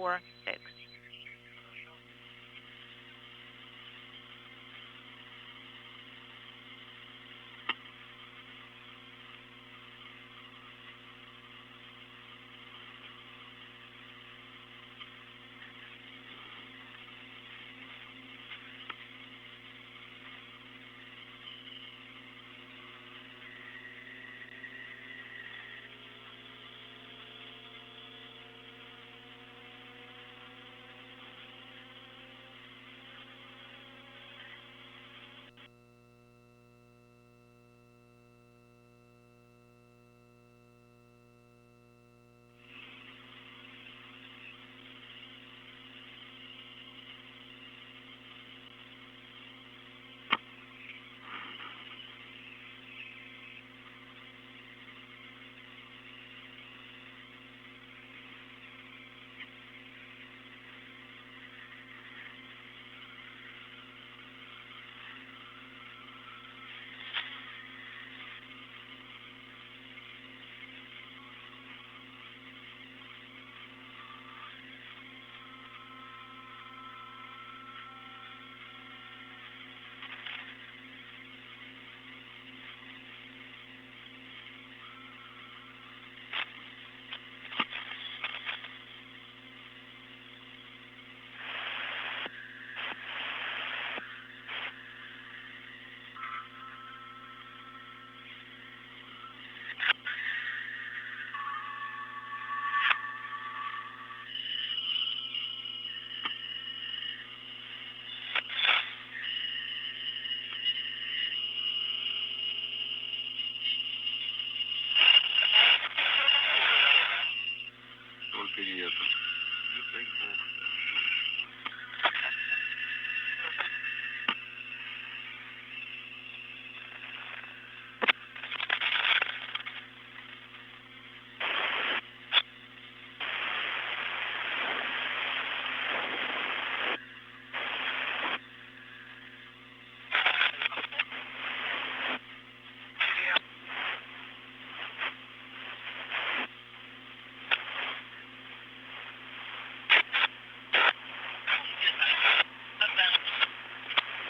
VKD-48.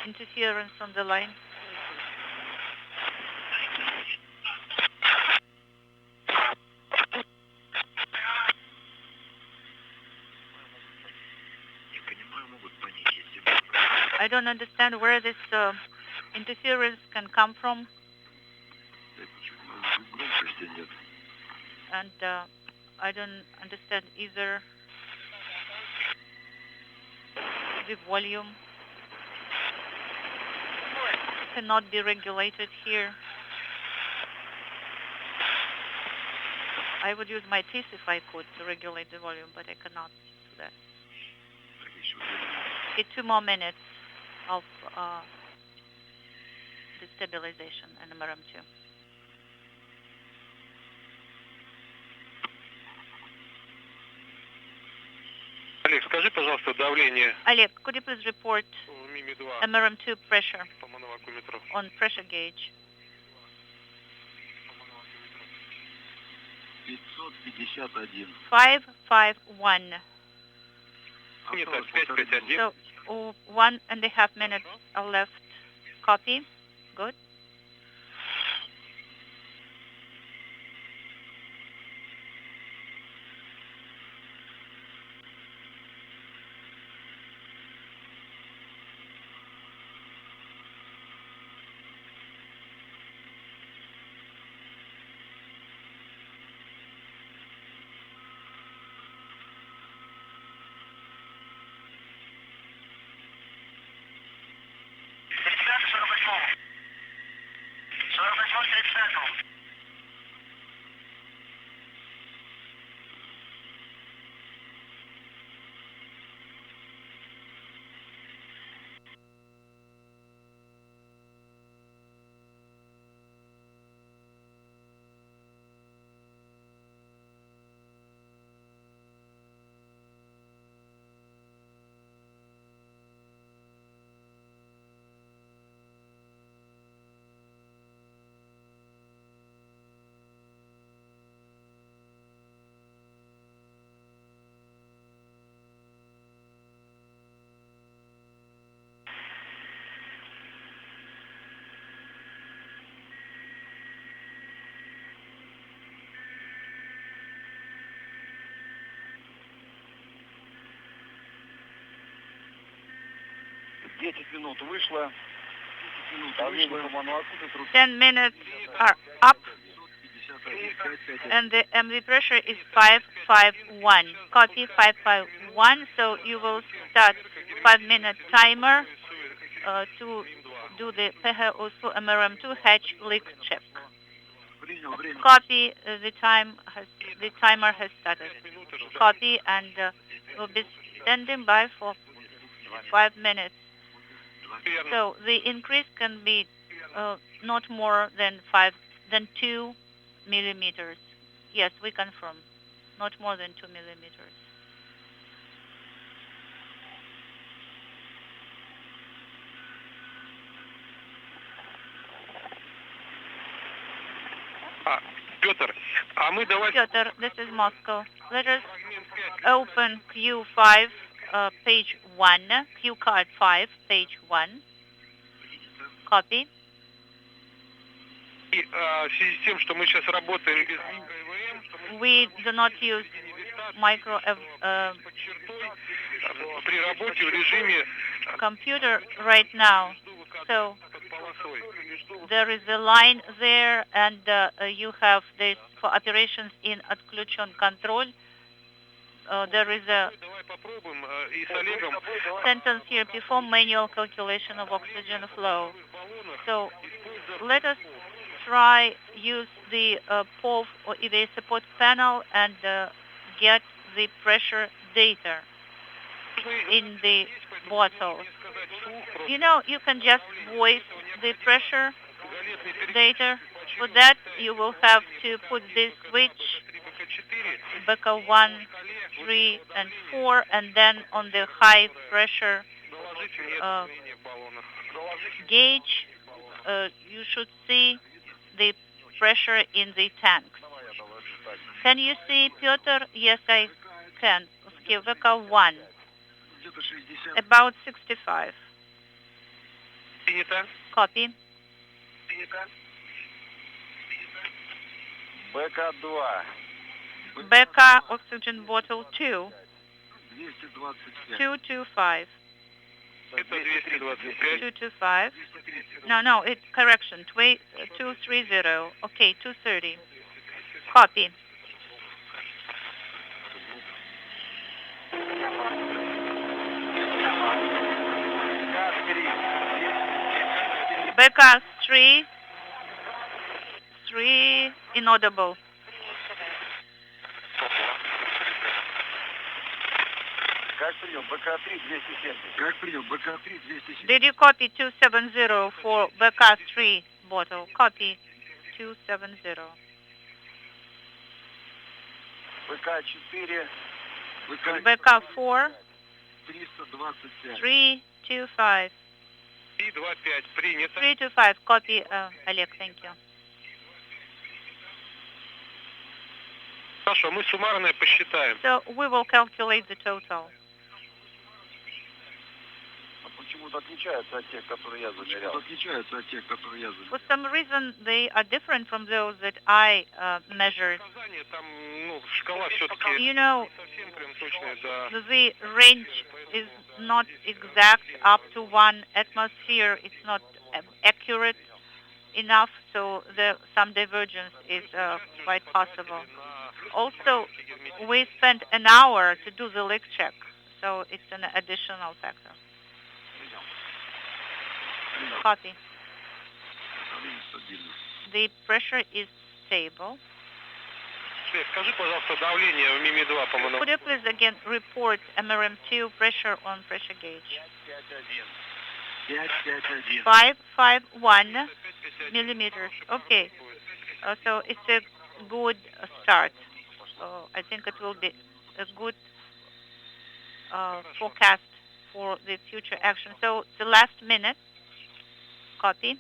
Interference on the line. I don't understand where this interference can come from. And I don't understand either the volume cannot be regulated here. I would use my teeth if I could to regulate the volume, but I cannot do that. Get 2 more minutes of destabilization in MRM2. Олег, скажи, пожалуйста, давление. Oleg, could you please report MRM2 pressure on pressure gauge? 551. So 1.5 minutes are left. Copy. Good. 10 minutes are up, and the MV pressure is 551. Copy 551. So you will start 5-minute timer to do the PHOSU MRM2 hatch leak check. Copy. The timer has started. Copy, and we'll be standing by for 5 minutes. So the increase can be not more than 2 millimeters. Yes, we confirm. Not more than 2 millimeters. Pyotr, this is Moscow. Let us open Q5, page 1, Q card 5, page 1. Copy. We do not use micro computer right now. So there is a line there, and you have this for operations in отключен control. There is a sentence here: perform manual calculation of oxygen flow. So let us try use the POV or EVA support panel and get the pressure data in the bottles. You know, you can just voice the pressure data. For that, you will have to put this switch BK 1, 3, and 4, and then on the high pressure gauge, you should see the pressure in the tanks. Can you see, Pyotr? Yes, I can. Okay, VK 1. About 65. Copy. BK oxygen bottle 2. 225. 225. No, it's correction. 230. Okay, 230. Copy. BK 3. 3 inaudible. Did you copy 270 for BK 3 bottle? Copy 270. BK 4 325. 325. Copy, Oleg. Thank you. So we will calculate the total. For some reason, they are different from those that I measured. You know, the range is not exact up to 1 atmosphere. It's not accurate enough, so some divergence is quite possible. Also, we spent an hour to do the leak check, so it's an additional factor. Copy. The pressure is stable. Could you please again report MRM2 pressure on pressure gauge? 551 millimeters. Okay. So it's a good start. I think it will be a good forecast for the future action. So the last minute. Copy.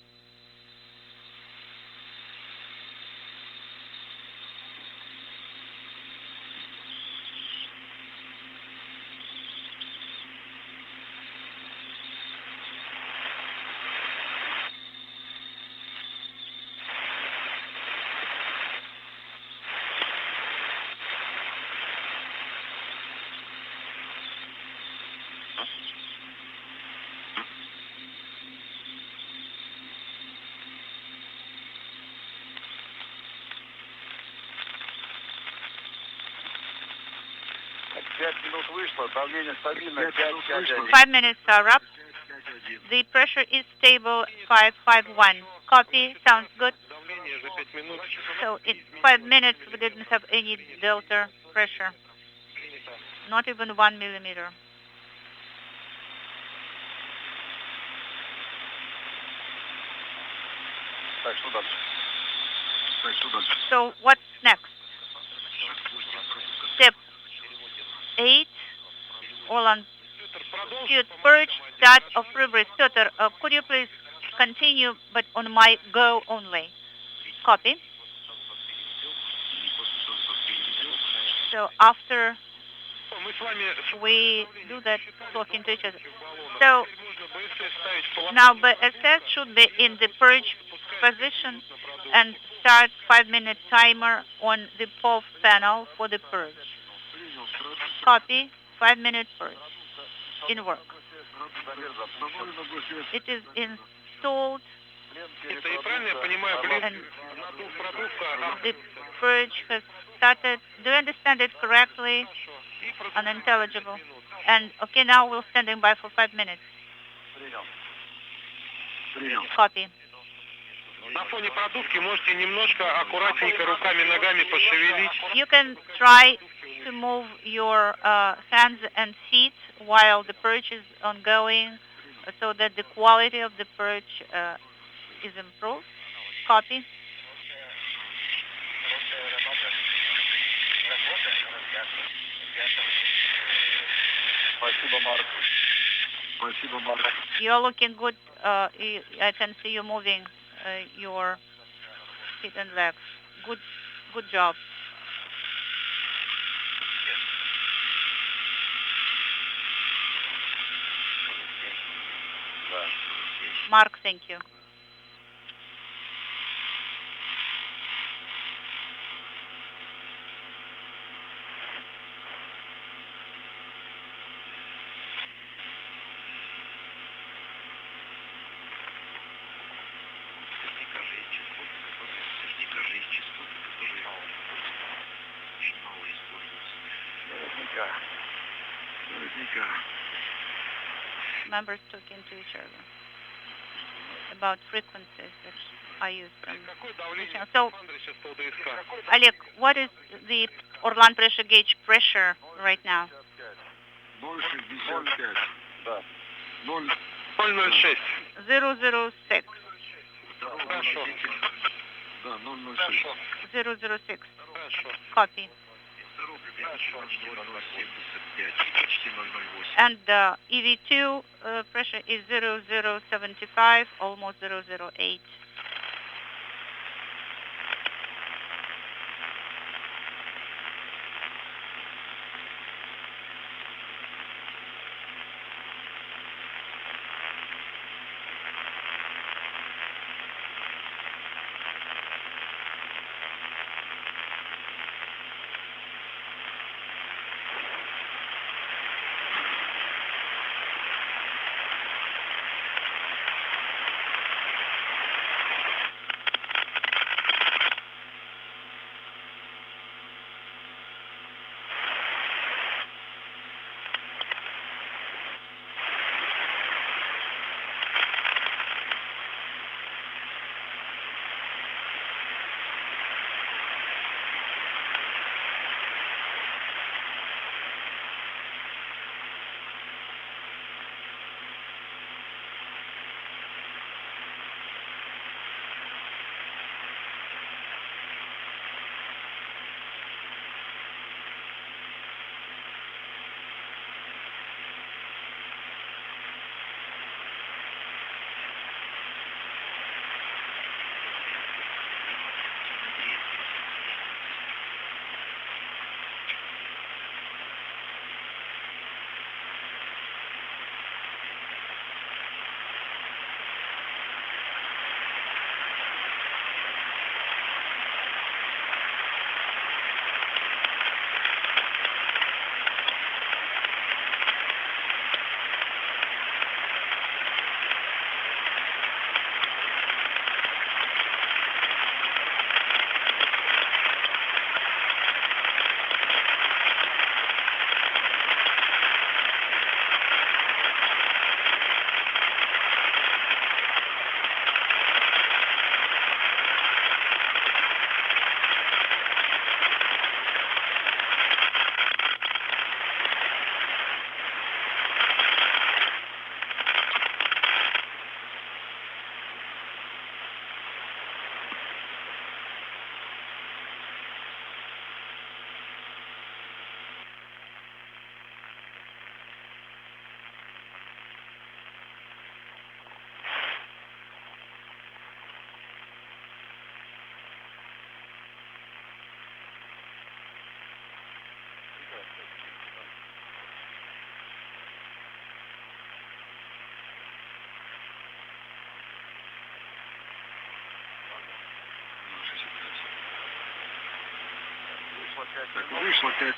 5 minutes are up. The pressure is stable, 551. Copy, sounds good. Давление за 5 минут. So in 5 minutes we didn't have any delta pressure, not even 1 millimeter. So what's next? Step 8, Olan Pyotr, purge that of previous. Pyotr, could you please continue, but on my go only? Copy. So after we do that, talking to each other. So now BSS should be in the purge position and start 5-minute timer on the POV panel for the purge. Copy, 5-minute purge in work. It is installed and the purge has started. Do you understand it correctly? Unintelligible. And okay, now we're standing by for 5 minutes. Copy. На фоне продувки можете немножко аккуратненько руками-ногами пошевелить. You can try to move your hands and feet while the purge is ongoing so that the quality of the purge is improved. Copy. You're looking good. I can see you moving your feet and legs. Good job. Mark, thank you. Members talking to each other about frequencies that are used. So, Oleg, what is the Orlan pressure gauge pressure right now? 006. 006. Хорошо. 006. Copy. And EV2 pressure is 0075, almost 008.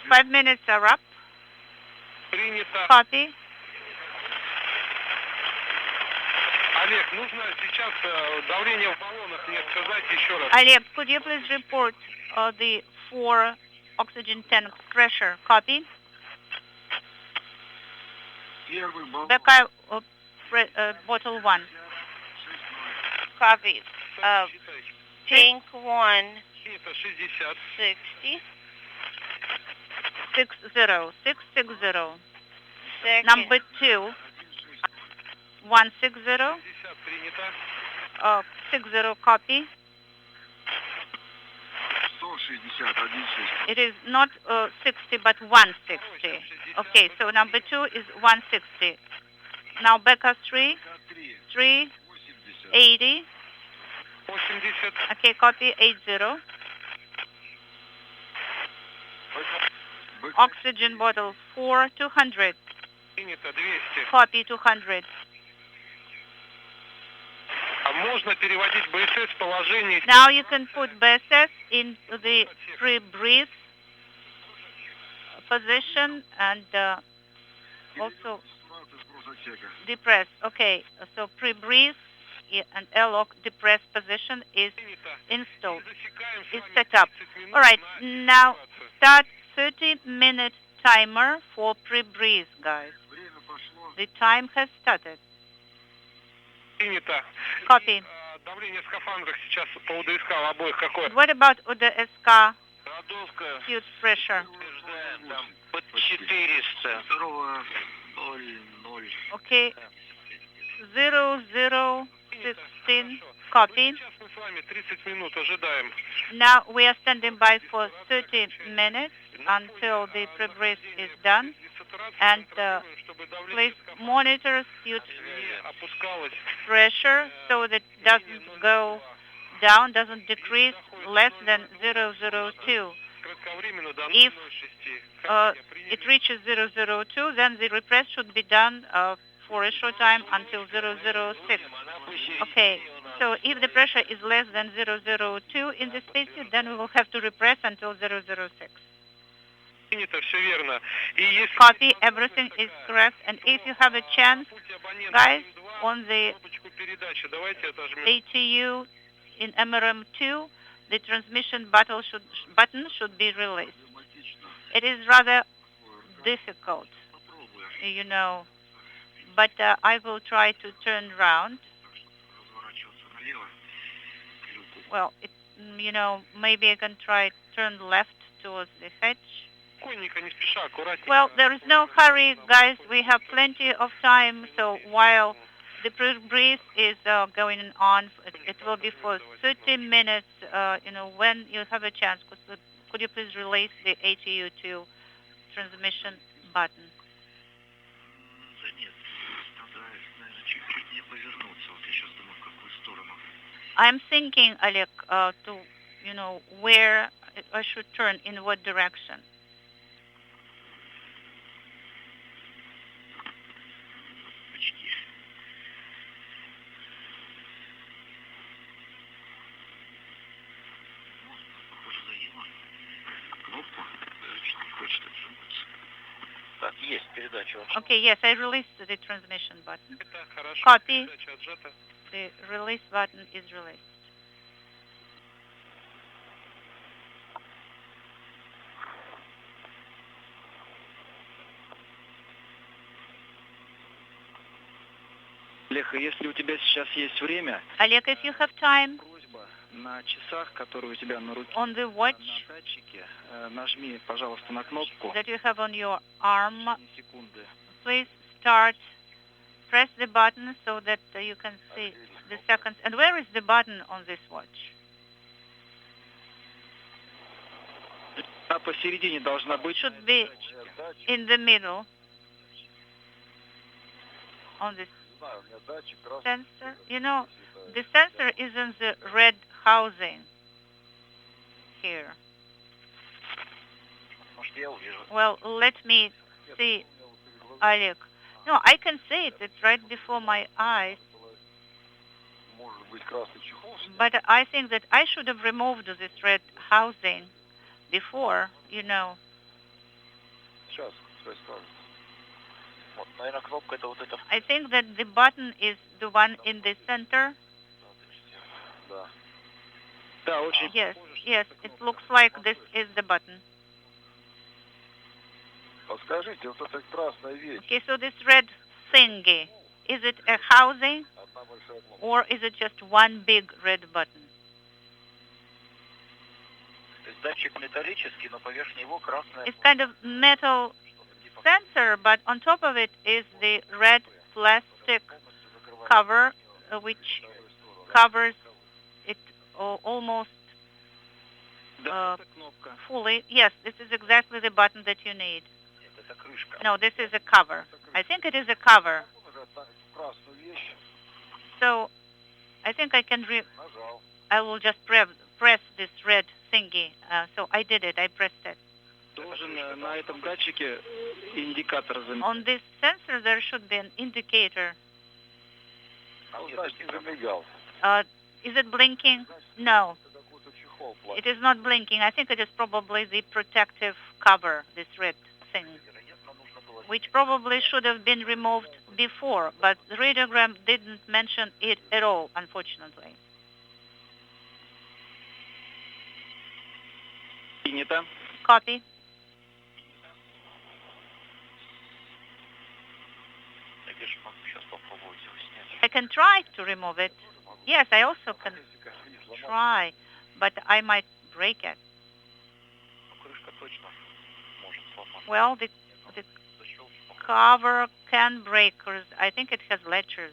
5 minutes are up. Принято. Copy. Олег, нужно сейчас давление в баллонах мне сказать еще раз. Oleg, could you please report the 4 oxygen tanks pressure? Copy. Becca, bottle 1. Copy. Tank 1, Это 60. 60. 660. Second, Number 2, 160. 60 принято. 60 copy. 160, It is not 60 but 160. Okay, so number 2 is 160. Now Becca 3, 3, 80. 80. Okay, copy 80. Oxygen bottle 4, 200. Принято 200. Copy 200. А можно переводить БСС в положение... Now you can put BSS into the pre-breathe position and also depress. Okay, so pre-breathe and airlock depress position is installed, is set up. All right, now start 30-minute timer for pre-breathe, guys. The time has started. Принято. Copy. Давление в скафандрах сейчас по УДСК в обоих какое? What about UDSK Радовка. suit pressure? Там под 400. 0. Okay, 0016. Copy. Сейчас мы с вами 30 минут ожидаем. Now we are standing by for 30 minutes until the pre-breathe is done. And please monitor suit Опускалось. pressure so that it doesn't go down, doesn't decrease less than 002. Кратковременно до If 0,06. it reaches 002, then the repress should be done for a short time until 006. Okay, so if the pressure is less than 002 in the spacesuit, then we will have to repress until 006. Принято, все верно. И если... Copy, everything is correct. And if you have a chance, guys, on the кнопочку передачи давайте отожмем. ATU in MRM2, the transmission button should be released. It is rather difficult, you know, but I will try to turn around. Well, you know, maybe I can try turn left towards the hatch. Спокойненько, не спеша, аккуратненько. Well, there is no hurry, guys. We have plenty of time. So while the pre-breathe is going on, it will be for 30 minutes. You know, when you have a chance, could you please release the ATU2 transmission button? I'm thinking, Oleg, to, you know, where I should turn, in what direction. Okay, yes, I released the transmission button. Это хорошо. Copy. Передача отжата. The release button is released. Олег, если у тебя сейчас есть время, Oleg, if you have time, просьба на часах, которые у тебя на руке, on the watch на датчике, нажми, пожалуйста, на кнопку. that you have on your arm, Секунды. please press the button so that you can see the seconds. And where is the button on this watch? Она посередине должна быть. Should be in the middle on this sensor. You know, the sensor is in the red housing here. Well, let me see, Oleg. No, I can see it. It's right before my eyes. But I think that I should have removed this red housing before, you know. Сейчас, с той стороны. Вот, наверное, кнопка это вот эта. I think that the button is the one in the center. Да. Да, очень Yes, yes, it looks like this is the button. Подскажите, вот эта красная вещь. Okay, so this red thingy, is it a housing Одна большая кнопка. or is it just one big red button? То есть датчик металлический, но поверх него красная. It's kind of metal sensor, but on top of it is the red plastic cover, which covers it almost Да, это кнопка. fully. Yes, this is exactly the button that you need. Нет, это крышка. No, this is a cover. I think it is a cover. Красную вещь So I think I can нажал. I will just press this red thingy. So I did it. I pressed it. Должен на этом датчике индикатор заметить. On this sensor, there should be an indicator. Ну, значит, замигал. Is it blinking? No, Это какой-то чехол пластиковый. it is not blinking. I think it is probably the protective cover, this red thing, Вероятно, нужно было which probably should have been removed before, but the radiogram didn't mention it at all, unfortunately. Принято. Copy. Я, конечно, могу сейчас попробовать его снять. I can try to remove it. Yes, I also can try, but I might break it. Ну, крышка точно может сломаться. Well, the cover can break, because I think it has latches.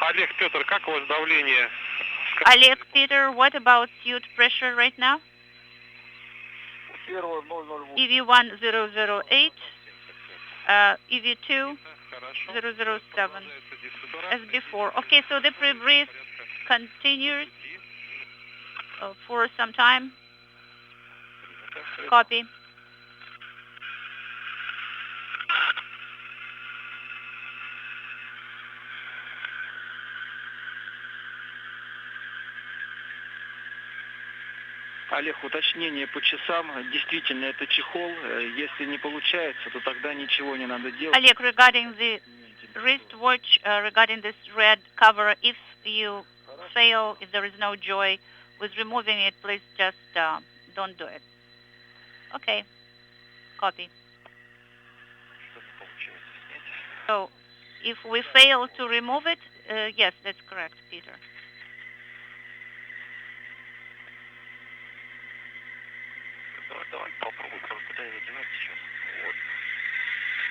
Олег, Петр, как у вас давление? Oleg, Peter, what about tube pressure right now? Первого 008. EV1 008, EV2 Хорошо. 007, as before. Okay, so the pre-breathe continues for some time. Copy. Олег, уточнение по часам. Действительно, это чехол. Если не получается, то тогда ничего не надо делать. Oleg, regarding the wristwatch, regarding this red cover, if you fail, if there is no joy with removing it, please just don't do it. Okay, copy. So, if we fail to remove it, yes, that's correct, Peter. Давай попробуй просто одевать сейчас. Вот.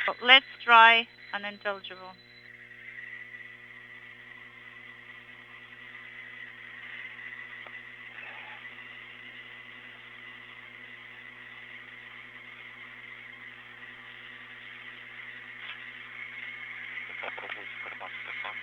So let's try unintelligible. Попробуй в карман стакан.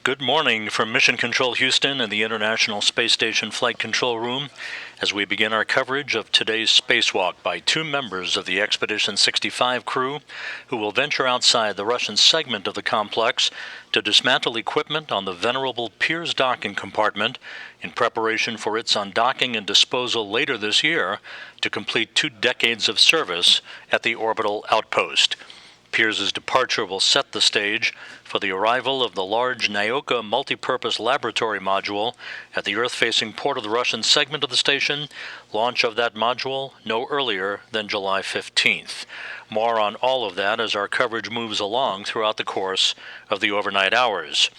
Good morning from Mission Control Houston and the International Space Station Flight Control Room as we begin our coverage of today's spacewalk by two members of the Expedition 65 crew who will venture outside the Russian segment of the complex to dismantle equipment on the venerable Pirs docking compartment in preparation for its undocking and disposal later this year to complete 2 decades of service at the orbital outpost. Pirs' departure will set the stage for the arrival of the large Nyoka multipurpose laboratory module at the Earth-facing port of the Russian segment of the station, launch of that module no earlier than July 15th. More on all of that as our coverage moves along throughout the course of the overnight hours.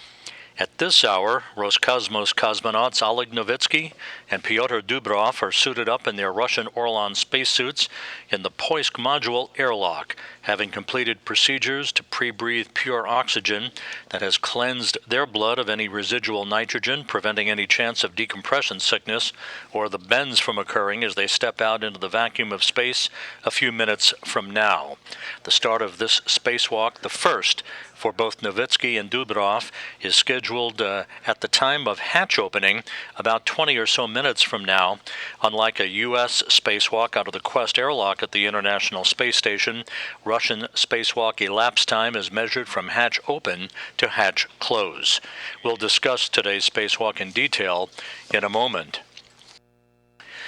At this hour, Roscosmos cosmonauts Oleg Novitsky and Pyotr Dubrov are suited up in their Russian Orlan spacesuits in the Poisk module airlock, having completed procedures to pre-breathe pure oxygen that has cleansed their blood of any residual nitrogen, preventing any chance of decompression sickness or the bends from occurring as they step out into the vacuum of space a few minutes from now. The start of this spacewalk, the first for both Novitsky and Dubrov, is scheduled at the time of hatch opening, about 20 or so minutes from now. Unlike a U.S. spacewalk out of the Quest airlock at the International Space Station, Russian spacewalk elapsed time is measured from hatch open to hatch close. We'll discuss today's spacewalk in detail in a moment.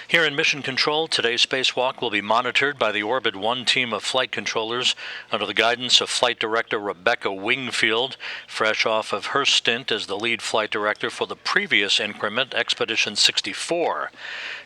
Here in Mission Control, today's spacewalk will be monitored by the Orbit 1 team of flight controllers under the guidance of Flight Director Rebecca Wingfield, fresh off of her stint as the lead flight director for the previous increment, Expedition 64.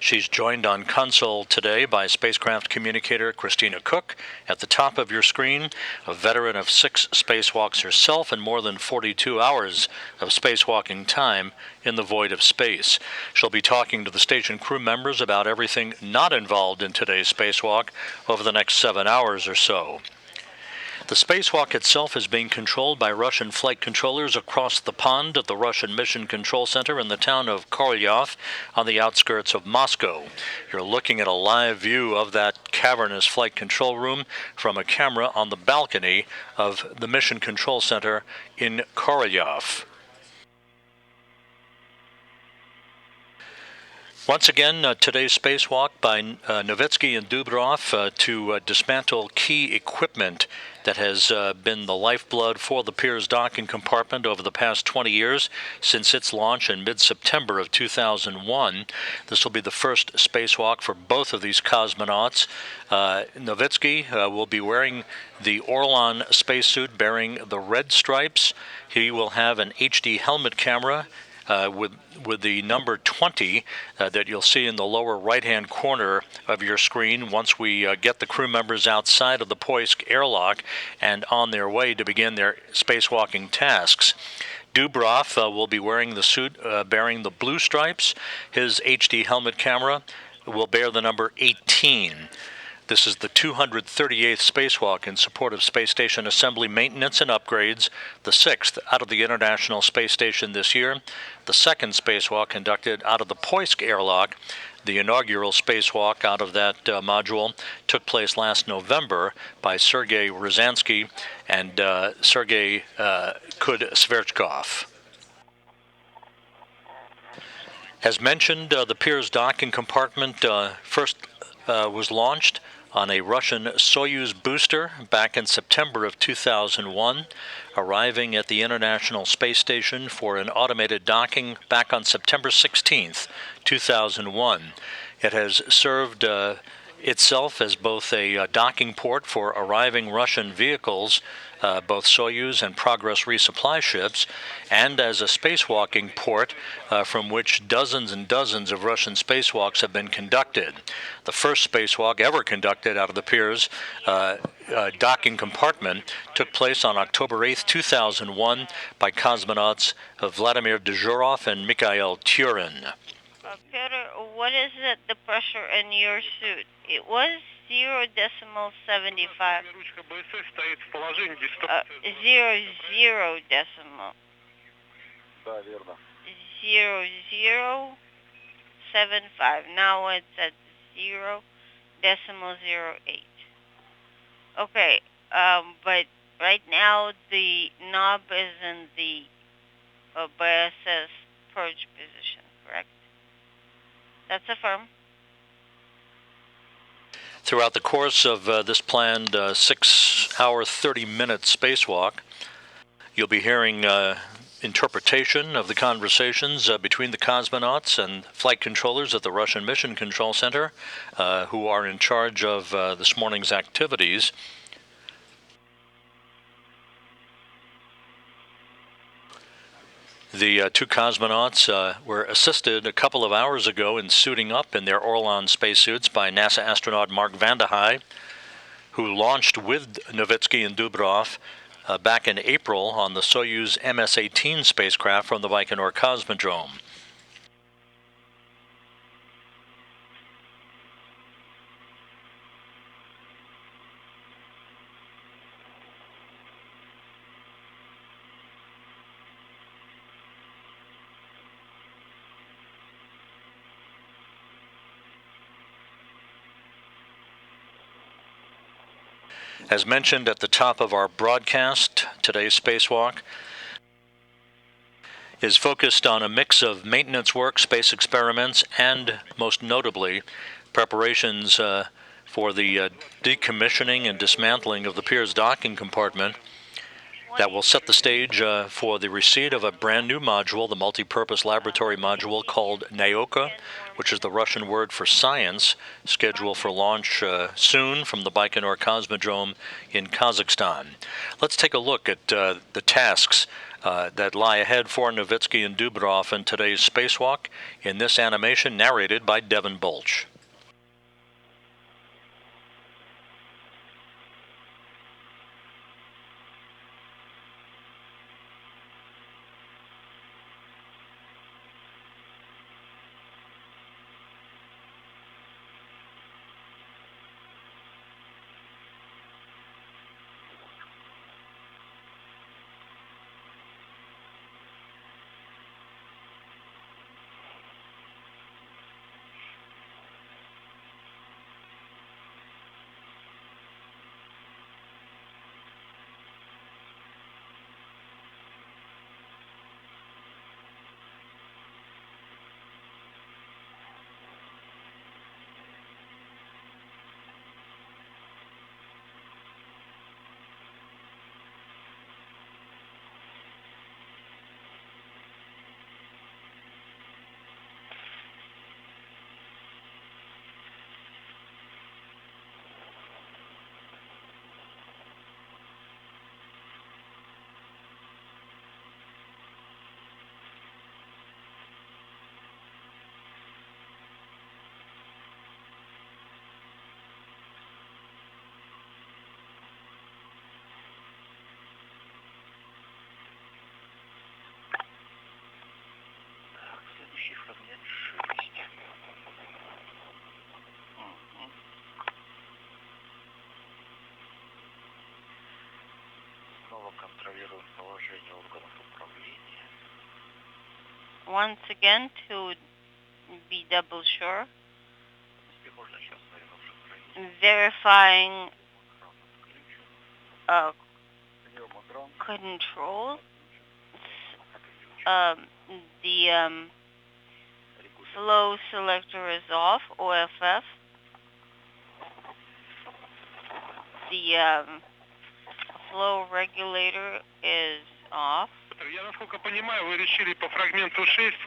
She's joined on console today by spacecraft communicator Christina Cook. At the top of your screen, a veteran of 6 spacewalks herself and more than 42 hours of spacewalking time in the void of space. She'll be talking to the station crew members about everything not involved in today's spacewalk over the next 7 hours or so. The spacewalk itself is being controlled by Russian flight controllers across the pond at the Russian Mission Control Center in the town of Korolyov on the outskirts of Moscow. You're looking at a live view of that cavernous flight control room from a camera on the balcony of the Mission Control Center in Korolyov. Once again, today's spacewalk by Novitsky and Dubrov to dismantle key equipment that has been the lifeblood for the Pirs docking compartment over the past 20 years since its launch in mid-September of 2001. This will be the first spacewalk for both of these cosmonauts. Novitsky will be wearing the Orlan spacesuit bearing the red stripes. He will have an HD helmet camera with the number 20 that you'll see in the lower right-hand corner of your screen once we get the crew members outside of the Poisk airlock and on their way to begin their spacewalking tasks. Dubrov will be wearing the suit bearing the blue stripes. His HD helmet camera will bear the number 18. This is the 238th spacewalk in support of space station assembly maintenance and upgrades, the 6th out of the International Space Station this year, the 2nd spacewalk conducted out of the Poisk airlock. The inaugural spacewalk out of that module took place last November by Sergei Ryazanskiy and Sergei Kud-Sverchkov. As mentioned, the Pirs docking compartment first was launched on a Russian Soyuz booster back in September of 2001, arriving at the International Space Station for an automated docking back on September 16th, 2001. It has served itself as both a docking port for arriving Russian vehicles, both Soyuz and Progress resupply ships, and as a spacewalking port from which dozens and dozens of Russian spacewalks have been conducted. The first spacewalk ever conducted out of the Pirs docking compartment took place on October 8, 2001 by cosmonauts Vladimir Dezhurov and Mikhail Turin. Pyotr, what is the pressure in your suit? It was 0.75. 0 decimal. Да, верно. 0.075. Now it's at 0.08. Okay, but right now the knob is in the BSS purge position, correct? That's affirmed. Throughout the course of this planned 6-hour, 30-minute spacewalk, you'll be hearing interpretation of the conversations between the cosmonauts and flight controllers at the Russian Mission Control Center, who are in charge of this morning's activities. The two cosmonauts were assisted a couple of hours ago in suiting up in their Orlan spacesuits by NASA astronaut Mark Vande Hei, who launched with Novitsky and Dubrov back in April on the Soyuz MS-18 spacecraft from the Baikonur Cosmodrome. As mentioned at the top of our broadcast, today's spacewalk is focused on a mix of maintenance work, space experiments, and, most notably, preparations for the decommissioning and dismantling of the Pirs docking compartment that will set the stage for the receipt of a brand new module, the multi-purpose laboratory module called Nauka, which is the Russian word for science, scheduled for launch soon from the Baikonur Cosmodrome in Kazakhstan. Let's take a look at the tasks that lie ahead for Novitsky and Dubrov in today's spacewalk in this animation narrated by Devin Bolch. Контролируем положение органов управления. Once again, to be double sure, Если можно сейчас, наверное, уже проверить. verifying Пневмодрон. control, the flow selector is off, OFF. The flow regulator is off. Я, насколько понимаю, вы решили по фрагменту 6,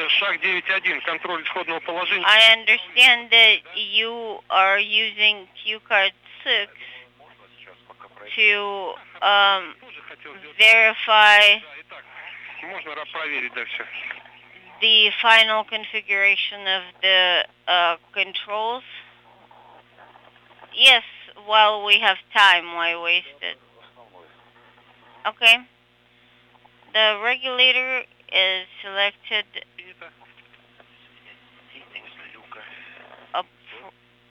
шаг 9.1, контроль исходного положения. I understand that you are using cue card 6 to verify Можно проверить, да, все. the final configuration of the controls. Yes, while we have time, why waste it? Okay. The regulator is selected, a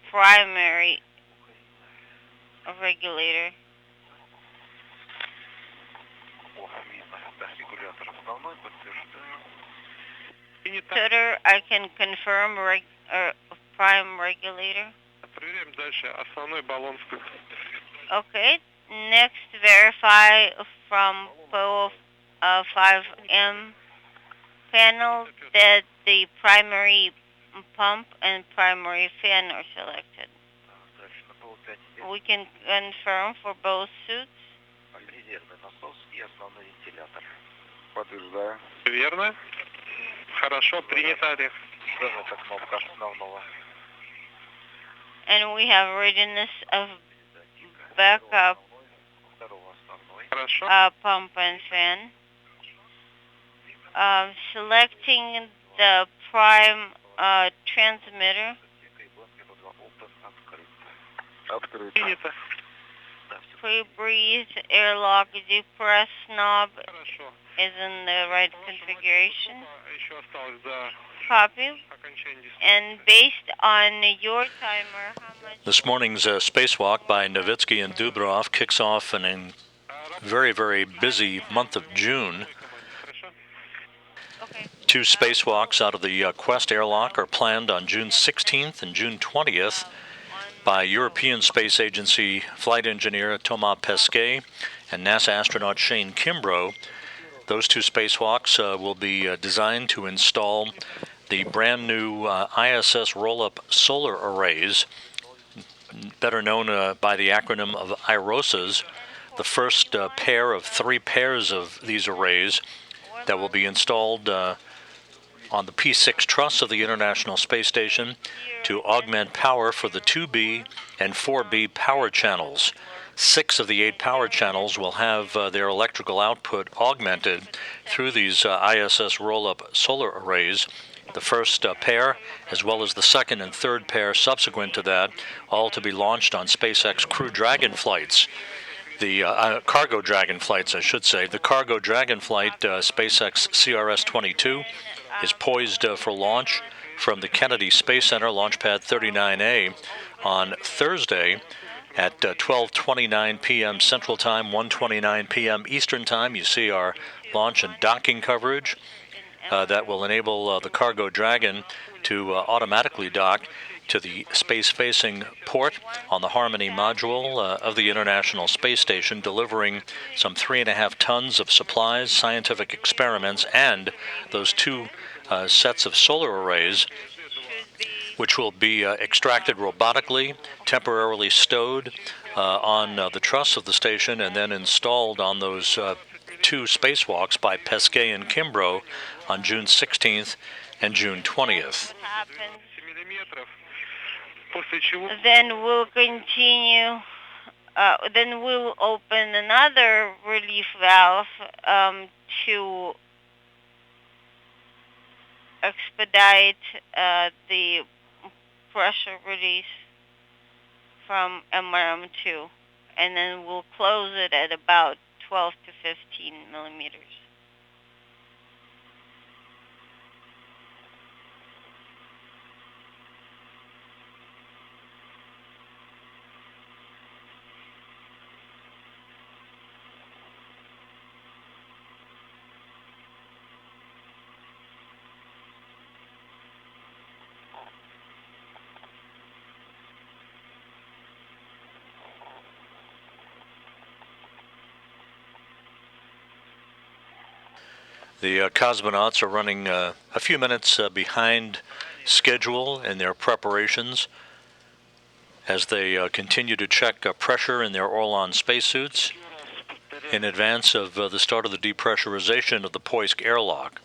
primary regulator. Регулятор основной, подтверждаю. Tutor, I can confirm prime regulator. Проверяем дальше. Основной баллон вкрыт. Okay. Next, verify from PO 5M panel that the primary pump and primary fan are selected. Дальше на ПО-5 We can confirm for both suits. резервный насос и основной вентилятор. Подтверждаю. Верно. Хорошо, принято. Зажата кнопка основного. And we have readiness of backup Второго основной. Хорошо. pump and fan. Selecting the prime transmitter. Открыт. Принято. pre-breathe airlock depress knob Хорошо. is in the right configuration. Еще осталось до Copy. окончания дисплея. And based on your timer, how much? This morning's spacewalk by Novitsky and Dubrov kicks off an very, very busy month of June. Хорошо. Okay. 2 spacewalks out of the Quest airlock are planned on June 16th and June 20th by European Space Agency flight engineer Thomas Pesquet and NASA astronaut Shane Kimbrough. Those 2 spacewalks will be designed to install the brand new ISS roll-up solar arrays, better known by the acronym of IROSAs, the first pair of 3 pairs of these arrays that will be installed on the P6 truss of the International Space Station to augment power for the 2B and 4B power channels. 6 of the 8 power channels will have their electrical output augmented through these ISS roll-up solar arrays. The first pair, as well as the second and third pair subsequent to that, all to be launched on SpaceX Crew Dragon flights. The cargo Dragon flights, I should say. The cargo Dragon flight, SpaceX CRS-22, is poised for launch from the Kennedy Space Center, Launch Pad 39A, on Thursday at 12:29 p.m. Central Time, 1:29 p.m. Eastern Time. You see our launch and docking coverage that will enable the cargo Dragon to automatically dock to the space-facing port on the Harmony module of the International Space Station, delivering some 3.5 tons of supplies, scientific experiments, and those 2 sets of solar arrays, which will be extracted robotically, temporarily stowed on the truss of the station, and then installed on those 2 spacewalks by Pesquet and Kimbrough on June 16th and June 20th. Then we'll continue. Then we'll open another relief valve to expedite the pressure release from MRM2, and then we'll close it at about 12 to 15 millimeters. The cosmonauts are running a few minutes behind schedule in their preparations as they continue to check pressure in their Orlan spacesuits in advance of the start of the depressurization of the Poisk airlock.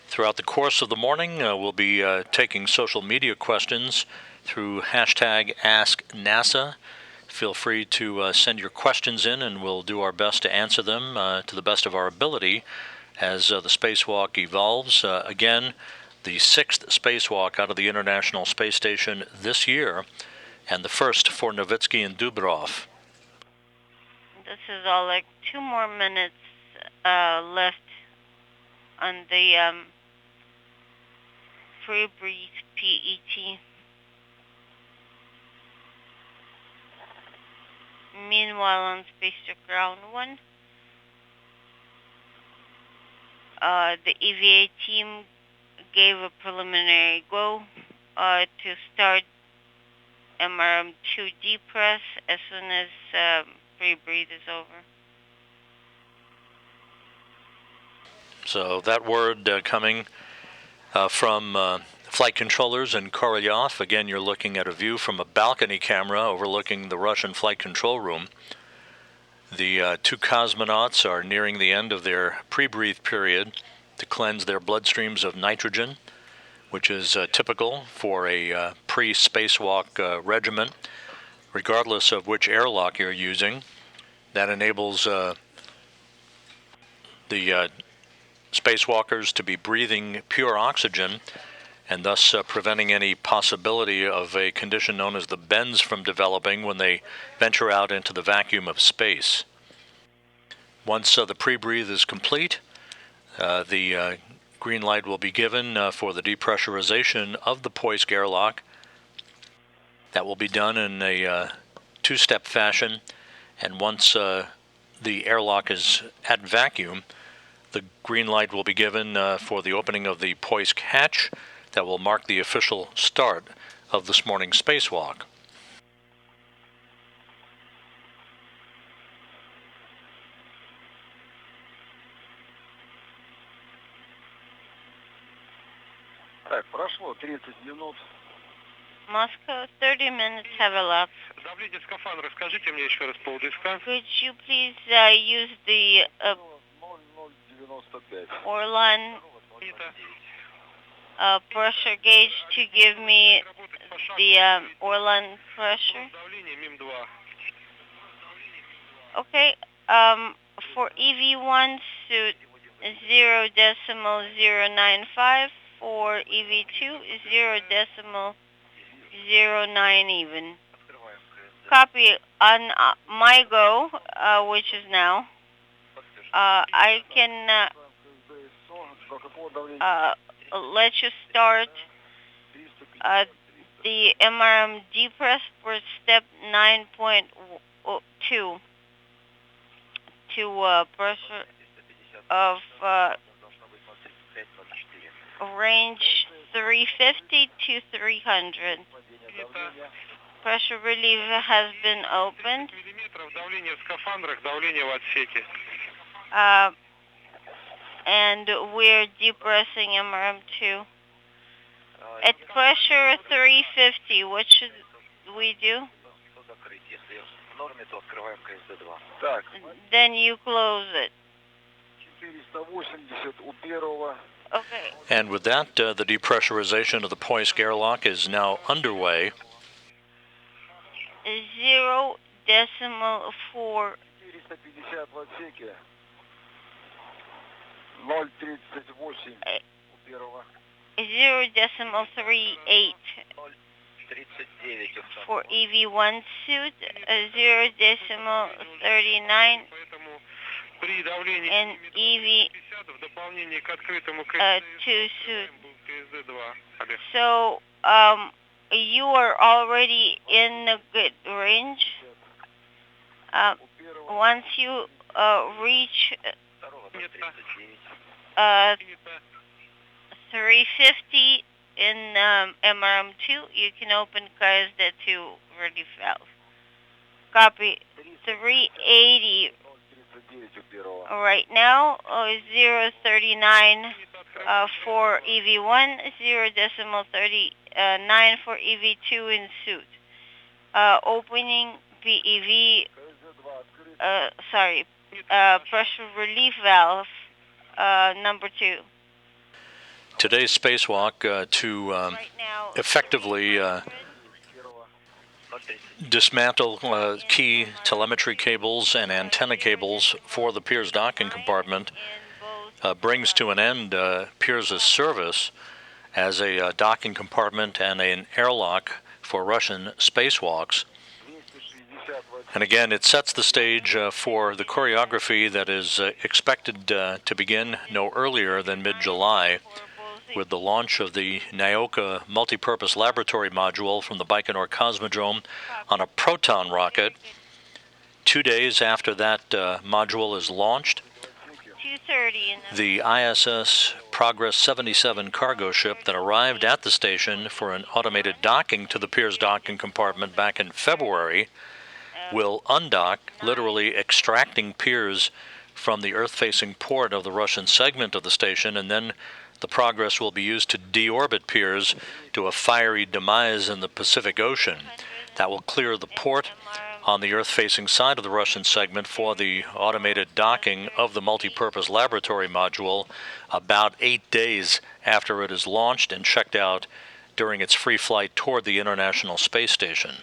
Throughout the course of the morning, we'll be taking social media questions through hashtag AskNASA. Feel free to send your questions in, and we'll do our best to answer them to the best of our ability as the spacewalk evolves. Again, the 6th spacewalk out of the International Space Station this year, and the first for Novitsky and Dubrov. This is all like 2 more minutes left on the pre-breathe PET. Meanwhile, on Space Ground 1, the EVA team gave a preliminary go to start MRM2 depress as soon as pre-breathe is over. So that word coming from flight controllers in Korolyov. Again, you're looking at a view from a balcony camera overlooking the Russian flight control room. The 2 cosmonauts are nearing the end of their pre-breathe period to cleanse their bloodstreams of nitrogen, which is typical for a pre-spacewalk regimen, regardless of which airlock you're using. That enables the spacewalkers to be breathing pure oxygen, and thus preventing any possibility of a condition known as the bends from developing when they venture out into the vacuum of space. Once the pre-breathe is complete, the green light will be given for the depressurization of the Poisk airlock. That will be done in a two-step fashion, and once the airlock is at vacuum, the green light will be given for the opening of the Poisk hatch. That will mark the official start of this morning's spacewalk. Так, прошло 30 минут. Moscow, 30 minutes have elapsed. Давление скафандра, скажите мне еще раз полдиска. Could you please use the 0,095. Orlan pressure gauge to give me the Orlan pressure? Давление МИМ-2. Okay, for EV1 suit 0.095, for EV2 0.09 even. Copy on my go, which is now. I can let you start the MRM depress for step 9.2 to pressure of range 350 to 300. Pressure relief has been opened. Давление в скафандрах, давление в отсеке. And we're depressing MRM2. At pressure 350, what should we do? Так, Then you close it. 480 у первого. Okay. And with that, the depressurization of the Poisk airlock is now underway. 0.4. 450 в отсеке. 0,38 у первого. 0.38 39 for EV1 suit, 0.39 Поэтому при давлении in EV2 в дополнение к открытому suit. КСД-2. Олег. So, you are already in a good range. Once you reach 350 in MRM2, you can open KSD2 relief valve. Copy 380 right now, 0.39 for EV1, 0.39 for EV2 in suit. Opening PEV, pressure relief valve number 2. Today's spacewalk to Right now, effectively dismantle key telemetry cables and antenna cables for the Pirs docking compartment brings to an end Pirs' service as a docking compartment and an airlock for Russian spacewalks. And again, it sets the stage for the choreography that is expected to begin no earlier than mid-July, with the launch of the Naoka multipurpose laboratory module from the Baikonur Cosmodrome on a Proton rocket. 2 days after that module is launched, 2:30 the ISS Progress 77 cargo ship that arrived at the station for an automated docking to the Pirs docking compartment back in February will undock, literally extracting Pirs from the Earth-facing port of the Russian segment of the station, and then the Progress will be used to deorbit Pirs to a fiery demise in the Pacific Ocean. That will clear the port on the Earth-facing side of the Russian segment for the automated docking of the multipurpose laboratory module about 8 days after it is launched and checked out during its free flight toward the International Space Station.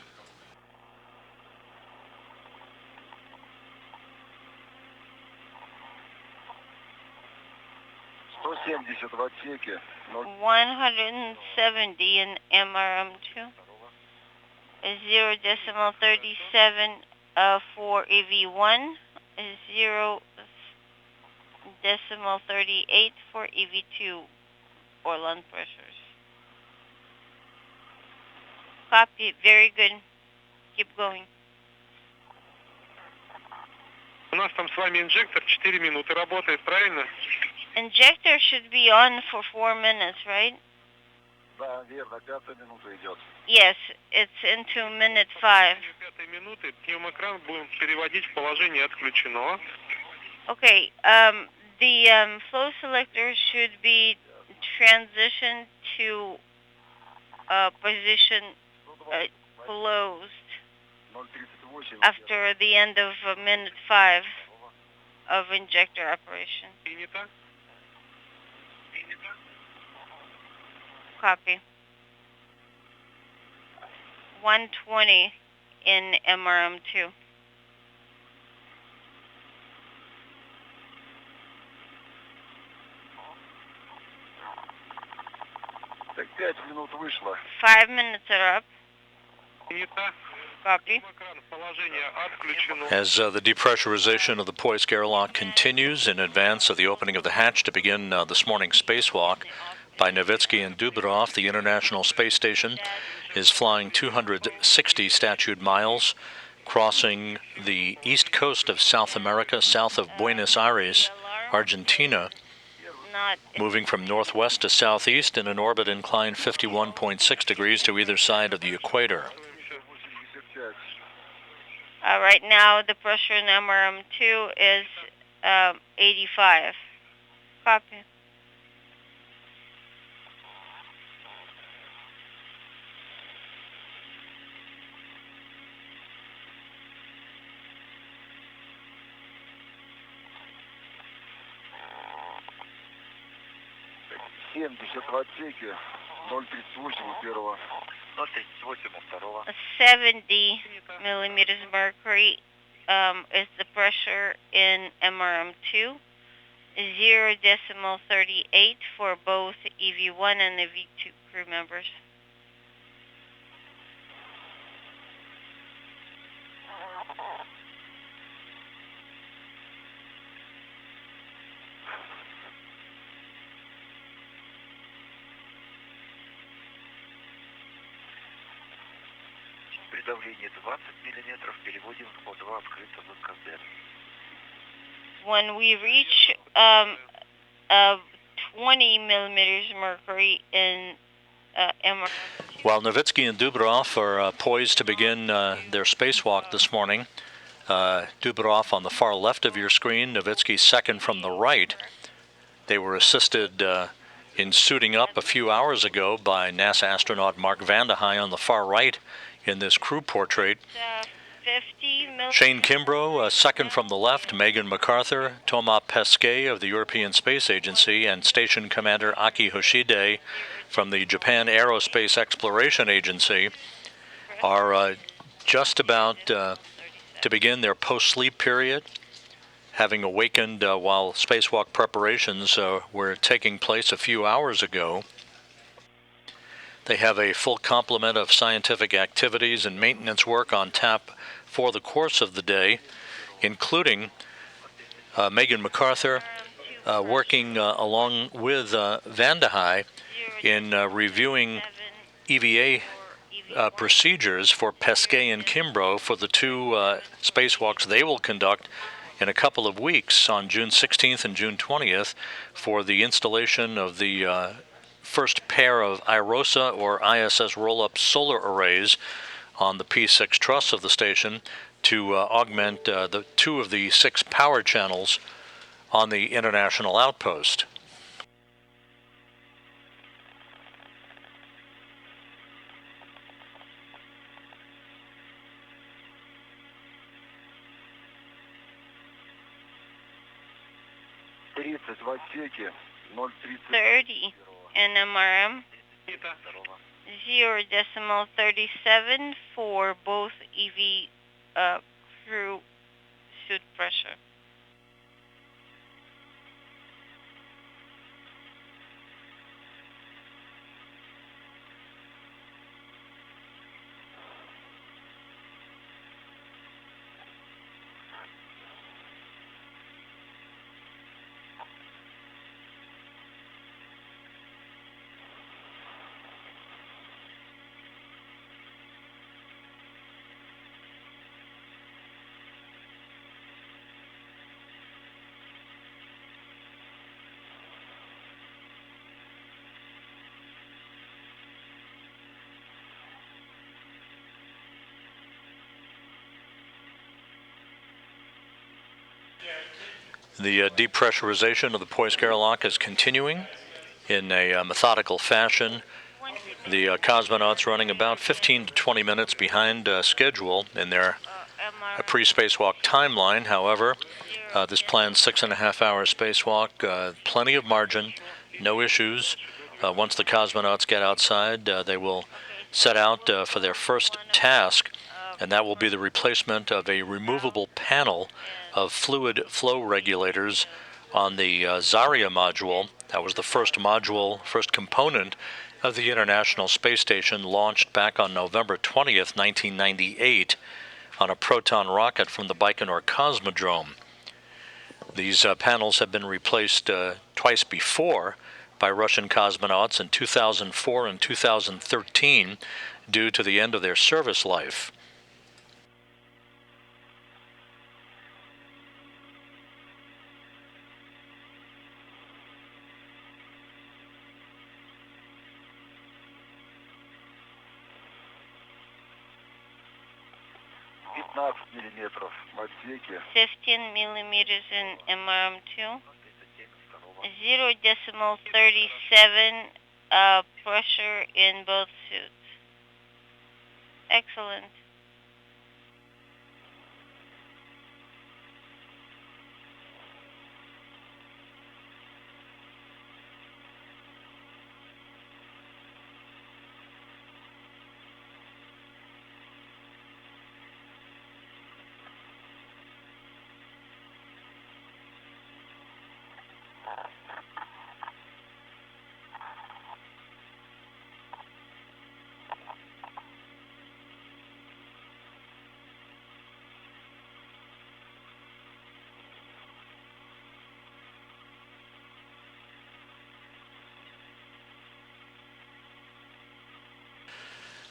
170 в отсеке. 170 in MRM2. 0.37 for EV1. 0.38 for EV2 or land pressures. Copy. Very good. Keep going. У нас там с вами инжектор 4 минуты работает, правильно? Injector should be on for 4 minutes, right? Да, верно, 5 минута идет. Yes, it's into minute 5. 5 минуты пневмокран будем переводить в положение отключено. Okay, the flow selector should be transitioned to position closed 038. after the end of minute 5 of injector operation. Принято. Copy. 120 in MRM2. Так 5 минут вышло. 5 minutes are up. Принято. Copy. Пневмокран в положение отключено. As the depressurization of the Poisk airlock continues in advance of the opening of the hatch to begin this morning's spacewalk by Novitsky and Dubrov, the International Space Station is flying 260 statute miles, crossing the east coast of South America, south of Buenos Aires, Argentina, Not moving from northwest to southeast in an orbit inclined 51.6 degrees to either side of the equator. 85. right now the pressure in MRM2 is 85. Copy. Так, 70 в отсеке. 038 у первого. 038 у второго. 70 millimeters mercury is the pressure in MRM2. 0.38 for both EV1 and EV2 crew members. При давлении 20 миллиметров переводим в O2 открыто ВКД. When we reach 20 millimeters mercury in MRM2, While Novitsky and Dubrov are poised to begin their spacewalk this morning, Dubrov on the far left of your screen, Novitsky second from the right. They were assisted in suiting up a few hours ago by NASA astronaut Mark Vande Hei on the far right in this crew portrait. 50 millimeters. Shane Kimbrough, second from the left, Megan MacArthur, Thomas Pesquet of the European Space Agency, and Station Commander Aki Hoshide from the Japan Aerospace Exploration Agency are just about to begin their post-sleep period, having awakened while spacewalk preparations were taking place a few hours ago. They have a full complement of scientific activities and maintenance work on tap for the course of the day, including Megan MacArthur working along with Vande Hei in reviewing EVA procedures for Pesquet and Kimbrough for the two spacewalks they will conduct in a couple of weeks on June 16th and June 20th for the installation of the first pair of IROSA or ISS roll-up solar arrays on the P6 truss of the station to augment the two of the 6 power channels on the international outpost. В отсеке 30 in MRM. 0.37 for both EV crew suit pressure. The depressurization of the Poisk airlock is continuing in a methodical fashion. The cosmonauts running about 15 to 20 minutes behind schedule in their pre-spacewalk timeline. However, this planned 6.5-hour spacewalk, plenty of margin, no issues. Once the cosmonauts get outside, they will set out for their first task, and that will be the replacement of a removable panel of fluid flow regulators on the Zarya module. That was the first component of the International Space Station, launched back on November 20th, 1998, on a Proton rocket from the Baikonur Cosmodrome. These panels have been replaced twice before by Russian cosmonauts in 2004 and 2013 due to the end of their service life. миллиметров в отсеке. 15 millimeters in MRM2. 0.37 pressure in both suits. Excellent.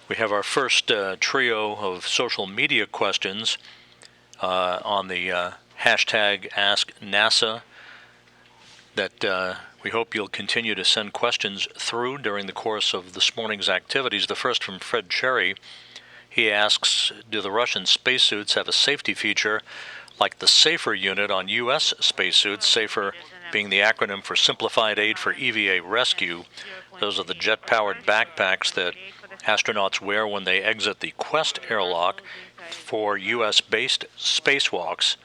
We have our first trio of social media questions on the hashtag AskNASA that we hope you'll continue to send questions through during the course of this morning's activities. The first from Fred Cherry. He asks, do the Russian spacesuits have a safety feature like the SAFER unit on U.S. spacesuits, SAFER being the acronym for Simplified Aid for EVA Rescue? Those are the jet-powered backpacks that astronauts wear when they exit the Quest airlock for U.S.-based spacewalks.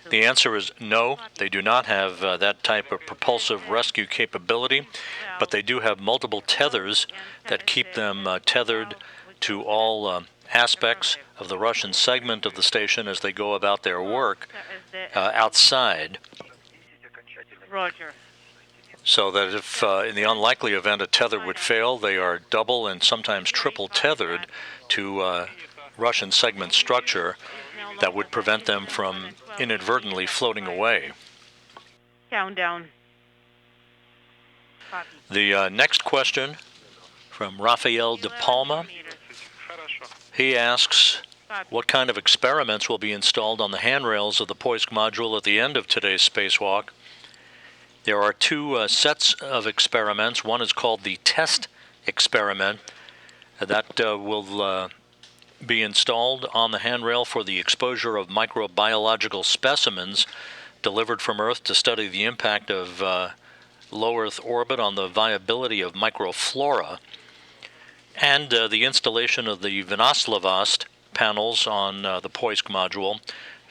The answer is no, they do not have that type of propulsive rescue capability, but they do have multiple tethers that keep them tethered to all aspects of the Russian segment of the station as they go about their work outside. Roger. So that if in the unlikely event a tether would fail, they are double and sometimes triple tethered to Russian segment structure that would prevent them from inadvertently floating away. Countdown. The next question from Rafael De Palma. He asks, what kind of experiments will be installed on the handrails of the Poisk module at the end of today's spacewalk? There are two sets of experiments. One is called the test experiment. That will be installed on the handrail for the exposure of microbiological specimens delivered from Earth to study the impact of low Earth orbit on the viability of microflora, and the installation of the Vinoslavost panels on the Poisk module.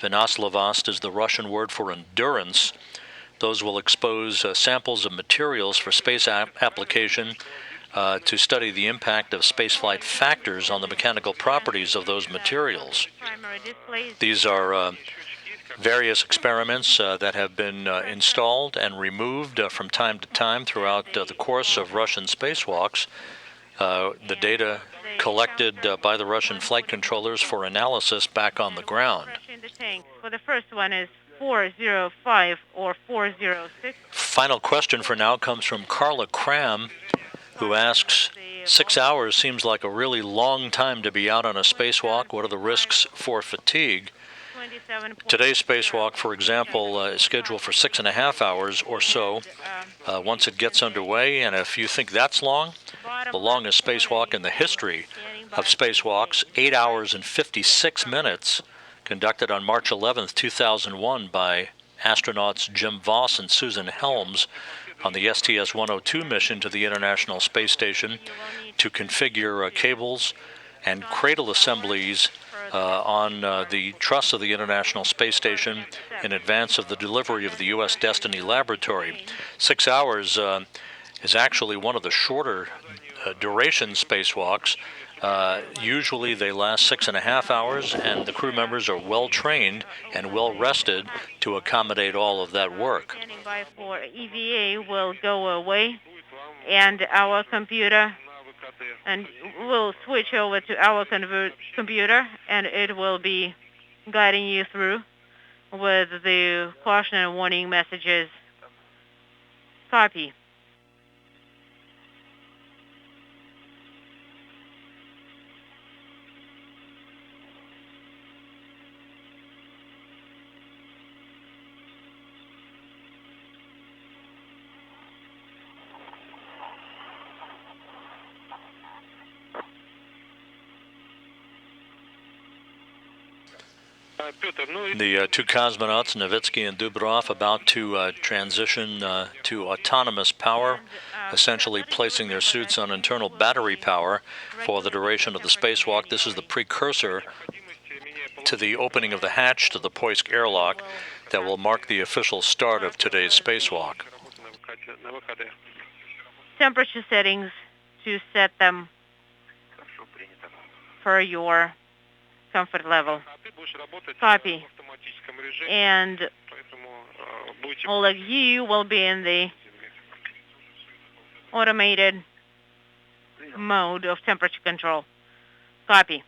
Vinoslavost is the Russian word for endurance. Those will expose samples of materials for space application to study the impact of spaceflight factors on the mechanical properties of those materials. These are various experiments that have been installed and removed from time to time throughout the course of Russian spacewalks. The data collected by the Russian flight controllers for analysis back on the ground. For the first one is 405 or 406. Final question for now comes from Carla Cram, who asks, 6 hours seems like a really long time to be out on a spacewalk. What are the risks for fatigue? Today's spacewalk, for example, is scheduled for 6.5 hours or so. Once it gets underway, and if you think that's long, the longest spacewalk in the history of spacewalks, 8 hours and 56 minutes, conducted on March 11, 2001 by astronauts Jim Voss and Susan Helms on the STS-102 mission to the International Space Station to configure cables and cradle assemblies on the truss of the International Space Station in advance of the delivery of the U.S. Destiny Laboratory. 6 hours is actually one of the shorter duration spacewalks. Usually they last 6.5 hours, and the crew members are well trained and well rested to accommodate all of that work. Standing by for EVA will go away, and our computer, and we'll switch over to our computer, and it will be guiding you through with the caution and warning messages. Copy. The two cosmonauts, Novitsky and Dubrov, about to transition to autonomous power, essentially placing their suits on internal battery power for the duration of the spacewalk. This is the precursor to the opening of the hatch to the Poisk airlock that will mark the official start of today's spacewalk. Temperature settings to set them for your comfort level. Copy. And Oleg, you will be in the automated mode of temperature control. Copy.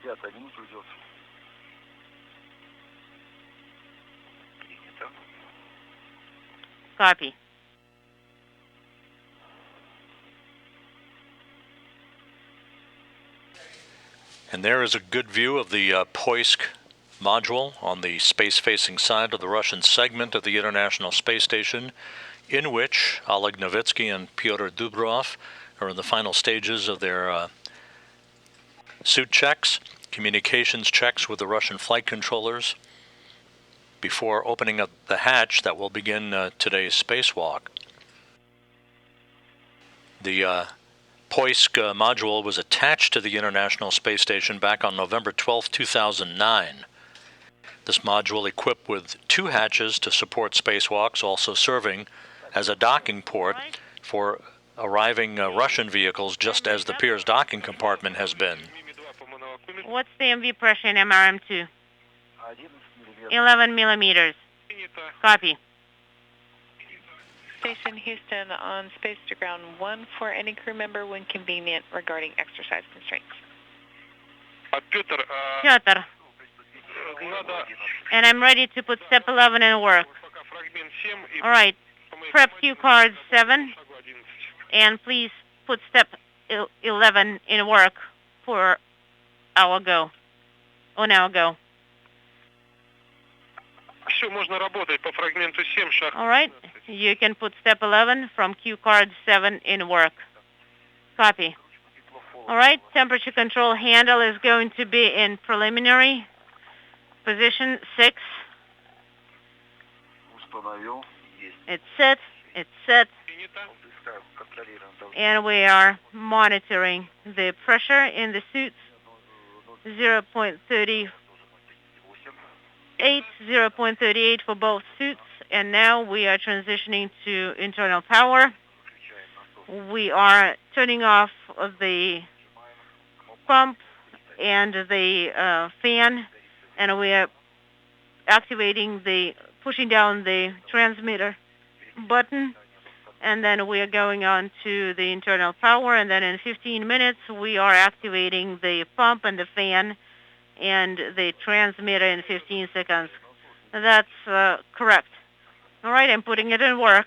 Так, 5 минут уйдет. Принято. Copy. And there is a good view of the Poisk module on the space-facing side of the Russian segment of the International Space Station, in which Oleg Novitsky and Pyotr Dubrov are in the final stages of their suit checks, communications checks with the Russian flight controllers before opening up the hatch that will begin today's spacewalk. The Poisk module was attached to the International Space Station back on November 12, 2009. This module equipped with 2 hatches to support spacewalks, also serving as a docking port for arriving Russian vehicles, just as the Pirs docking compartment has been. What's the MV pressure in MRM2? 11 millimeters. Copy. Station Houston on space to ground 1 for any crew member when convenient regarding exercise constraints. Pyotr. And I'm ready to put step 11 in work. All right. Prep cue card 7. And please put step 11 in work for our go. On our go. All right. You can put step 11 from cue card 7 in work. Copy. All right. Temperature control handle is going to be in preliminary position 6. It's set. It's set. And we are monitoring the pressure in the suits. 0.38, 0.38 for both suits, and now we are transitioning to internal power. We are turning off the pump and the fan, and we are pushing down the transmitter button, and then we are going on to the internal power, and then in 15 minutes we are activating the pump and the fan and the transmitter in 15 seconds. That's correct. All right, I'm putting it in work.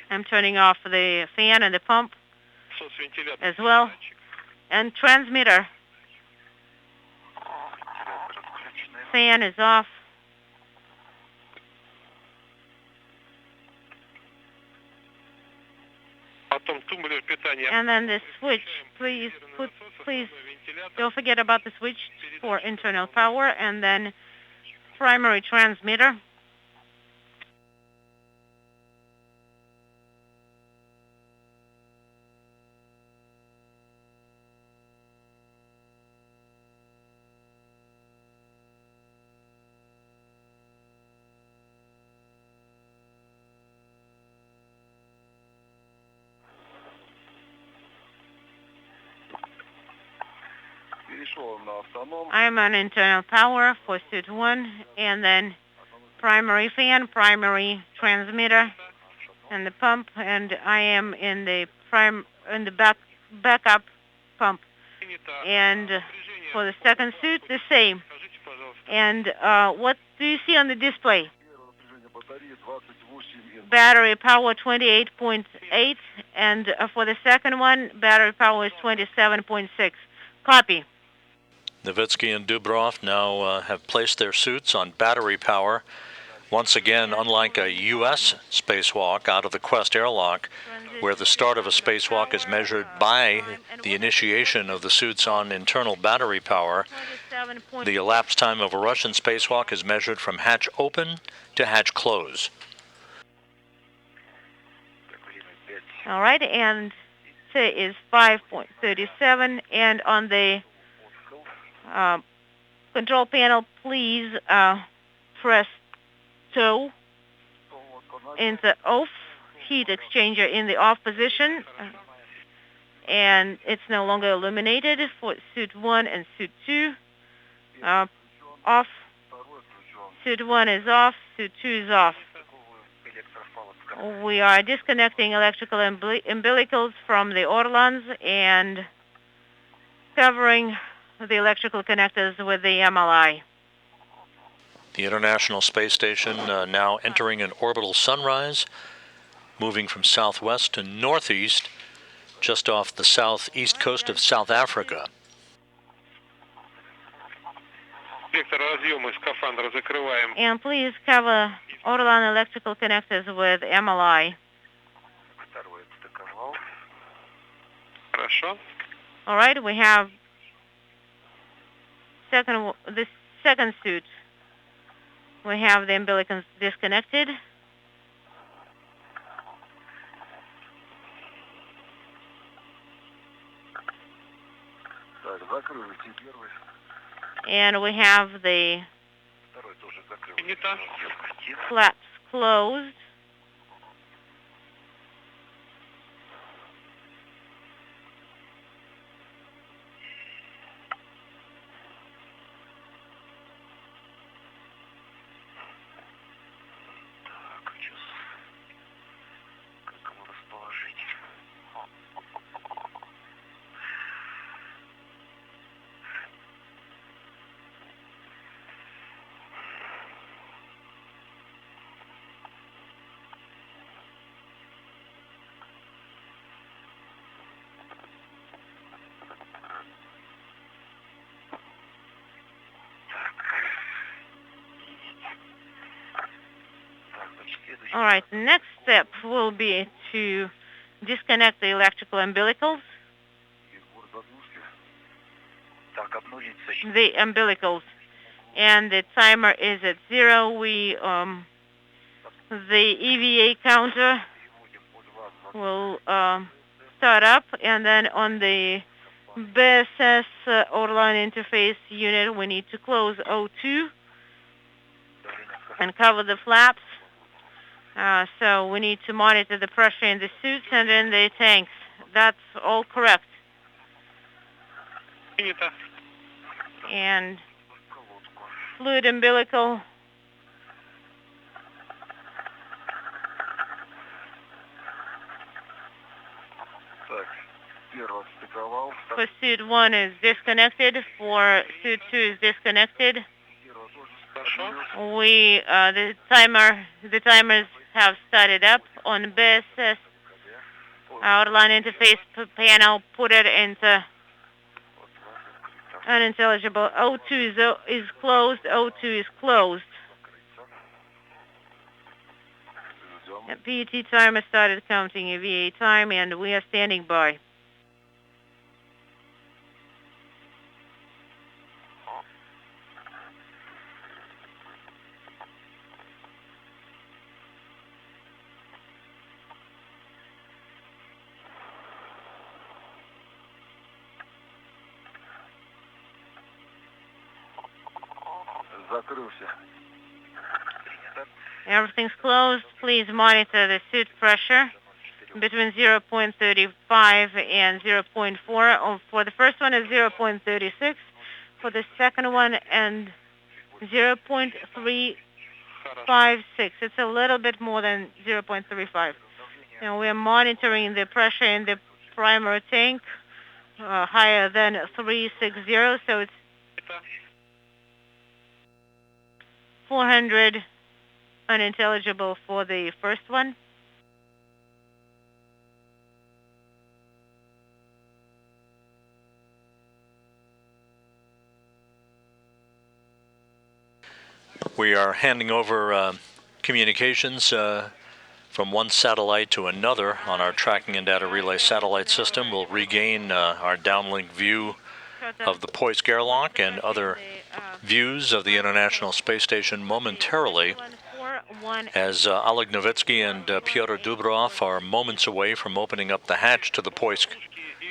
I'm turning off the fan and the pump as well. And transmitter. Fan is off. And then the switch, please don't forget about the switch for internal power, and then primary transmitter. I'm on internal power for suit 1, and then primary fan, primary transmitter, and the pump, and I am in the backup pump. And for the second suit, the same. And what do you see on the display? Battery power 28.8, and for the second one, battery power is 27.6. Copy. Novitsky and Dubrov now have placed their suits on battery power. Once again, unlike a U.S. spacewalk out of the Quest airlock, where the start of a spacewalk is measured by the initiation of the suits on internal battery power, the elapsed time of a Russian spacewalk is measured from hatch open to hatch close. All right, and T is 5.37, and on the control panel, please press toe in the off, heat exchanger in the off position, and it's no longer illuminated for suit 1 and suit 2. Off. Suit 1 is off, suit 2 is off. We are disconnecting electrical umbilicals from the orlons and covering the electrical connectors with the MLI. The International Space Station now entering an orbital sunrise, moving from southwest to northeast, just off the southeast coast of South Africa. And please cover orlon electrical connectors with MLI. All right, we have the second suit. We have the umbilicals disconnected. And we have the flaps closed. All right, the next step will be to disconnect the electrical umbilicals. The umbilicals. And the timer is at 0. The EVA counter will start up, and then on the BSS Orlan interface unit, we need to close O2 and cover the flaps. So we need to monitor the pressure in the suits and in the tanks. That's all correct. And fluid umbilical. For suit 1 is disconnected. For suit 2 is disconnected. The timers have started up on BSS outline interface panel. Put it into unintelligible. O2 is closed. O2 is closed. PET timer started counting EVA time, and we are standing by. Закрылся. Everything's closed. Please monitor the suit pressure between 0.35 and 0.4. For the first one is 0.36. For the second one and 0.356. It's a little bit more than 0.35. And we're monitoring the pressure in the primary tank higher than 360, so it's 400 unintelligible for the first one. We are handing over communications from one satellite to another on our tracking and data relay satellite system. We'll regain our downlink view of the Poisk airlock and other views of the International Space Station momentarily, as Oleg Novitsky and Pyotr Dubrov are moments away from opening up the hatch to the Poisk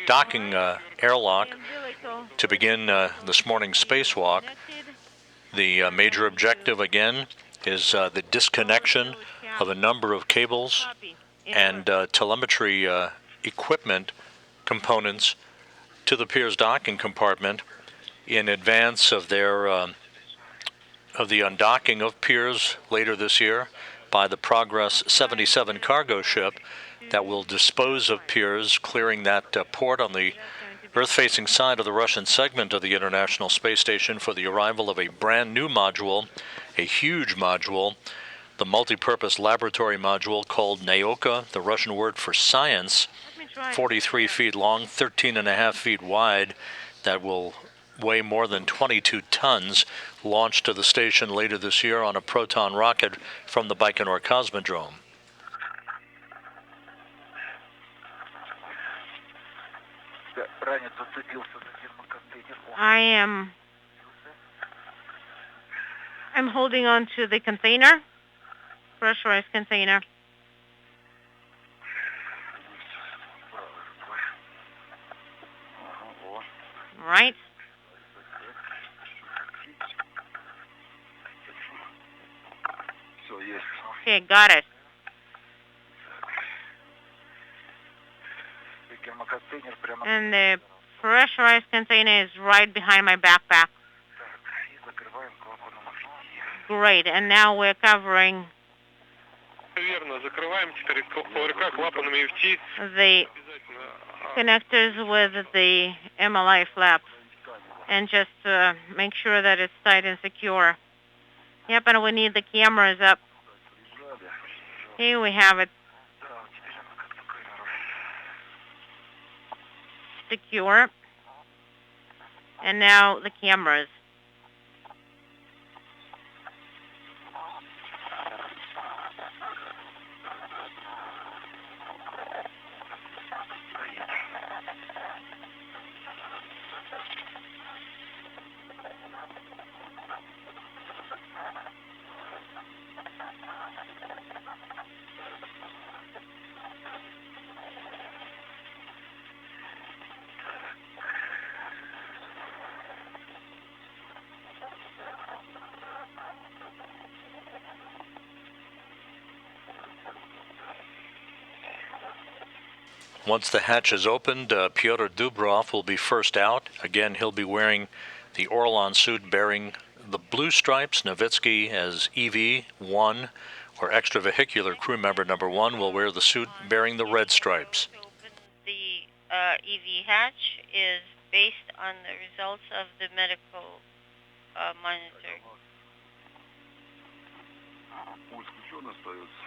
docking airlock to begin this morning's spacewalk. The major objective, again, is the disconnection of a number of cables and telemetry equipment components to the Pirs docking compartment in advance of their of the undocking of Pirs later this year by the Progress 77 cargo ship that will dispose of Pirs, clearing that port on the Earth-facing side of the Russian segment of the International Space Station for the arrival of a brand new module, a huge module, the multi-purpose laboratory module called Naoka, the Russian word for science, 43 feet long, 13.5 feet wide, that will weigh more than 22 tons, launched to the station later this year on a Proton rocket from the Baikonur Cosmodrome. I'm holding on to the container, pressurized container. Right. Okay, got it. And the pressurized container is right behind my backpack. Great, and now we're covering the connectors with the MLI flap, and just make sure that it's tight and secure. Yep, and we need the cameras up. Here we have it. Secure. And now the cameras. Once the hatch is opened, Pyotr Dubrov will be first out. Again, he'll be wearing the Orlan suit bearing the blue stripes. Novitsky as EV-1, or extravehicular crew member number 1, will wear the suit bearing the red stripes. The EV hatch is based on the results of the medical monitoring. Пульс включен остается.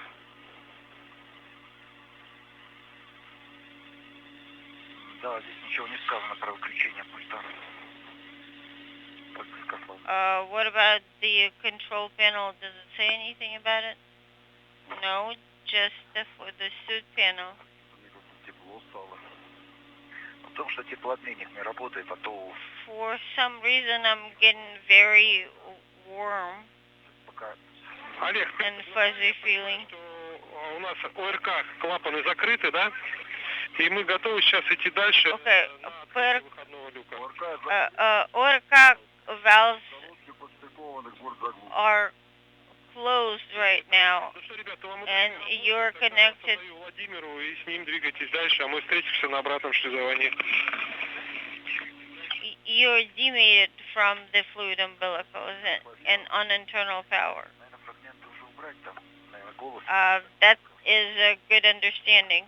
Да, здесь ничего не сказано про выключение пульта. Только сказал. What about the control panel? Does it say anything about it? No, just for the suit panel. Мне как-то тепло стало. Потому что теплообменник не работает, а то For some reason, I'm getting very warm пока... Олег, and fuzzy feeling. у нас ОРК клапаны закрыты, да? И мы готовы сейчас идти дальше Okay, на открытие выходного люка. ORCA valves подстыкованных бортзаглушек. are closed right now, Ну что, ребята, вам and you're connected. Отдаю Владимиру и с ним двигайтесь дальше, а мы встретимся на обратном шлюзовании. You're deviated from the fluid umbilicals and on internal power. Наверное, фрагменты уже убрать там. Наверное, голос. That is a good understanding,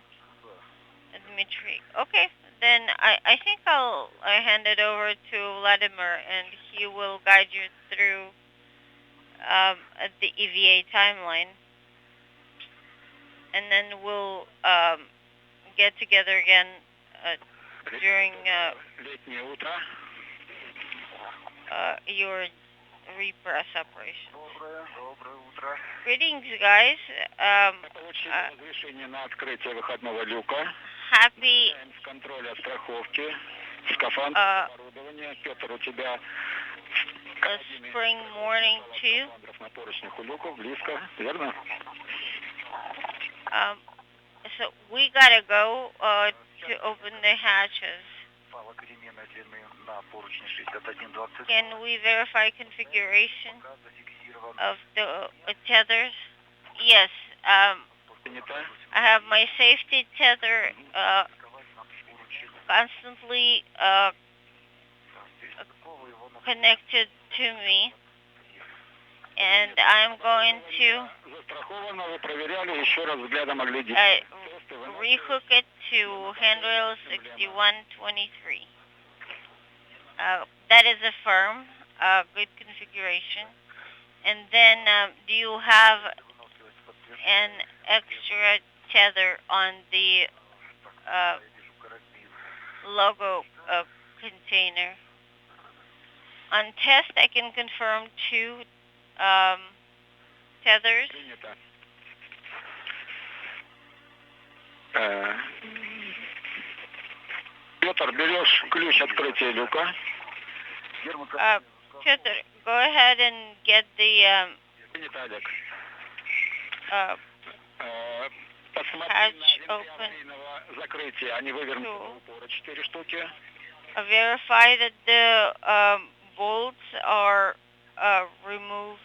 Dmitry. Okay, then I think I'll hand it over to Vladimir, and he will guide you through the EVA timeline, and then we'll get together again during Летнее утро. your repress operation. Доброе утро. Greetings, guys. Получили разрешение на открытие выходного люка. Happy С контроля страховки, скафандр, оборудование. Петр, у тебя spring morning too. скафандров на поручнях у люков, близко, верно? So we gotta go to open the hatches. Пала переменной длины на поручне 61-20. Can we verify configuration Пока зафиксирован. of the tethers? Yes. Принято. I have my safety tether constantly connected to me, and I'm going to Застраховано, вы проверяли, еще раз взглядом оглядите. rehook it to handrail 6123. That is a firm, good configuration. And then do you have an extra tether on the logo container? On test, I can confirm 2 tethers. Принято. Петр, берешь ключ открытия люка. Pyotr, go ahead and get the Принято, Олег. hatch Посмотри на open. аварийного закрытия. Они вывернуты Two. в упор, 4 штуки. Verify that the bolts are removed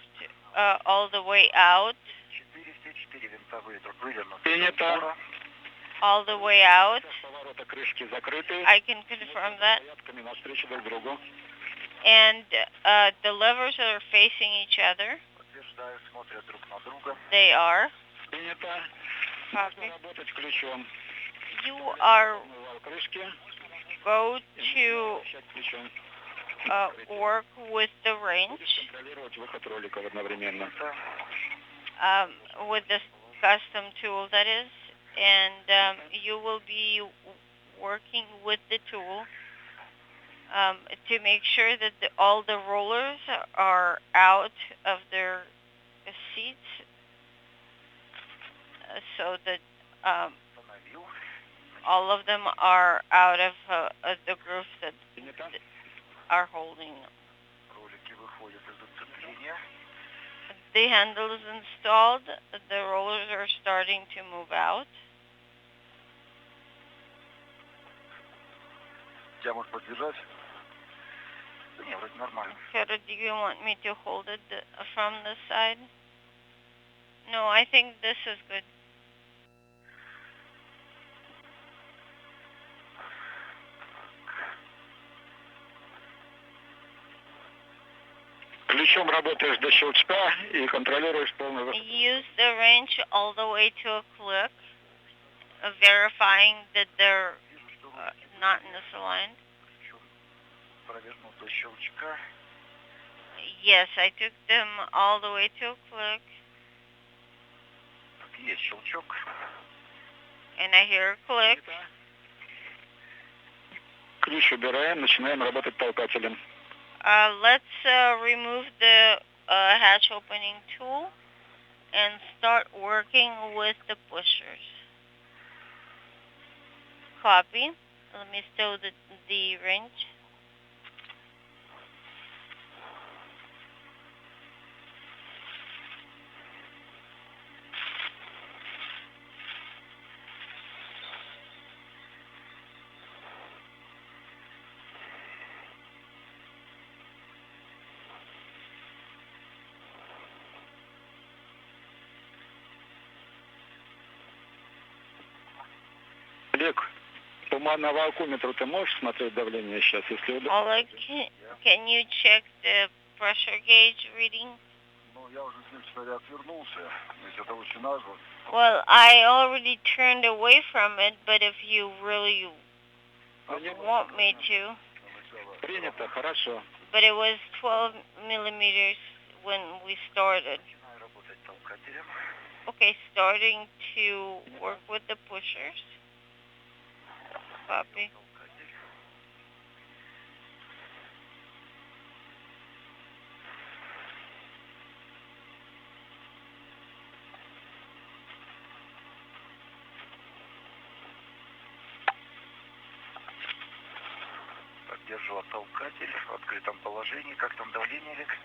all the way out. 4 винтовые вывернуты. Принято. All the way out. Поворота крышки закрыты. I can confirm that. Порядками навстречу друг другу. And the levers are facing each other. Подтверждаю, смотрят друг на друга. They are. Принято. Copy. Работать ключом. You are Умывал крышки. go to Вращать ключом. work with the wrench, Контролировать выход роликов одновременно. with the custom tool that is, and you will be working with the tool to make sure that all the rollers are out of their seats, so that Остановил. all of them are out of the grooves that Принято. are holding them. Ролики выходят из зацепления. The handle is installed, the rollers are starting to move out. Тебя может поддержать? Да не, вроде нормально. Pyotr, do you want me to hold it from the side? No, I think this is good. Ключом работаешь до щелчка и контролируешь полный выход. Use the wrench all the way to a click, verifying that they're not misaligned. Ключом провернут до щелчка. Yes, I took them all the way to a click. Есть щелчок. And I hear a click. Ключ убираем, начинаем работать толкателем. Let's remove the hatch opening tool and start working with the pushers. Copy. Let me stow the wrench. Олег, по мановакуметру ты можешь смотреть давление сейчас, если удобно? Oleg, can you check the pressure gauge reading? Ну, я уже с ним отвернулся, ведь это очень важно. Well, I already turned away from it, but if you really want me to. Принято, хорошо. But it was 12 millimeters when we started. Okay, starting to work with the pushers. Copy. Поддерживал толкатель в открытом положении. Как там давление, Олег?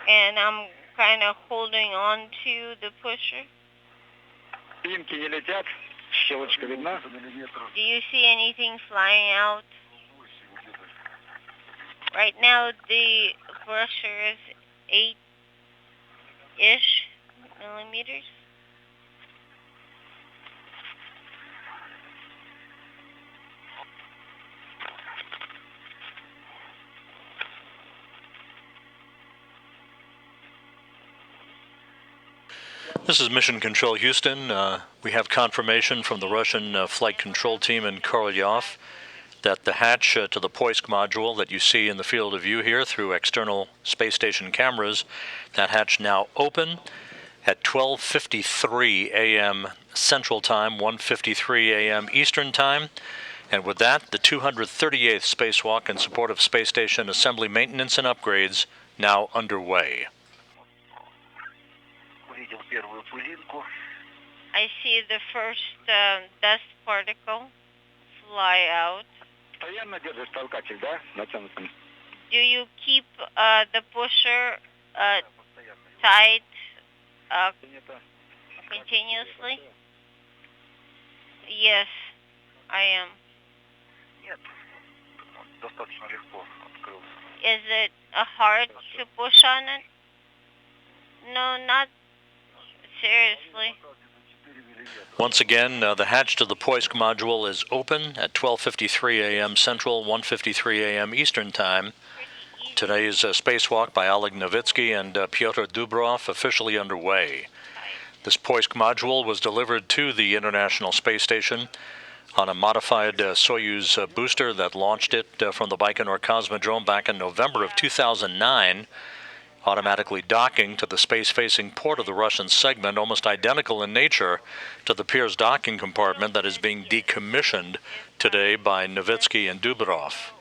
And I'm kind of holding on to the pusher. Пинки не летят, щелочка видна? Do you see anything flying out? Right now the pressure is 8-ish millimeters. This is Mission Control Houston. We have confirmation from the Russian flight control team in Korolyov that the hatch to the Poisk module that you see in the field of view here through external space station cameras, that hatch now open at 12:53 a.m. Central Time, 1:53 a.m. Eastern Time. And with that, the 238th spacewalk in support of space station assembly maintenance and upgrades now underway. I see the first dust particle fly out. Постоянно держишь толкатель, да, натянутым? Do you keep the pusher tight continuously? Yes, I am. Нет, достаточно легко открылся. Is it hard to push on it? No, not seriously. Once again, the hatch to the Poisk module is open at 12:53 a.m. Central, 1:53 a.m. Eastern Time. Today's spacewalk by Oleg Novitsky and Pyotr Dubrov officially underway. This Poisk module was delivered to the International Space Station on a modified Soyuz booster that launched it from the Baikonur Cosmodrome back in November of 2009. Automatically docking to the space-facing port of the Russian segment, almost identical in nature to the Pirs docking compartment that is being decommissioned today by Novitsky and Dubrov.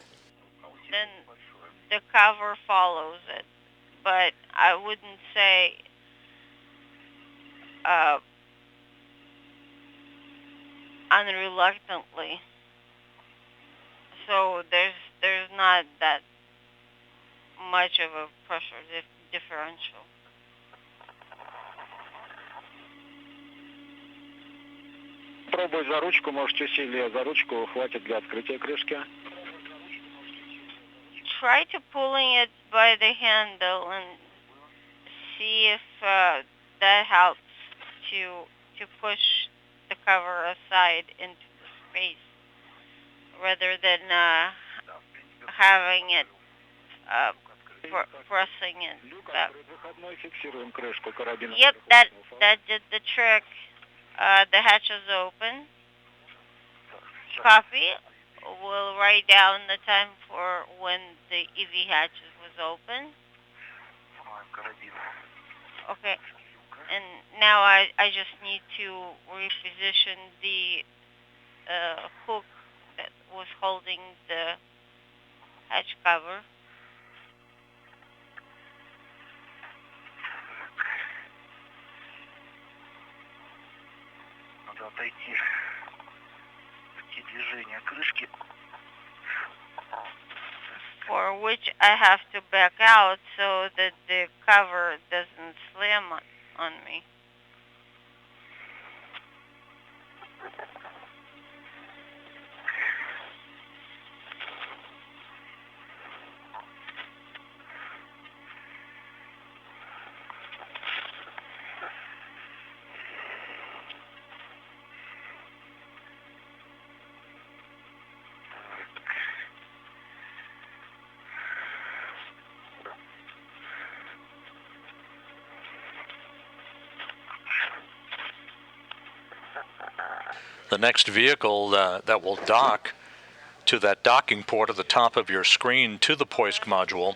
Then the cover follows it, but I wouldn't say unreluctantly. So there's not that much of a pressure differential. Пробуй за ручку, может, чуть сильнее за ручку, хватит для открытия крышки. Try to pulling it by the handle and see if that helps to push the cover aside into the space rather than having it pressing it back. Yep, that did the trick. The hatch is open. Copy. We'll write down the time for when the EV hatches was open. Okay. And now I just need to reposition the hook that was holding the hatch cover. Надо отойти в те движения крышки. For which I have to back out so that the cover doesn't slam on me. The next vehicle that will dock to that docking port at the top of your screen to the Poisk module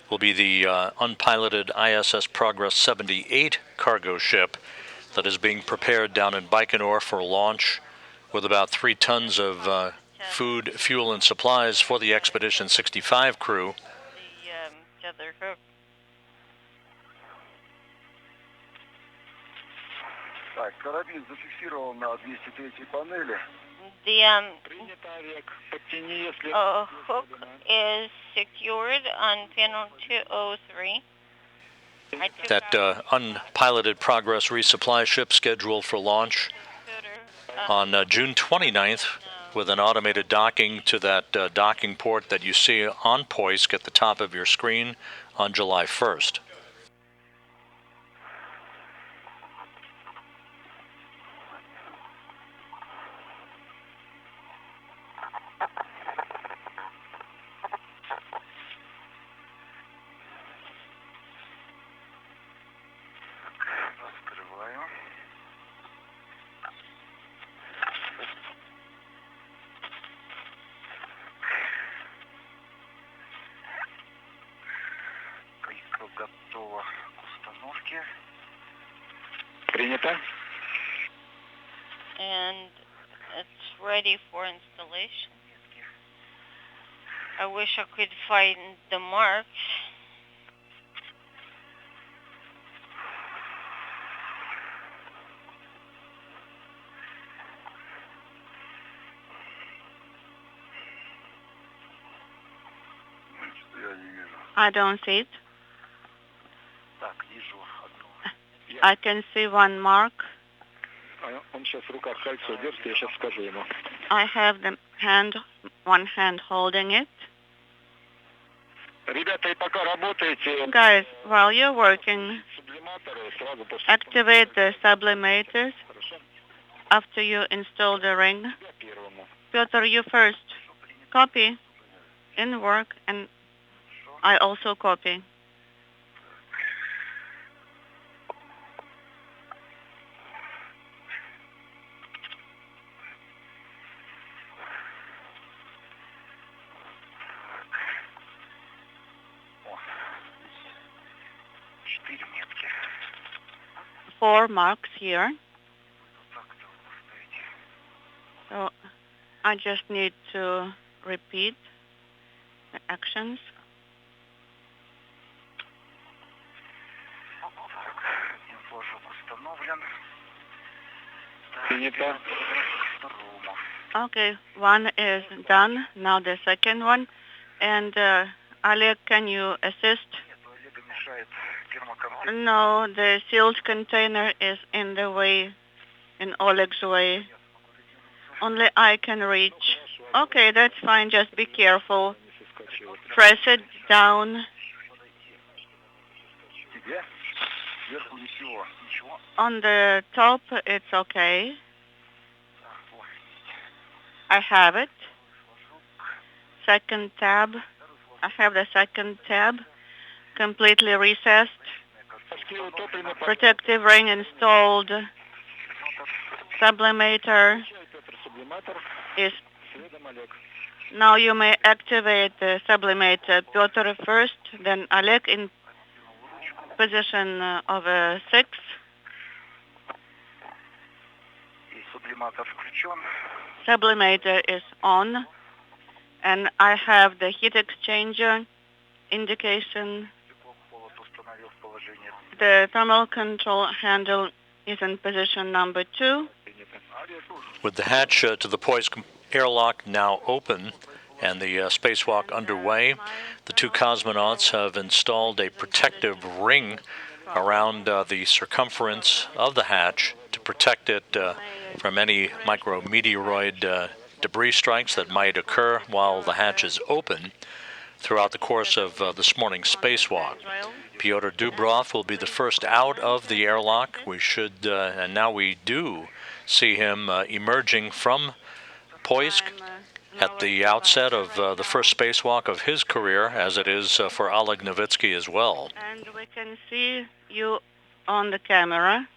will be the unpiloted ISS Progress 78 cargo ship that is being prepared down in Baikonur for launch with about 3 tons of food, fuel, and supplies for the Expedition 65 crew. The other hook. Так, карабин зафиксирован на 203 панели. The hook is secured on panel 203. That unpiloted Progress resupply ship scheduled for launch on June 29th with an automated docking to that docking port that you see on Poisk at the top of your screen on July 1st. Готово к установке. Принято. And it's ready for installation. I wish I could find the marks. Я не вижу. I don't see it. Так, вижу одну. I can see one mark. Он сейчас в руках кольцо держит, я сейчас скажу ему. I have one hand holding it. Ребята, и пока работаете, Guys, while you're working, сублиматоры сразу после activate the sublimators after you install the ring. первому. Pyotr, you first copy in work, and I also copy. Четыре метки. 4 marks here. Так-то поставить. So I just need to repeat the actions. Так, один флажок установлен. Принято. Второму. Okay, one is done. Now the second one. And Oleg, can you assist? Нет, у Олега мешает термоконтейнер. No, the sealed container is in the way, in Oleg's way. Only I can reach. Okay, that's fine. Just be careful. Press it down. Тебе? Сверху ничего. Ничего. On the top, it's okay. Так, вот. I have it. Second tab. I have the second tab. Completely recessed. Protective ring installed. Sublimator is... Now you may activate the sublimator. Pyotr first, then Oleg in position of a 6. Сублиматор включен. Sublimator is on, and I have the heat exchanger indication. Холод установил в положение. The thermal control handle is in position number 2. With the hatch to the Poisk airlock now open and the spacewalk underway, the two cosmonauts have installed a protective ring around the circumference of the hatch to protect it from any micrometeoroid debris strikes that might occur while the hatch is open throughout the course of this morning's spacewalk. Pyotr Dubrov will be the first out of the airlock. We should, and now we do, see him emerging from Poisk at the outset of the first spacewalk of his career, as it is for Oleg Novitsky as well. And we can see you on the camera.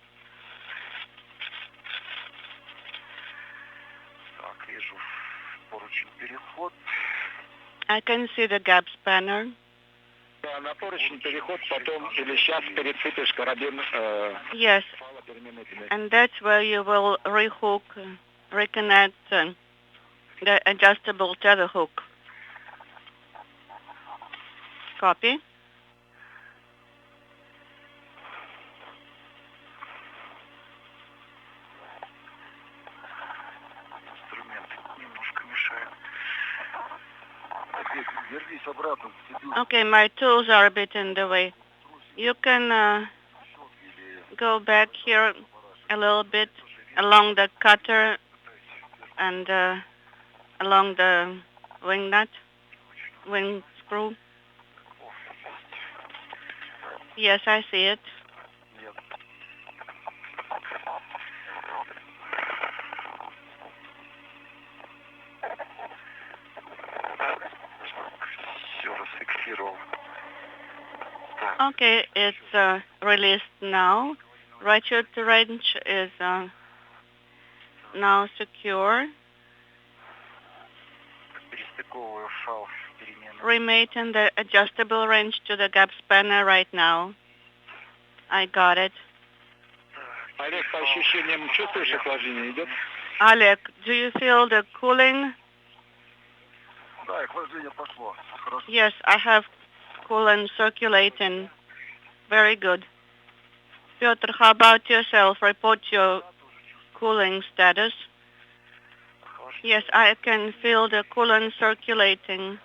Так, вижу поручень переход. I can see the gap spanner. На поручень переход, потом или сейчас перецепишь карабин. Yes, and that's where you will rehook, reconnect the adjustable tether hook. Copy. Инструмент немножко мешает. Вернись обратно в седло. Okay, my tools are a bit in the way. You can go back here a little bit along the cutter and along the wing nut, wing screw. Yes, I see it. Нет. Все расфиксировал. Так, Okay, it's released now. Ratchet wrench is now secure. перестыковываю шал переменный. Remating the adjustable wrench to the gap spanner right now. I got it. Олег, по ощущениям чувствуешь охлаждение идет? Oleg, do you feel the cooling? Да, охлаждение пошло. Хорошо. Yes, I have coolant circulating. Very good. Pyotr, how about yourself? Report your cooling status. Yes, I can feel the coolant circulating.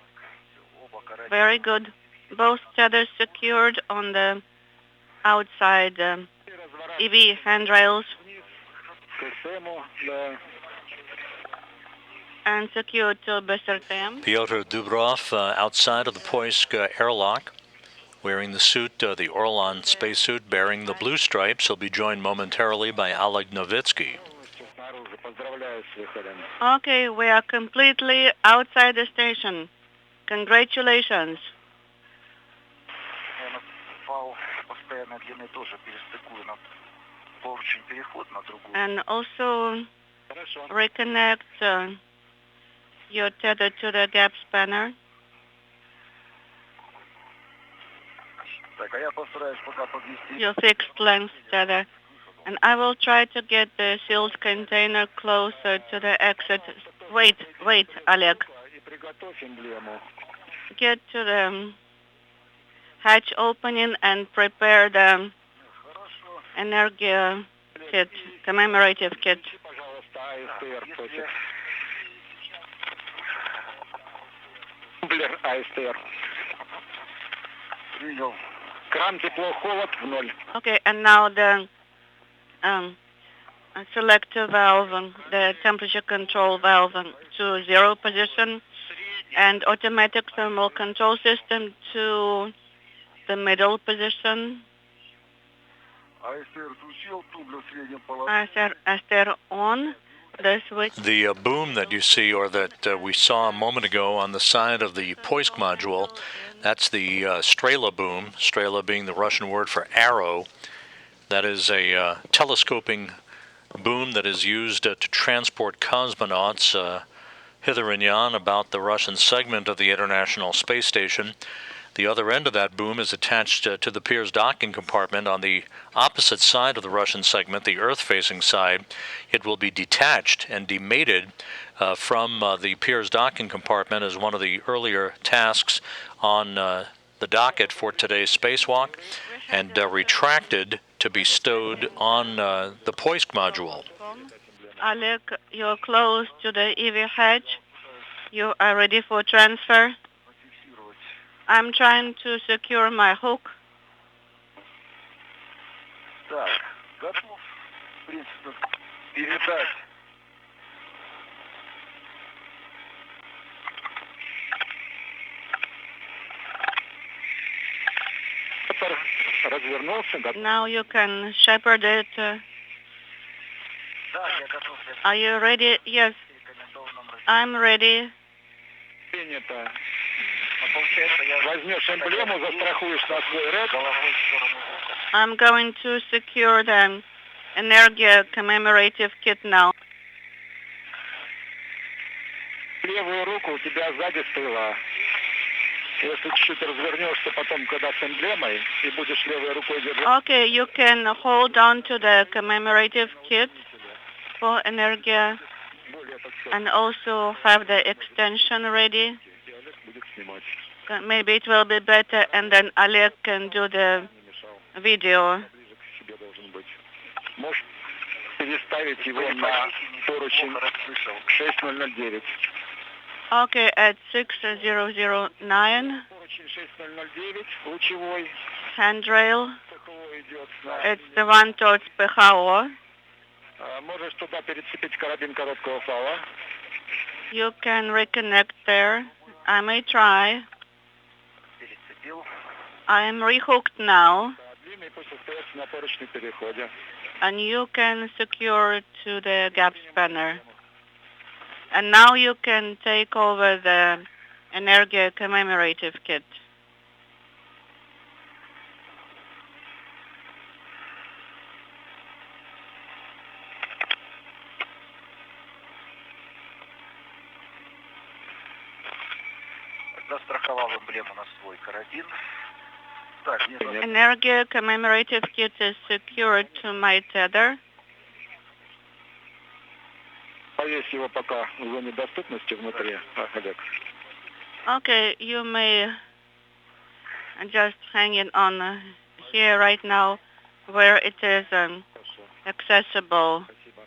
Оба карабина. Very good. Both tethers secured on the outside EV handrails К СМу, да. and secured to BSRTM. Pyotr Dubrov outside of the Poisk airlock, wearing the suit, the Orlan spacesuit bearing the blue stripes. He'll be joined momentarily by Oleg Novitsky. Снаружи. Поздравляю с выходом. Okay, we are completely outside the station. Congratulations. Я на фал постоянной длины тоже перестыкую на поручень переход на другую. And also Хорошо. reconnect your tether to the gap spanner. Так, а я постараюсь пока подвести. Your fixed length tether. And I will try to get the sealed container closer to the exit. Wait, Oleg. И приготовь эмблему. Get to the hatch opening and prepare the Хорошо. energy kit, commemorative kit. Пожалуйста, АСТР просит. Тумблер АСТР. Принял. Кран тепло-холод в ноль. Okay, and now the selector valve, the temperature control valve to 0 position, and automatic thermal control system to the middle position. АСТР включил, тумблер в среднем положении. Aster on. The switch. The boom that you see, or that we saw a moment ago on the side of the Poisk module, that's the Strela boom, Strela being the Russian word for arrow. That is a telescoping boom that is used to transport cosmonauts hither and yon about the Russian segment of the International Space Station. The other end of that boom is attached to the pier's docking compartment on the opposite side of the Russian segment, the Earth-facing side. It will be detached and demated from the pier's docking compartment as one of the earlier tasks on the docket for today's spacewalk, and retracted to be stowed on the Poisk module. Oleg, you're close to the EV hatch. You are ready for transfer. I'm trying to secure my hook. Так, готов, в принципе, передать. Now you can shepherd it. Да, я готов. Are you ready? Yes, I'm ready. Принято. А получается, я Возьмешь эмблему, застрахуешь на свой рэп. головой в сторону звука. I'm going to secure the Energia commemorative kit now. Левую руку у тебя сзади с тыла. Если чуть-чуть развернешься потом, когда с эмблемой, и будешь левой рукой держать. Okay, you can hold on to the commemorative kit for Energia and also have the extension ready. Maybe it will be better, and then Oleg can do the video. Можешь переставить его на поручень 6009. Okay, at 6009, Поручень 6009, лучевой. handrail. ПХО идет на... It's the one towards PHO. Можешь туда перецепить карабин короткого фала. You can reconnect there. I may try. Перецепил. I am rehooked now, Длинный пусть остается на поручне переходе. and you can secure to the gap spanner. And now you can take over the Energia commemorative kit. Застраховал эмблему на свой карабин. Так, не забыл. Energia commemorative kit is secured to my tether. Повесь его пока в зоне доступности внутри, Олег. Okay, you may just hang it on here right now where it is accessible. Спасибо.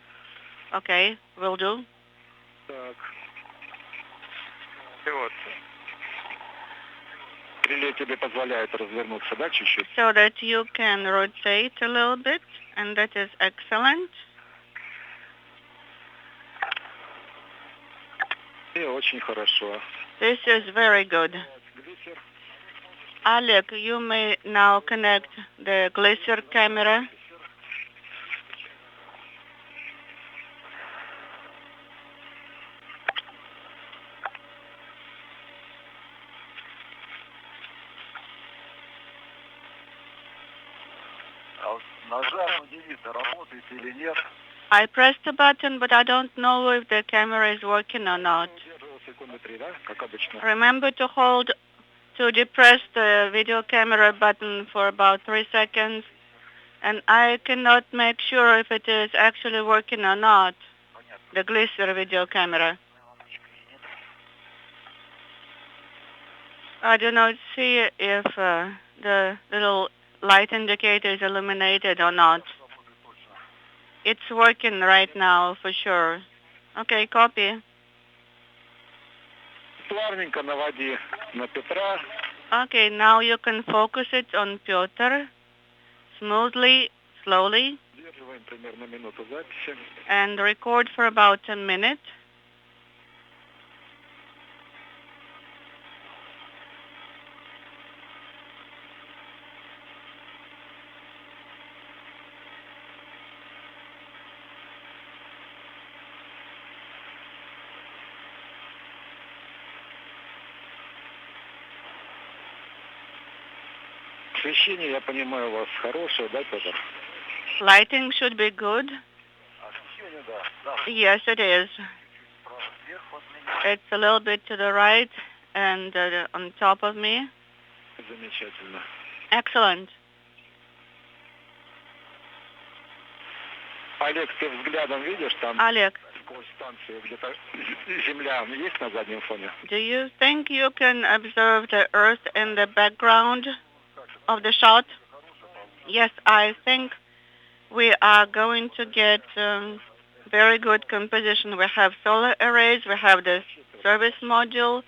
Okay, will do. Так. И вот. Реле тебе позволяет развернуться, да, чуть-чуть? So that you can rotate a little bit, and that is excellent. И очень хорошо. This is very good. Глиссер. Oleg, you may now connect the Glisser camera. А вот нажав, удивит, работает или нет. I pressed the button, but I don't know if the camera is working or not. Удерживал секунды 3, да, как обычно. Remember to depress the video camera button for about 3 seconds. And I cannot make sure if it is actually working or not, the Glisser video camera. I do not see if the little light indicator is illuminated or not. It's working right now for sure. Okay, copy. Плавненько наводи на Петра. Okay, now you can focus it on Pyotr, smoothly, slowly, Удерживаем примерно минуту записи. and record for about a minute. Освещение, я понимаю, у вас хорошее, да, Петр? Lighting should be good. Освещение, да. Да, Yes, it is. справа вверх от меня. It's a little bit to the right and on top of me. Замечательно. Excellent. Олег, ты взглядом видишь там Oleg, сквозь станцию где-то Земля есть на заднем фоне? do you think you can observe the Earth in the background of the shot? Yes, I think we are going to get very good composition. We have solar arrays, we have the service module.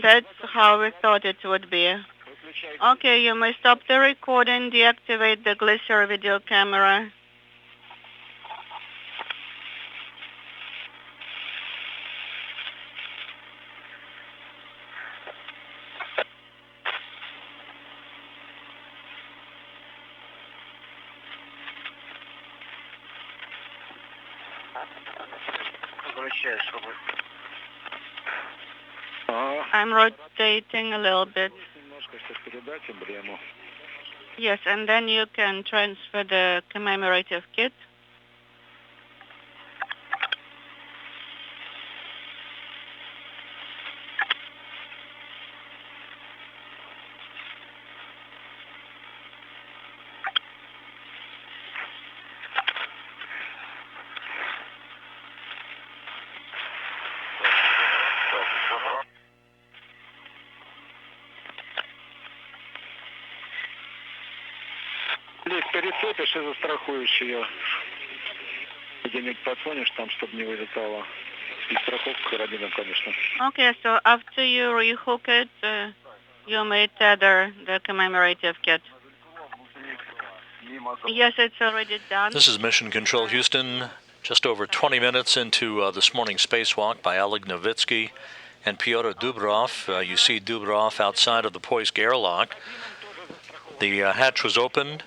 That's how we thought it would be. Okay, you may stop the recording, deactivate the Glisser video camera. Возвращаешь, чтобы... I'm rotating a little bit. Немножко сейчас передать эмблему. Yes, and then you can transfer the commemorative kit. Лиз, перецепишь и застрахуешь ее. Где-нибудь подсунешь там, чтобы не вылетало. И страховку карабином, конечно. Okay, so after you rehook it, you may tether the commemorative kit. Yes, it's already done. This is Mission Control Houston, just over 20 minutes into this morning's spacewalk by Oleg Novitsky and Pyotr Dubrov. You see Dubrov outside of the Poisk airlock. The hatch was opened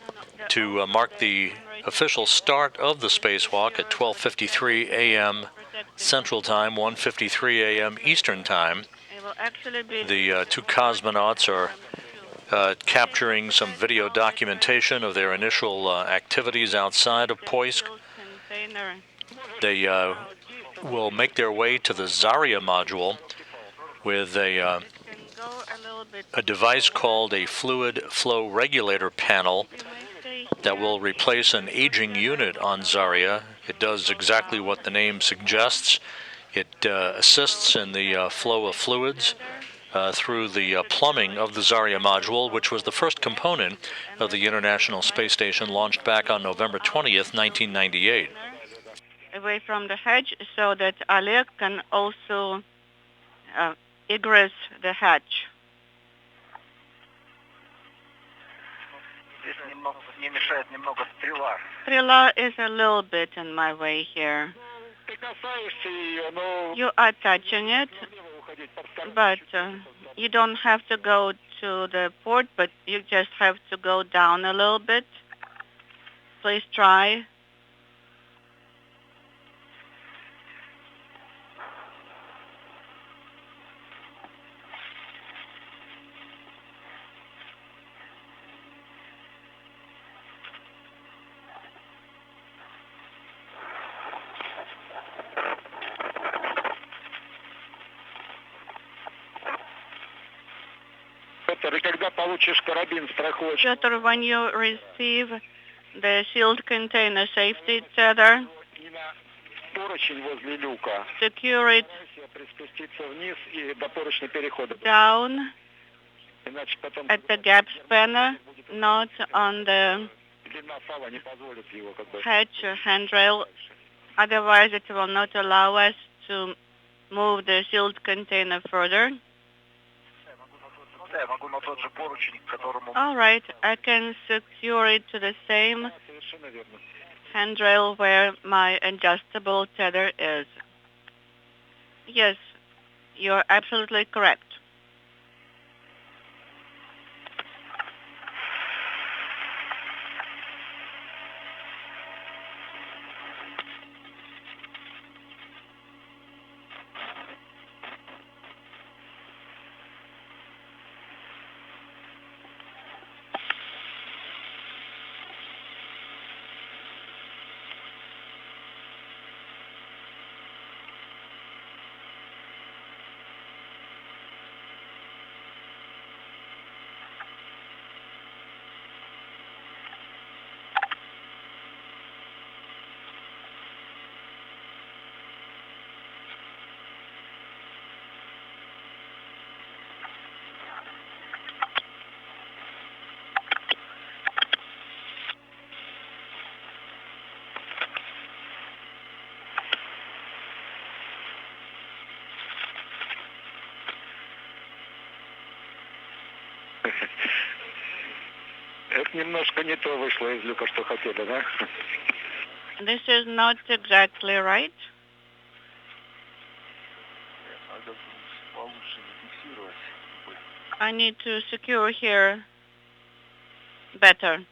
to mark the official start of the spacewalk at 12:53 a.m. Central Time, 1:53 a.m. Eastern Time. It will actually be The two cosmonauts are capturing some video documentation of their initial activities outside of Poisk. container. They will make their way to the Zarya module with Can go a little bit. a device called a fluid flow regulator panel You may stay that will replace an aging unit on Zarya. It does exactly what the name suggests. It assists in the flow of fluids through the plumbing of the Zarya module, which was the first component of the International Space Station launched back on November 20th, 1998. away from the hatch so that Oleg can also egress the hatch. Здесь немного, мне мешает немного стрела. Trilla is a little bit in my way here. Ты касаешься ее, но You are touching it, влево уходить под сторону. but you don't have to go to the port, but you just have to go down a little bit. Please try. Петр, и когда получишь карабин страховочный, Pyotr, when you receive the sealed container safety tether, не на поручень возле люка, secure it старайся приспуститься вниз и до поручня перехода. down Иначе потом at the gap spanner, not on the длина фала не позволит его как бы. hatch or handrail. Otherwise, it will not allow us to move the sealed container further. Да, я могу на тот же поручень, к которому... All right, I can secure it to the same Совершенно верно. handrail where my adjustable tether is. Yes, you're absolutely correct. Это немножко не то вышло из люка, что хотели, да? This is not exactly right. Надо получше зафиксировать. I need to secure here better.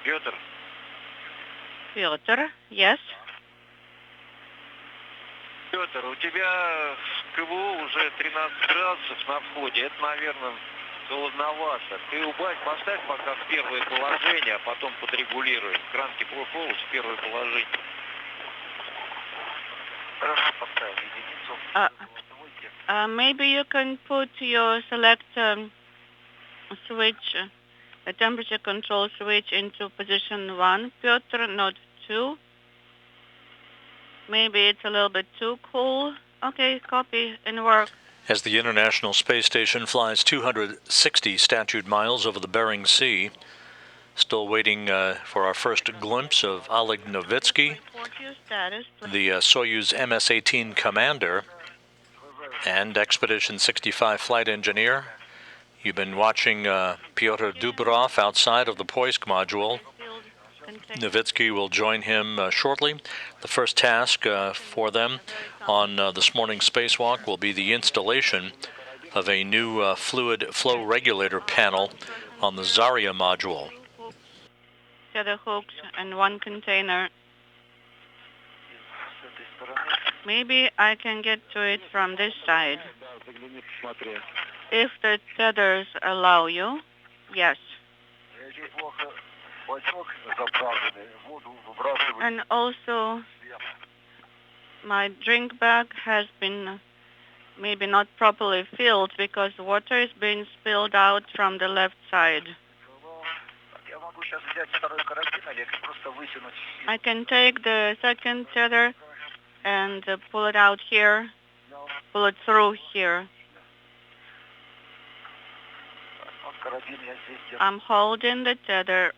Петр, Pyotr, yes. Петр, у тебя в КВО уже 13 градусов на входе. Это, наверное, холодновато. Ты убавь, поставь пока в первое положение, а потом подрегулируем. Кран теплохолод в первое положение. Хорошо, поставим единицу. Maybe you can put your select switch, the temperature control switch into position 1, Pyotr, not 2. Maybe it's a little bit too cool. Okay, copy and work. As the International Space Station flies 260 statute miles over the Bering Sea, still waiting for our first glimpse of Oleg Novitsky, Report your status, please. the Soyuz MS-18 commander and Expedition 65 flight engineer. You've been watching Pyotr Dubrov outside of the Poisk module. Novitsky will join him shortly. The first task for them on this morning's spacewalk will be the installation of a new fluid flow regulator panel on the Zarya module. Tether hooks and one container. Maybe I can get to it from this side. If the tethers allow you, yes. And also, my drink bag has been maybe not properly filled because water is being spilled out from the left side. I can take the second tether and pull it out here, pull it through here. I'm holding the tether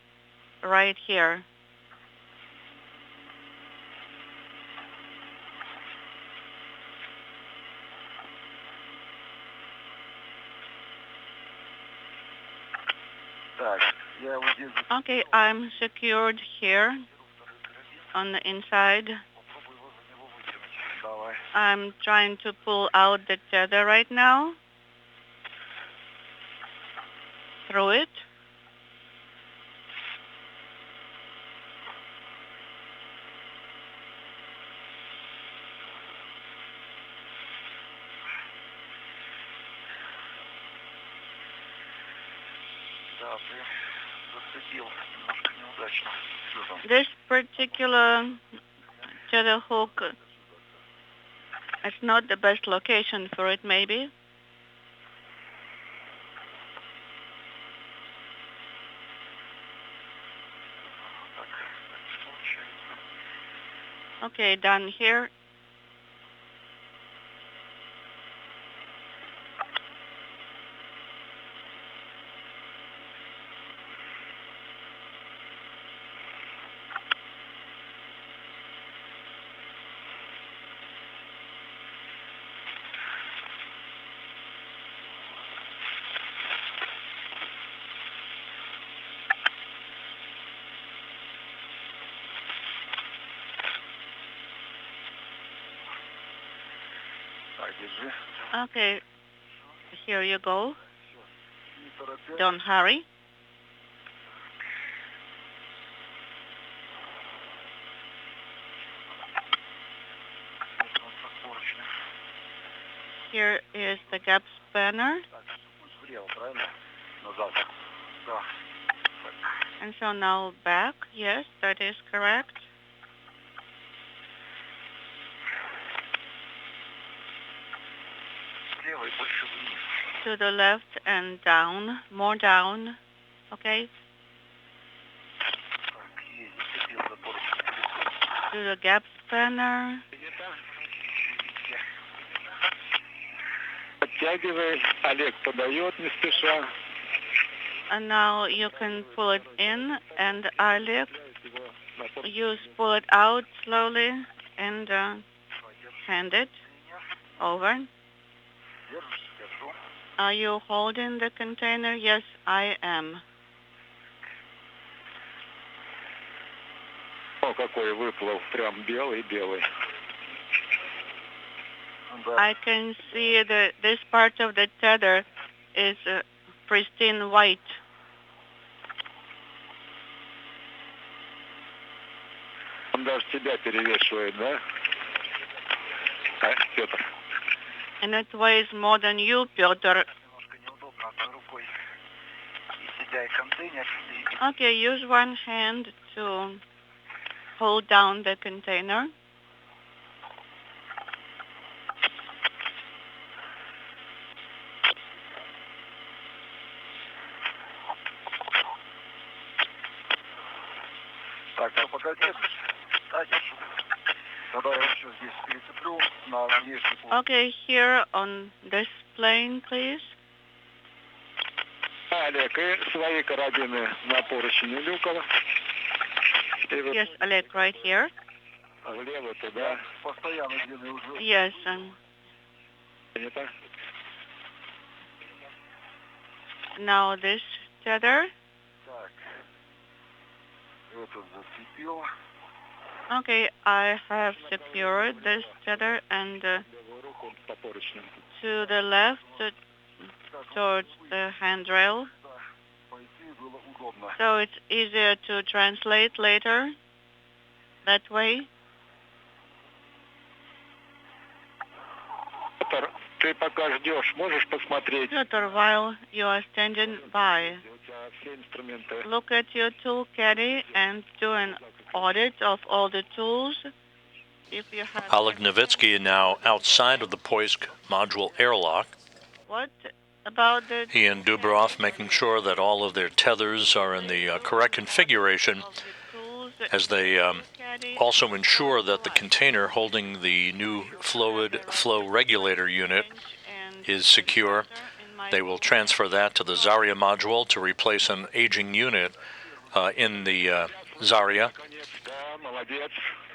right here. Okay, I'm secured here on the inside. I'm trying to pull out the tether right now. Through it. This particular tether hook, it's not the best location for it, maybe. Okay, done here. Okay, here you go. Don't hurry. Here is the gap spanner. And so now back. Yes, that is correct. To the left and down, more down, okay? to the gap spanner. Подтягивай. Олег подает не спеша. And now you can pull it in, and Oleg, you pull it out slowly and hand it over. Are you holding the container? Yes, I am. О, какой выплыл. Прям белый-белый. I can see that this part of the tether is pristine white. Он даже тебя перевешивает, да? А, Петр? And it weighs more than you, Pyotr. Okay, use one hand to hold down the container. Так, ну погоди. Тогда я еще здесь перецеплю на внешний пол. Okay, here on this plane, please. Олег, и свои карабины на поручень люка. Yes, Oleg, right here. Влево туда. Постоянно длинный узел. Yes, Принято. now this tether. Так. Этот зацепил. Okay, I have secured this tether and Левую руку по поручням. to the left towards the handrail, Пойти было удобно. so it's easier to translate later that way. Петр, ты пока ждешь, можешь посмотреть? Pyotr, while you are standing by, У тебя все инструменты. look at your tool caddy and do an audit of all the tools. If you have Oleg Novitsky now outside of the Poisk module airlock. what about the He and Dubrov making sure that all of their tethers are in the correct configuration, of the tools as they caddy? also ensure that the container holding the new fluid flow regulator unit And is secure. They will transfer that to the Zarya module to replace an aging unit in the Zarya. Да, молодец.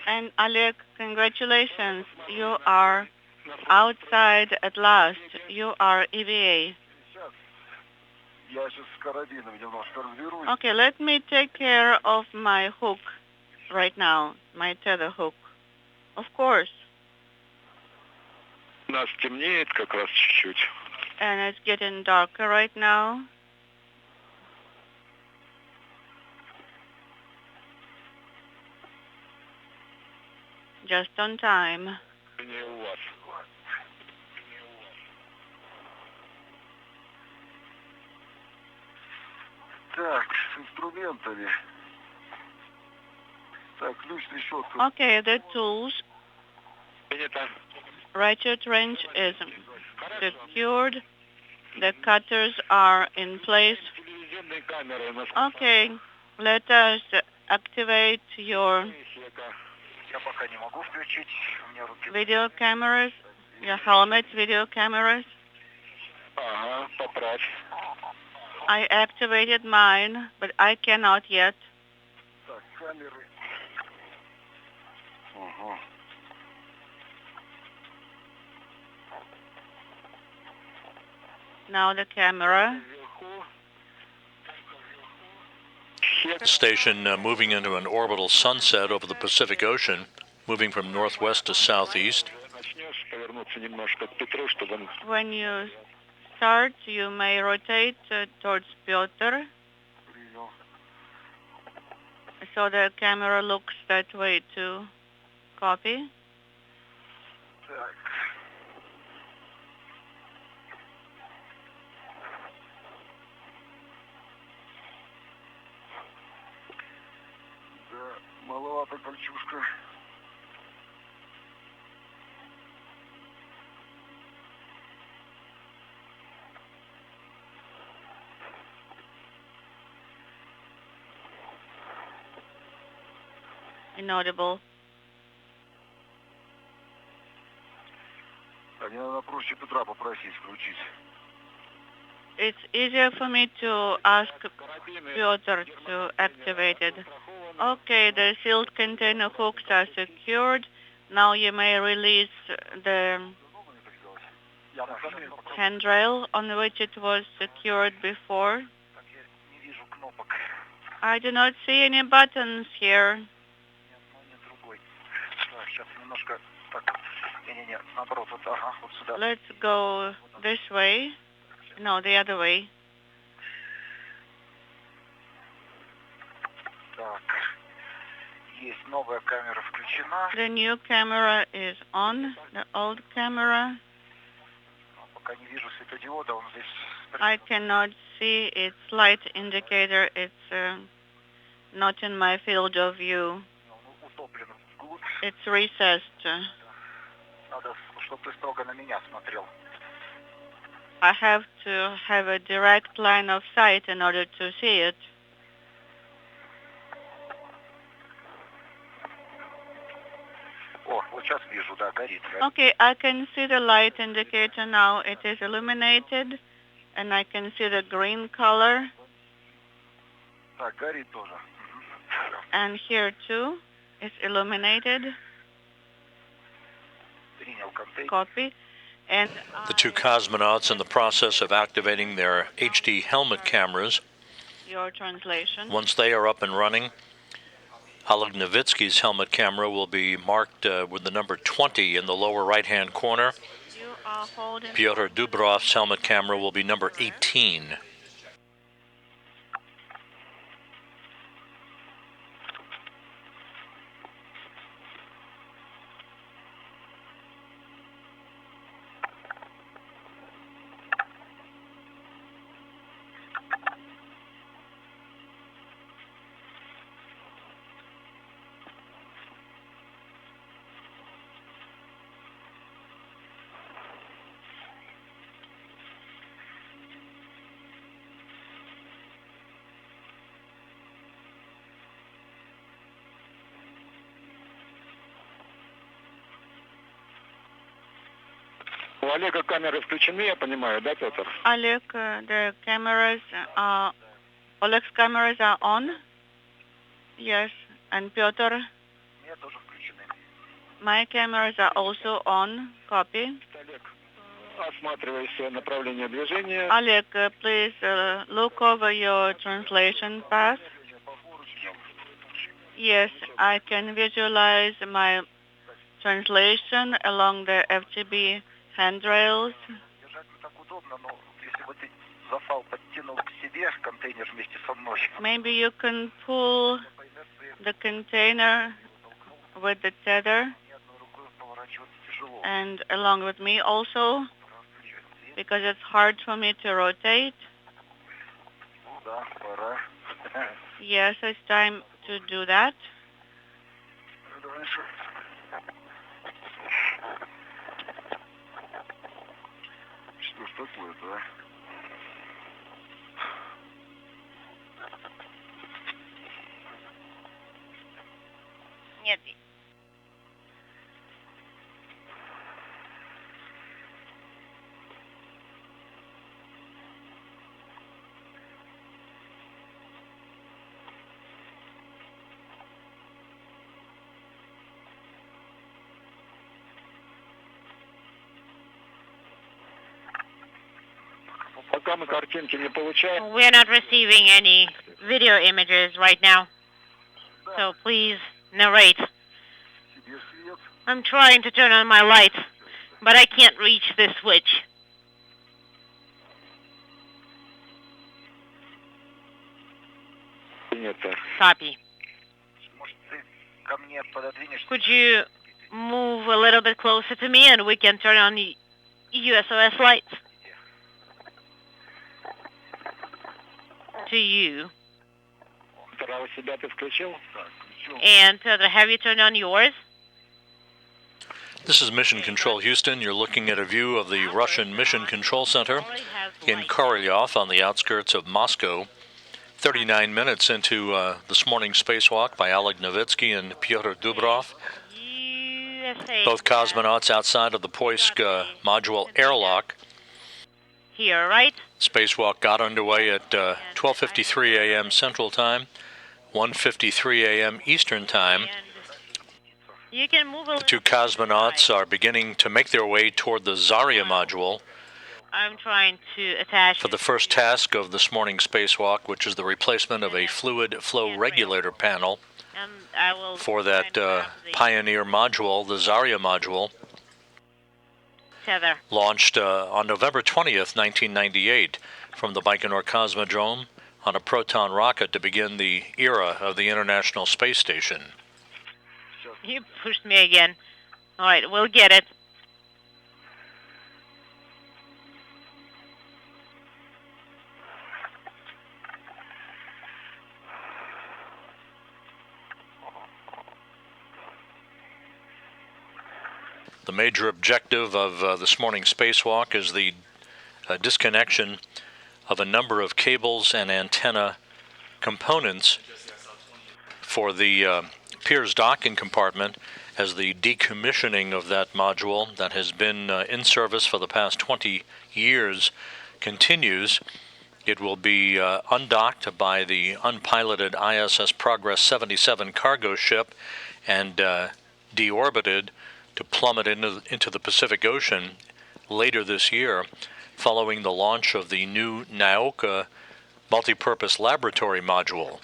And Oleg, congratulations. You are outside at last. You are EVA. Я сейчас с карабином немножко разберусь. Okay, let me take care of my hook right now, my tether hook. Of course. У нас темнеет как раз чуть-чуть. And it's getting darker right now. Just on time. Не у вас. Так, с инструментами. Так, ключ, трещотка. Okay, the tools. Принято. Ratchet wrench is secured. The cutters are in place. Телевизионные камеры на Okay, let us activate your Я пока не могу включить. У меня руки. video cameras, your helmet video cameras. Ага, поправь. I activated mine, but I cannot yet. Так, камеры. Ага. Now the camera. The station moving into an orbital sunset over the Pacific Ocean, moving from northwest to southeast. Начнешь повернуться немножко к Петру, чтобы он... When you start, you may rotate towards Pyotr, принял. so the camera looks that way too. Copy. Так. Да, маловато кольчушка. Inaudible. It's easier for me to ask Pyotr to activate it. Okay, the sealed container hooks are secured. Now you may release the handrail on which it was secured before. I do not see any buttons here. Let's go this way. No, the other way. The new camera is on. The old camera, I cannot see its light indicator. It's not in my field of view. It's recessed. I have to have a direct line of sight in order to see it. Okay, I can see the light indicator now. It is illuminated, and I can see the green color. And here too, it's illuminated. Copy. And the two cosmonauts in the process of activating their HD helmet cameras. Your translation. Once they are up and running, Oleg Novitsky's helmet camera will be marked with the number 20 in the lower right-hand corner. Pyotr Dubrov's helmet camera will be number 18. У Олега камеры включены, я понимаю, да, Петр? Oleg, the cameras Oleg's cameras are on? Yes. And Pyotr? My cameras are also on. Copy. Осматривайся направление движения. Oleg, please look over your translation path. Yes, I can visualize my translation along the FTB handrails. Maybe you can pull the container with the tether and along with me also, because it's hard for me to rotate. Yes, it's time to do that. Нет. Пока мы картинки не получаем. We're not receiving any video images right now, so please narrate. I'm trying to turn on my lights, but I can't reach the switch. Copy. Could you move a little bit closer to me and we can turn on the USOS lights? To you. And have you turned on yours? This is Mission Control Houston. You're looking at a view of the Russian Mission Control Center in Korolyov on the outskirts of Moscow. 39 minutes into this morning's spacewalk by Oleg Novitsky and Pyotr Dubrov. both cosmonauts outside of the Poisk module airlock. Here, right? Spacewalk got underway at 12:53 a.m. Central Time, 1:53 a.m. Eastern Time. You can move a The two cosmonauts are beginning to make their way toward the Zarya module I'm trying to attach for the first task of this morning's spacewalk, which is the replacement of a fluid flow regulator panel and I will for that Pioneer module, the Zarya module, tether. launched on November 20th, 1998, from the Baikonur Cosmodrome on a Proton rocket to begin the era of the International Space Station. You pushed me again. All right, we'll get it. The major objective of this morning's spacewalk is the disconnection of a number of cables and antenna components for the Pirs docking compartment, as the decommissioning of that module that has been in service for the past 20 years continues. It will be undocked by the unpiloted ISS Progress 77 cargo ship and deorbited to plummet into the Pacific Ocean later this year, following the launch of the new Nauka multipurpose laboratory module.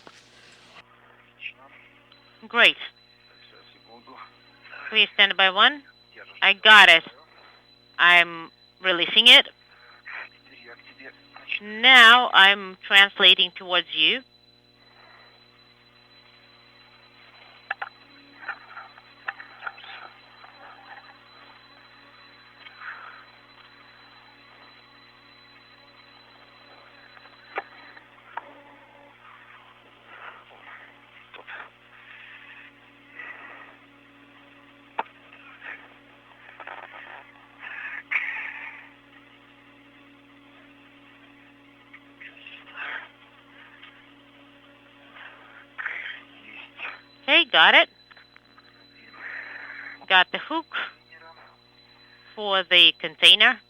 Great. Please stand by one. I got it. I'm releasing it. Now I'm translating towards you. Okay, got it. Got the hook for the container.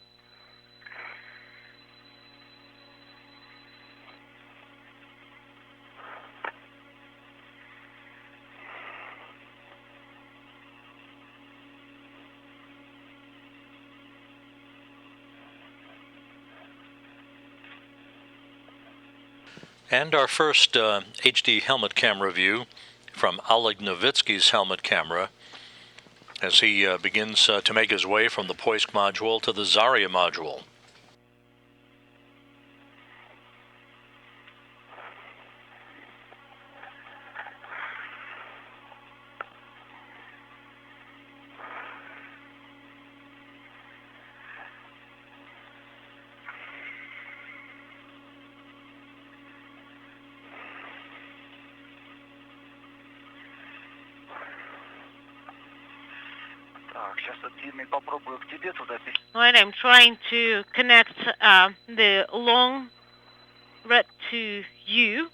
And our first HD helmet camera view from Oleg Novitsky's helmet camera as he begins to make his way from the Poisk module to the Zarya module. Right, I'm trying to connect the long red to you.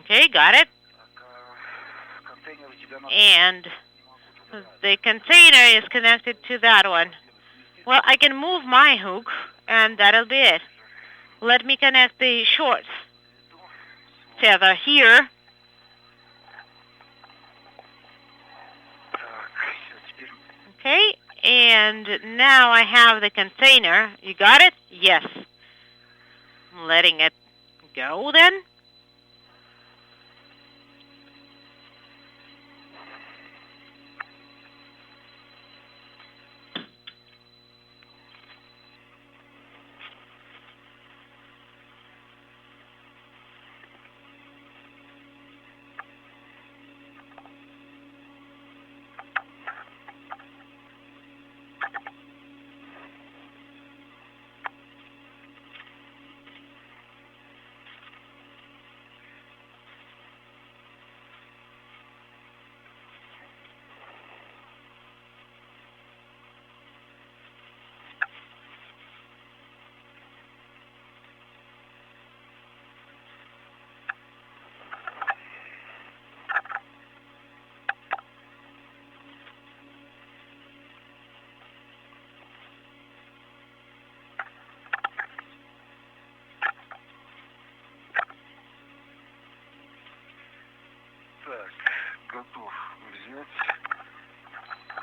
Okay, got it. And the container is connected to that one. Well, I can move my hook, and that'll be it. Let me connect the short tether here. Okay, and now I have the container. You got it? Yes. I'm letting it go then.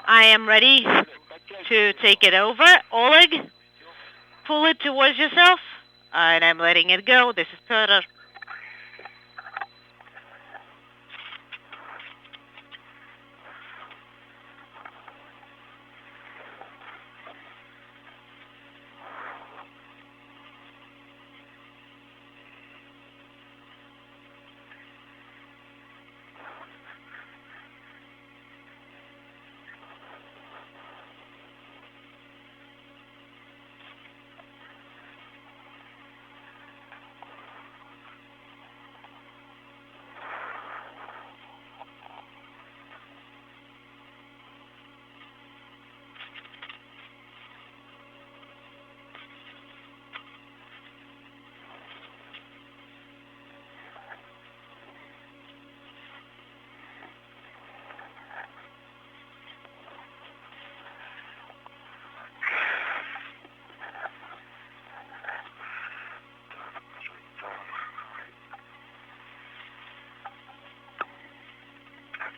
I am ready to take it over. Oleg, pull it towards yourself. And I'm letting it go. This is Pyotr.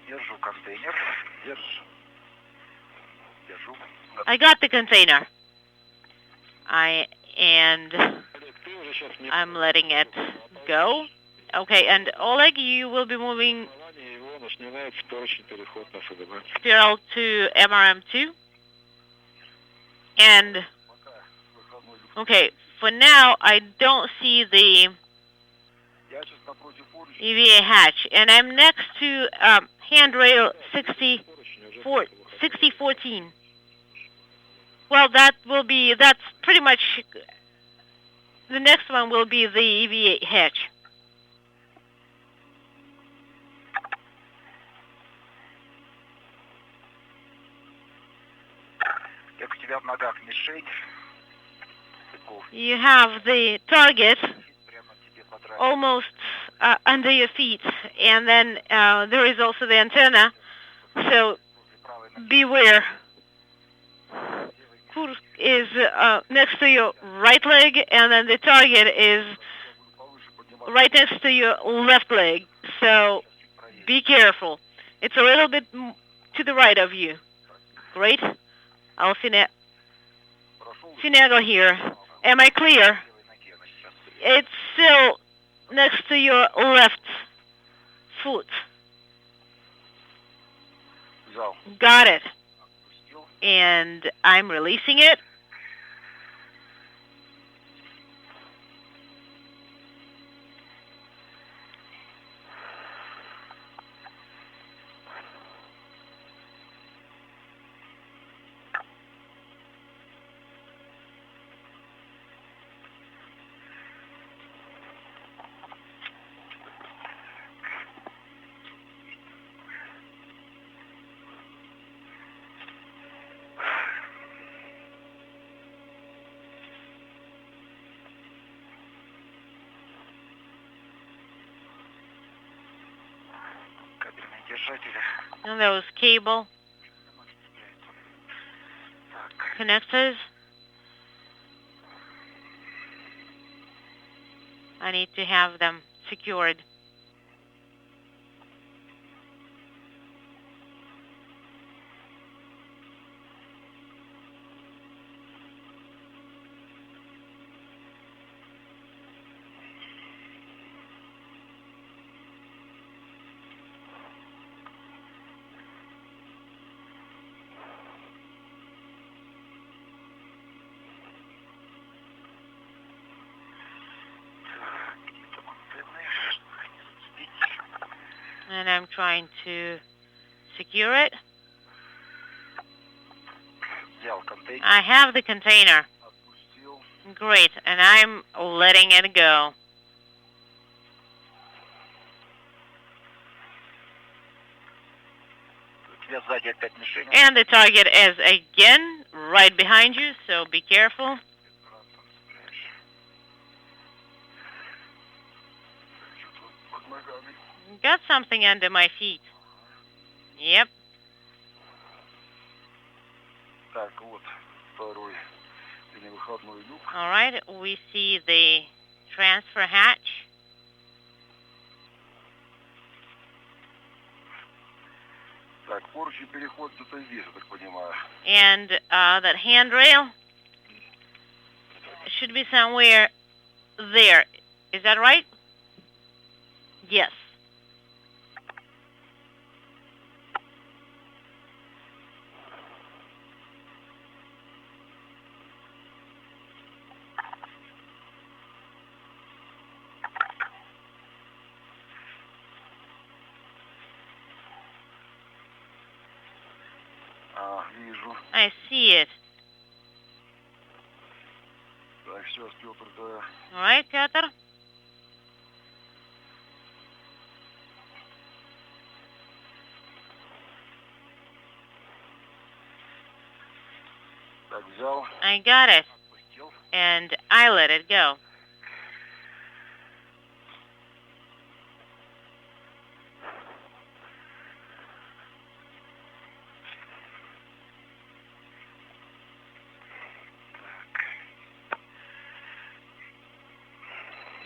Держу контейнер. Держу. I got the container. I'm letting it go. Okay, and Oleg, you will be moving spiral to MRM2. And, okay, for now, I don't see the EVA hatch. And I'm next to handrail 6014. Well, that's pretty much, the next one will be the EVA hatch. You have the target almost under your feet, and then there is also the antenna, so beware. Kursk is next to your right leg, and then the target is right next to your left leg, so be careful. It's a little bit to the right of you. Great. I'll finagle here. Am I clear? It's still next to your left foot. Got it. And I'm releasing it. And those cable connectors. I need to have them secured. And I'm trying to secure it. I have the container. Great, and I'm letting it go. And the target is again right behind you, so be careful. Got something under my feet. Yep. All right, we see the transfer hatch. Так, поручень переход где-то здесь, я так понимаю. And that handrail should be somewhere there. Is that right? Yes. Вижу. I see it. Так, сейчас, Петр, да. All right, Pyotr? Так, взял. I got it. Отпустил. And I let it go.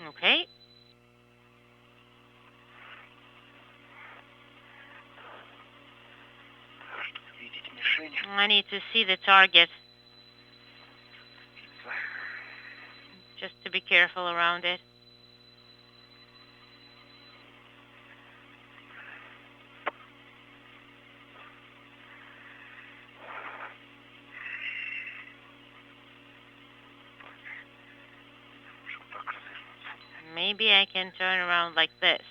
Okay. Чтобы видеть мишень. I need to see the target. Just to be careful around it. Maybe I can turn around like this.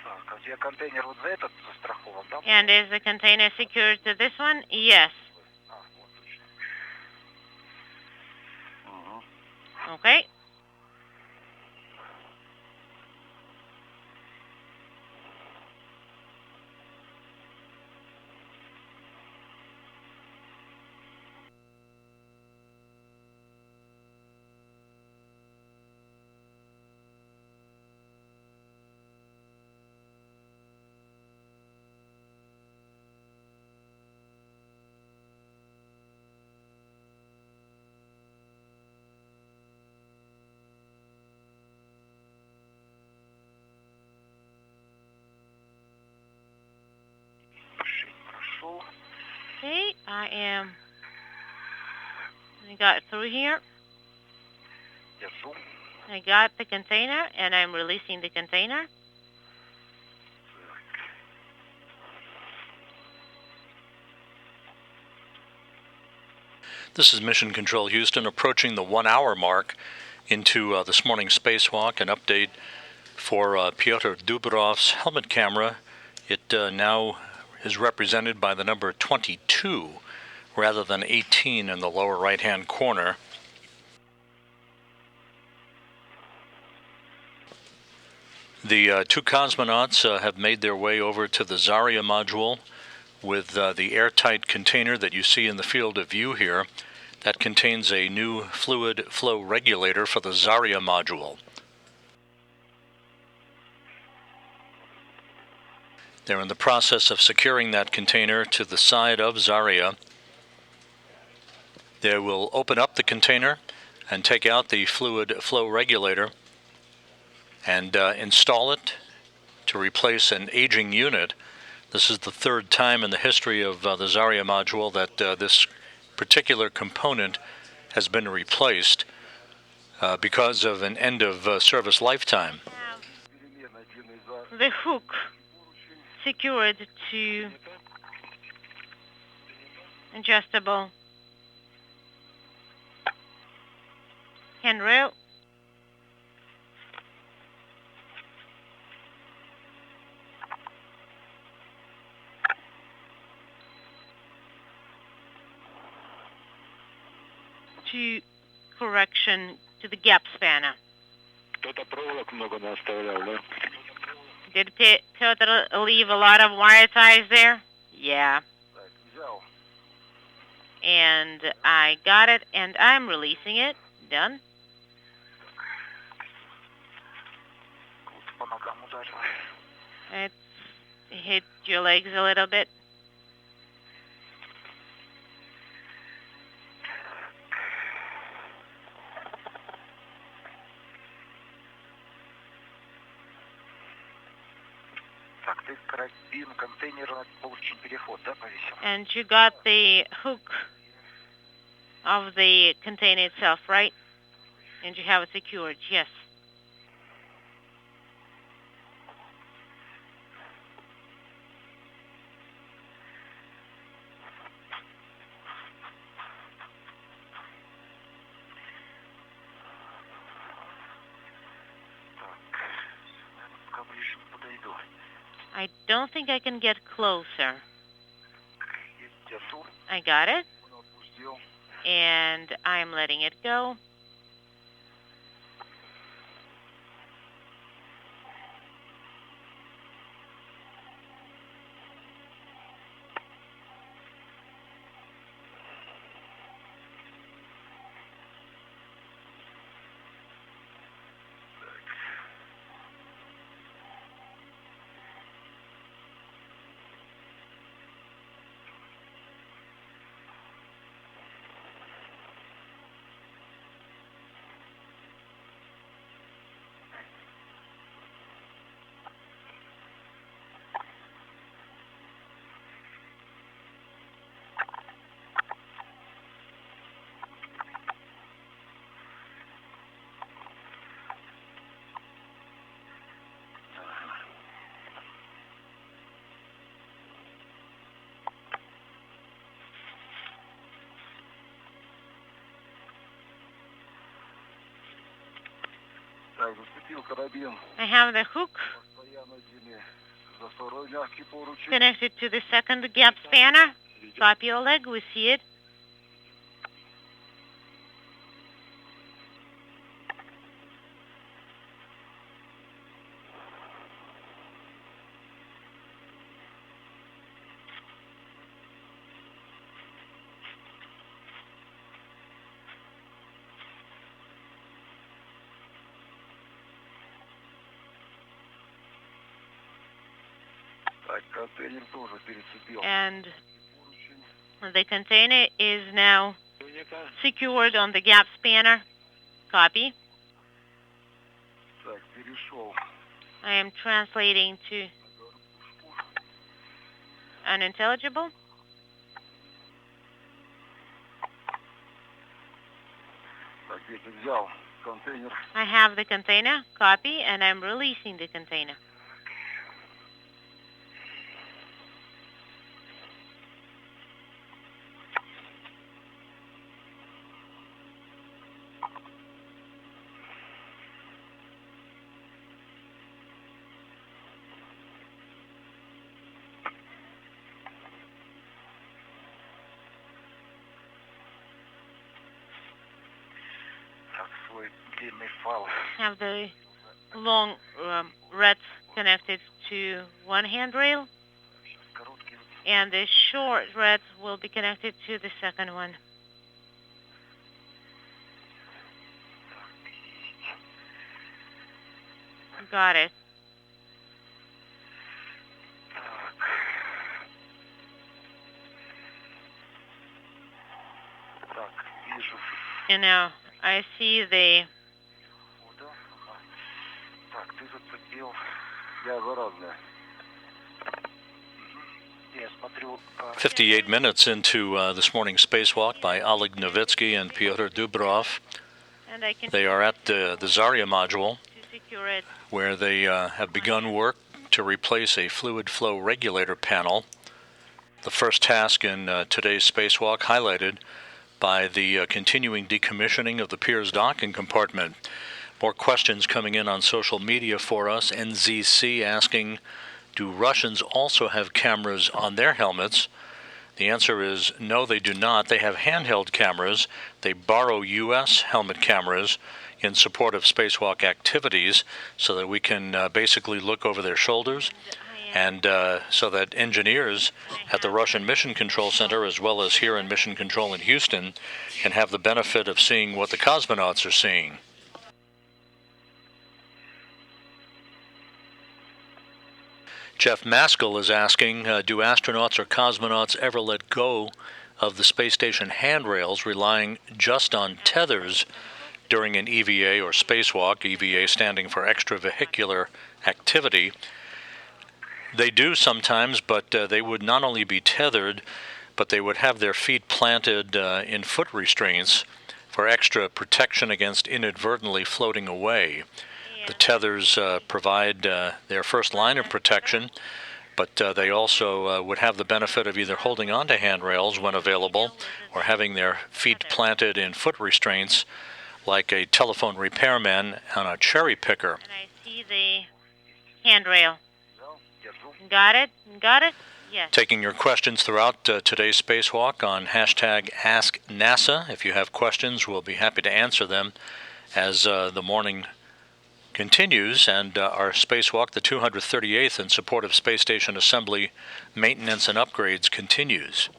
Так, а где контейнер вот за этот застрахован, да? And is the container secured to this one? Yes. Вот точно. Угу. Okay. Прошел. Okay, I got through here. Держу. I got the container and I'm releasing the container. This is Mission Control Houston approaching the 1 hour mark into this morning's spacewalk. An update for Pyotr Dubrov's helmet camera. It now is represented by the number 22 rather than 18 in the lower right-hand corner. The two cosmonauts have made their way over to the Zarya module with the airtight container that you see in the field of view here. That contains a new fluid flow regulator for the Zarya module. They're in the process of securing that container to the side of Zarya. They will open up the container and take out the fluid flow regulator and install it to replace an aging unit. This is the third time in the history of the Zarya module that this particular component has been replaced because of an end of service lifetime. The hook secured to adjustable handrail. To correction to the gap spanner. Кто-то проволок много наставлял, да? Did Pyotr leave a lot of wire ties there? Yeah. Так, взял. And I got it, and I'm releasing it. Done. По ногам ударил. It hit your legs a little bit. And you got the hook of the container itself, right? And you have it secured, yes. I don't think I can get closer. I got it. And I'm letting it go. I have the hook connected to the second gap spanner. Copy, Oleg, we see it. And the container is now secured on the gap spanner. Copy. I am translating to unintelligible. I have the container. Copy, and I'm releasing the container. Have the long reds connected to one handrail, and the short reds will be connected to the second one. Got it. And now I see the 58 minutes into this morning's spacewalk by Oleg Novitsky and Pyotr Dubrov. and I can They are at the Zarya module, to secure it. where they have begun work to replace a fluid flow regulator panel. The first task in today's spacewalk, highlighted by the continuing decommissioning of the Pirs docking compartment. More questions coming in on social media for us. NZC asking, do Russians also have cameras on their helmets? The answer is no, they do not. They have handheld cameras. They borrow U.S. helmet cameras in support of spacewalk activities so that we can basically look over their shoulders, and so that engineers at the Russian Mission Control Center, as well as here in Mission Control in Houston, can have the benefit of seeing what the cosmonauts are seeing. Jeff Maskell is asking, do astronauts or cosmonauts ever let go of the space station handrails, relying just on tethers during an EVA or spacewalk, EVA standing for extravehicular activity? They do sometimes, but they would not only be tethered, but they would have their feet planted in foot restraints for extra protection against inadvertently floating away. The tethers provide their first line of protection, but they also would have the benefit of either holding onto handrails when available or having their feet planted in foot restraints like a telephone repairman on a cherry picker. And I see the handrail. Got it? Got it? Yes. Taking your questions throughout today's spacewalk on hashtag AskNASA. If you have questions, we'll be happy to answer them as the morning continues, and our spacewalk, the 238th in support of space station assembly, maintenance, and upgrades continues.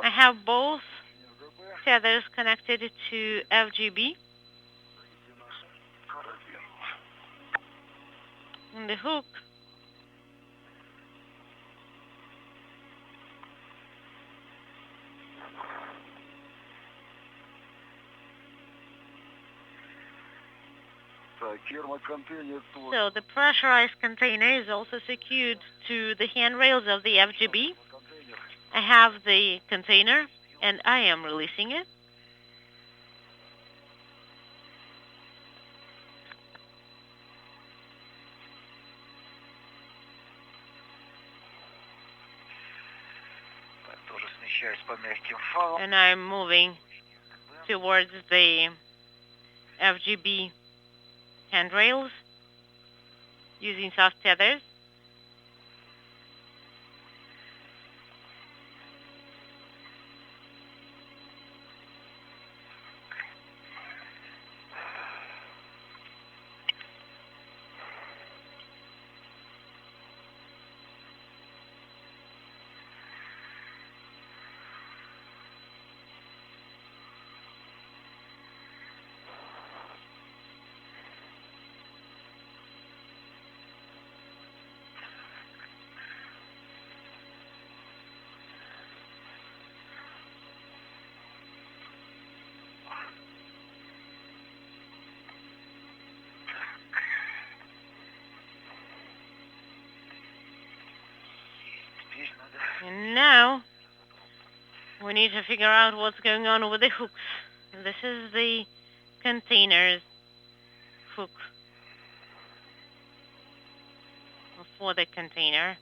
I have both tethers connected to FGB. And the hook so the pressurized container is also secured to the handrails of the FGB. I have the container and I am releasing it. And I'm moving towards the FGB handrails using soft tethers. And now we need to figure out what's going on with the hooks. This is the container's hook for the container.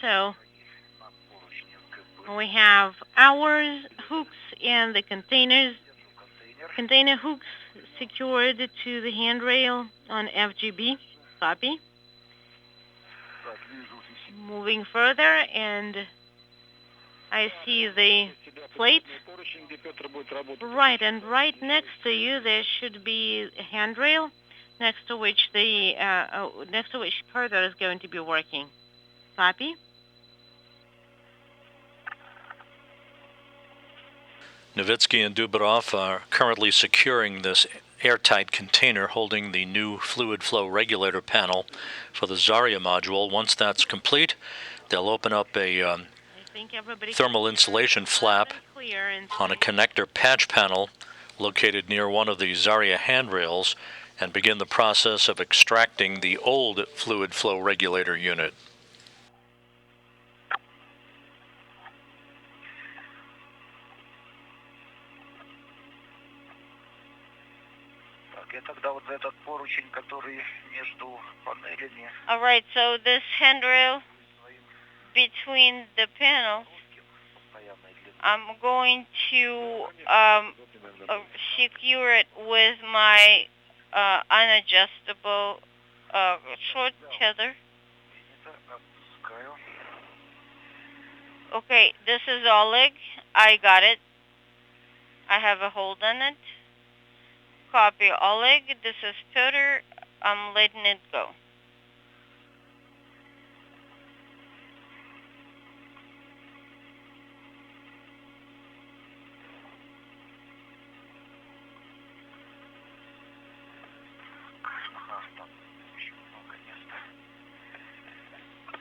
So we have our hooks and the container hooks secured to the handrail on FGB. Copy. Moving further, and I see the plate. Right, and right next to you there should be a handrail next to which further is going to be working. Copy. Novitsky and Dubrov are currently securing this airtight container holding the new fluid flow regulator panel for the Zarya module. Once that's complete, they'll open up a thermal insulation flap on a connector patch panel located near one of the Zarya handrails and begin the process of extracting the old fluid flow regulator unit. All right, so this handrail between the panels, I'm going to secure it with my unadjustable short tether. Okay, this is Oleg. I got it. I have a hold on it. Copy Oleg. This is Pyotr. I'm letting it go.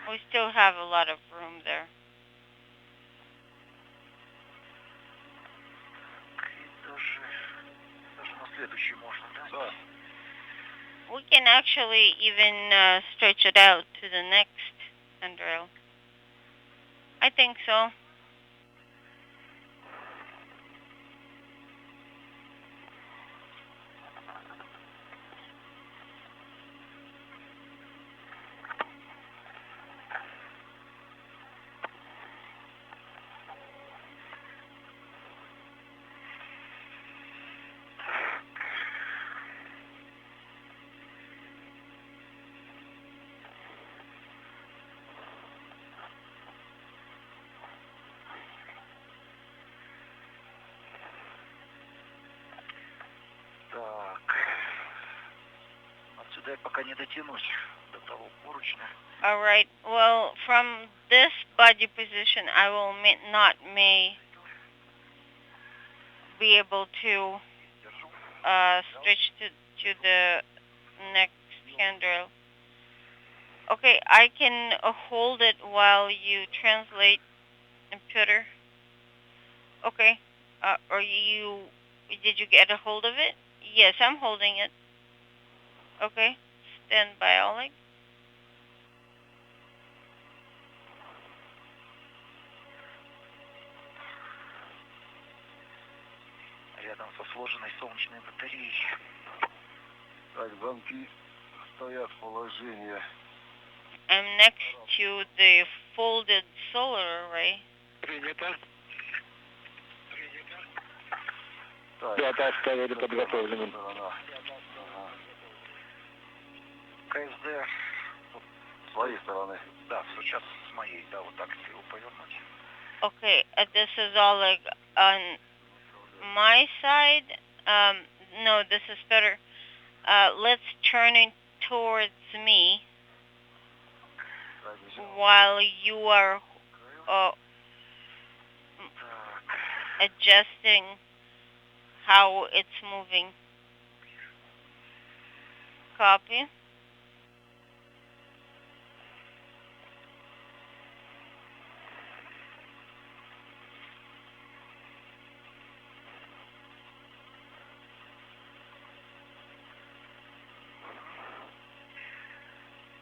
We still have a lot of room there. We can actually even stretch it out to the next handrail. I think so. All right. Well, from this body position, I will not be able to stretch to the next handrail. Okay, I can hold it while you translate, Pyotr. Okay. Did you get a hold of it? Yes, I'm holding it. Okay. Stand by, Oleg. Рядом со сложенной солнечной батареей. Так, замки стоят в положении. I'm next to the folded solar array. Принято. Да, оставили подготовленным. КСД с своей стороны. Да, сейчас с моей, да, вот так его повернуть. Okay, this is Oleg on my side. No, this is better. Let's turn it towards me while you are adjusting how it's moving. Copy.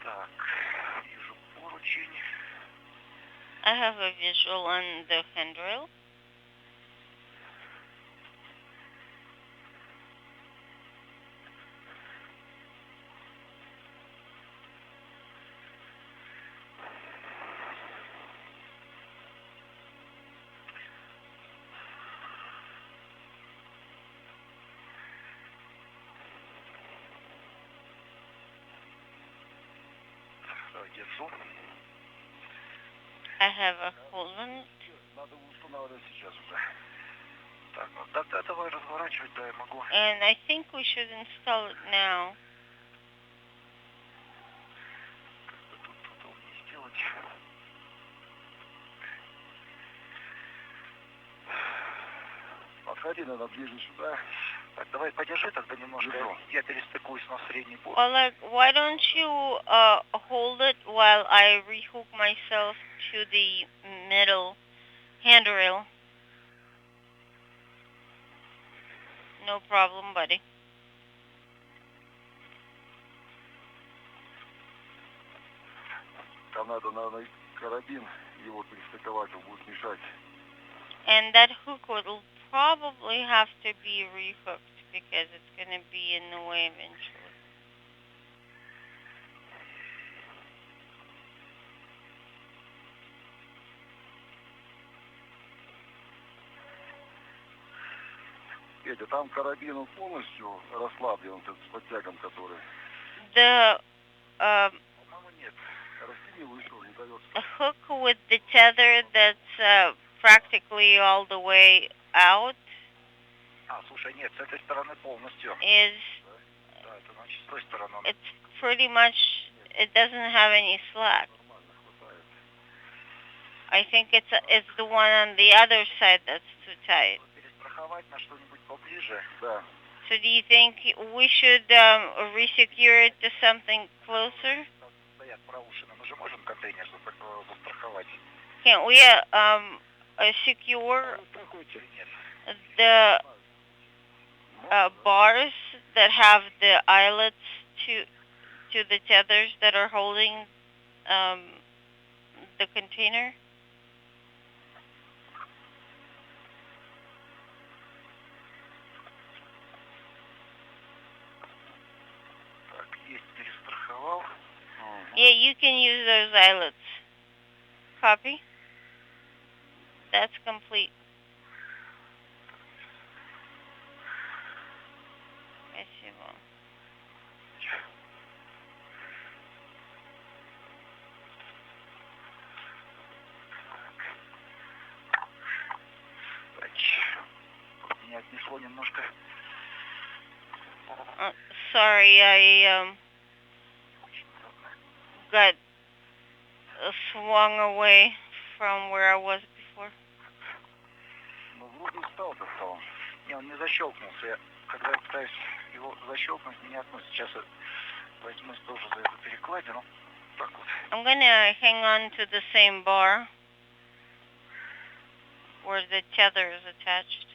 Так, вижу поручень. I have a visual on the handrail. Держу. I have a hold on it. Так, ну тогда давай разворачивать, да, я могу. And I think we should install it now. Тут удобнее сделать. Подходи, надо ближе сюда. Так, давай подержи тогда немножко. Я перестыкуюсь на средний путь. Oleg, why don't you hold it while I rehook myself to the middle handrail? No problem, buddy. Там надо, наверное, карабин, его перестыковать, он будет мешать. And that hook will probably have to be rehooked because it's going to be in the way eventually. Петя, там карабин он полностью расслаблен, вот этот с подтягом, который. The По-моему, нет. Растяни вышел, не дает. hook with the tether that's practically all the way out А, слушай, нет, с этой стороны полностью. is, Да, это значит с той стороны. it's pretty much, it doesn't have any slack. Нормально хватает. I think it's the one on the other side that's too tight. Перестраховать на что-нибудь поближе. Да. So do you think we should resecure it to something closer? Стоят проушины. Мы же можем контейнер застраховать. Can't we secure Страхуйте. Нет. the bars that have the eyelets to the tethers that are holding the container? Так, есть, перестраховал. Yeah, you can use those eyelets. Copy? That's complete. Спасибо. Меня отнесло немножко. Sorry, I got swung away from where I was before. Ну, вроде стал-то стал. Не, он не защелкнулся. Я, когда я пытаюсь его защелкнуть, меня относит. Сейчас я возьмусь тоже за эту перекладину. Так вот. I'm gonna hang on to the same bar where the tether is attached.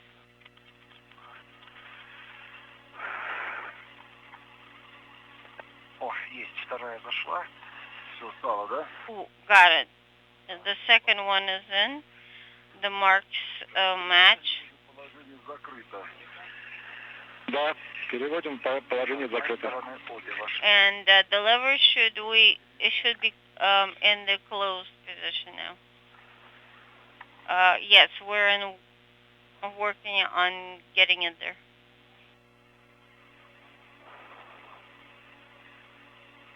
О, есть, вторая зашла. Все стало, да? Ooh, got it. The second one is in. The marks match. Положение закрыто. Да, переводим положение закрыто. And the lever should be in the closed position now. Yes, we're working on getting it there.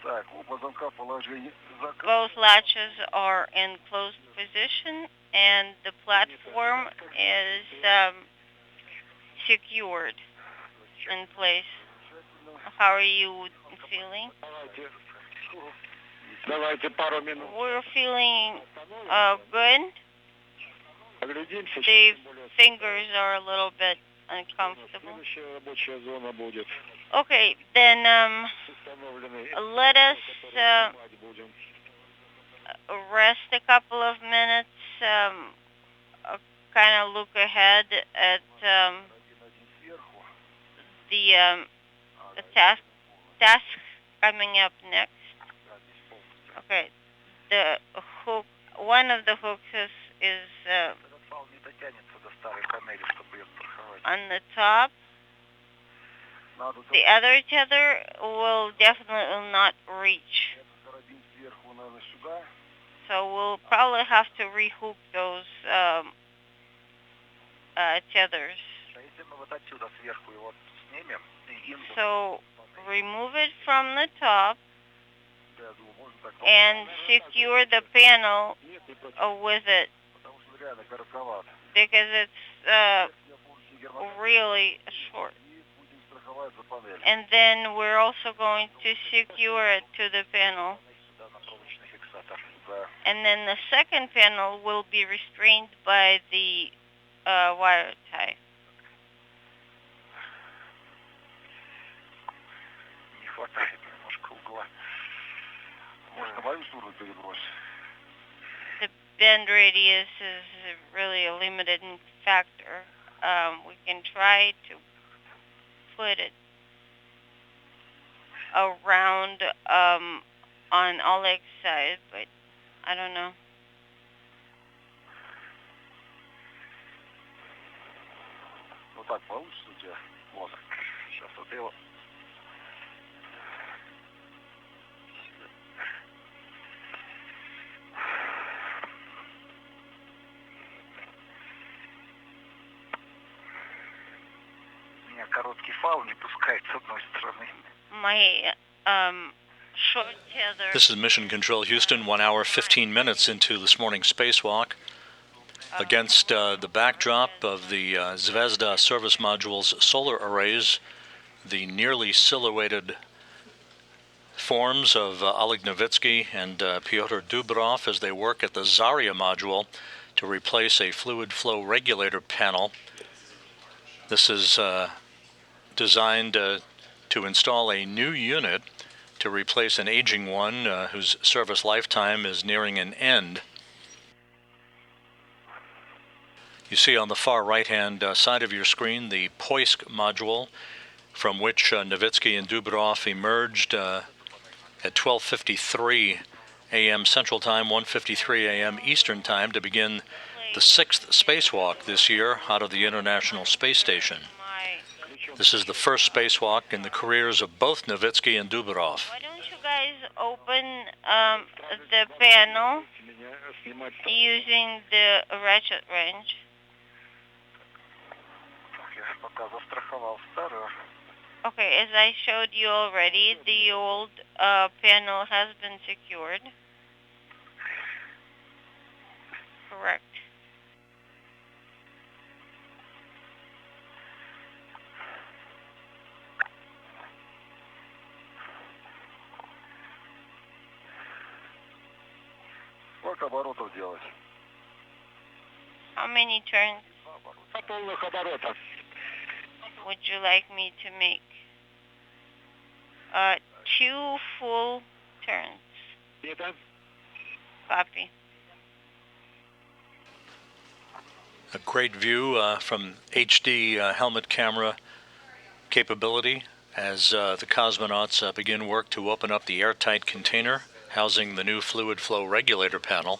Так, оба замка положение закрыто. Both latches are in closed position, and the platform is secured in place. How are you feeling? Давайте пару минут. We're feeling good. Оглядимся. The fingers are a little bit uncomfortable. Следующая рабочая зона будет. Okay, then let us rest a couple of minutes, kind of look ahead at the task coming up next. Okay, the hook, one of the hooks is on the top. The other tether will definitely not reach. So we'll probably have to rehook those tethers. So remove it from the top and secure the panel with it. because it's really short. And then we're also going to secure it to the panel. And then the second panel will be restrained by the wire tie. The bend radius is really a limiting factor. We can try to put it around on Oleg's side, but I don't know. My short tether. This is Mission Control Houston, 1 hour, 15 minutes into this morning's spacewalk. Against the backdrop of the Zvezda service module's solar arrays, the nearly silhouetted forms of Oleg Novitsky and Pyotr Dubrov as they work at the Zarya module to replace a fluid flow regulator panel. This is designed to install a new unit to replace an aging one whose service lifetime is nearing an end. You see on the far right-hand side of your screen the Poisk module, from which Novitsky and Dubrov emerged at 12:53 a.m. Central Time, 1:53 a.m. Eastern Time to begin the 6th spacewalk this year out of the International Space Station. This is the first spacewalk in the careers of both Novitsky and Dubrov. Why don't you guys open the panel using the ratchet wrench? Okay, as I showed you already, the old panel has been secured. Correct. Сколько оборотов делать? How many turns Полных оборотов. would you like me to make? 2 full turns. Это Copy. A great view from HD helmet camera capability as the cosmonauts begin work to open up the airtight container housing the new fluid flow regulator panel.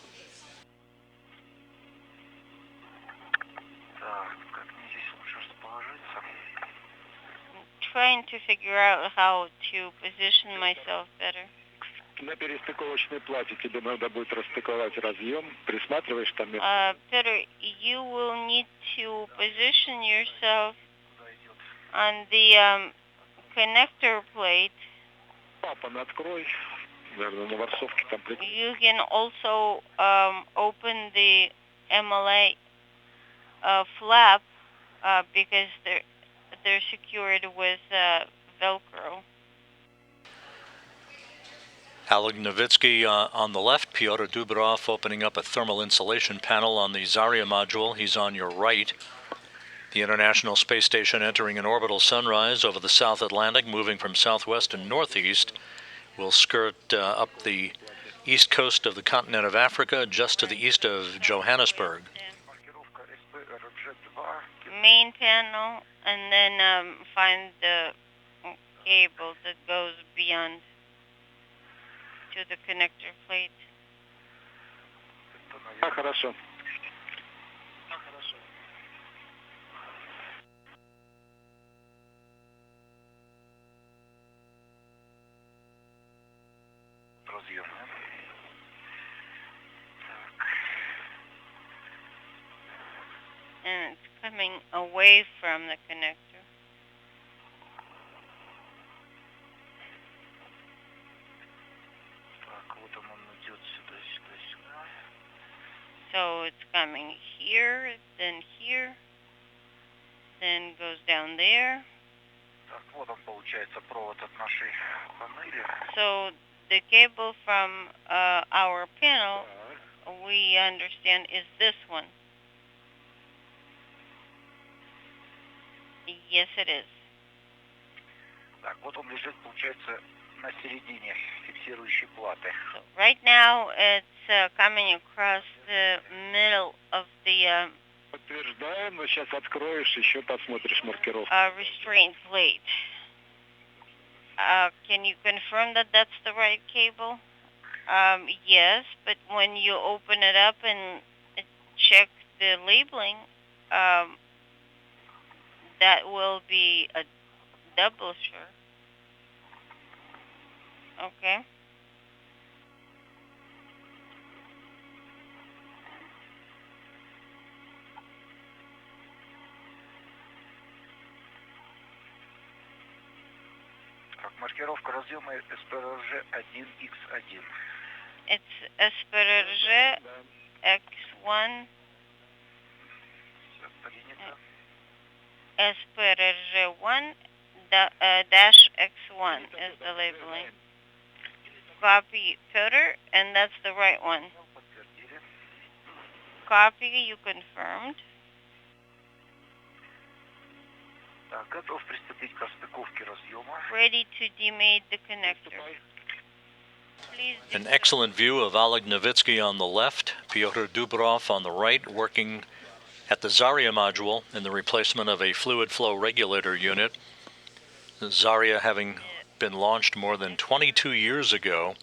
Trying to figure out how to position myself better. на перестыковочной плате тебе надо будет расстыковать разъем. Присматриваешь там. Peter, you will need to position yourself on the connector plate. Клапан открой. Наверное, на ворсовке там. You can also open the MLA flap because they're secured with Velcro. Oleg Novitsky on the left, Pyotr Dubrov opening up a thermal insulation panel on the Zarya module. He's on your right. The International Space Station entering an orbital sunrise over the South Atlantic, moving from southwest to northeast. Will skirt up the east coast of the continent of Africa, just to the east of Johannesburg. Main panel, and then find the cable that goes beyond to the connector plate. Хорошо. And it's coming away from the connector. So it's coming here, then here, then goes down there. Так, вот он, получается, провод от нашей панели. So the cable from our panel, we understand, is this one. Yes, it is. Так, вот он лежит, получается, на середине фиксирующей платы. So right now it's coming across the middle of the Подтверждаем, но сейчас откроешь, еще посмотришь маркировку. restraint plate. Can you confirm that that's the right cable? Yes, but when you open it up and check the labeling, that will be a double sure. Okay. Так, маркировка разъема СПРЖ 1Х1. It's SPRG X1, Все принято. SPRG1 dash X1 is the labeling. Copy Pyotr, and that's the right one. Подтвердили. Copy, you confirmed. Так, готов приступить к распаковке разъема. Ready to demate the connector. Please do An excellent view of Oleg Novitsky on the left, Pyotr Dubrov on the right, working at the Zarya module in the replacement of a fluid flow regulator unit. Zarya having been launched more than 22 years ago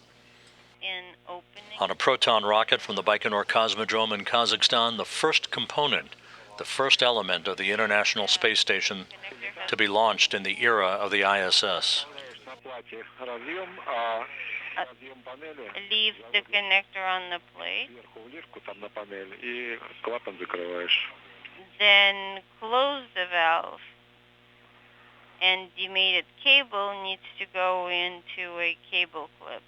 in opening. on a proton rocket from the Baikonur Cosmodrome in Kazakhstan, the first component, the first element of the International Space Station to be launched in the era of the ISS. На плате разъем, а разъем панели Leave the connector on the plate. сверху вниз, там на панель, и клапан закрываешь. Then close the valve. And demated cable needs to go into a cable clip.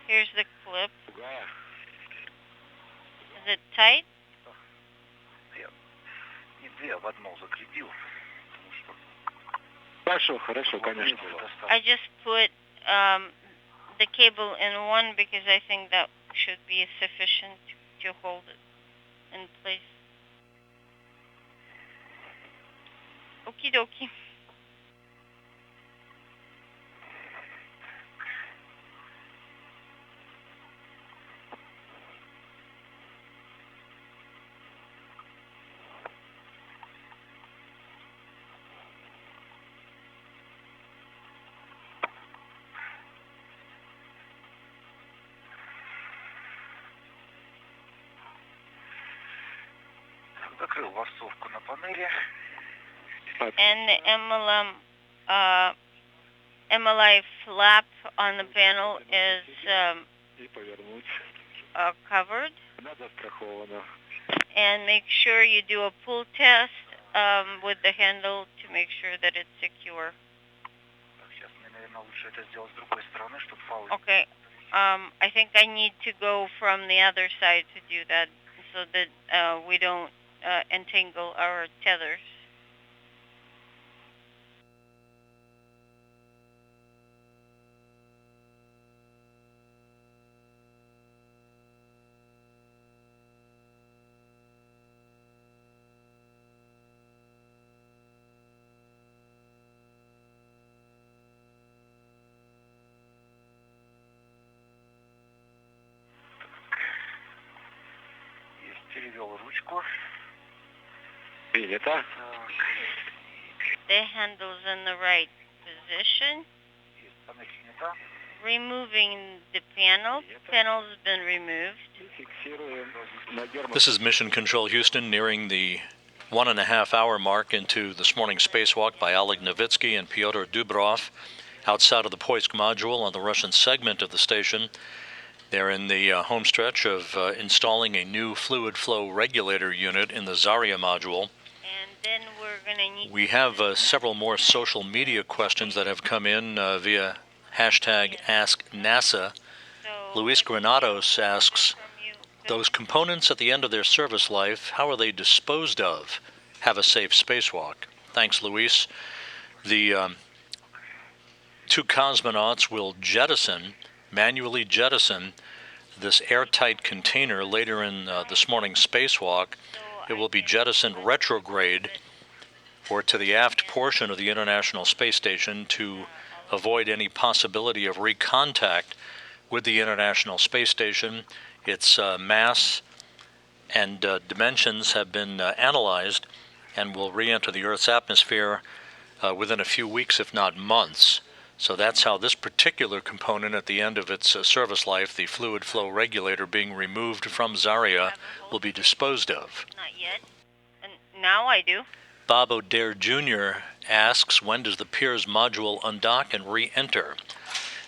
Here's the clip. Is it tight? Не две, в одну закрепил. Хорошо, хорошо, конечно. I just put the cable in one because I think that should be sufficient to hold it in place. Okie dokie. Закрыл ворсовку на панели. And the MLI flap on the panel is И повернуть. covered. Она застрахована. And make sure you do a pull test with the handle to make sure that it's secure. Так, сейчас мне, наверное, лучше это сделать с другой стороны, чтобы фаул. Okay. I think I need to go from the other side to do that so that we don't entangle our tethers. Есть, перевел ручку. Принято. the handle's in the right position. Removing the panel. Panel's been removed. This is Mission Control Houston, nearing the 1.5 hour mark into this morning's spacewalk by Oleg Novitsky and Pyotr Dubrov outside of the Poisk module on the Russian segment of the station. They're in the home stretch of installing a new fluid flow regulator unit in the Zarya module. And then we're going to need... We have several more social media questions that have come in via hashtag AskNASA. Luis Granados asks, those components at the end of their service life, how are they disposed of? Have a safe spacewalk. Thanks, Luis. The two cosmonauts will manually jettison this airtight container later in this morning's spacewalk. It will be jettisoned retrograde or to the aft portion of the International Space Station to avoid any possibility of recontact with the International Space Station. Its mass and dimensions have been analyzed and will re-enter the Earth's atmosphere within a few weeks, if not months. So that's how this particular component at the end of its service life, the fluid flow regulator being removed from Zarya, will be disposed of. Not yet. And now I do. Bob O'Dare Jr. asks, when does the Pirs module undock and re-enter?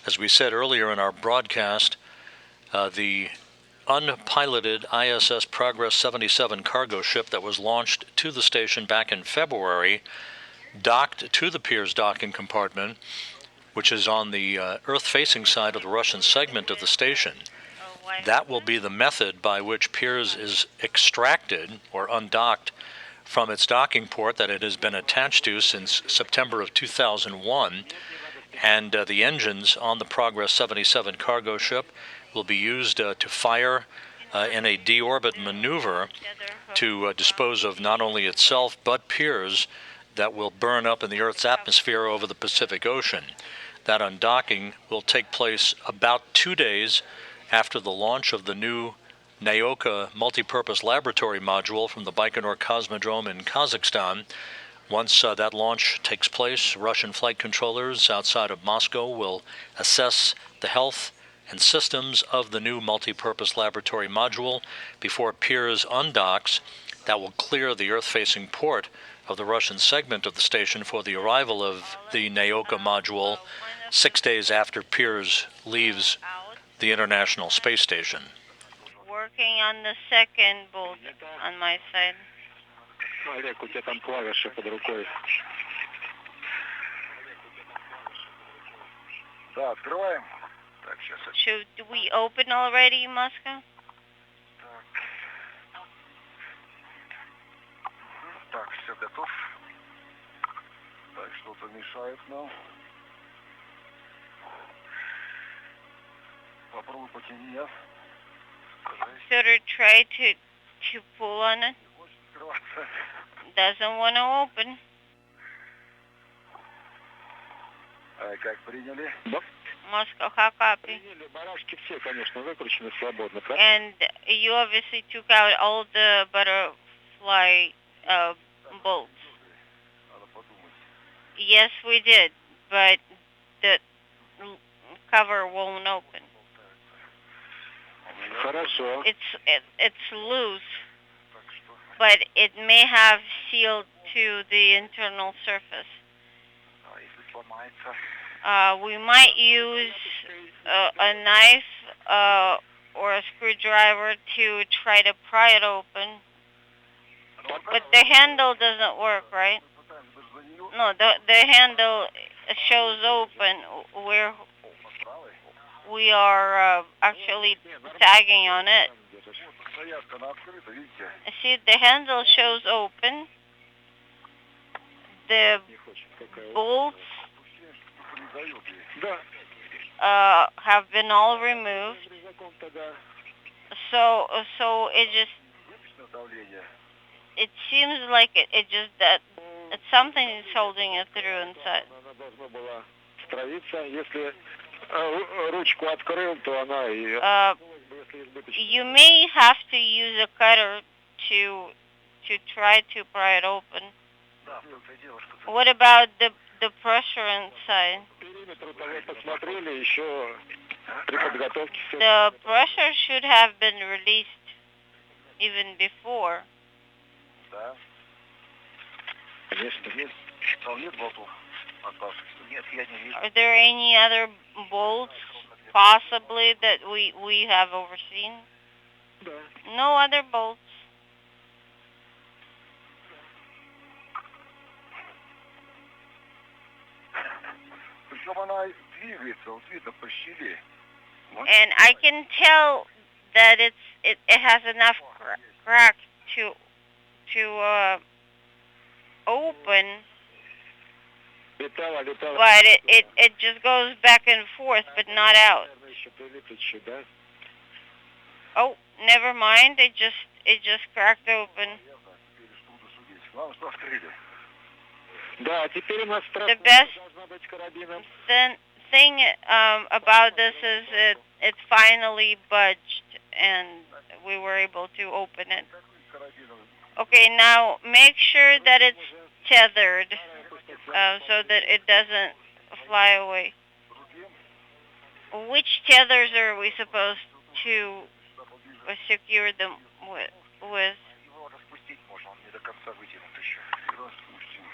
As we said earlier in our broadcast, the unpiloted ISS Progress 77 cargo ship that was launched to the station back in February docked to the Pirs docking compartment, which is on the Earth-facing side of the Russian segment of the station. That will be the method by which Pirs is extracted or undocked from its docking port that it has been attached to since September of 2001, and the engines on the Progress 77 cargo ship will be used to fire in a deorbit maneuver to dispose of not only itself but Pirs that will burn up in the Earth's atmosphere over the Pacific Ocean. That undocking will take place about 2 days after the launch of the new Naoka multipurpose laboratory module from the Baikonur Cosmodrome in Kazakhstan. Once that launch takes place, Russian flight controllers outside of Moscow will assess the health and systems of the new multipurpose laboratory module before Pirs undocks. That will clear the Earth-facing port of the Russian segment of the station for the arrival of the Naoka module 6 days after Pirs leaves the International Space Station. Working on the second bolt on my side. Олег, у тебя там клавиши под рукой. Да, открываем. Так, сейчас. Should we open already, Moscow? Так, все готов. Так, что-то мешает нам. Попробуй потяни, я. Peter tried to pull on it. Doesn't want to open. Как приняли? Moscow, how copy? Приняли. Барашки все, конечно, выкручены свободно. And you obviously took out all the butterfly bolts. Yes, we did, but the cover won't open. Хорошо. It's loose, but it may have sealed to the internal surface. We might use a knife or a screwdriver to try to pry it open. But the handle doesn't work, right? No, the handle shows open where we are actually tagging on it. See, the handle shows open. The bolts have been all removed. So it seems like it just that something is holding it through inside. You may have to use a cutter to try to pry it open. What about the pressure inside? Периметр того посмотрели еще при подготовке. The pressure should have been released even before. Да. Конечно, нет. Там нет болтов оставшихся? Нет, я не вижу. Are there any other bolts possibly that we have overseen? Да. No other bolts. Причем она двигается, вот видно по щели. And I can tell that it has enough crack to open, Летала. but it just goes back and forth, but not out. Наверное, еще прилипнет чуть, да? Oh, never mind. It just cracked open. Главное, что открыли. Да, теперь у нас The best должна быть карабином. thing about this is it finally budged and we were able to open it. Okay, now make sure that it's tethered so that it doesn't fly away. Which tethers are we supposed to secure them with? Его распустить можно, он не до конца вытянут еще. Распустим.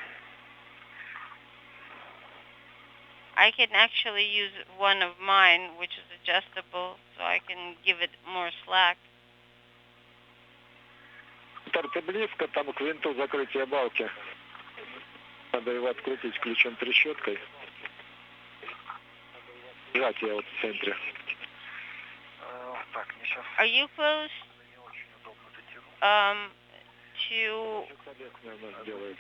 I can actually use one of mine, which is adjustable, so I can give it more slack. Ты близко там к винту закрытия балки. Надо его открутить ключом трещоткой. Сжатие вот в центре. Так, мне сейчас Are you close не очень удобно дотянуть. to Соответственно, у нас делает.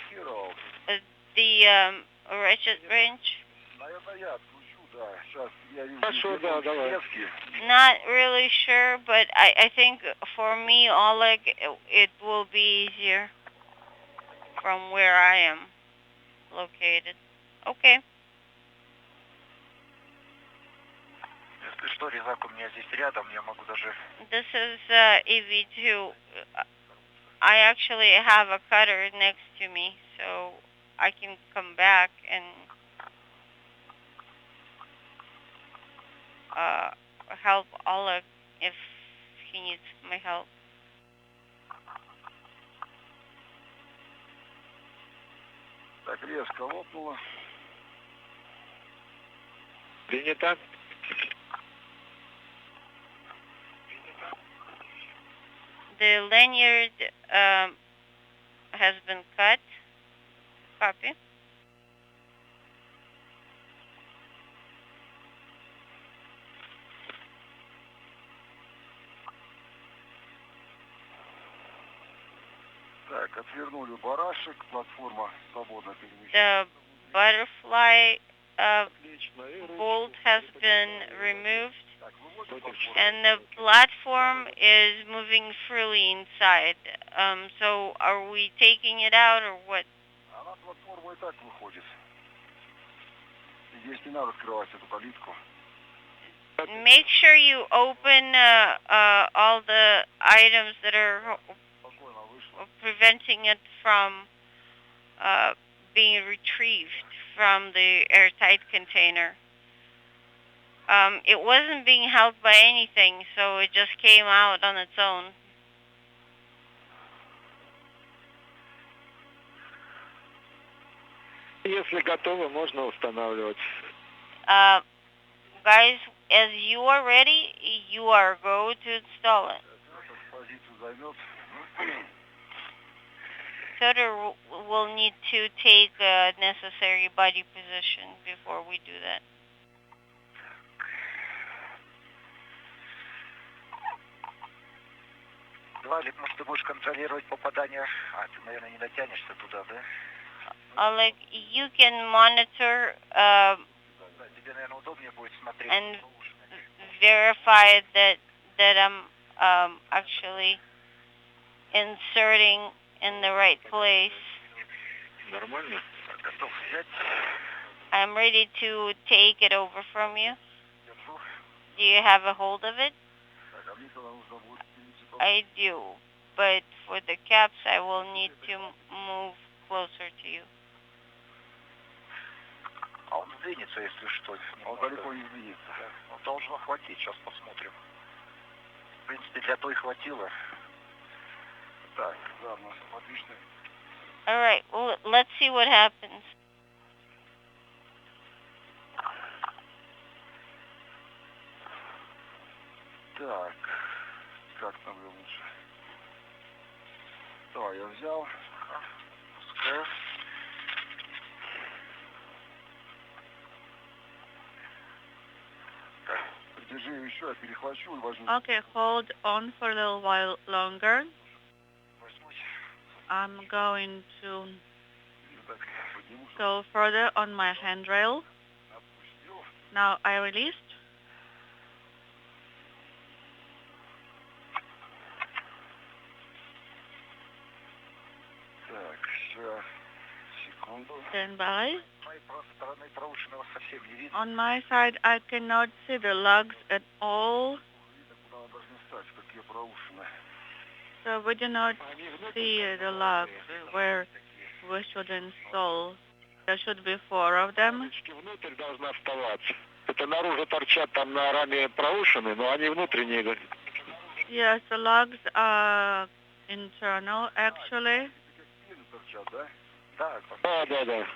the ratchet wrench? Наверное, я откручу, да. Сейчас я вижу. Хорошо, да, давай. Not really sure, but I think for me, Oleg, it will be easier from where I am located. Okay. Если что, резак у меня здесь рядом, я могу даже... This is EV2. I actually have a cutter next to me, so I can come back and help Oleg if he needs my help. Так, резко лопнуло. Принято. The lanyard has been cut. Copy. Так, отвернули барашек, платформа свободно перемещается. The butterfly Отлично. И ручку. bolt has been removed, Так, выводим and the platform is moving freely inside. So are we taking it out or what? Она платформа и так выходит. Здесь не надо открывать эту калитку. Make sure you open all the items that are Спокойно вышло. preventing it from being retrieved from the airtight container. It wasn't being held by anything, so it just came out on its own. Если готово, можно устанавливать. Guys, as you are ready, you are go to install it. Эта позицию займет. Cutter will need to take a necessary body position before we do that. Валик, может, ты будешь контролировать попадание? А, ты, наверное, не дотянешься туда, да? Oleg, you can monitor Да, тебе, наверное, удобнее будет смотреть. and verify that I'm actually inserting in the right place. Нормально? Так, готов взять. I'm ready to take it over from you. Держу. Do you have a hold of it? Так, а мне тогда нужно будет перейти по... I do, but for the caps I will need to move closer to you. А он сдвинется, если что. Он далеко не сдвинется. Он должен хватить, сейчас посмотрим. В принципе, для той хватило. Так, ладно, отлично. All right, well, let's see what happens. Так, как там лучше? Давай, я взял. Пускай. Так, держи еще, я перехвачу и возьму. Okay, hold on for a little while longer. Возьмусь. I'm going to Так, подниму. go further on my handrail. Отпустил. Now I released. Так, все. Секунду. Stand by. С моей стороны проушины вас совсем не видно. On my side, I cannot see the lugs at all, Видно, куда вы должны стать, какие проушины. so we do not see the lugs where we should install. There should be 4 of them. Внутрь должна вставаться. Это наружу торчат там на раме проушины, но они внутренние. Yes, the lugs are internal, actually. Торчат, да? Да, Да.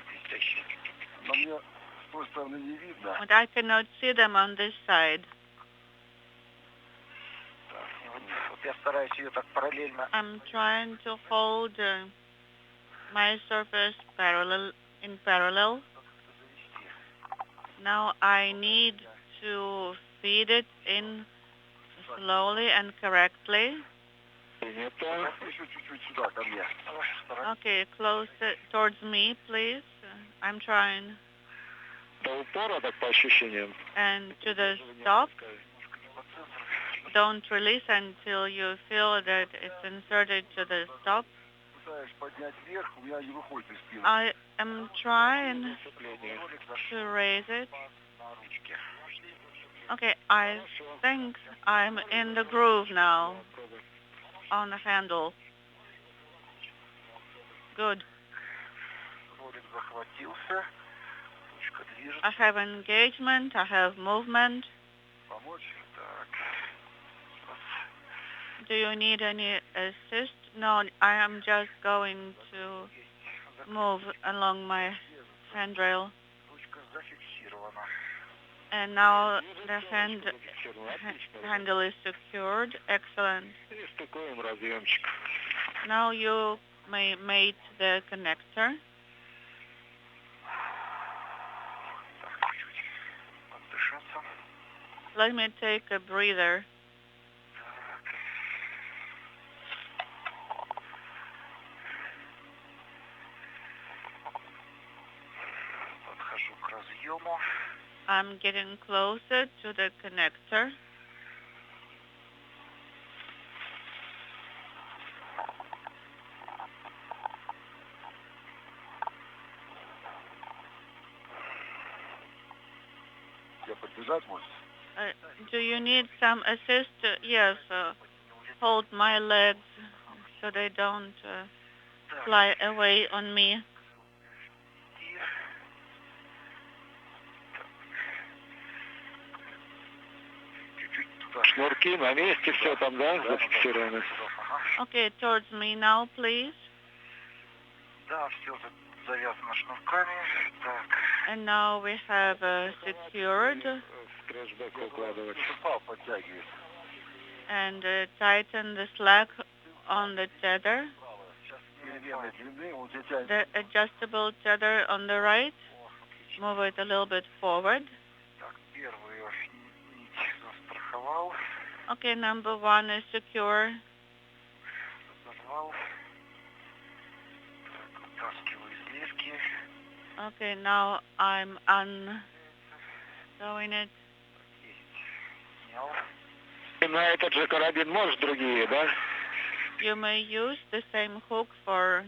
но мне с той стороны не видно. But I cannot see them on this side. Так, вот я стараюсь ее так параллельно. I'm trying to hold my surface in parallel. Now I need to feed it in slowly and correctly. Это Еще чуть-чуть сюда, ко мне. Okay, close it towards me, please. I'm trying. до упора, так по ощущениям. And to the stop. Don't release until you feel that it's inserted to the stop. Пытаюсь поднять вверх, у меня не выходит из спины. I am trying to raise it. На ручке. Okay, I think I'm in the groove now on the handle. Good. Ролик захватился. Ручка движется. I have engagement, I have movement. Помочь? Так. Do you need any assist? No, I am just going to move along my handrail. Ручка зафиксирована. And now the handle is secured. Excellent. И стыкуем разъемчик. Now you may mate the connector. Так, чуть отдышаться. Let me take a breather. Подхожу к разъему. I'm getting closer to the connector. Я подбежать может? Do you need some assist? Yes. Hold my legs so they don't fly away on me. Чуть-чуть туда. Шнурки на месте, все там, да, зафиксировано? Okay, towards me now, please. Да, все завязано шнурками. Так. And now we have secured В крэшбэк укладывать. Упал, подтягивает. and tighten the slack on the tether. Сейчас переменной длины, он тебя тянет. The adjustable tether on the right. Move it a little bit forward. Так, первую нить застраховал. Okay, number 1 is secure. Зажал. Так, вытаскиваю из лески. Okay, now I'm unsewing it. Есть. Снял. И на этот же карабин можешь другие, да? You may use the same hook for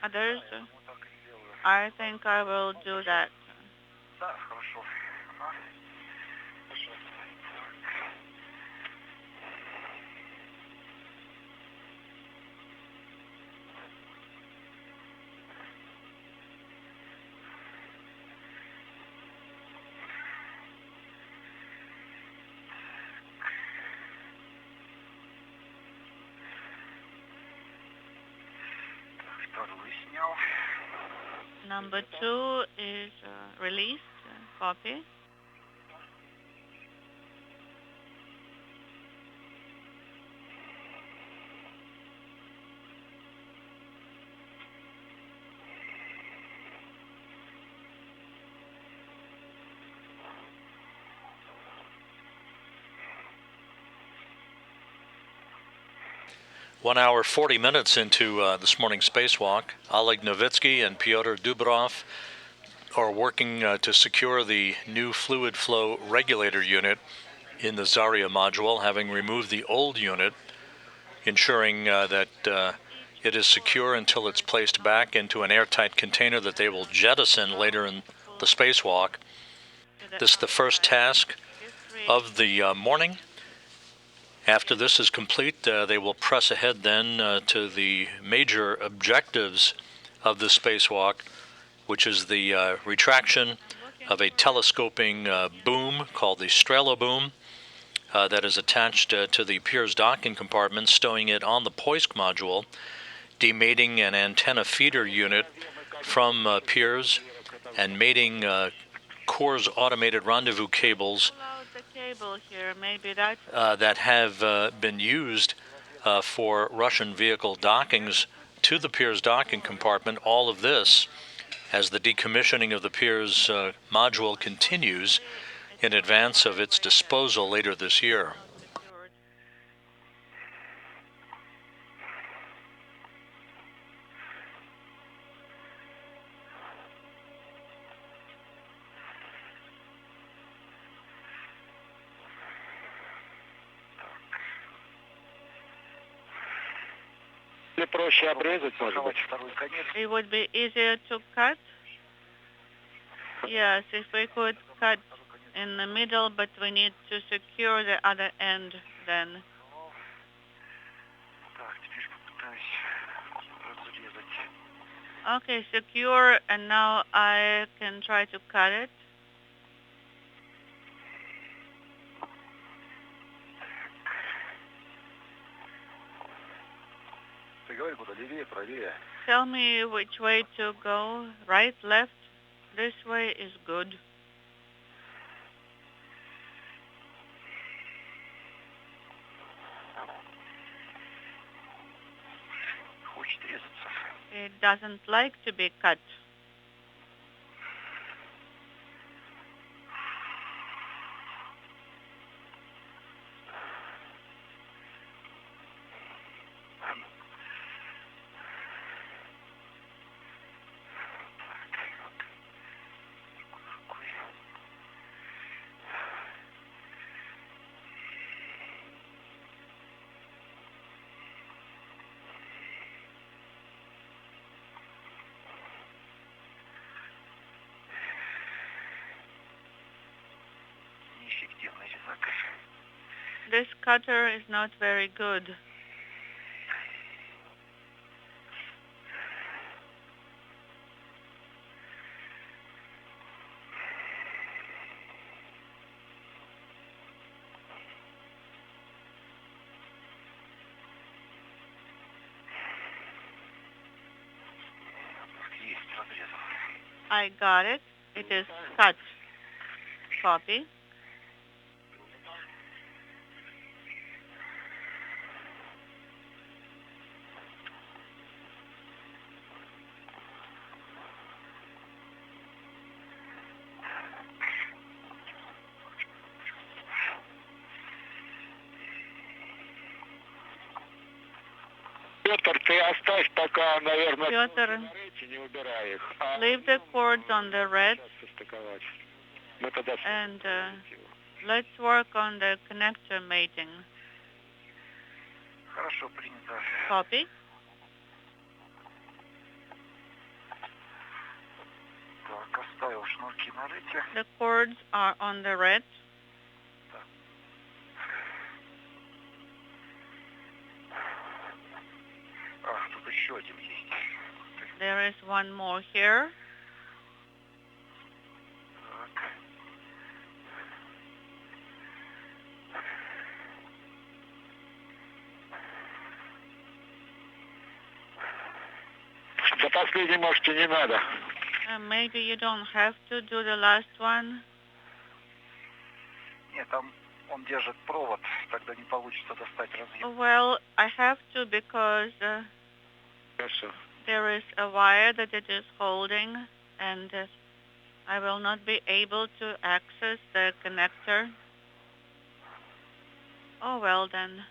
others. Вот так и сделаю. I think I will do that. Да, хорошо. Ага. Хорошо. Так. Number 2 is released. Copy. One hour, 40 minutes into this morning's spacewalk, Oleg Novitsky and Pyotr Dubrov are working to secure the new fluid flow regulator unit in the Zarya module, having removed the old unit, ensuring that it is secure until it's placed back into an airtight container that they will jettison later in the spacewalk. This is the first task of the morning. After this is complete, they will press ahead then to the major objectives of the spacewalk, which is the retraction of a telescoping boom called the Strela boom that is attached to the Pirs docking compartment, stowing it on the Poisk module, demating an antenna feeder unit from Pirs, and mating Core's automated rendezvous cables Here. Maybe that's that have been used for Russian vehicle dockings to the Pirs docking compartment. All of this as the decommissioning of the Pirs module continues in advance of its disposal later this year. Проще обрезать, может быть. it would be easier to cut. Yes, if we could cut in the middle, but we need to secure the other end then. Okay, secure, and now I can try to cut it. Tell me which way to go, right, left? This way is good. It doesn't like to be cut. This cutter is not very good. I got it. It is cut. Copy. Петр, ты оставь пока, наверное, Pyotr, не убирай их. leave the cords on the red, Состыковать. Мы тогда and let's work on the connector mating. Хорошо, принято. Copy. Так, оставил шнурки на рыте. The cords are on the red. А, тут еще один есть. There is one more here. Так. До последней, можете, не надо. Maybe you don't have to do the last one. Нет, там он держит провод, тогда не получится достать разъем. Well, I have to because Хорошо. there is a wire that it is holding, and I will not be able to access the connector. Oh, well then.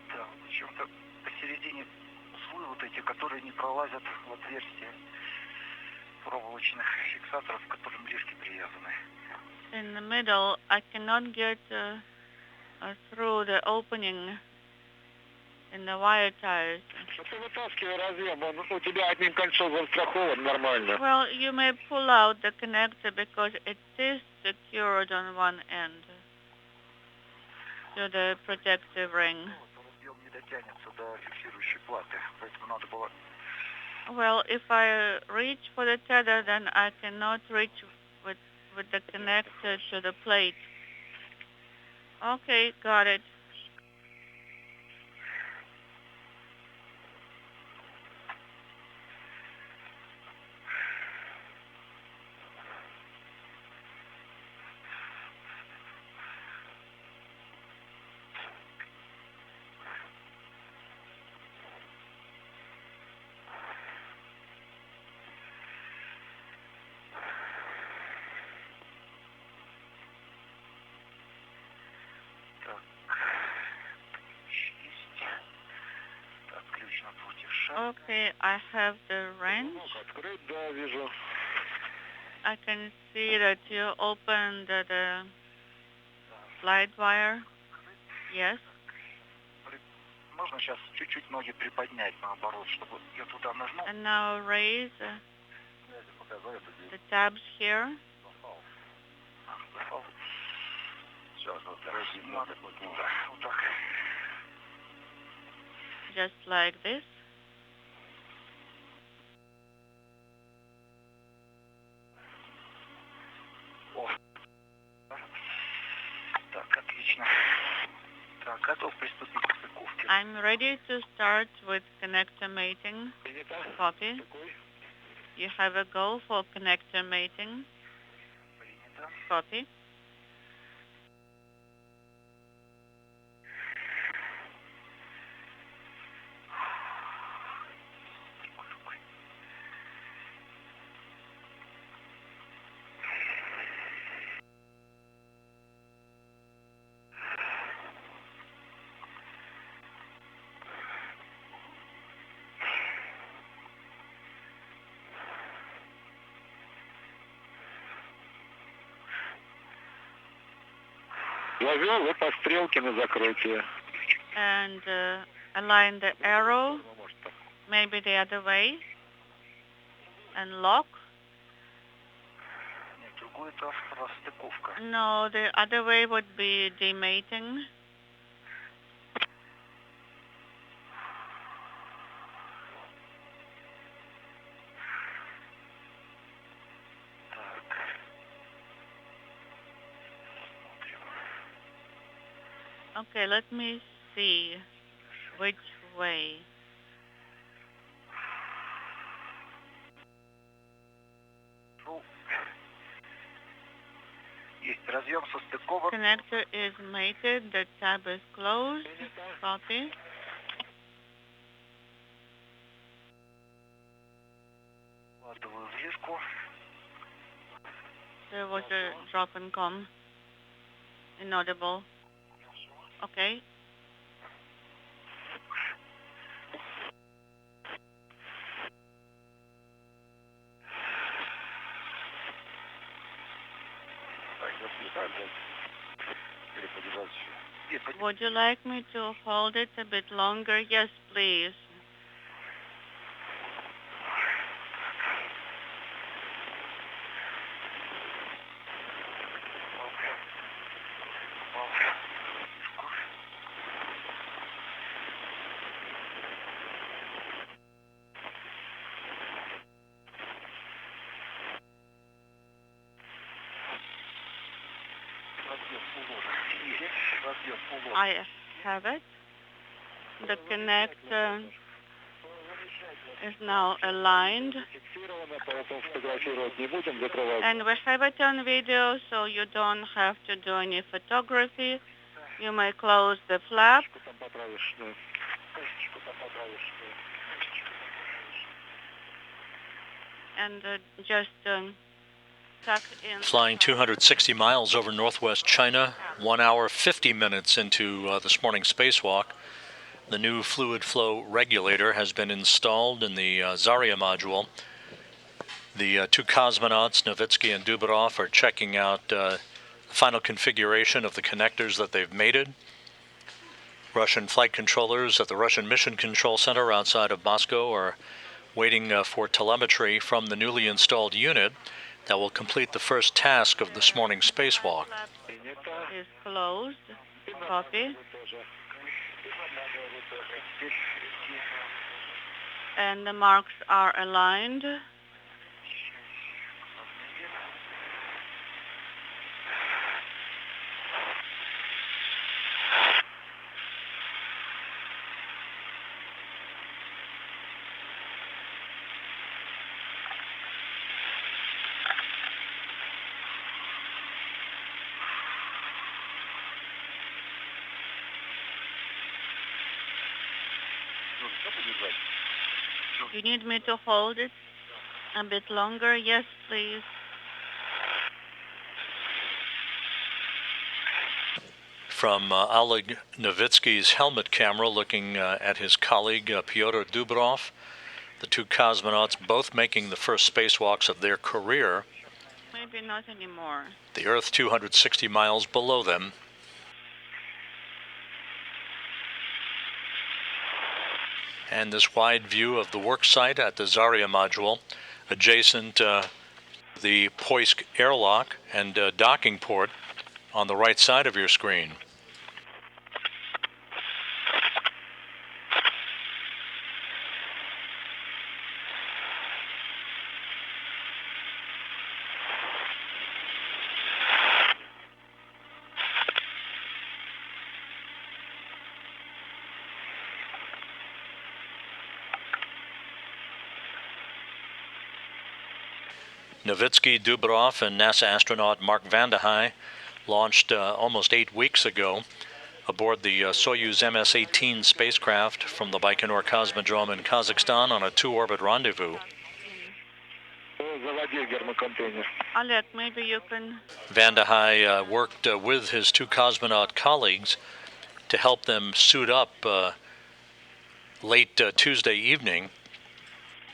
Да, почему-то посередине узлы вот эти, которые не пролазят в отверстие проволочных фиксаторов, к которым лишки привязаны. In the middle, I cannot get through the opening in the wire ties. Ты вытаскивай разъем, он у тебя одним концом застрахован нормально. Well, you may pull out the connector because it is secured on one end to the protective ring. Разъем не дотянется до фиксирующей платы, поэтому надо было... Well, if I reach for the tether, then I cannot reach with the connector to the plate. Okay, got it. Okay, I have the wrench. I can see that you opened the slide wire. Yes. Можно сейчас чуть-чуть ноги приподнять наоборот, чтобы я туда нажму. And now raise the tabs here. Сейчас вот так. Just like this. Так, отлично. Так, готов приступить к стыковке. I'm ready to start with connector mating. Copy. You have a go for connector mating. Copy. Завел и по стрелке на закрытие. And align the arrow, maybe the other way, and lock. Нет, другой это расстыковка. No, the other way would be demating. Okay, let me see which way. Есть разъем состыкован. Connector is mated, the tab is closed. Copy. Вкладываю в лишку. There was a drop and come. Inaudible. Okay. Would you like me to hold it a bit longer? Yes, please. I have it. The connector is now aligned. And we have it on video, so you don't have to do any photography. You may close the flap. And just tuck in. Flying 260 miles over northwest China, 1 hour 50 minutes into this morning's spacewalk. The new fluid flow regulator has been installed in the Zarya module. The two cosmonauts, Novitsky and Dubrov, are checking out the final configuration of the connectors that they've mated. Russian flight controllers at the Russian Mission Control Center outside of Moscow are waiting for telemetry from the newly installed unit that will complete the first task of this morning's spacewalk. Is closed. Copy. And the marks are aligned. You need me to hold it a bit longer? Yes, please. From Oleg Novitsky's helmet camera, looking at his colleague Pyotr Dubrov, the two cosmonauts both making the first spacewalks of their career. Maybe not anymore. The Earth 260 miles below them. And this wide view of the work site at the Zarya module, adjacent the Poisk airlock and docking port on the right side of your screen. Novitsky, Dubrov, and NASA astronaut Mark Vande Hei launched almost 8 weeks ago aboard the Soyuz MS-18 spacecraft from the Baikonur Cosmodrome in Kazakhstan on a 2-orbit rendezvous. Oleg, maybe you can... Vande Hei worked with his two cosmonaut colleagues to help them suit up late Tuesday evening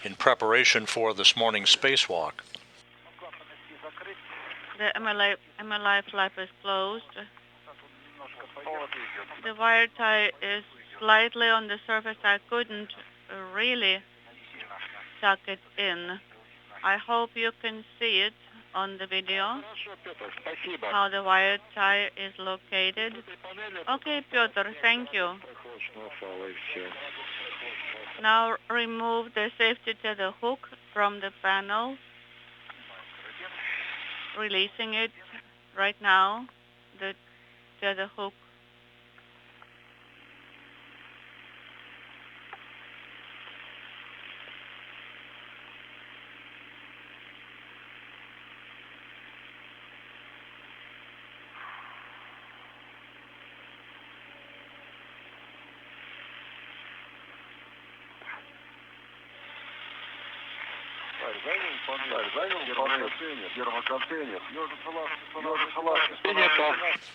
in preparation for this morning's spacewalk. The MLI flap is closed. The wire tie is slightly on the surface. I couldn't really tuck it in. I hope you can see it on the video, how the wire tie is located. Okay, Pyotr, thank you. Now remove the safety tether hook from the panel. Releasing it right now, the tether hook.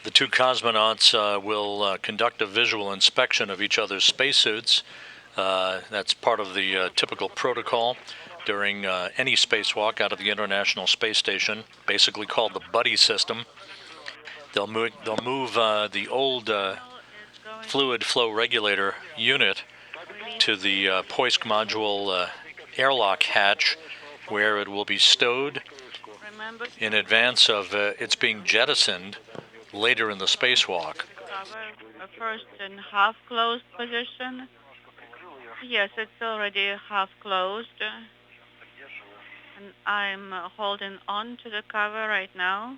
The two cosmonauts will conduct a visual inspection of each other's spacesuits. That's part of the typical protocol during any spacewalk out of the International Space Station, basically called the buddy system. They'll move the old fluid flow regulator unit to the Poisk module airlock hatch, where it will be stowed in advance of its being jettisoned later in the spacewalk. Cover first in half closed position. Yes, it's already half closed. And I'm holding on to the cover right now.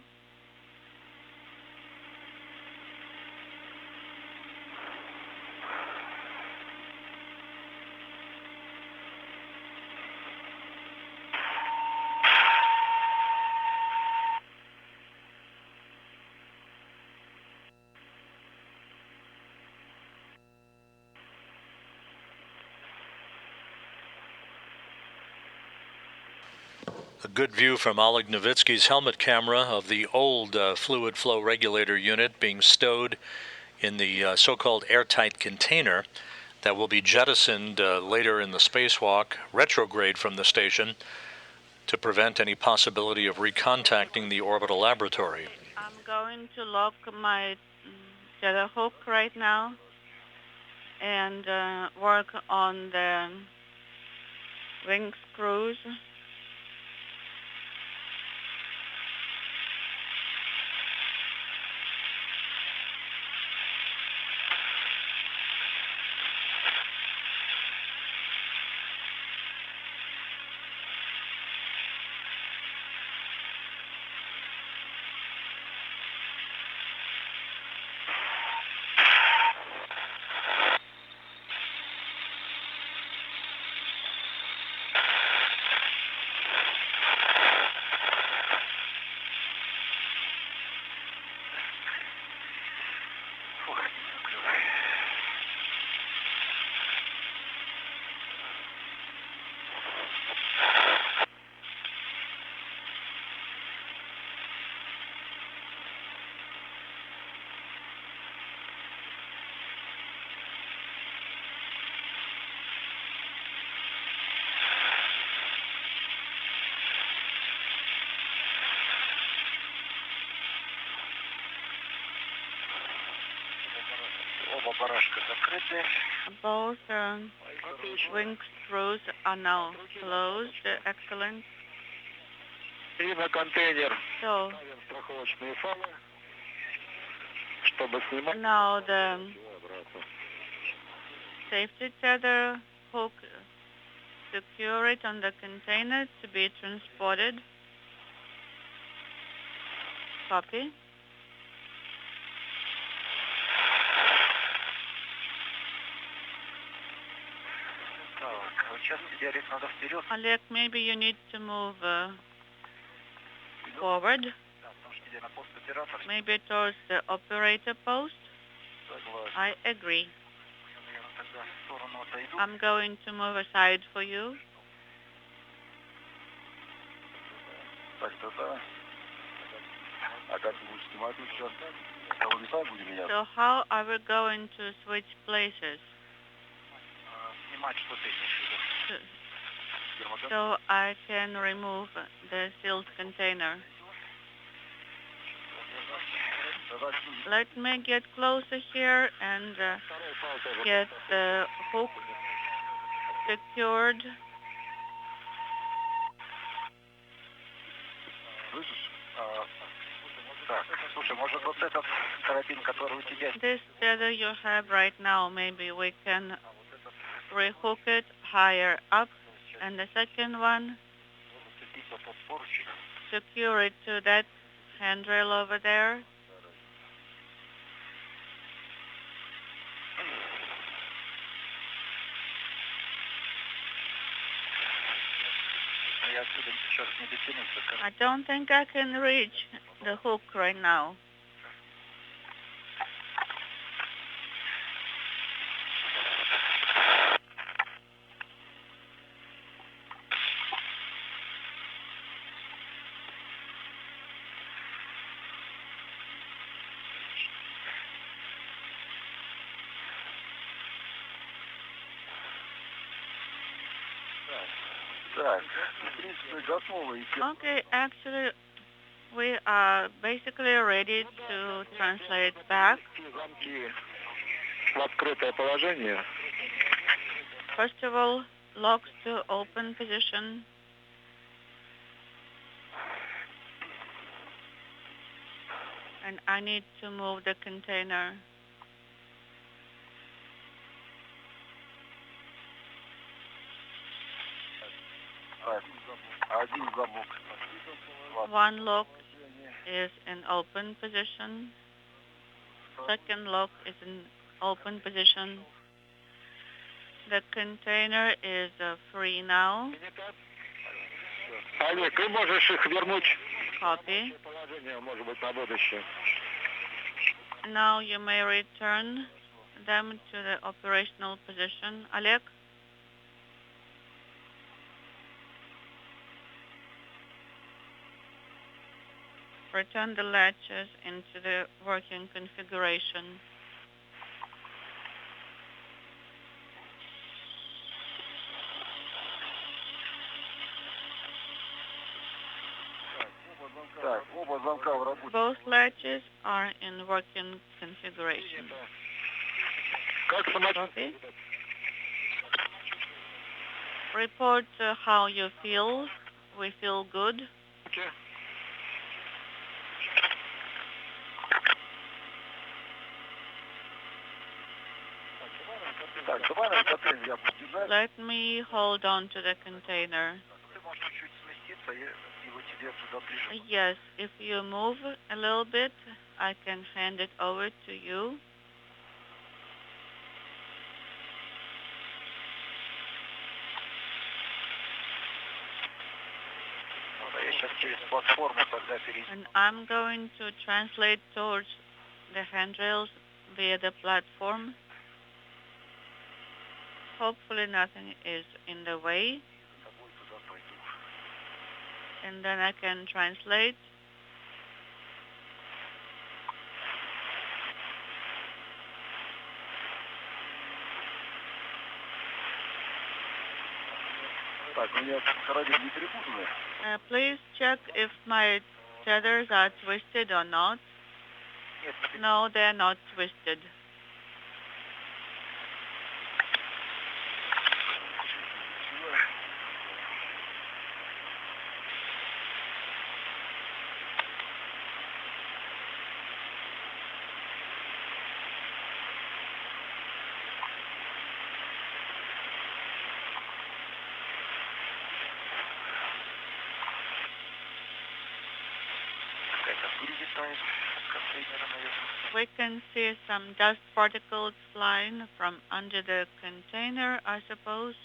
A good view from Oleg Novitsky's helmet camera of the old fluid flow regulator unit being stowed in the so-called airtight container that will be jettisoned later in the spacewalk, retrograde from the station, to prevent any possibility of recontacting the orbital laboratory. I'm going to lock my tether hook right now and work on the wing screws. Both wing screws are now closed. Excellent. И на контейнер So ставим страховочные фалы, чтобы снимать. now the safety tether hook, secure it on the container to be transported. Copy. Oleg, maybe you need to move forward, maybe towards the operator post. I agree. I'm going to move aside for you. So how are we going to switch places? So I can remove the sealed container. Let me get closer here and get the hook secured. This tether you have right now, maybe we can rehook it higher up, and the second one, secure it to that handrail over there. I don't think I can reach the hook right now. Okay, actually, we are basically ready to translate back. В открытое положение. First of all, locks to open position. And I need to move the container. One lock is in open position. Second lock is in open position. The container is free now. Олег, ты можешь их вернуть Copy. в положение, может быть, на будущее. Now you may return them to the operational position. Oleg? return the latches into the working configuration. Both latches are in working configuration. Copy. Report how you feel. We feel good. Okay. Let me hold on to the container. Yes, if you move a little bit, I can hand it over to you. And I'm going to translate towards the handrails via the platform. Hopefully nothing is in the way. And then I can translate. Please check if my tethers are twisted or not. No, they're not twisted. We can see some dust particles flying from under the container, I suppose.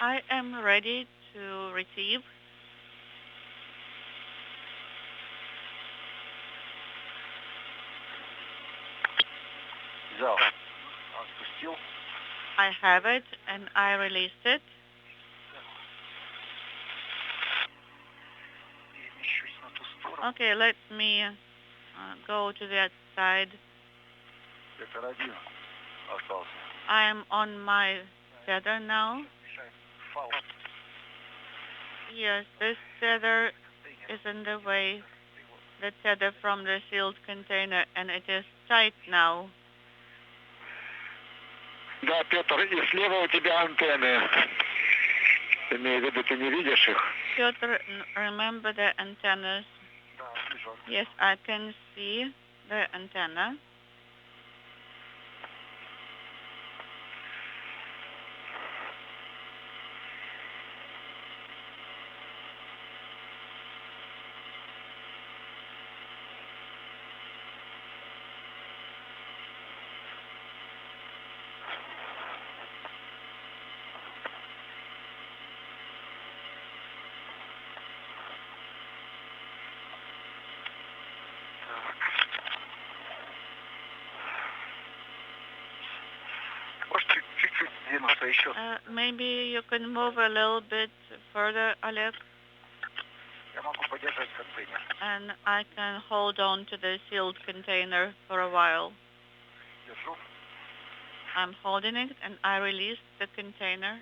I am ready to receive. I have it and I released it. Okay, let me go to that side. I am on my tether now. Yes, this tether is in the way, the tether from the sealed container, and it is tight now. Да, Петр, и слева у тебя антенны. Имею в виду, ты не видишь их? Pyotr, remember the antennas? Yes, I can see the antenna. Maybe you can move a little bit further, Oleg. And I can hold on to the sealed container for a while. I'm holding it and I release the container.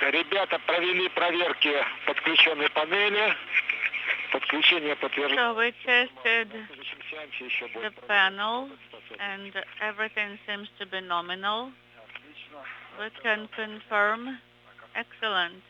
Ребята провели проверки подключенной панели. Подключение подтверждено. So we tested the panels and everything seems to be nominal. We can confirm. Excellent.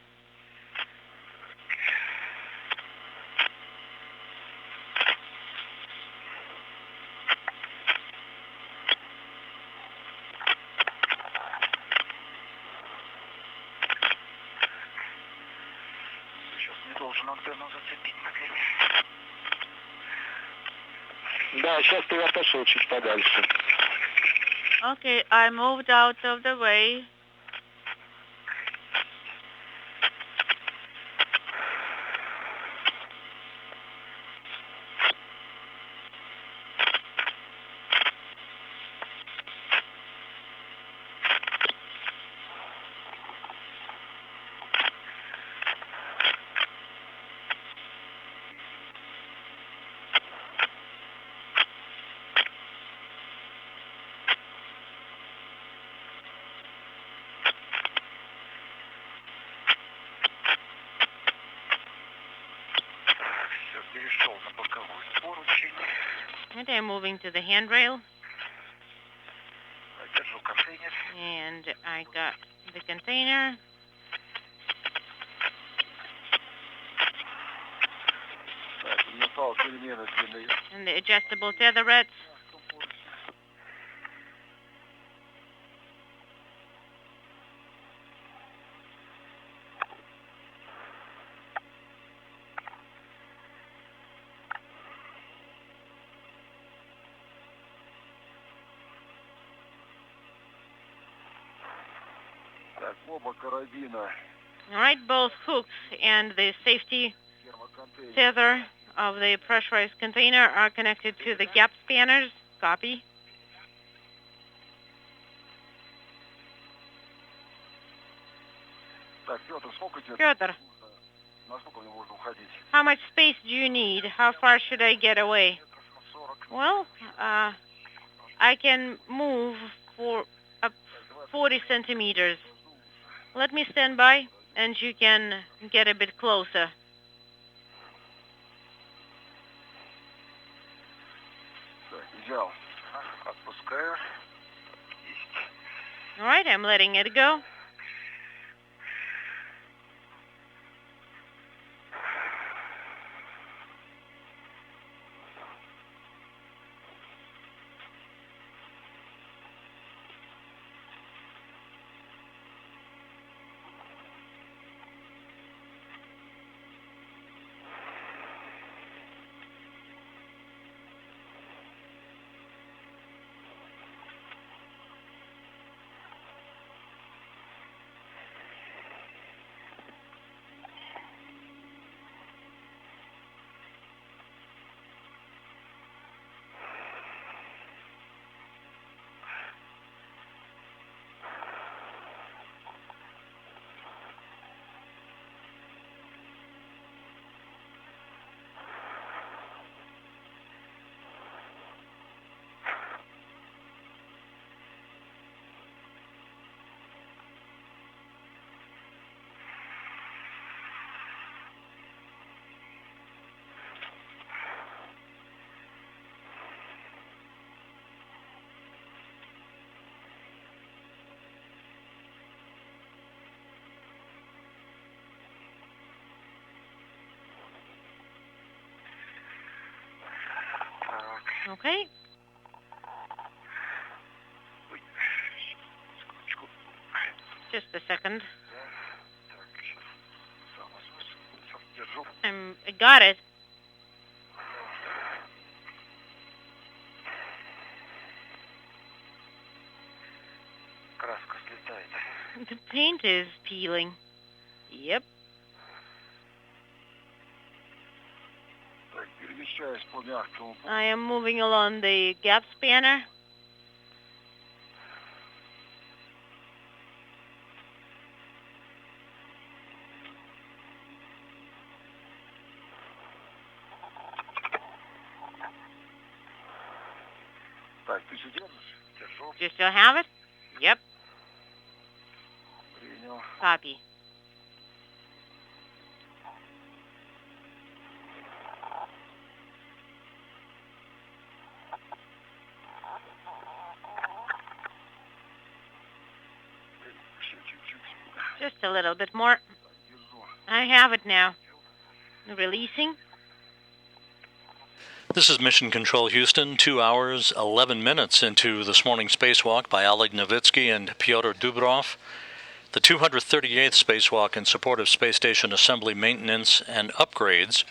Да, сейчас ты отошел чуть подальше. Okay, I moved out of the way. And I'm moving to the handrail. And I got the container. And the adjustable tetherets. All right, both hooks and the safety tether of the pressurized container are connected to the gap spanners. Copy. Pyotr, how much space do you need? How far should I get away? Well, I can move for 40 centimeters. Let me stand by, and you can get a bit closer. All right, I'm letting it go. Okay. Just a second. I got it. The paint is peeling. Yep. I am moving along the gap spanner. Do you still have it? Yep. Copy. a little bit more. I have it now. Releasing. This is Mission Control Houston, 2 hours, 11 minutes into this morning's spacewalk by Oleg Novitsky and Pyotr Dubrov. The 238th spacewalk in support of space station assembly maintenance and upgrades.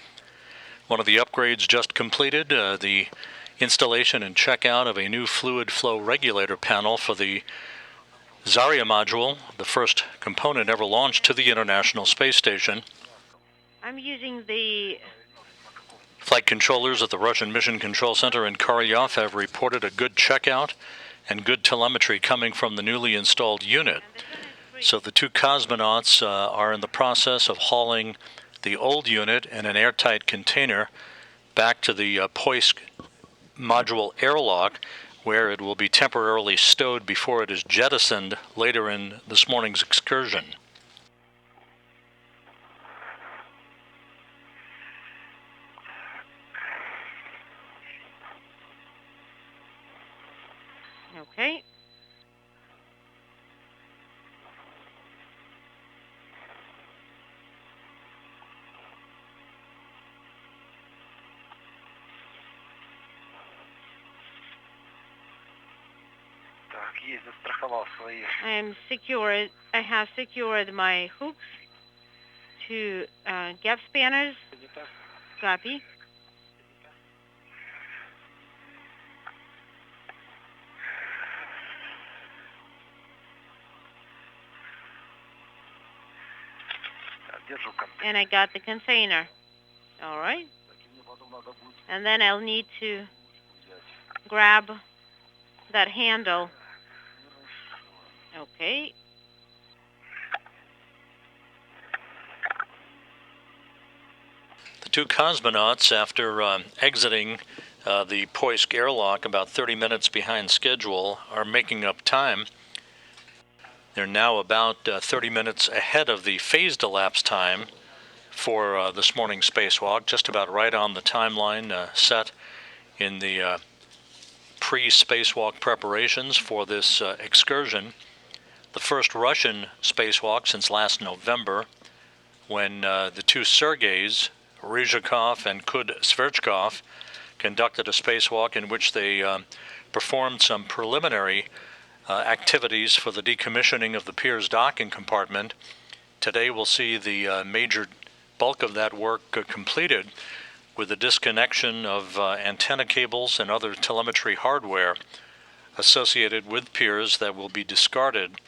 One of the upgrades just completed, the installation and checkout of a new fluid flow regulator panel for the Zarya module, the first component ever launched to the International Space Station. I'm using the... Flight controllers at the Russian Mission Control Center in Korolyov have reported a good checkout and good telemetry coming from the newly installed unit. So the two cosmonauts are in the process of hauling the old unit in an airtight container back to the Poisk module airlock, where it will be temporarily stowed before it is jettisoned later in this morning's excursion. Okay. I have secured my hooks to gap spanners. Copy. And I got the container. All right. And then I'll need to grab that handle. Okay. The two cosmonauts, after exiting the Poisk airlock about 30 minutes behind schedule, are making up time. They're now about 30 minutes ahead of the phased elapsed time for this morning's spacewalk, just about right on the timeline set in the pre-spacewalk preparations for this excursion. The first Russian spacewalk since last November, when the two Sergeys, Ryzhikov and Kud-Sverchkov, conducted a spacewalk in which they performed some preliminary activities for the decommissioning of the Pirs docking compartment. Today we'll see the major bulk of that work completed with the disconnection of antenna cables and other telemetry hardware associated with Pirs that will be discarded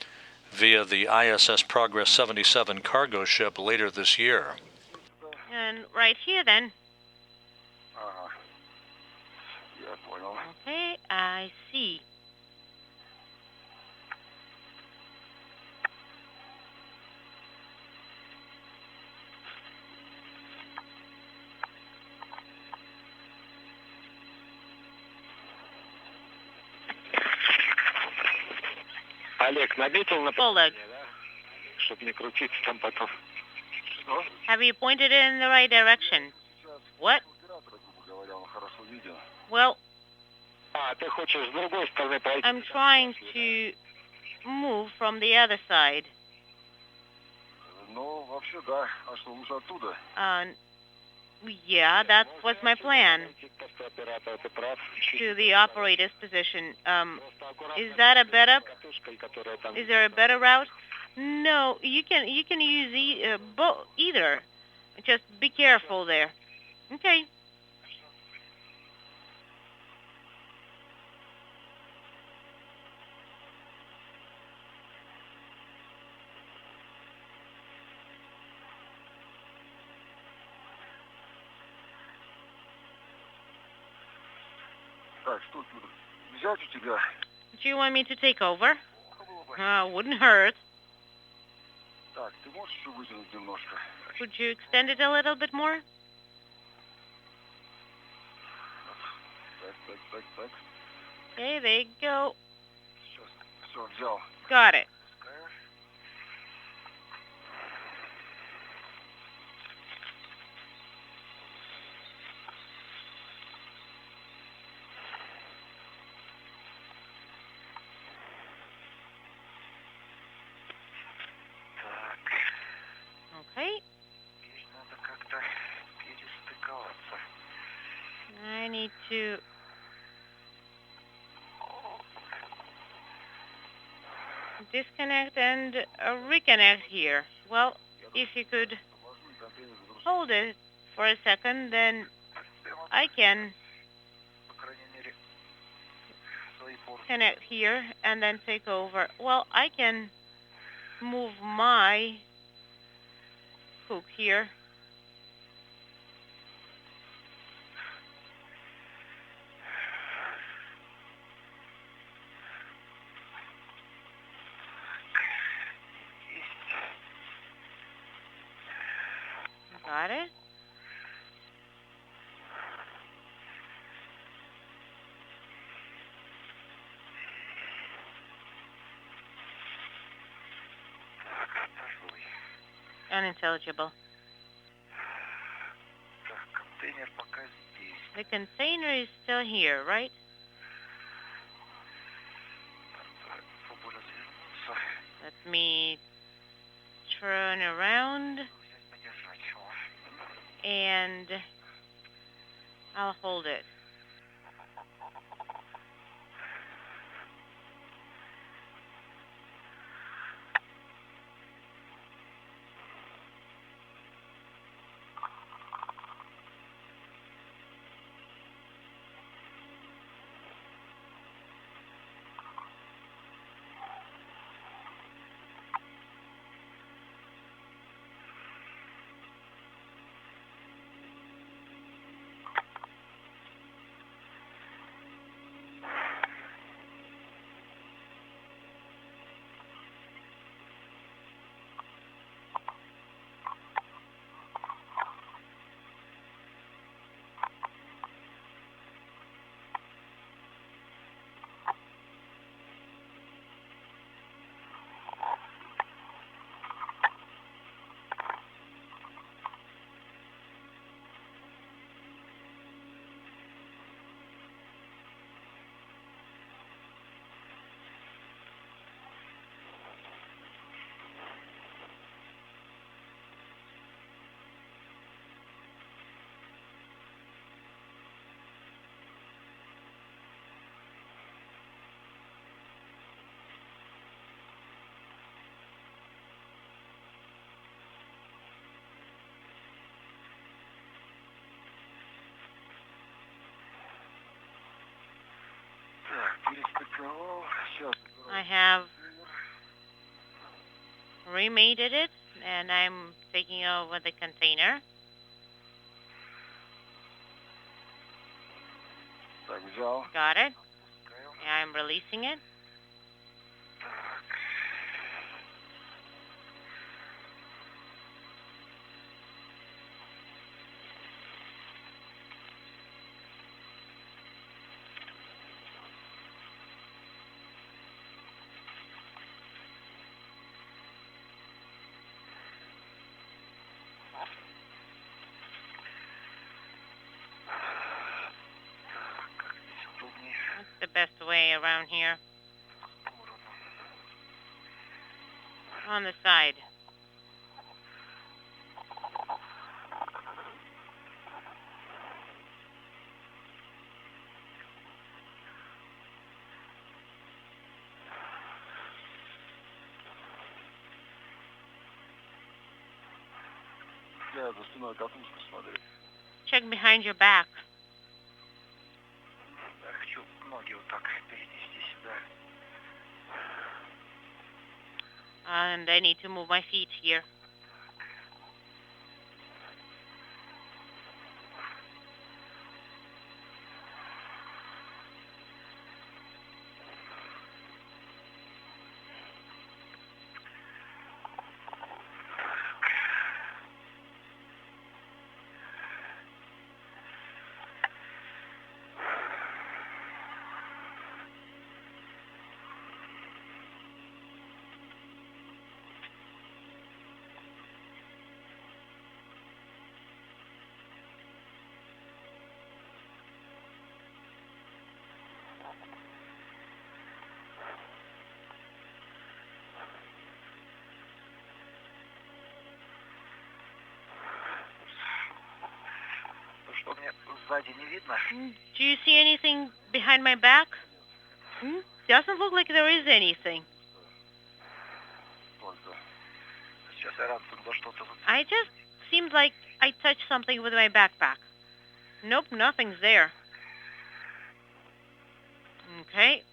via the ISS Progress 77 cargo ship later this year. And right here then. Okay, I see. Олег, наметил на Oleg, чтобы не крутиться там потом. have you pointed it in the right direction? What? Well, Ты хочешь с другой стороны пройти? I'm trying to move from the other side. Ну, вообще, да. А что, лучше оттуда? Yeah, that was my plan. To the operator's position. Is that a better? Is there a better route? No, you can use either. Just be careful there. Okay. Так, что, Федор, взять у тебя? Do you want me to take over? Wouldn't hurt. Так, ты можешь еще вытянуть немножко? Could you extend it a little bit more? Так. Okay, there you go. Сейчас, все, взял. Got it. Так. to disconnect and reconnect here. Well, if you could hold it for a second, then I can connect here and then take over. Well, I can move my hook here. Got it? Unintelligible. The container is still here, right? Let me turn around and I'll hold it. I have remated it and I'm taking over the container. Got it. I'm releasing it. That's the best way around here. On the side. Check behind your back. And I need to move my feet here. Do you see anything behind my back? Doesn't look like there is anything. I just seemed like I touched something with my backpack. Nope, nothing's there. Okay.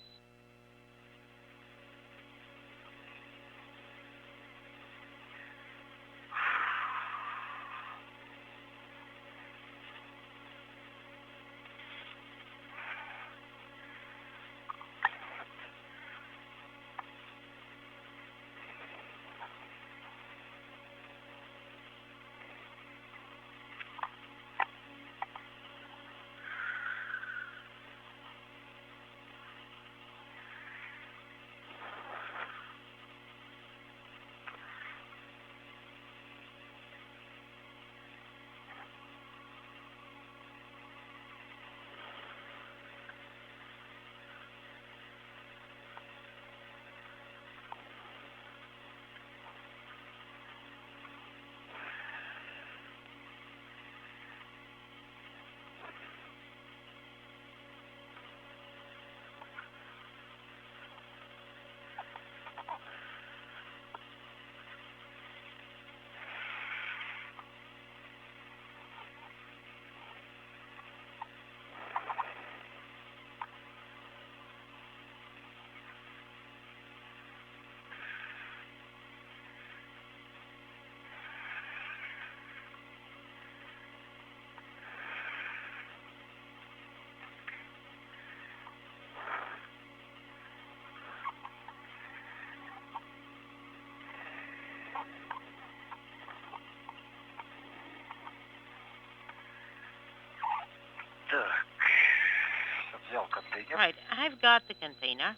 Right, I've got the container.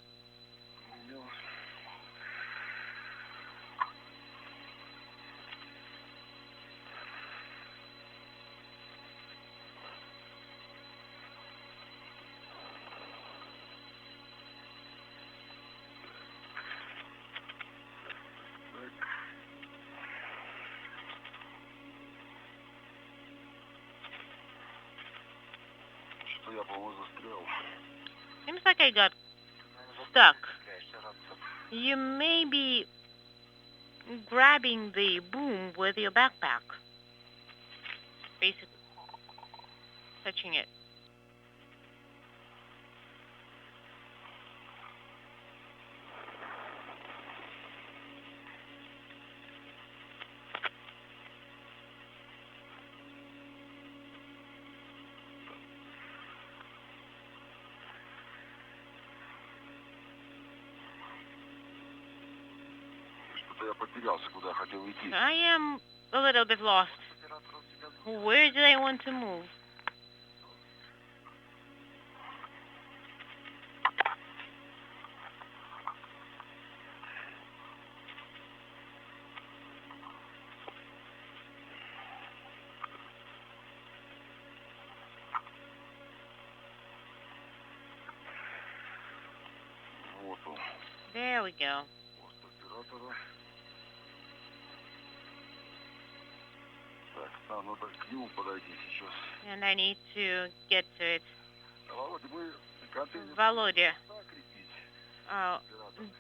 Seems like I got stuck. You may be grabbing the boom with your backpack. Basically, touching it. I am a little bit lost. Where did I want to move? There we go. And I need to get to it. Volodya,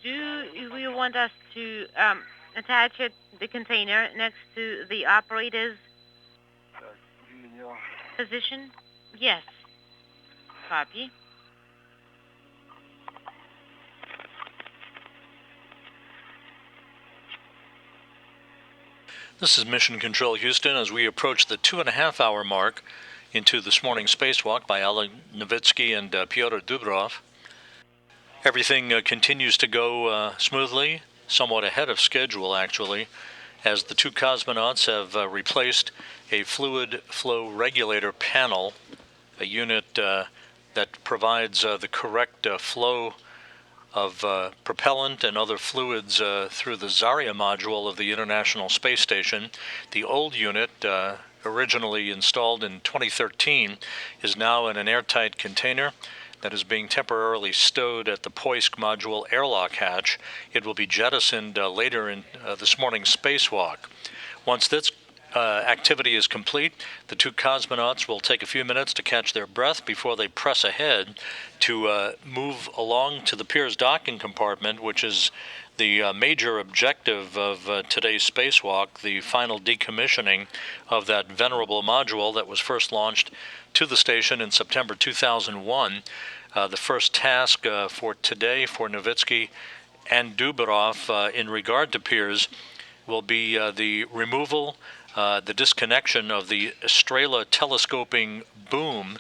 do you want us to attach the container next to the operator's position? Yes. Copy. This is Mission Control Houston as we approach the 2.5-hour mark into this morning's spacewalk by Oleg Novitsky and Pyotr Dubrov. Everything continues to go smoothly, somewhat ahead of schedule actually, as the two cosmonauts have replaced a fluid flow regulator panel, a unit that provides the correct flow of propellant and other fluids through the Zarya module of the International Space Station. The old unit, originally installed in 2013, is now in an airtight container that is being temporarily stowed at the Poisk module airlock hatch. It will be jettisoned later in this morning's spacewalk. Once this activity is complete. The two cosmonauts will take a few minutes to catch their breath before they press ahead to move along to the Pirs docking compartment, which is the major objective of today's spacewalk, the final decommissioning of that venerable module that was first launched to the station in September 2001. The first task for today for Novitsky and Dubrov in regard to Pirs will be the removal, the disconnection of the Strela telescoping boom,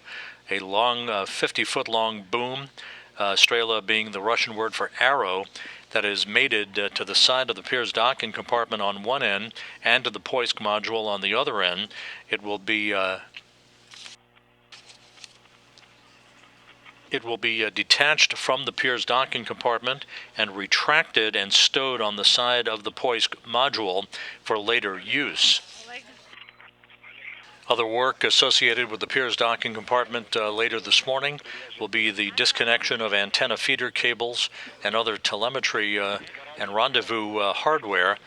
a long 50-foot-long boom, Strela being the Russian word for arrow, that is mated to the side of the Pirs docking compartment on one end and to the Poisk module on the other end. It will be detached from the Pirs docking compartment and retracted and stowed on the side of the Poisk module for later use. Other work associated with the Pirs docking compartment later this morning will be the disconnection of antenna feeder cables and other telemetry and rendezvous hardware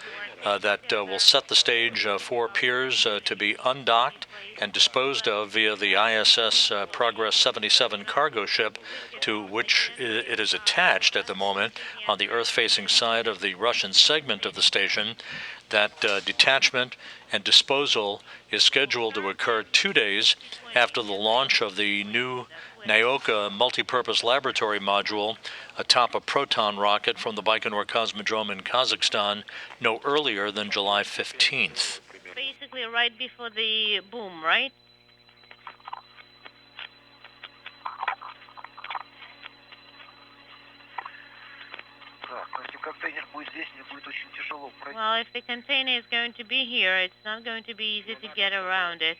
that will set the stage for Pirs to be undocked and disposed of via the ISS Progress 77 cargo ship, to which it is attached at the moment on the Earth-facing side of the Russian segment of the station. That detachment and disposal is scheduled to occur 2 days after the launch of the new Naoka multipurpose laboratory module atop a Proton rocket from the Baikonur Cosmodrome in Kazakhstan no earlier than July 15th. Basically right before the boom, right? Well, if the container is going to be here, it's not going to be easy to get around it.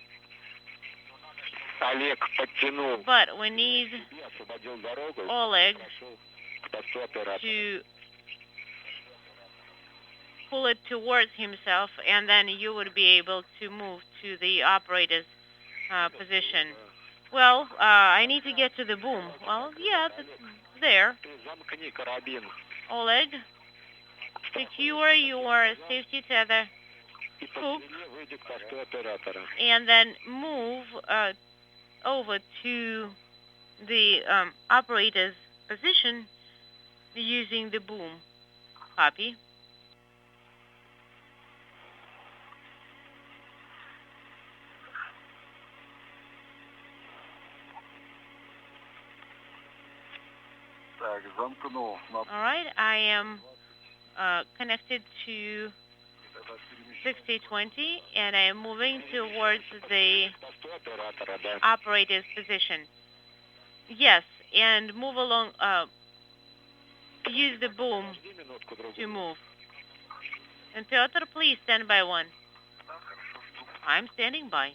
But we need Oleg to pull it towards himself, and then you would be able to move to the operator's position. Well, I need to get to the boom. Well, yeah, that's there. Oleg, secure your safety tether hook and then move over to the operator's position using the boom. Copy. All right, I am connected to 6020, and I am moving towards the operator's position. Yes, and move along, use the boom to move. And Pyotr, please stand by one. I'm standing by.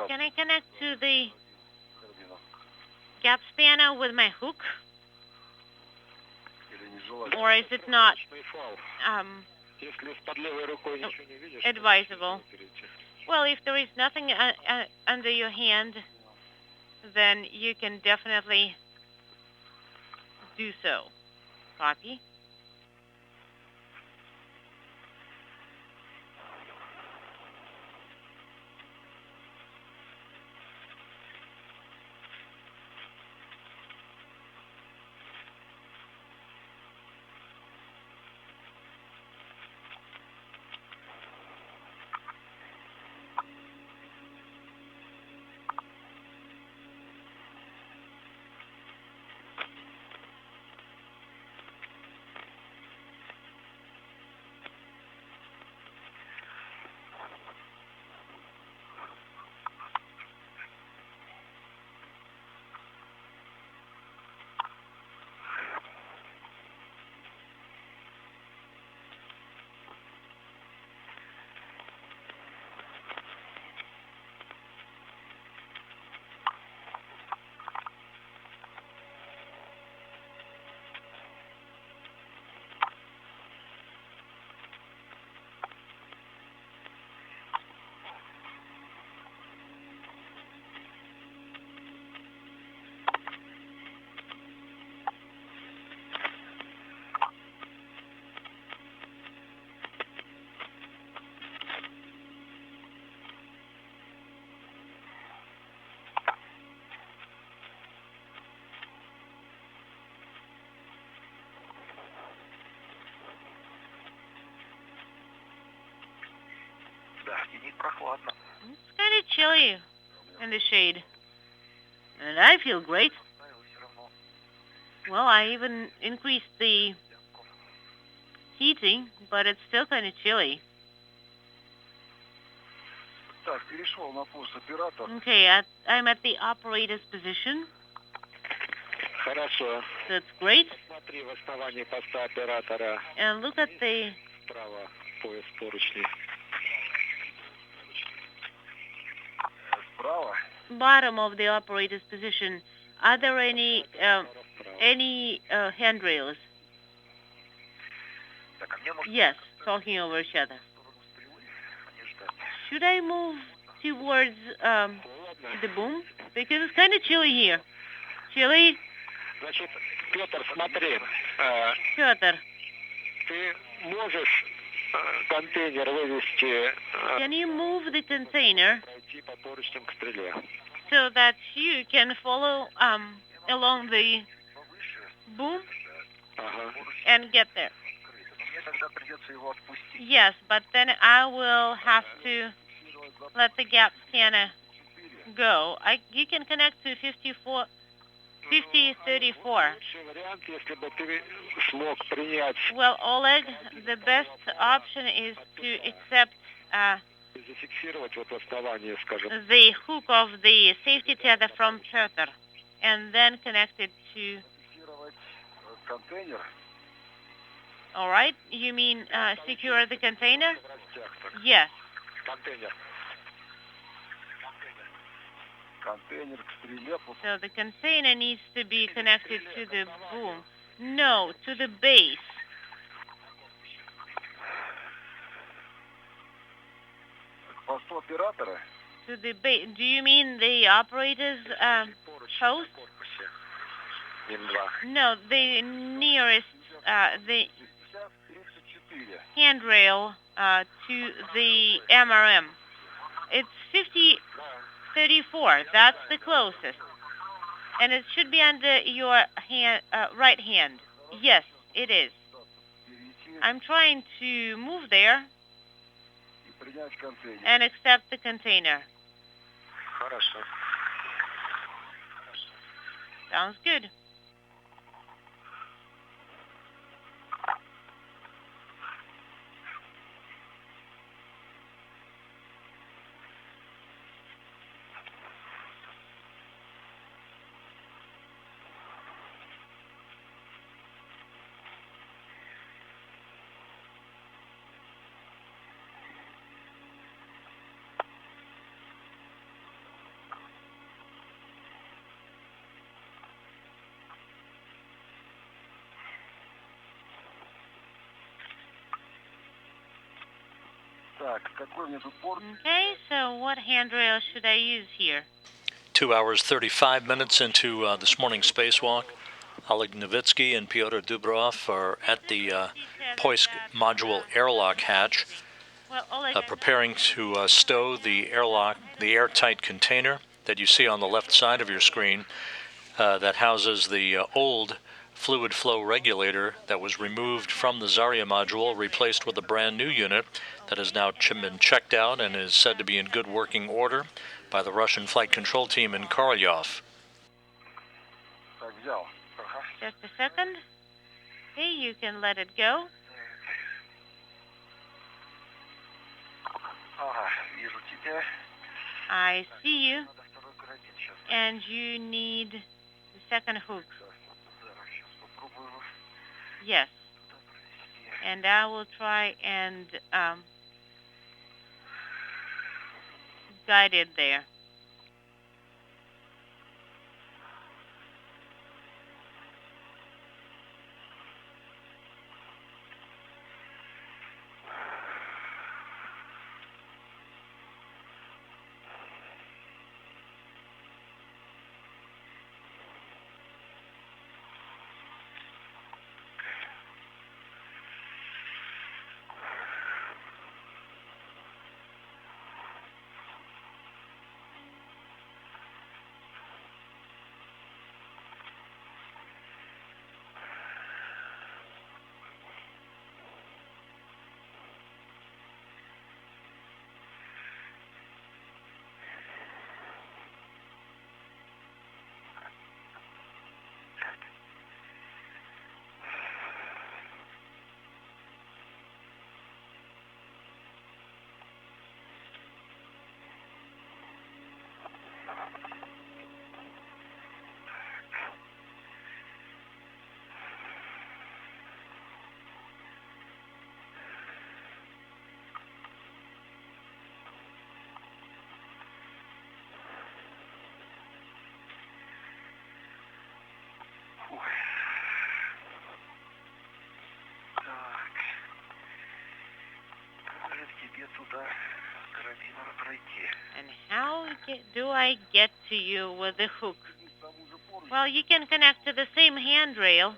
Can I connect to the gap spanner with my hook? Or is it not advisable? Well, if there is nothing under your hand, then you can definitely do so. Copy. It's kind of chilly in the shade. And I feel great. Well, I even increased the heating, but it's still kind of chilly. Okay, I'm at the operator's position. Хорошо. That's great. Смотри в основании поста оператора. And look at the Справа пояс поручней. Справа? bottom of the operator's position. Are there any handrails? Yes, talking over each other. Should I move towards the boom? Because it's kind of chilly here. Chilly? Значит, Петр, смотри. Pyotr, Ты можешь контейнер вывести, can you move the container пройти по поручням к стреле? so that you can follow along the boom Ага. and get there? Yes, but then I will have to let the gap scanner go. You can connect to 5034. Лучший вариант, если бы ты смог принять, Well, Oleg, the best option is to accept зафиксировать вот в основании, скажем. the hook of the safety tether from Pyotr and then connect it to... Контейнер. All right, you mean secure the container? Yes. Контейнер. Контейнер к стреле. So the container needs to be connected to the boom. No, to the base. Посту оператора. To the base. Do you mean the operator's post? No, the nearest, the handrail to the MRM. It's 5034. That's the closest. And it should be under your hand, right hand. Yes, it is. I'm trying to move there and accept the container. Хорошо. Sounds good. Okay, so what handrail should I use here? 2 hours 35 minutes into this morning's spacewalk. Oleg Novitsky and Pyotr Dubrov are at the Poisk module airlock hatch, Well, Oleg, preparing to stow the airtight container that you see on the left side of your screen that houses the old fluid flow regulator that was removed from the Zarya module, replaced with a brand new unit that has now been checked out and is said to be in good working order by the Russian flight control team in Korolyov. just a second. Okay, you can let it go. I see you. And you need the second hook. Yes. And I will try and guide it there. And how do I get to you with the hook? Well, you can connect to the same handrail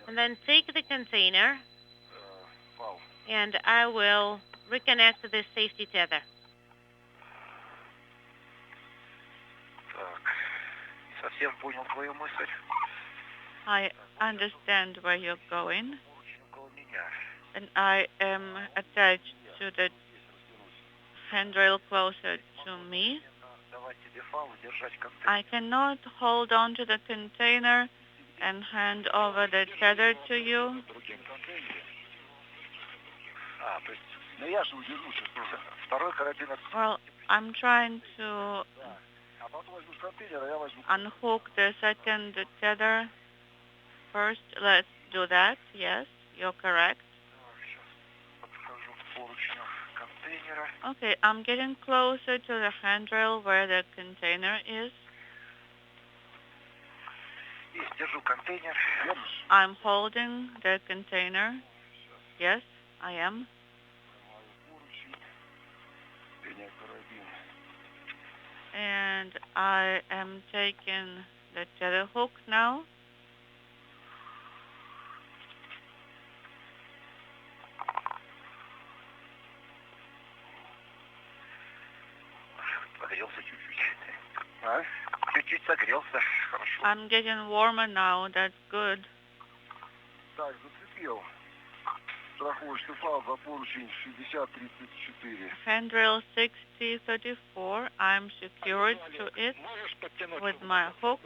and then take the container and I will reconnect the safety tether. Совсем понял твою мысль. I understand where you're going, and I am attached to the handrail closer to me. I cannot hold on to the container and hand over the tether to you. Well, I'm trying to unhook the second tether. First, let's do that. Yes, you're correct. Okay, I'm getting closer to the handrail where the container is. I'm holding the container. Yes, I am. And I am taking the tether hook now. I'm getting warmer now. That's good. Handrail 6034. I'm secured to it with my hook.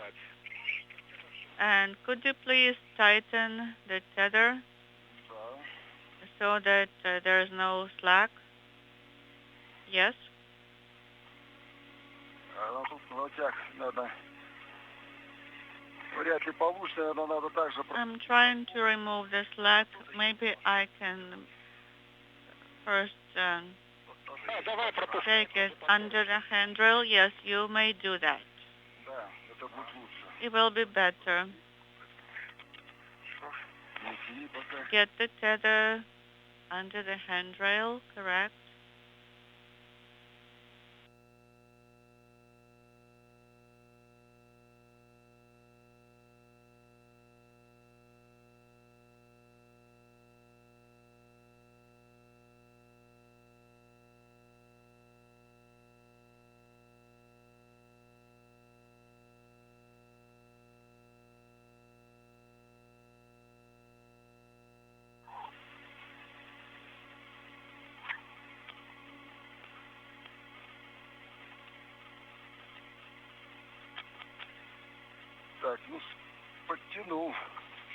And could you please tighten the tether so that there is no slack? Yes. I'm trying to remove the slack. Maybe I can first take it under the handrail. Yes, you may do that. It will be better. Get the tether under the handrail, correct?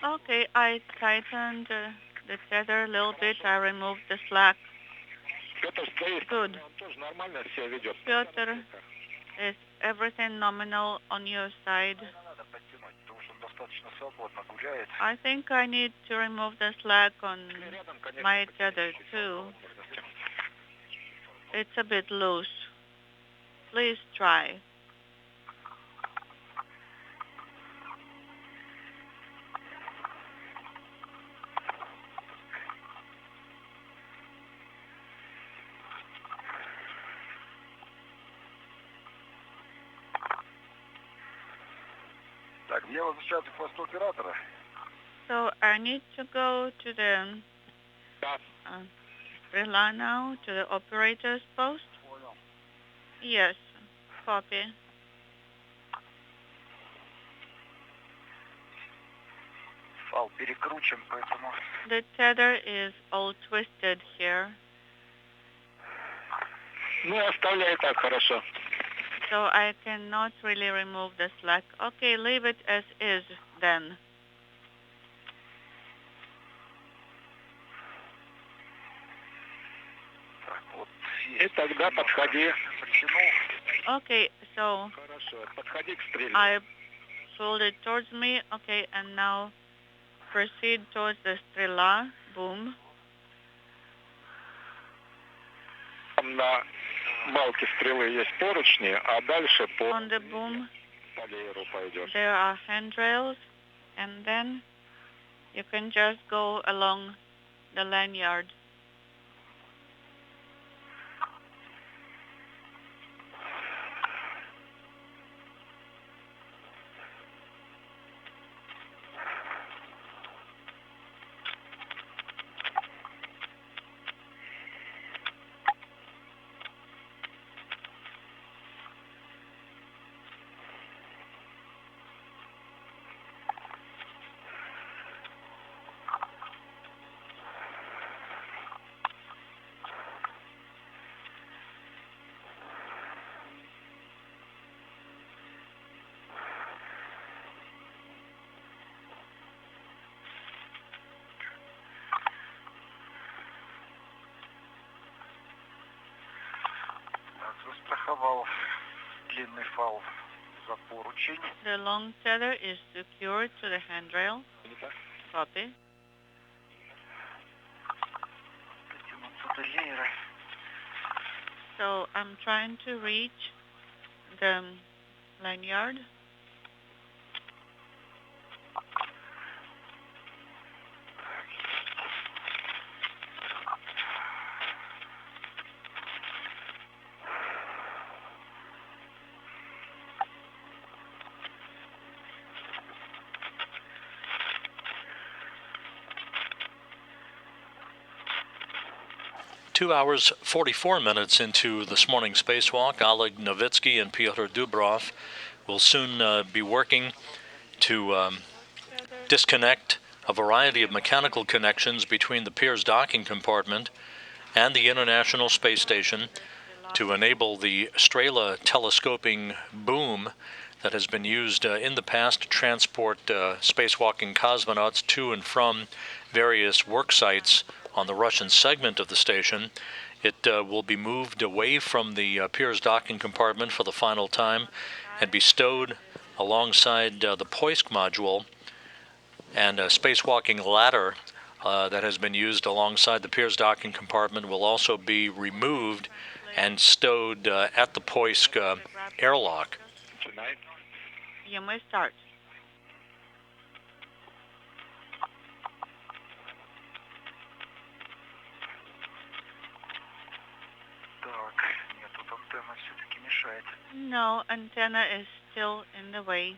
Okay, I tightened the tether a little bit. I removed the slack. Good. Pyotr, is everything nominal on your side? I think I need to remove the slack on my tether too. It's a bit loose. Please try. So I need to go to the relay now, to the operator's post? Yes, copy. The tether is all twisted here. So I cannot really remove the slack. Okay, leave it as is then. Okay, so I pulled it towards me. Okay, and now proceed towards the telah. Boom. On the boom, there are handrails, and then you can just go along the lanyard. The long tether is secured to the handrail. Copy. So I'm trying to reach the lanyard. Two hours, 44 minutes into this morning's spacewalk, Oleg Novitsky and Pyotr Dubrov will soon be working to disconnect a variety of mechanical connections between the Pirs docking compartment and the International Space Station to enable the Strela telescoping boom that has been used in the past to transport spacewalking cosmonauts to and from various work sites on the Russian segment of the station. It will be moved away from the Pirs docking compartment for the final time and be stowed alongside the Poisk module, and a spacewalking ladder that has been used alongside the Pirs docking compartment will also be removed and stowed at the Poisk airlock. Tonight. You may start. No, antenna is still in the way.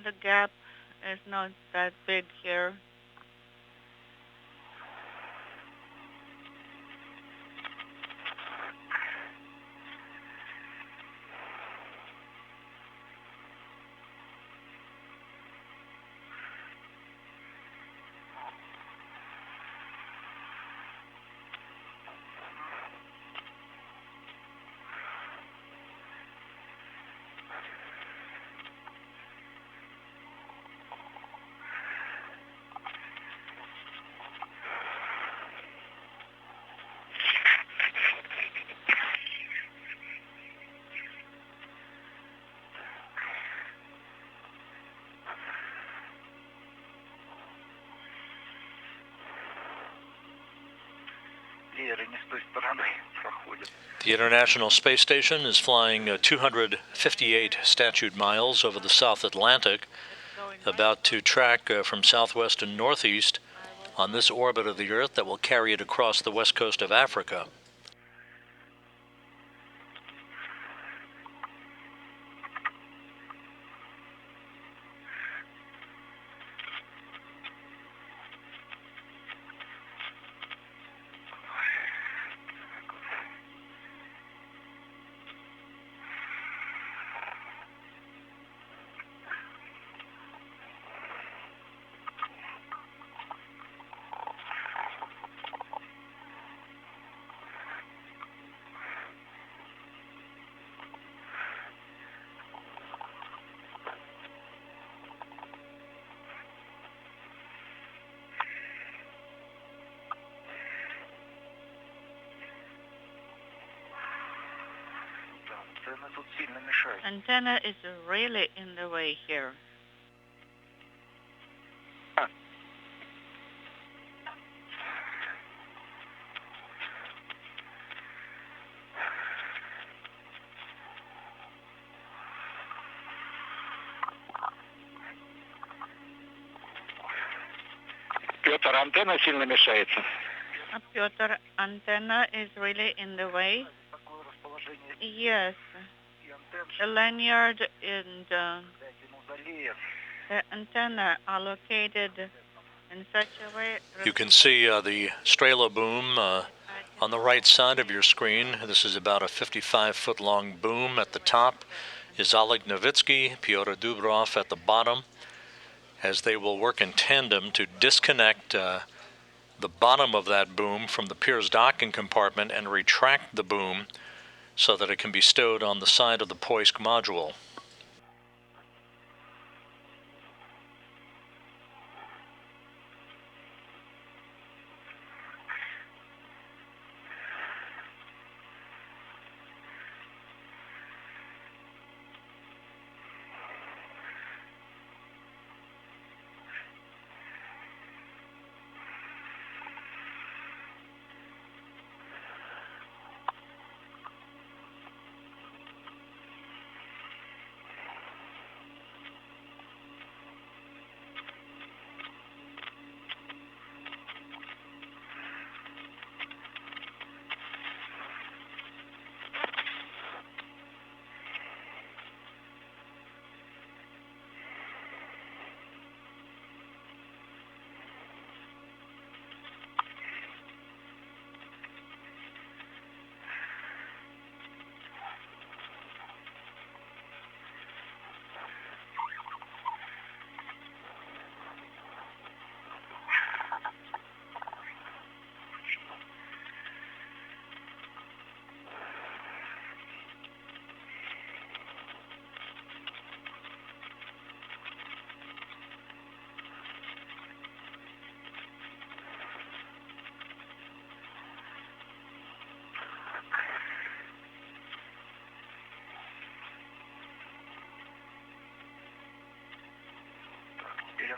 The gap is not that big here. The International Space Station is flying 258 statute miles over the South Atlantic, about to track from southwest and northeast on this orbit of the Earth that will carry it across the west coast of Africa. Antenna is really in the way here. Петр, антенна сильно мешается. Pyotr, antenna is really in the way. Yes. The lanyard and the antenna are located in such a way. You can see the Strela boom on the right side of your screen. This is about a 55-foot long boom. At the top is Oleg Novitsky, Pyotr Dubrov at the bottom, as they will work in tandem to disconnect the bottom of that boom from the Pirs docking compartment and retract the boom so that it can be stowed on the side of the Poisk module.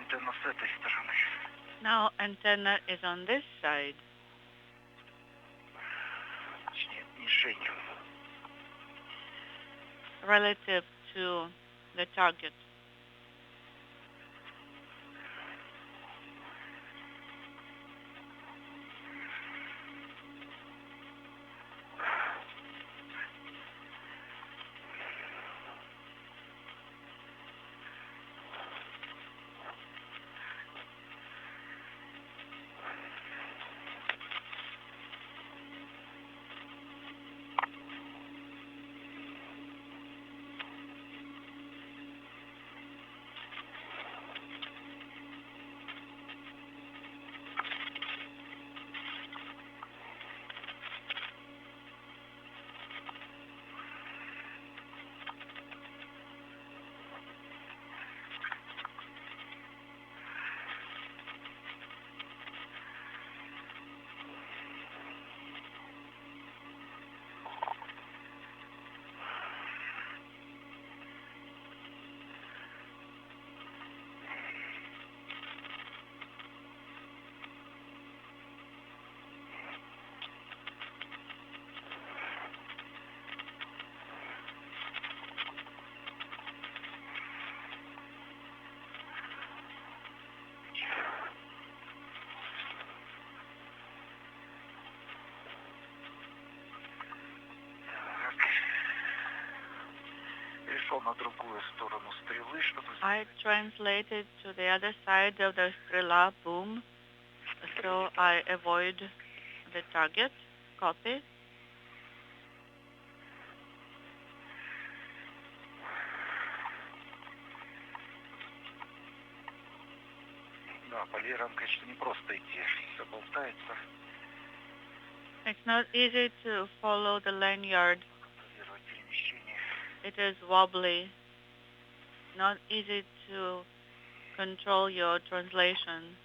антенна с этой стороны. Now antenna is on this side. Точнее, мишень. Relative to the target. На другую сторону стрелы, чтобы... I translated to the other side of the strela boom, so I avoid the target. Copy. Да, по левому, конечно, не просто идти, все болтается. It's not easy to follow the lanyard. Контролировать перемещение. It is wobbly. Not easy to control your translation.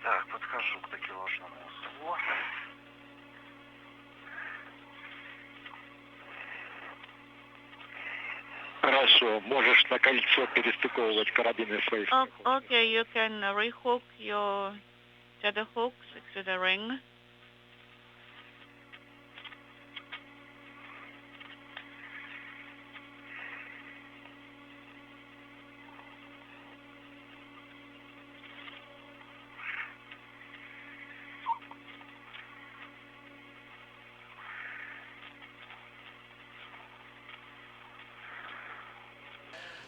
Так, подхожу к такелажному узлу. Хорошо. Можешь на кольцо перестыковывать карабины свои. Okay, you can rehook your tether hooks to the ring.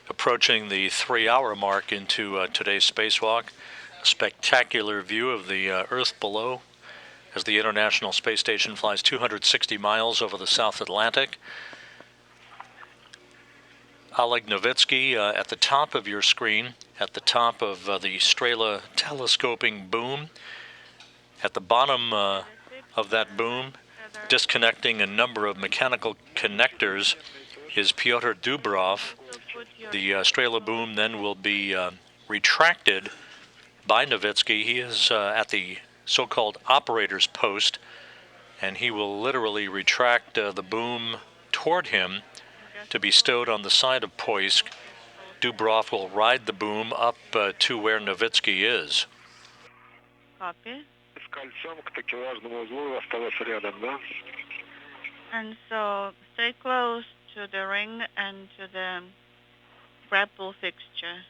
Approaching the 3-hour mark into today's spacewalk, a spectacular view of the Earth below as the International Space Station flies 260 miles over the South Atlantic. Oleg Novitsky at the top of your screen, at the top of the Strela telescoping boom. At the bottom of that boom, disconnecting a number of mechanical connectors, is Pyotr Dubrov. The Strela boom then will be retracted by Novitsky. He is at the so-called operator's post, and he will literally retract the boom toward him to be stowed on the side of Poisk. Dubrov will ride the boom up to where Novitsky is. Copy. С кольцом к такелажному узлу осталось рядом, да? And so stay close to the ring and to the grapple fixture.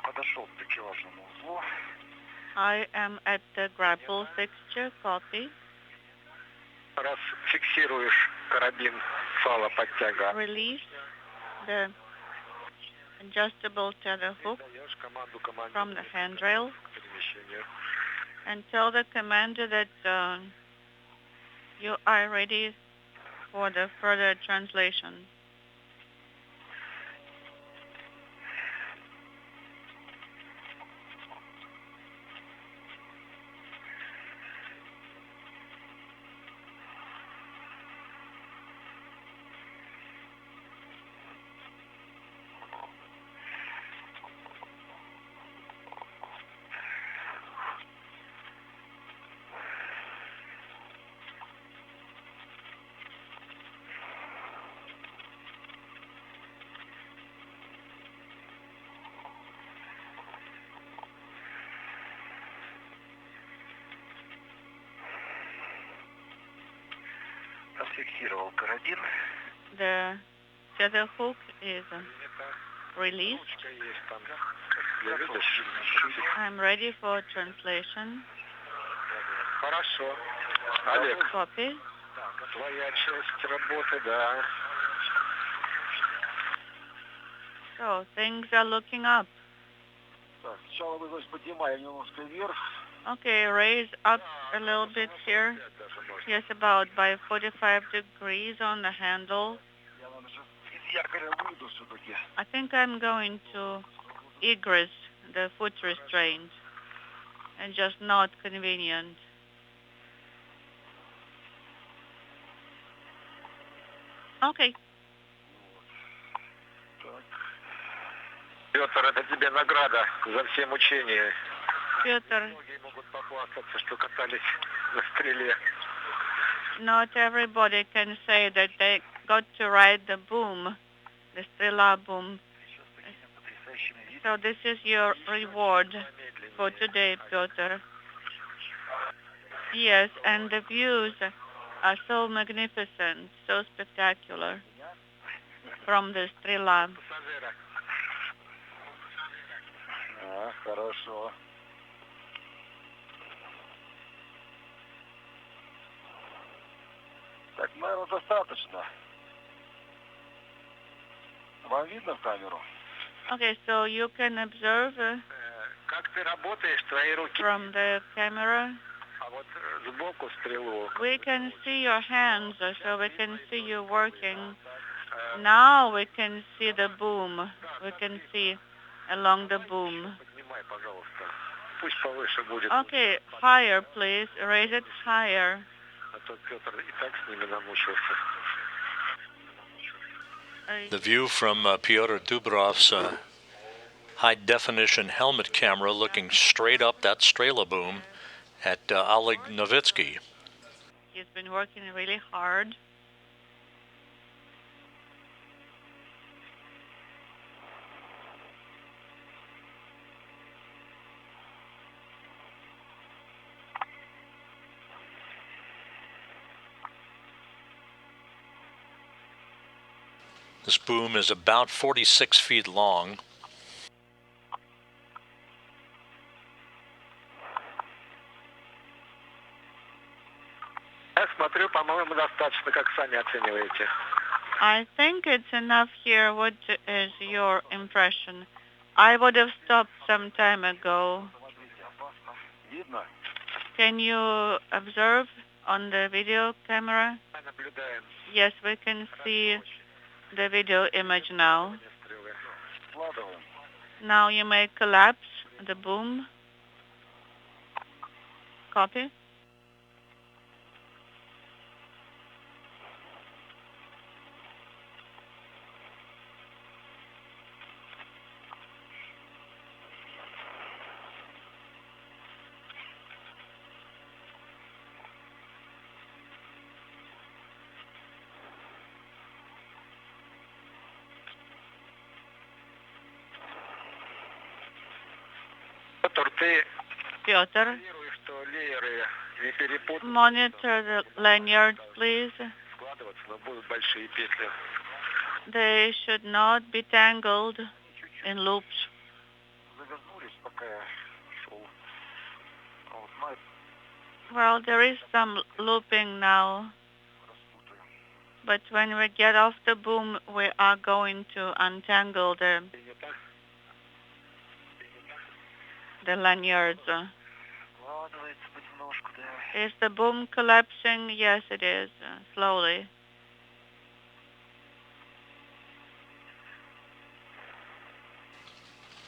Подошел к такелажному узлу. I am at the grapple fixture. Copy. Раз фиксируешь карабин, фала подтяга. Release the adjustable tether hook from the handrail and tell the commander that you are ready for the further translation. Зафиксировал карабин. The tether hook is released. I'm ready for translation. Хорошо. Олег, Copy. твоя часть работы, да. So things are looking up. Так, сначала вы поднимаем немножко вверх. Okay, raise up a little bit here. Yes, about by 45 degrees on the handle. Я вам же из якоря выйду все-таки. I think I'm going to egress the foot restraint and just not convenient. Okay. Петр, это тебе награда за все мучения. Pyotr, Многие могут похвастаться, что катались на стреле. not everybody can say that they got to ride the boom, the Strela boom. So this is your reward for today, Pyotr. Yes, and the views are so magnificent, so spectacular from the Strela. Хорошо. Так, наверное, достаточно. Вам видно в камеру? Okay, so you can observe Как ты работаешь, твои руки? from the camera. А вот сбоку стрелок. We can see your hands, so we can see you working. Now we can see the boom. We can see along the boom. Поднимай, пожалуйста. Пусть повыше будет. Okay, higher, please. Raise it higher. А то Петр и так с ними намучился. The view from Pyotr Dubrov's high-definition helmet camera looking straight up that Strela boom at Oleg Novitsky. He's been working really hard. This boom is about 46 feet long. Я смотрю, по-моему, достаточно, как сами оцениваете. I think it's enough here. What is your impression? I would have stopped some time ago. Видно? Can you observe on the video camera? Наблюдаем. Yes, we can see the video image now. Складываем. Now you may collapse the boom. Copy. Петр, ты Pyotr, что лееры не перепутать, monitor the lanyard, please. складываться, но будут большие петли. They should not be tangled in loops. Завернулись, пока я шел. А вот мать Well, there is some looping now, распутаю. but when we get off the boom, we are going to untangle the lanyards. Складывается понемножку, да. Is the boom collapsing? Yes, it is, slowly.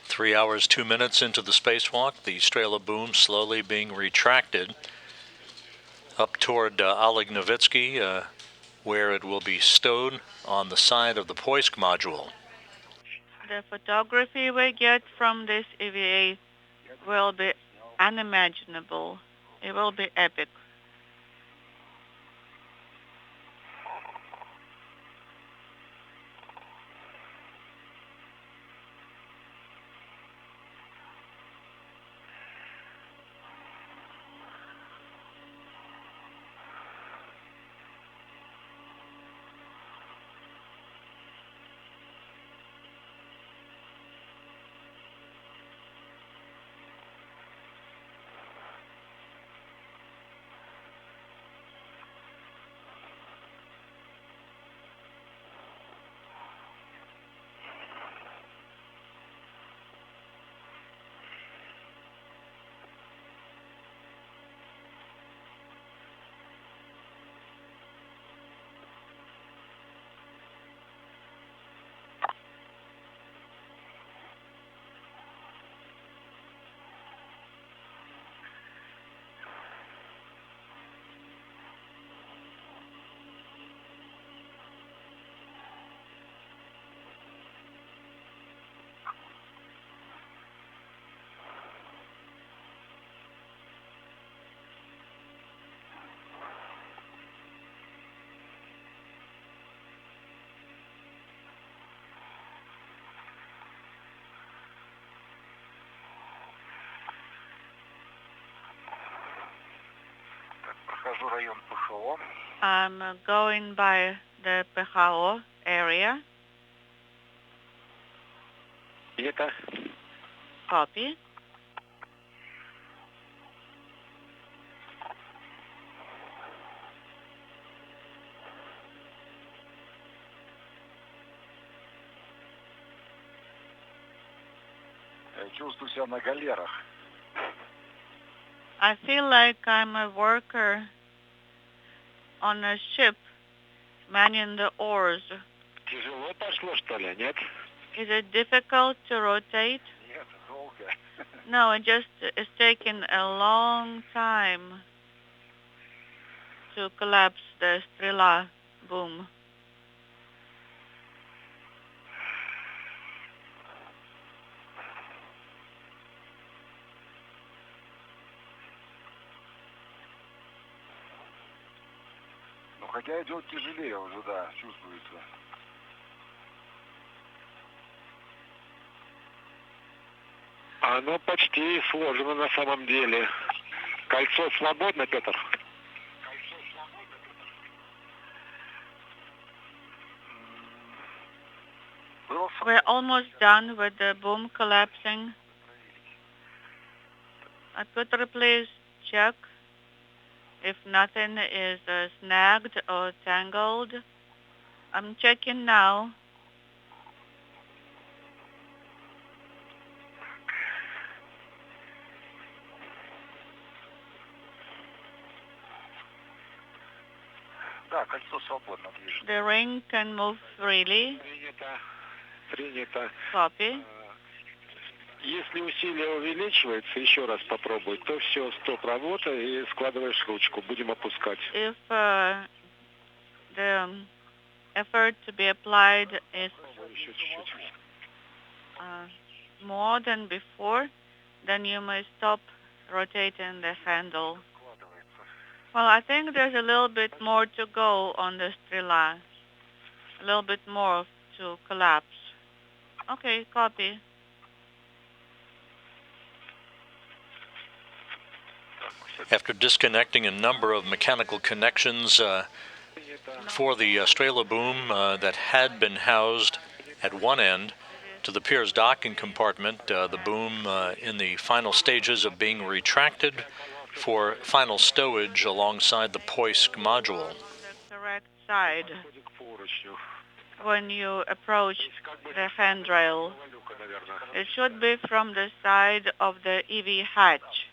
Three hours, 2 minutes into the spacewalk, the Strela boom slowly being retracted up toward Oleg Novitsky, where it will be stowed on the side of the Poisk module. The photography we get from this EVA will be unimaginable. It will be epic. Прохожу район ПХО. I'm going by the PHO area. Это Copy. чувствую себя на галерах. I feel like I'm a worker on a ship, manning the oars. Тяжело пошло, что ли, нет? Is it difficult to rotate? Нет, долго. No, it just is taking a long time to collapse the Strela boom. хотя идет тяжелее уже, да, чувствуется. Оно почти сложено на самом деле. Кольцо свободно, Петр? We're almost done with the boom collapsing. Pyotr, please check if nothing is snagged or tangled. I'm checking now. Да, кольцо свободно движется. The ring can move freely. Принято. Принято. Copy. Если усилие увеличивается, еще раз попробуй, то все, стоп, работа, и складываешь ручку. Будем опускать. If the effort to be applied is Еще чуть-чуть. more than before, then you may stop rotating the handle. Well, I think there's a little bit more to go on the strela. A little bit more to collapse. Okay, copy. After disconnecting a number of mechanical connections for the Strela boom that had been housed at one end to the pier's docking compartment, the boom in the final stages of being retracted for final stowage alongside the Poisk module. The correct side when you approach the handrail. It should be from the side of the EV hatch.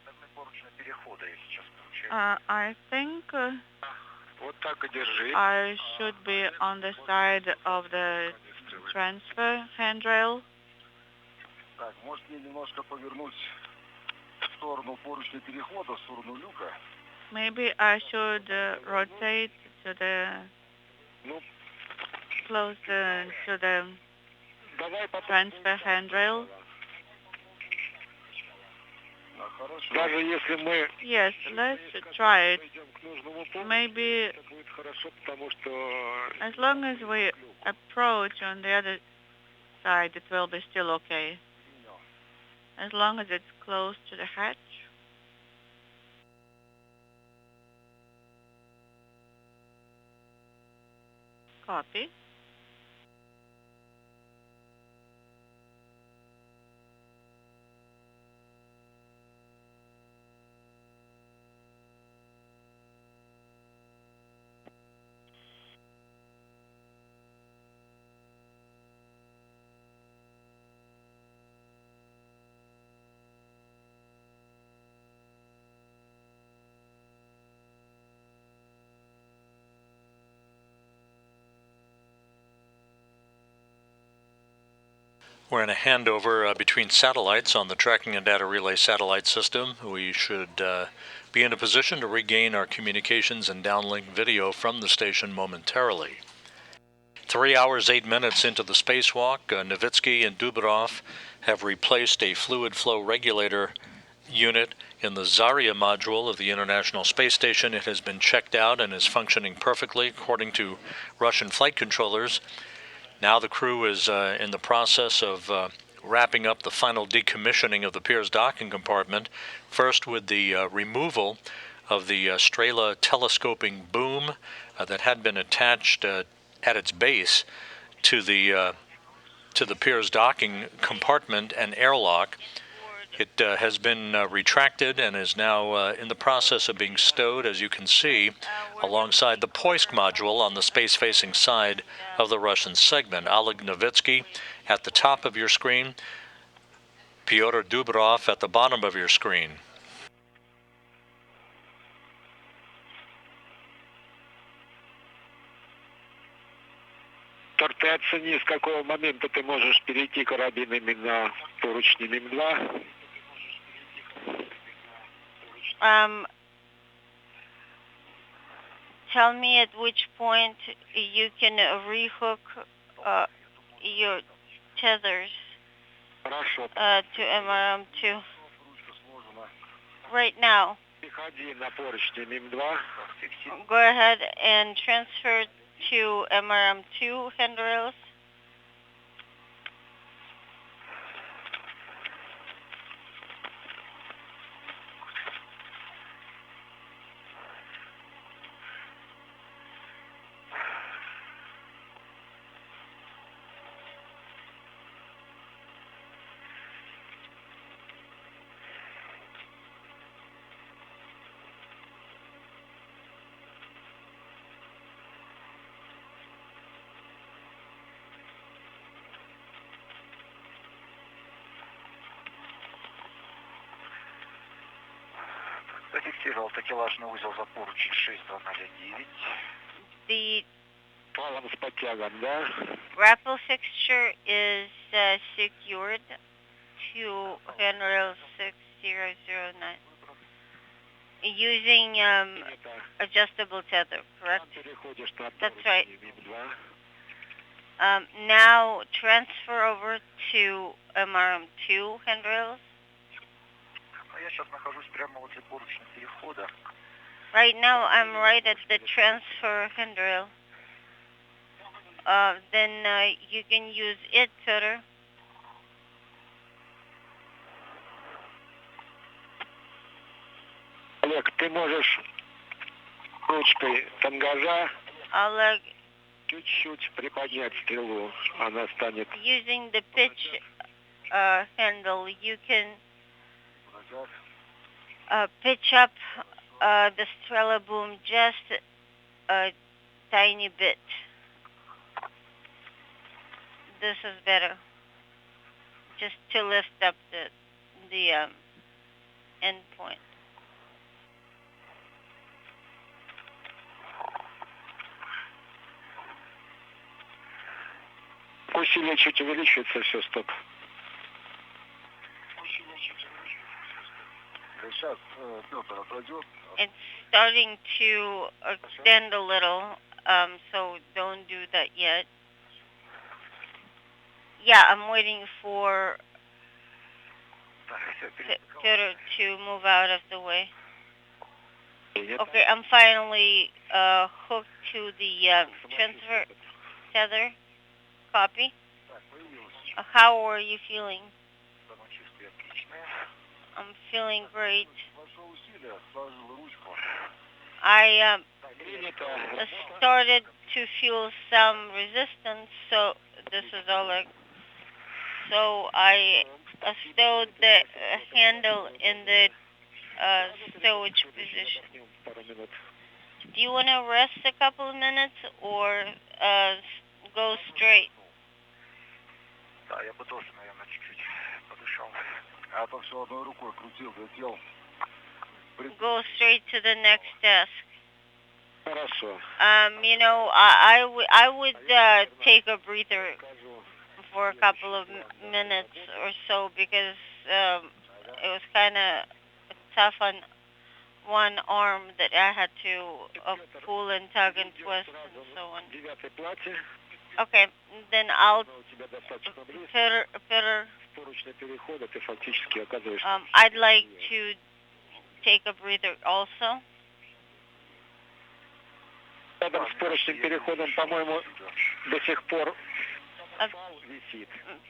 I think I should be on the side of the transfer handrail. Так, может мне немножко повернуть в сторону поручня перехода, в сторону люка? Maybe I should rotate to the closer to the transfer handrail. Даже если мы Yes, let's try it. Maybe as long as we approach on the other side, it will be still okay. As long as it's close to the hatch. Copy. We're in a handover between satellites on the tracking and data relay satellite system. We should be in a position to regain our communications and downlink video from the station momentarily. 3 hours, 8 minutes into the spacewalk, Novitsky and Dubrov have replaced a fluid flow regulator unit in the Zarya module of the International Space Station. It has been checked out and is functioning perfectly according to Russian flight controllers. Now the crew is in the process of wrapping up the final decommissioning of the pier's docking compartment, first with the removal of the Strela telescoping boom that had been attached at its base to the pier's docking compartment and airlock. It has been retracted and is now in the process of being stowed, as you can see, alongside the Poisk module on the space-facing side of the Russian segment. Oleg Novitsky at the top of your screen, Pyotr Dubrov at the bottom of your screen. Ты оцени, с какого момента ты можешь перейти карабинами на поручни МИМ-2. Tell me at which point you can rehook your tethers to MRM2. Right now. Переходи на поручни МИМ-2. Go ahead and transfer to MRM2 handrails. Зафиксировал такелажный узел за поручень 6209. The Палом с подтягом, да? grapple fixture is secured to handrail 6009 using Принято. adjustable tether, correct? Там переходишь на That's right. поручни МИМ-2. Now transfer over to MRM2 handrails. Я сейчас нахожусь прямо возле поручня перехода. Right now I'm right at the transfer handrail. Then you can use it, Pyotr. Олег, ты можешь ручкой тангажа Oleg, чуть-чуть приподнять стрелу. Она станет... using the pitch handle, you can pitch up the Strela boom just a tiny bit. This is better. Just to lift up the end point. Усилие чуть увеличивается, все, стоп. Сейчас Петр отойдет. It's starting to extend a little, so don't do that yet. Yeah, I'm waiting for Pyotr to move out of the way. Okay, I'm finally hooked to the transfer tether. Copy. How are you feeling? I'm feeling great. I started to feel some resistance, so this is Oleg. So I stowed the handle in the stowage position. Do you want to rest a couple of minutes or go straight? Да, я бы тоже, наверное, чуть-чуть подышал. А то все одной рукой крутил, вертел. Go straight to the next desk. Хорошо. You know, I would take a breather for a couple of minutes or so because it was kind of tough on one arm that I had to pull and tug and twist and so on. Девятое платье. Okay, then I'll У тебя достаточно близко. Pyotr, С поручня перехода ты фактически оказываешься... I'd like to take a breather also. Рядом с поручным переходом, по-моему, до сих пор висит.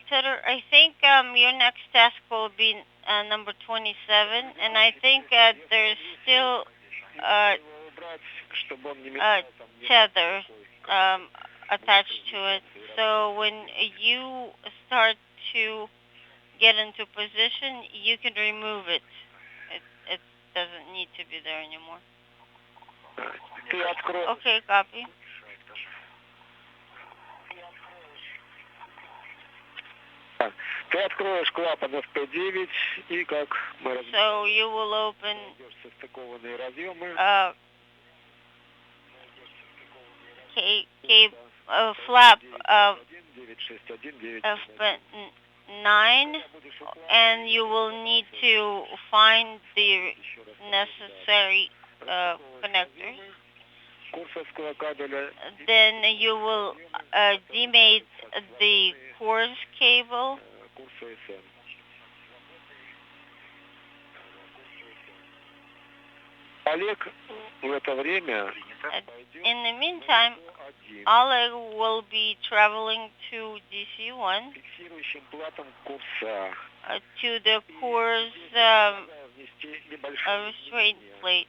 Pyotr, I think your next task will be number 27, and I think there's still Чтобы он не мешал там tether attached to it. So when you start to get into position, you can remove it. It doesn't need to be there anymore. Ты откроешь... Okay, copy. Ты откроешь клапан FP9 и как мы So you will open состыкованные разъемы. Flap 961, F9, and you will need to find the necessary connectors. Курсовского кабеля. Then you will demate the course cable. Курса СМ. Олег в это время In the meantime, Oleg will be traveling to DC-1 фиксирующим платом курса to the course внести небольшой restraint plates.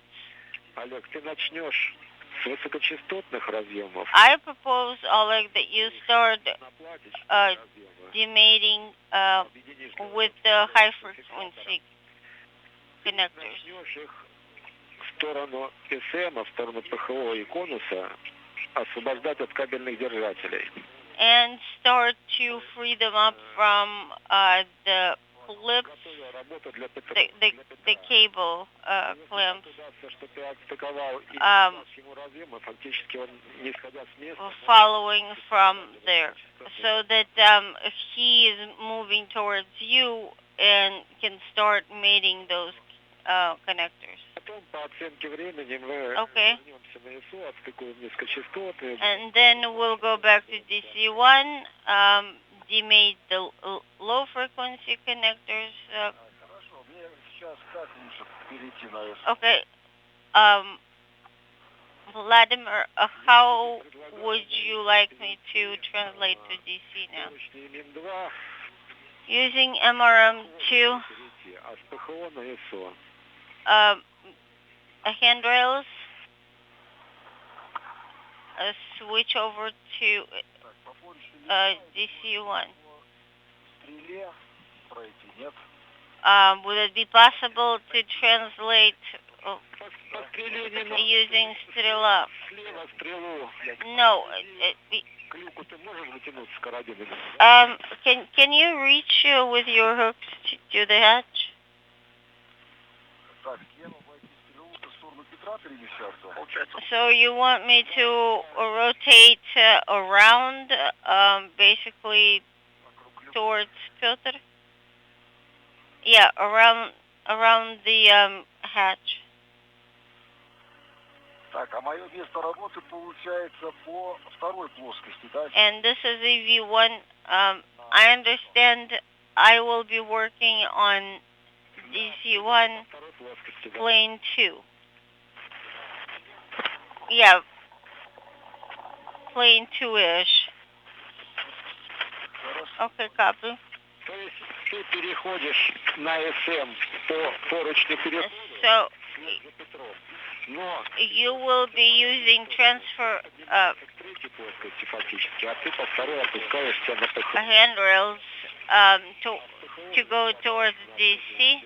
Олег, ты начнешь с высокочастотных разъемов. I propose, Oleg, that you start demating with the high frequency connectors. Начнешь их в сторону СМ, в сторону ПХО и конуса освобождать от кабельных держателей. And start to free them up from the clips, the cable clamps, following from there, so that he is moving towards you and can start mating those connectors. Okay. And then we'll go back to DC-1, demate the low frequency connectors. Okay. Vladimir, how would you like me to translate to DC now? Using MRM2, handrails, switch over to DC-1. Would it be possible to translate using Strela? No. Can you reach with your hooks to the hatch? So you want me to rotate around, basically towards Pyotr? Yeah, around the hatch. And this is a V1. I understand I will be working on DC-1, plane 2. Yeah, plane 2-ish. Okay, copy. So you will be using transfer handrails to go towards DC,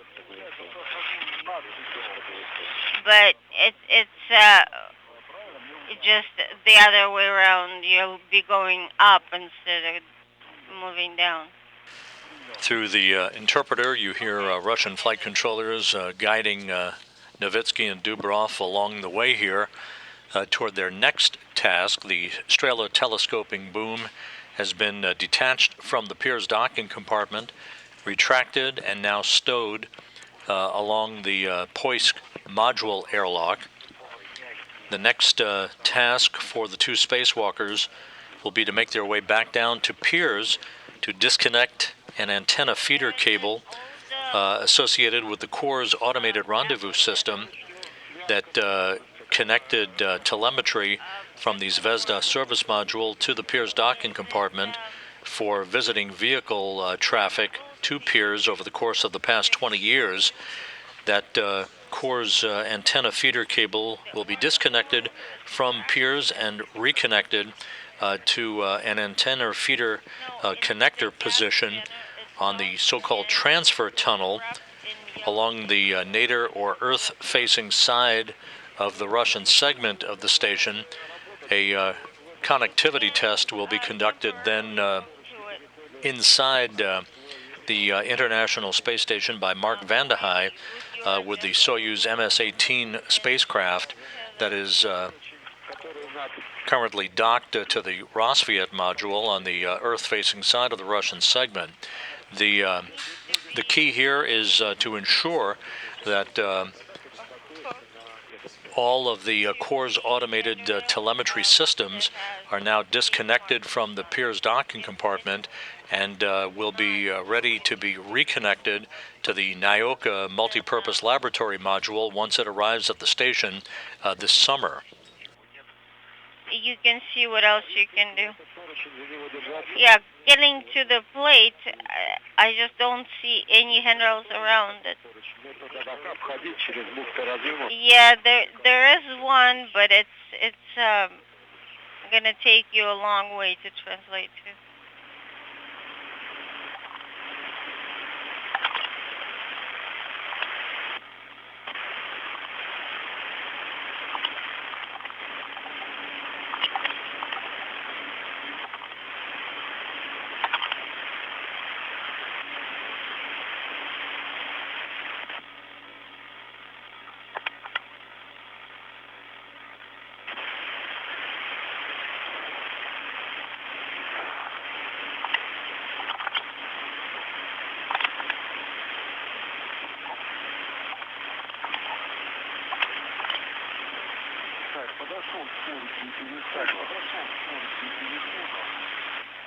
but it's just the other way around. You'll be going up instead of moving down. Through the interpreter, you hear Russian flight controllers guiding Novitsky and Dubrov along the way here toward their next task. The Strela telescoping boom has been detached from the Pirs docking compartment, retracted, and now stowed along the Poisk module airlock. The next task for the two spacewalkers will be to make their way back down to Pirs to disconnect an antenna feeder cable associated with the Corps' automated rendezvous system that connected telemetry from the Zvezda service module to the Pirs docking compartment for visiting vehicle traffic to Pirs over the course of the past 20 years. That Corps' antenna feeder cable will be disconnected from Pirs and reconnected to an antenna feeder connector position on the so-called transfer tunnel along the nadir or Earth-facing side of the Russian segment of the station. A connectivity test will be conducted then inside the International Space Station by Mark Vande Hei with the Soyuz MS-18 spacecraft that is currently docked to the Rosviet module on the Earth-facing side of the Russian segment. The key here is to ensure that all of the Corps' automated telemetry systems are now disconnected from the Pirs docking compartment and will be ready to be reconnected to the Nyoka multipurpose laboratory module once it arrives at the station this summer. You can see what else you can do. Yeah, getting to the plate, I just don't see any handrails around it. Yeah, there is one, but it's gonna take you a long way to translate to.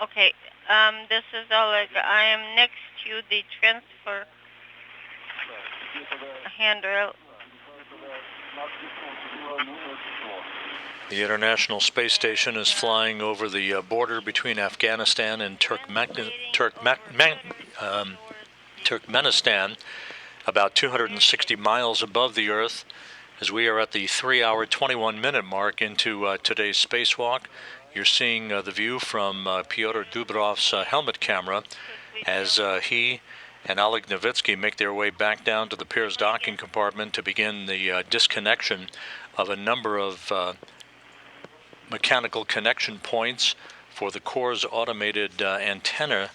Okay, this is Oleg. I am next to the transfer handrail. The International Space Station is flying over the border between Afghanistan and Turkmenistan, about 260 miles above the Earth, as we are at the 3-hour, 21-minute mark into today's spacewalk. You're seeing the view from Pyotr Dubrov's helmet camera as he and Oleg Novitsky make their way back down to the Pirs docking compartment to begin the disconnection of a number of mechanical connection points for the Core's automated antenna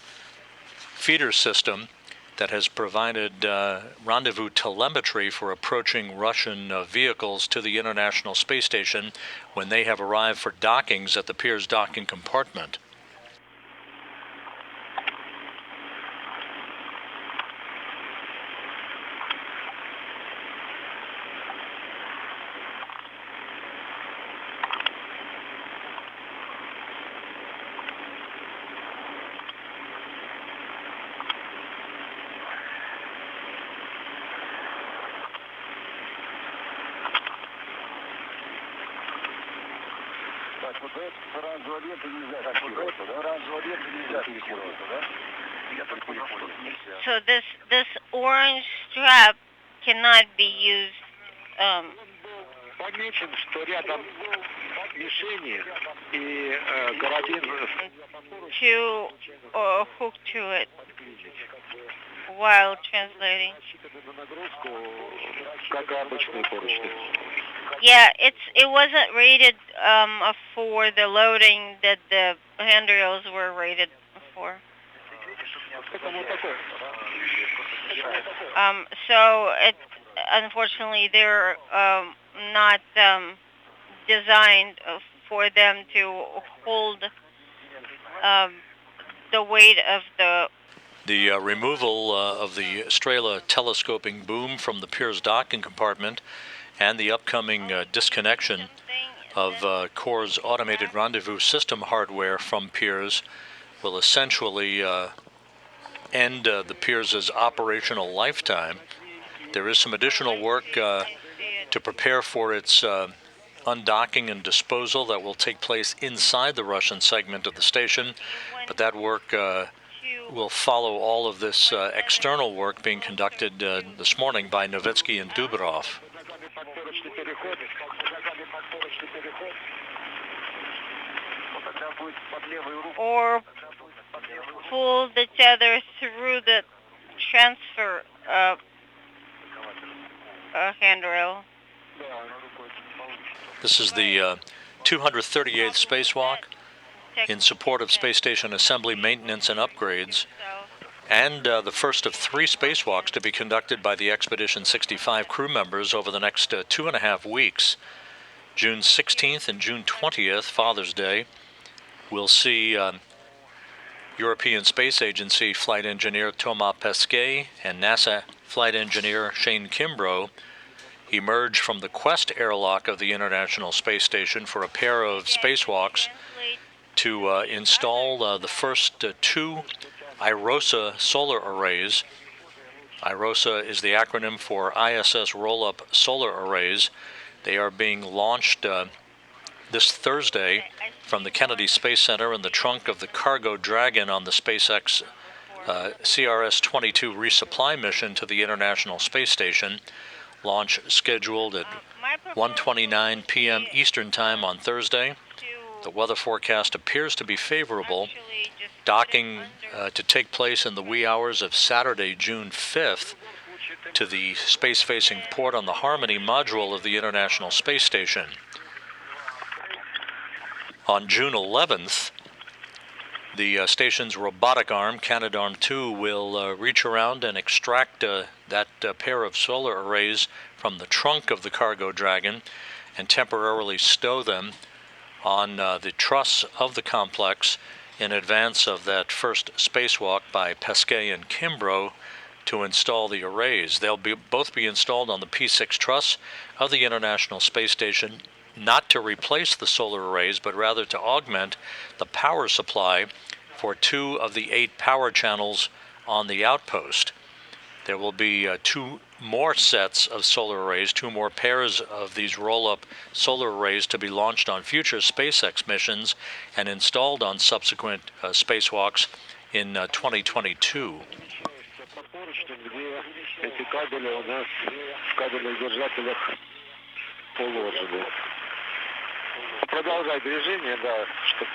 feeder system that has provided rendezvous telemetry for approaching Russian vehicles to the International Space Station when they have arrived for dockings at the Pirs docking compartment. So this orange strap cannot be used. Помечен, что рядом мишени и карабин. To hook to it while translating. Как обычные поручни. Yeah, it wasn't rated for the loading that the handrails were rated for. So it unfortunately they're not designed for them to hold the weight of the removal of the Strela telescoping boom from the Pirs docking compartment and the upcoming disconnection of Core's automated rendezvous system hardware from Pirs will essentially end the Pirs' operational lifetime. There is some additional work to prepare for its undocking and disposal that will take place inside the Russian segment of the station, but that work will follow all of this external work being conducted this morning by Novitsky and Dubrov. or pull the tether through the transfer handrail. This is the 238th spacewalk in support of space station assembly, maintenance, and upgrades, and the first of 3 spacewalks to be conducted by the Expedition 65 crew members over the next 2.5 weeks. June 16th and June 20th, Father's Day, we'll see European Space Agency flight engineer Thomas Pesquet and NASA flight engineer Shane Kimbrough emerge from the Quest airlock of the International Space Station for a pair of spacewalks to install the first 2 IROSA solar arrays. IROSA is the acronym for ISS roll-up solar arrays. They are being launched this Thursday from the Kennedy Space Center in the trunk of the Cargo Dragon on the SpaceX CRS-22 resupply mission to the International Space Station. Launch scheduled at 1:29 p.m. Eastern Time on Thursday. The weather forecast appears to be favorable. Docking to take place in the wee hours of Saturday, June 5th, to the space-facing port on the Harmony module of the International Space Station. On June 11th, the station's robotic arm, Canadarm2, will reach around and extract that pair of solar arrays from the trunk of the Cargo Dragon and temporarily stow them on the truss of the complex in advance of that first spacewalk by Pesquet and Kimbrough to install the arrays. They'll both be installed on the P6 truss of the International Space Station, not to replace the solar arrays, but rather to augment the power supply for 2 of the 8 power channels on the outpost. There will be 2 more sets of solar arrays, 2 more pairs of these roll-up solar arrays to be launched on future SpaceX missions and installed on subsequent spacewalks in 2022.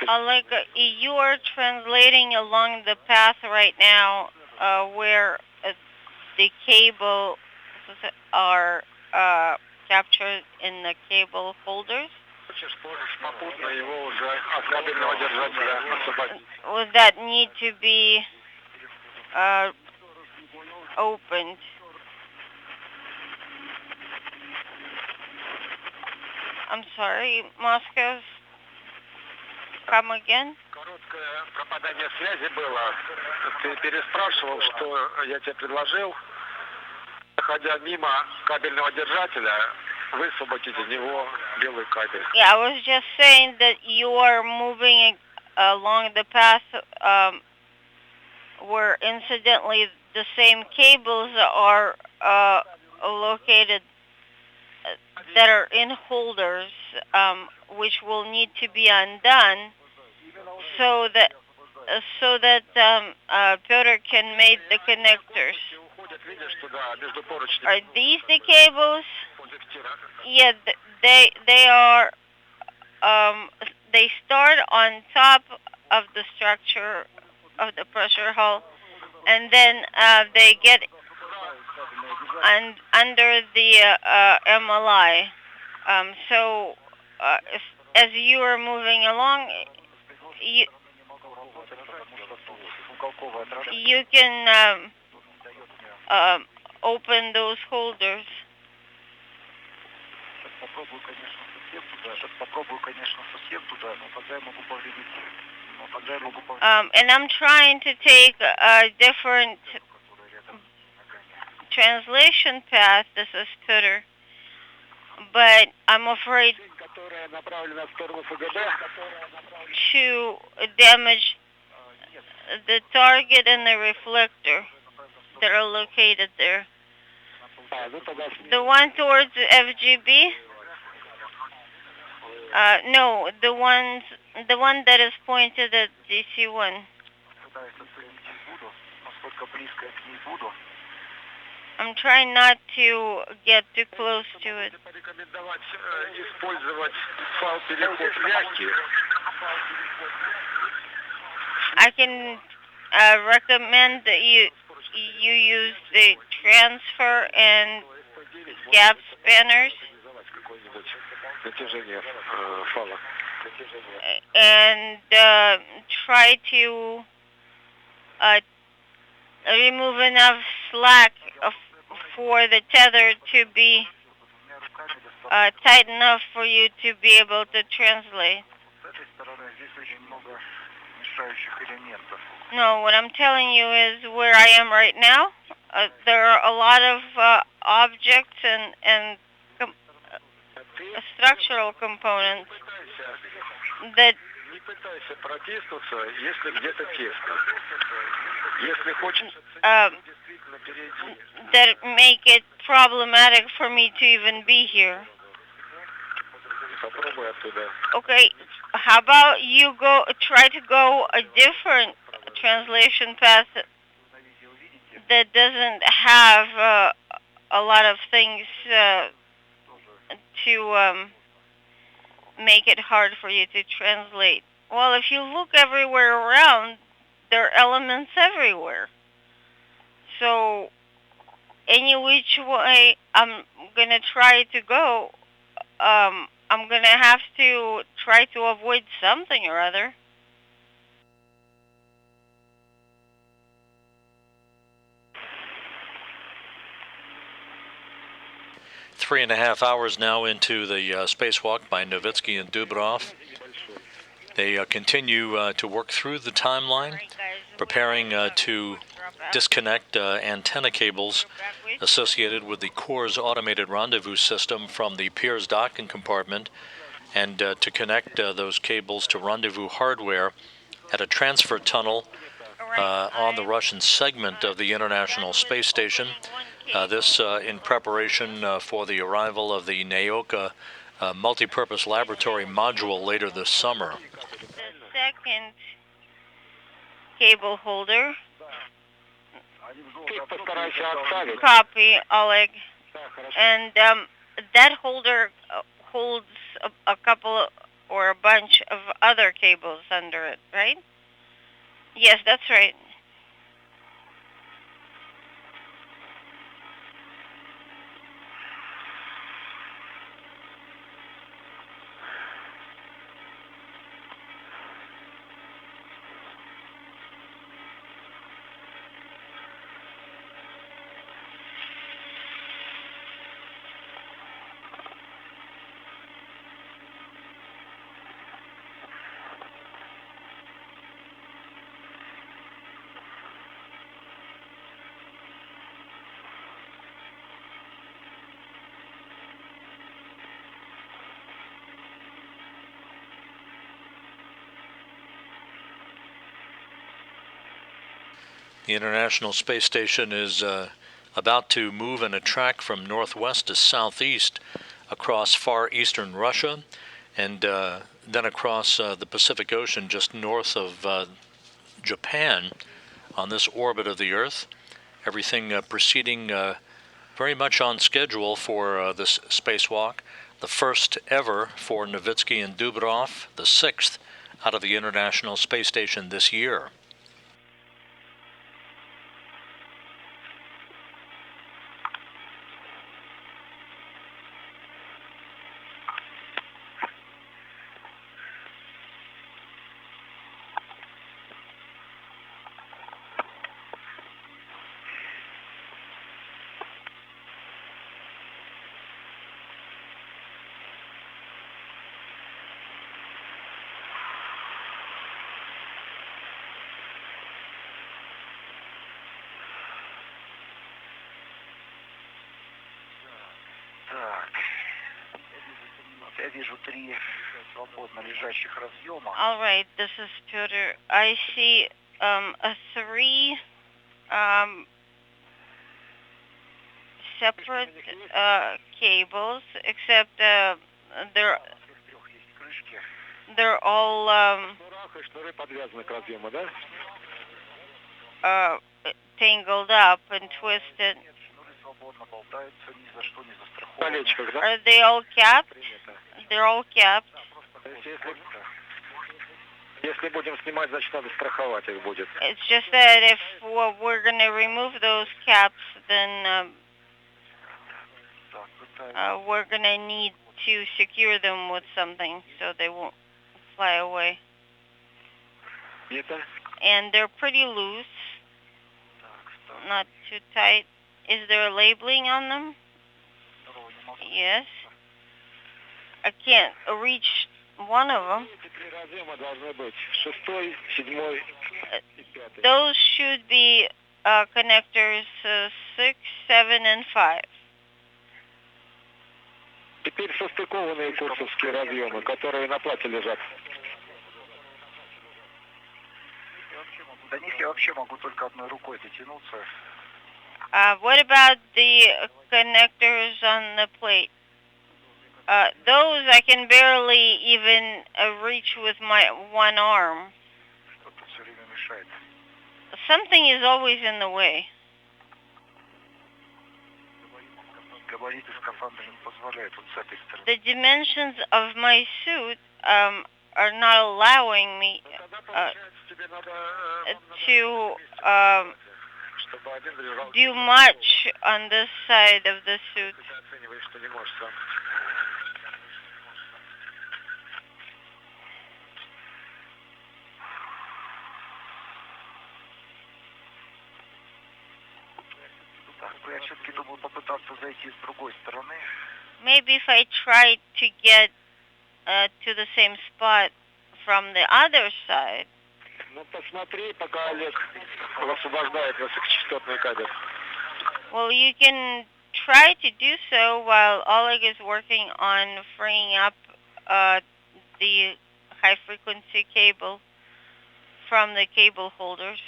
Oleg, you are translating along the path right now where the cables are captured in the cable holders. Would that need to be opened? I'm sorry, Moscow. Come again? Короткое пропадание связи было. Ты переспрашивал, что я тебе предложил. Проходя мимо кабельного держателя, высвободить из него белый кабель. Yeah, I was just saying that you are moving along the path where incidentally the same cables are located that are in holders, which will need to be undone so that Pyotr can make the connectors. Are these the cables? Yeah, they are. They start on top of the structure of the pressure hull, and then they get under the MLI. So as you are moving along, you can open those holders. And I'm trying to take a different translation path. This is Pyotr, but I'm afraid to damage the target and the reflector that are located there. The one towards FGB? No, the one that is pointed at DC1. I'm trying not to get too close to it. I can recommend that you use the transfer and gap spanners and try to remove enough slack for the tether to be tight enough for you to be able to translate. No, what I'm telling you is where I am right now. There are a lot of objects and structural components that Не пытайся протиснуться, если где-то тесно. Если хочешь, действительно перейди. That make it problematic for me to even be here. Попробуй оттуда. Okay, how about you try to go a different translation path that doesn't have a lot of things to make it hard for you to translate. Well, if you look everywhere around, there are elements everywhere. So, any which way I'm going to try to go, I'm going to have to try to avoid something or other. Three and a half hours now into the spacewalk by Novitsky and Dubrov. They continue to work through the timeline, preparing to disconnect antenna cables associated with the Corps' automated rendezvous system from the Piers docking compartment, and to connect those cables to rendezvous hardware at a transfer tunnel on the Russian segment of the International Space Station. This in preparation for the arrival of the Naoka multipurpose laboratory module later this summer. The second cable holder. Copy, Oleg. And that holder holds a couple or a bunch of other cables under it, right? Yes, that's right. The International Space Station is about to move in a track from northwest to southeast across far eastern Russia, and then across the Pacific Ocean just north of Japan on this orbit of the Earth. Everything proceeding very much on schedule for this spacewalk, the first ever for Novitsky and Dubrov, the sixth out of the International Space Station this year. All right, this is Pyotr. I see three separate cables, except they're all tangled up and twisted. Are they all capped? They're all capped. Если будем снимать, значит, надо страховать их будет. It's just that if we're going to remove those caps, then we're going to need to secure them with something so they won't fly away. And they're pretty loose, not too tight. Is there labeling on them? Yes. I can't reach one of them. Those should be connectors 6, 7, and 5. Теперь состыкованные курсовские разъемы, которые на плате лежат. До них я вообще могу только одной рукой дотянуться. What about the connectors on the plate? Those I can barely even reach with my one arm. Что-то все время мешает. Something is always in the way. Габариты скафандра не позволяют вот с этой стороны. The dimensions of my suit are not allowing me to do much on this side of the suit. Я все-таки думаю попытаться зайти с другой стороны. Maybe if I try to get to the same spot from the other side. Ну, посмотри, пока Олег освобождает высокочастотный кабель. Well, you can try to do so while Oleg is working on freeing up the high-frequency cable from the cable holders.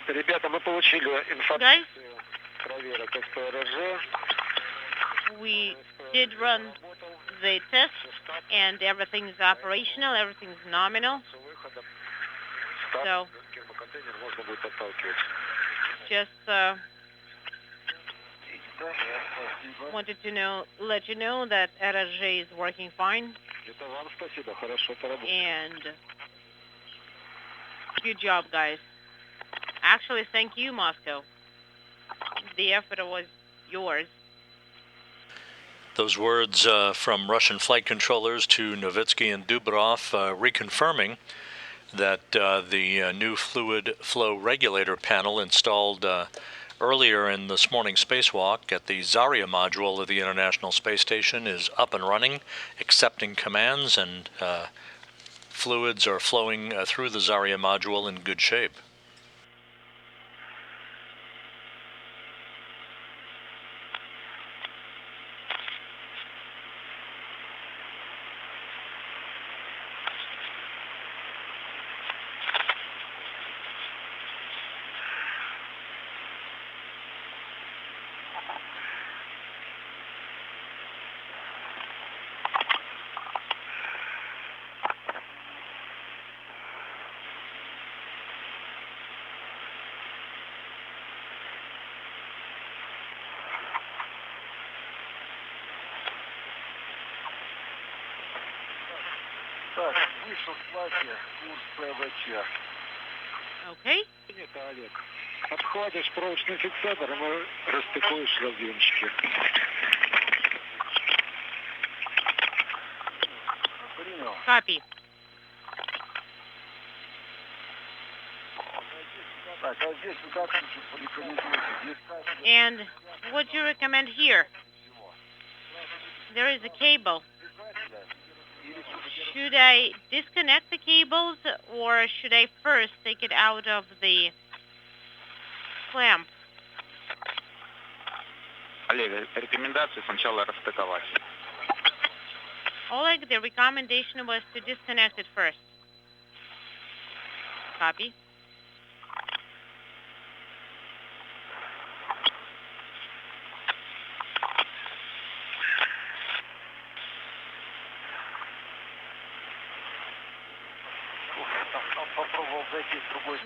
Ребята, мы получили информацию проверок СПРЖ. We did run the test and everything's operational, everything's nominal. So just wanted to let you know that RSJ is working fine. And good job, guys. Actually, thank you, Moscow. The effort was yours. Those words from Russian flight controllers to Novitsky and Dubrov reconfirming that the new fluid flow regulator panel installed earlier in this morning's spacewalk at the Zarya module of the International Space Station is up and running, accepting commands, and fluids are flowing through the Zarya module in good shape. Так, вышел с лаки, курс ПВЧ. Okay. Это Олег. Обхватишь проволочный фиксатор, и мы расстыкуешь разъемчики. Принял. Copy. Так, а здесь вы как порекомендуете? Здесь And what do you recommend here? There is a cable. Should I disconnect the cables or should I first take it out of the clamp? Олег, рекомендация сначала расстыковать. Oleg, the recommendation was to disconnect it first. Copy.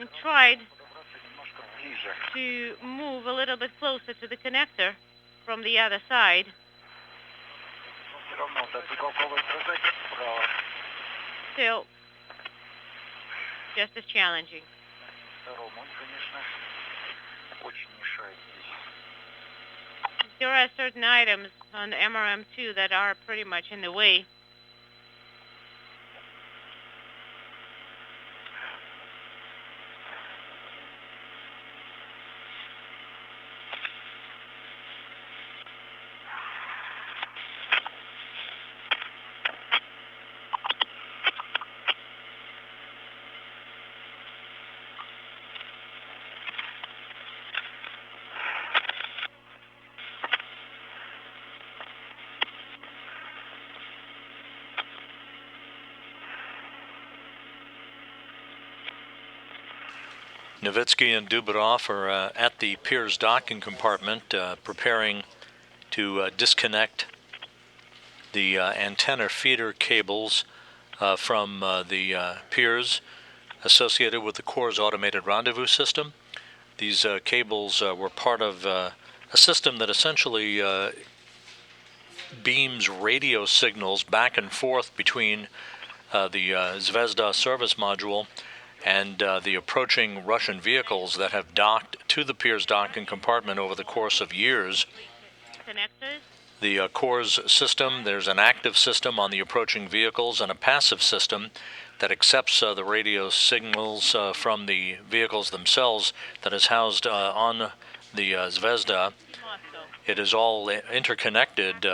and tried to move a little bit closer to the connector from the other side. Still, just as challenging. There are certain items on the MRM2 that are pretty much in the way. Novitsky and Dubrov are at the Piers docking compartment preparing to disconnect the antenna feeder cables from the Piers associated with the Corps' automated rendezvous system. These cables were part of a system that essentially beams radio signals back and forth between the Zvezda service module and the approaching Russian vehicles that have docked to the Piers docking compartment over the course of years. Connectors? The Corps' system, there's an active system on the approaching vehicles and a passive system that accepts the radio signals from the vehicles themselves that is housed on the Zvezda. It is all interconnected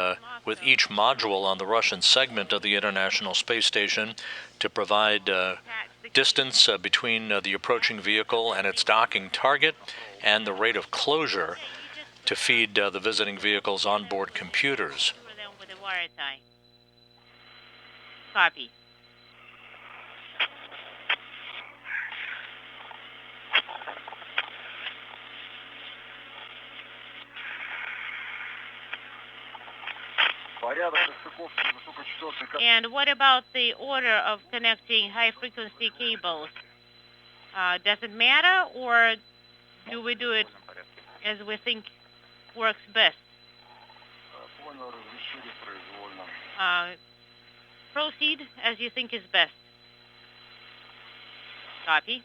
with each module on the Russian segment of the International Space Station to provide distance between the approaching vehicle and its docking target and the rate of closure to feed the visiting vehicle's onboard computers. With a wire tie. Copy. And what about the order of connecting high-frequency cables? Does it matter, or do we do it as we think works best? Proceed as you think is best. Copy.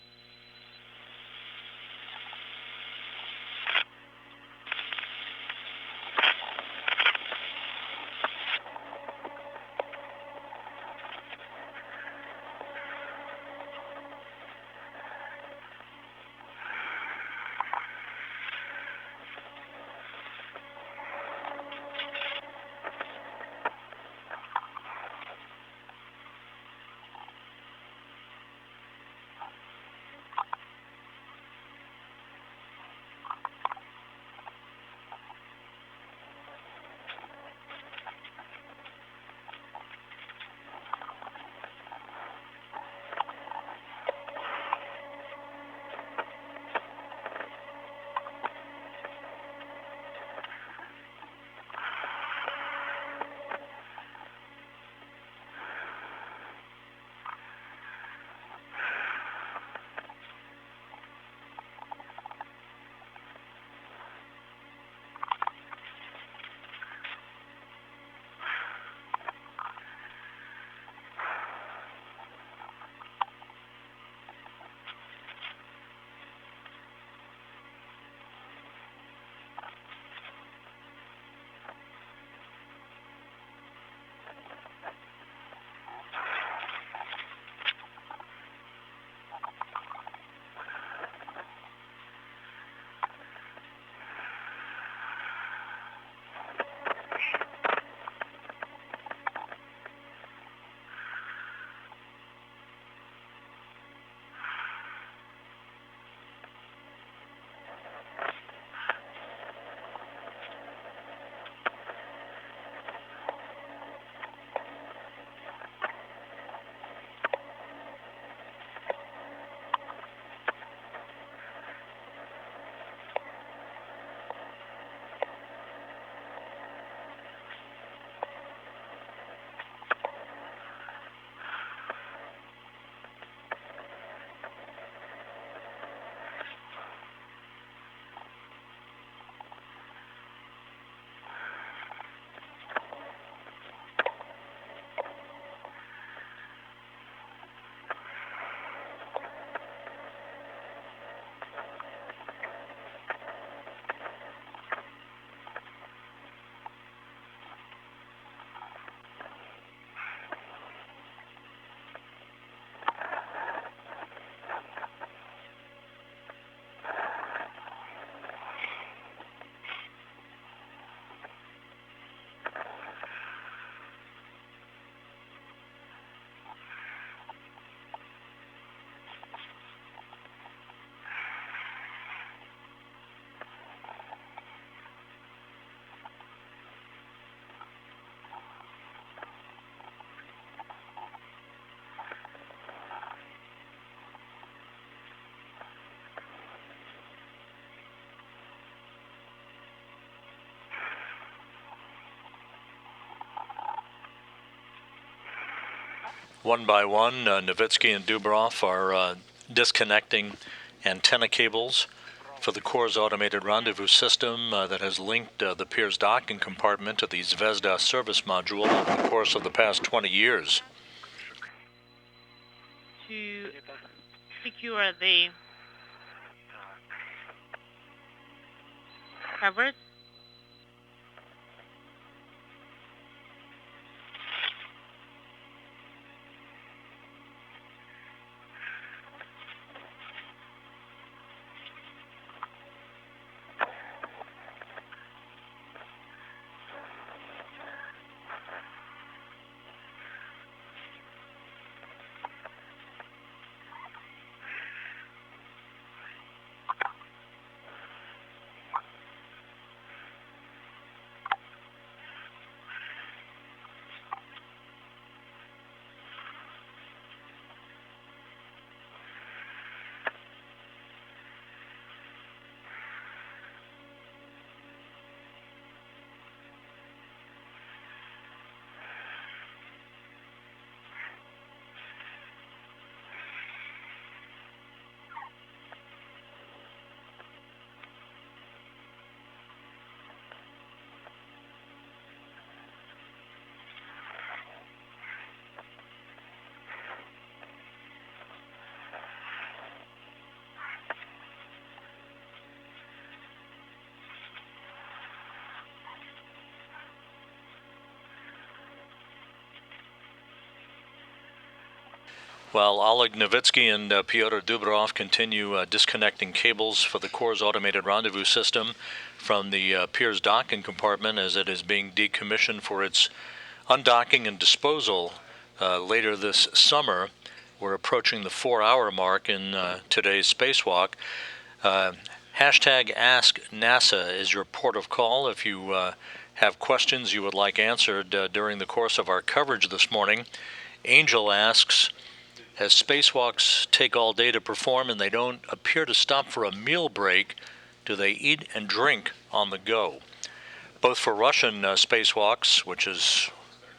One by one, Novitsky and Dubrov are disconnecting antenna cables for the Corps' automated rendezvous system that has linked the Piers docking compartment to the Zvezda service module over the course of the past 20 years. To secure the covers. While Oleg Novitsky and Pyotr Dubrov continue disconnecting cables for the Corps' automated rendezvous system from the Piers docking compartment as it is being decommissioned for its undocking and disposal later this summer. We're approaching the 4-hour mark in today's spacewalk. Hashtag Ask NASA is your port of call if you have questions you would like answered during the course of our coverage this morning. Angel asks, as spacewalks take all day to perform and they don't appear to stop for a meal break, do they eat and drink on the go? Both for Russian spacewalks, which is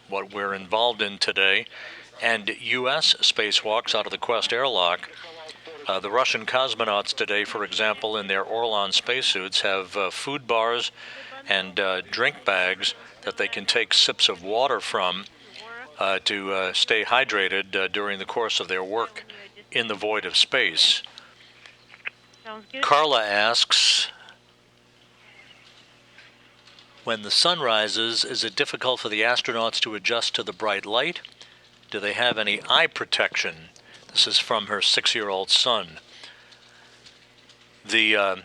what we're involved in today, and U.S. spacewalks out of the Quest airlock, the Russian cosmonauts today, for example, in their Orlan spacesuits, have food bars and drink bags that they can take sips of water from to stay hydrated during the course of their work in the void of space. Sounds good. Carla asks, when the sun rises, is it difficult for the astronauts to adjust to the bright light? Do they have any eye protection? This is from her 6-year-old son. The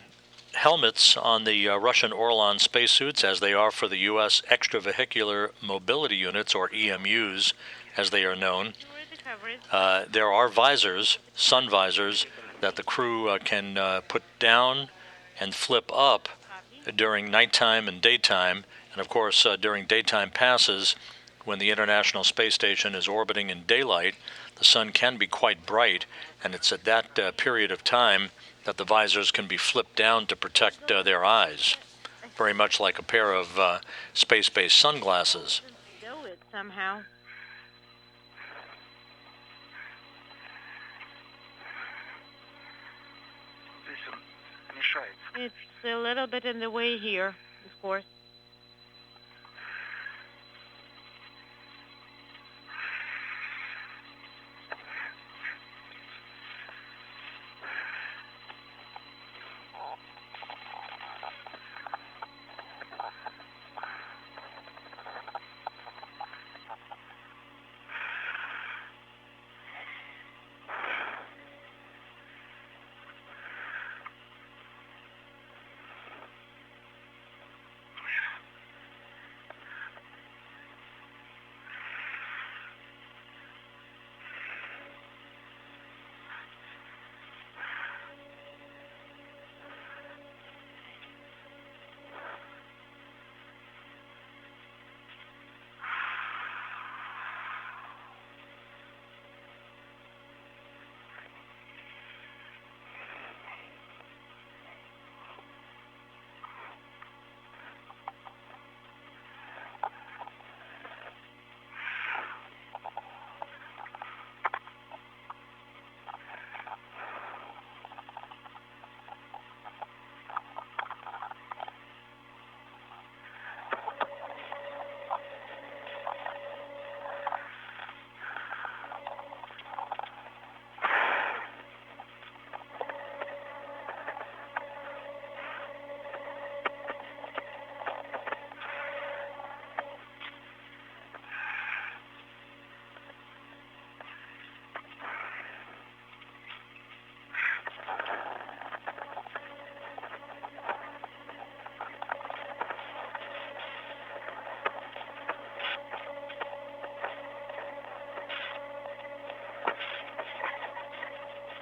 helmets on the Russian Orlan spacesuits, as they are for the U.S. extravehicular mobility units, or EMUs, as they are known, there are visors, sun visors, that the crew can put down and flip up during nighttime and daytime. And of course, during daytime passes, when the International Space Station is orbiting in daylight, the sun can be quite bright, and it's at that period of time that the visors can be flipped down to protect their eyes, very much like a pair of space-based sunglasses. Do it somehow. It's a little bit in the way here, of course.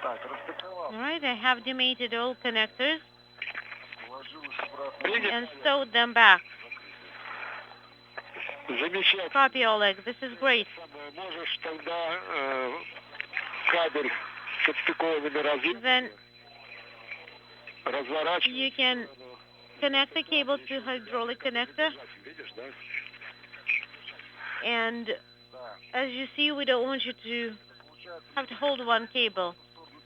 All right, I have demated all connectors and sewed them back. Замечательно. Copy, Oleg. This is great. Можешь тогда кабель с отстыкованными Then разворачивать. you can connect the cable to hydraulic connector. Видишь, да? And as you see, we don't want you to have to hold one cable.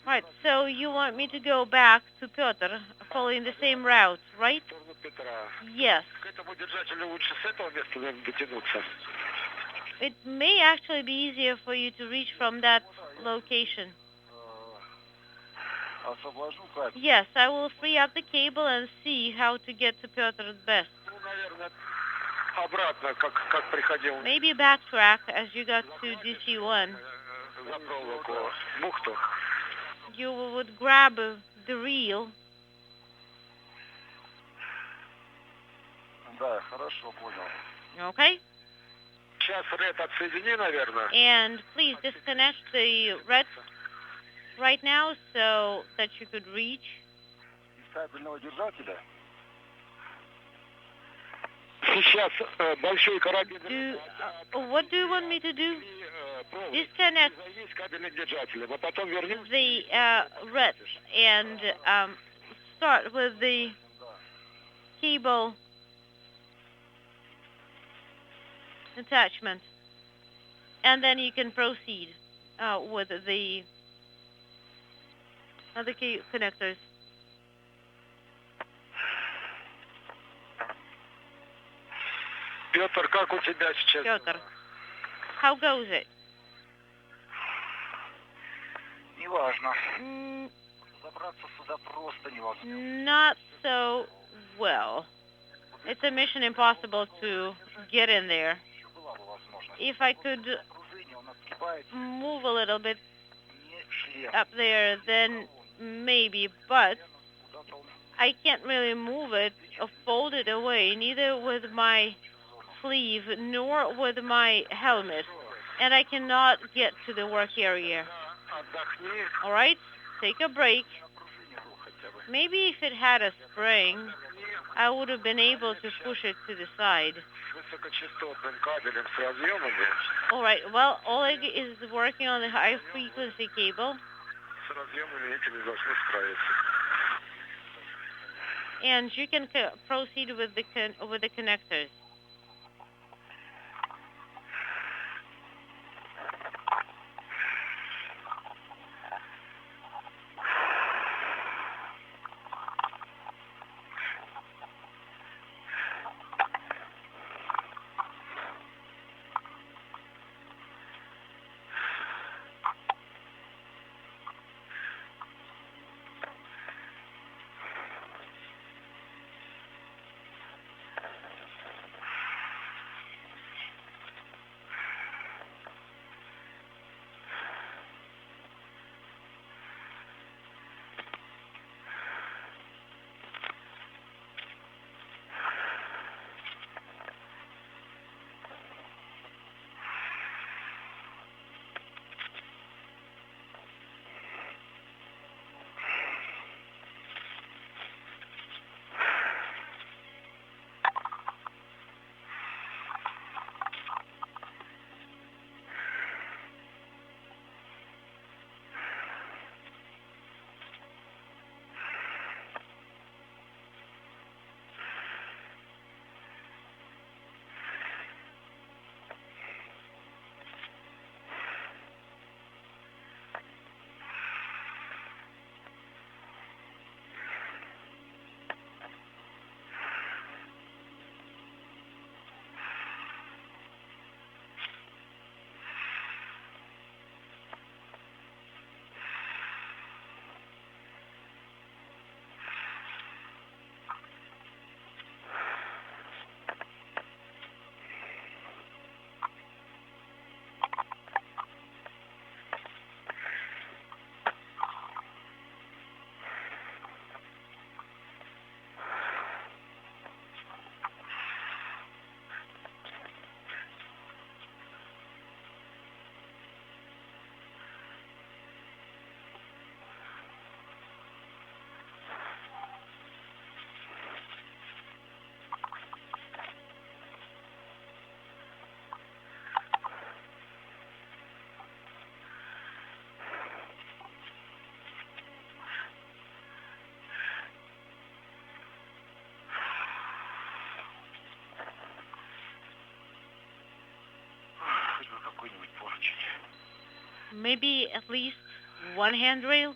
Right, so you want me to go back to Pyotr, following the same route, right? В сторону Петра. Yes. К этому держателю лучше с этого места наверное, дотянуться. It may actually be easier for you to reach from that location. Освобожу кабель. Yes, I will free up the cable and see how to get to Pyotr best. Ну, наверное, обратно, как приходил Maybe backtrack as you got to DC-1. за проволоку бухту. You would grab the reel. Да, хорошо, понял. Okay? Сейчас ред отсоедини, наверное. And please disconnect the red right now so that you could reach. Из кабельного держателя. Сейчас большой карабин. What do you want me to do? Disconnect Есть кабельным держателем, а потом вернемся. the red and start with the cable attachment, and then you can proceed with the other key connectors. Петр, как у тебя сейчас? Pyotr, how goes it? Неважно. Mm, Забраться сюда просто невозможно. not so well. It's a mission impossible to get in there. Еще была бы возможность. If I could Окружение, он отскибает. move a little bit Не шлем. up there, then maybe, but Куда-то он I can't really move it or fold it away, neither with my sleeve nor with my helmet, and I cannot get to the work area. отдохни. All right, take a break. Окружение был хотя бы. Maybe if it had a spring, I would have been able to push it to the side. С высокочастотным кабелем с разъемами. All right, well, Oleg is working on the high-frequency cable, С разъемами этими должны справиться. and you can proceed with the connectors. maybe at least one handrail.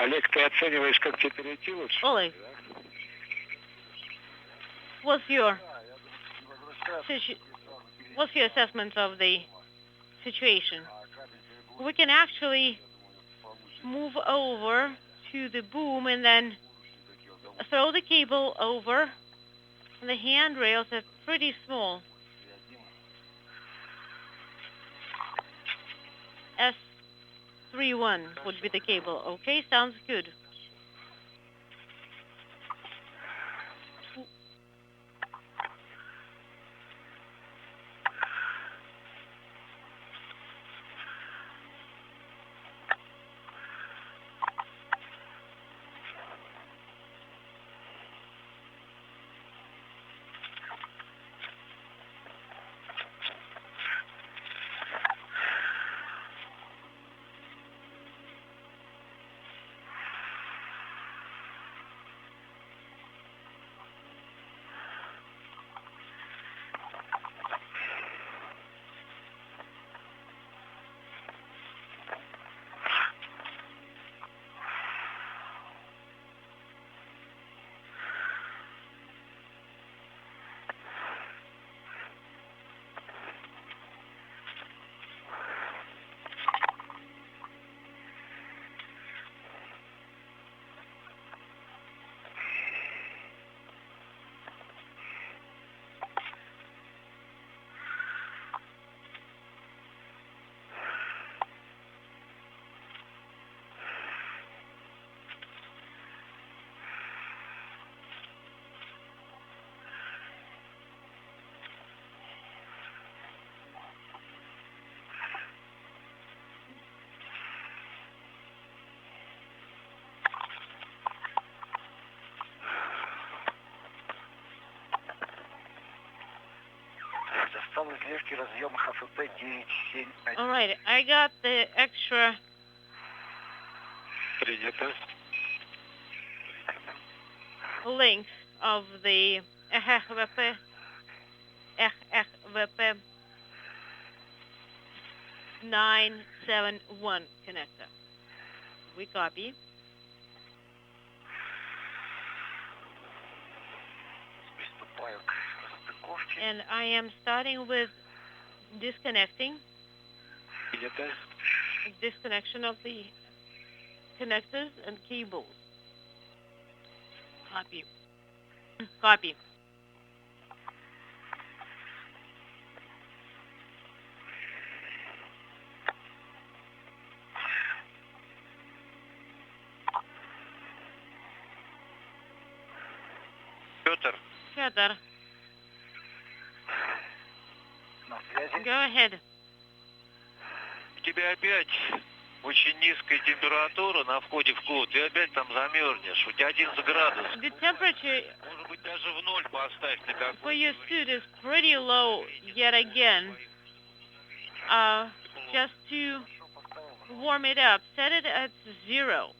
Олег, ты оцениваешь, как тебе перейти лучше? Oleg, what's your assessment of the situation? We can actually move over to the boom and then throw the cable over. The handrails are pretty small. S31 would be the cable. Okay, sounds good. All right, I got the extra length of the VP 971 connector. We copy. And I am starting with disconnecting. Disconnection of the connectors and cables. Copy. Copy. Pyotr, Pyotr, go ahead. у тебя опять очень низкая температура на входе в клуб. Ты опять там замерзнешь. У тебя 11 градусов. The temperature Может быть, даже в ноль поставь на какой-то. for your suit is pretty low yet again. Just to warm it up, set it at 0.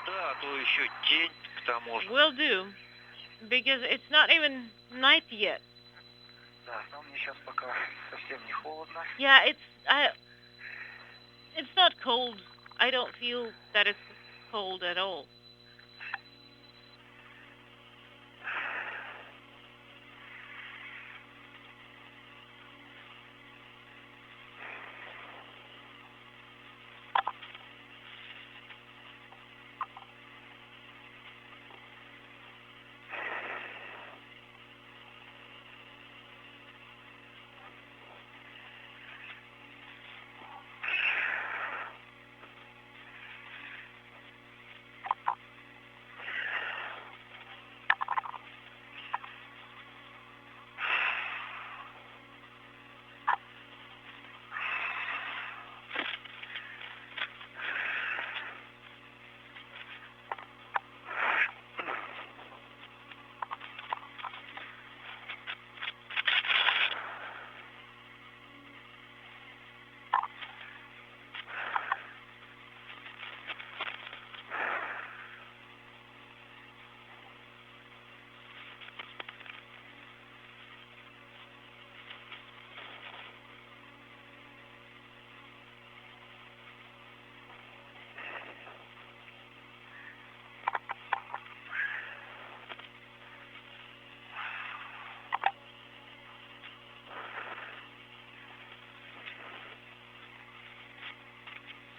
Да, а то еще день к тому же. Will do, because it's not even night yet. Yeah, it's not cold. I don't feel that it's cold at all.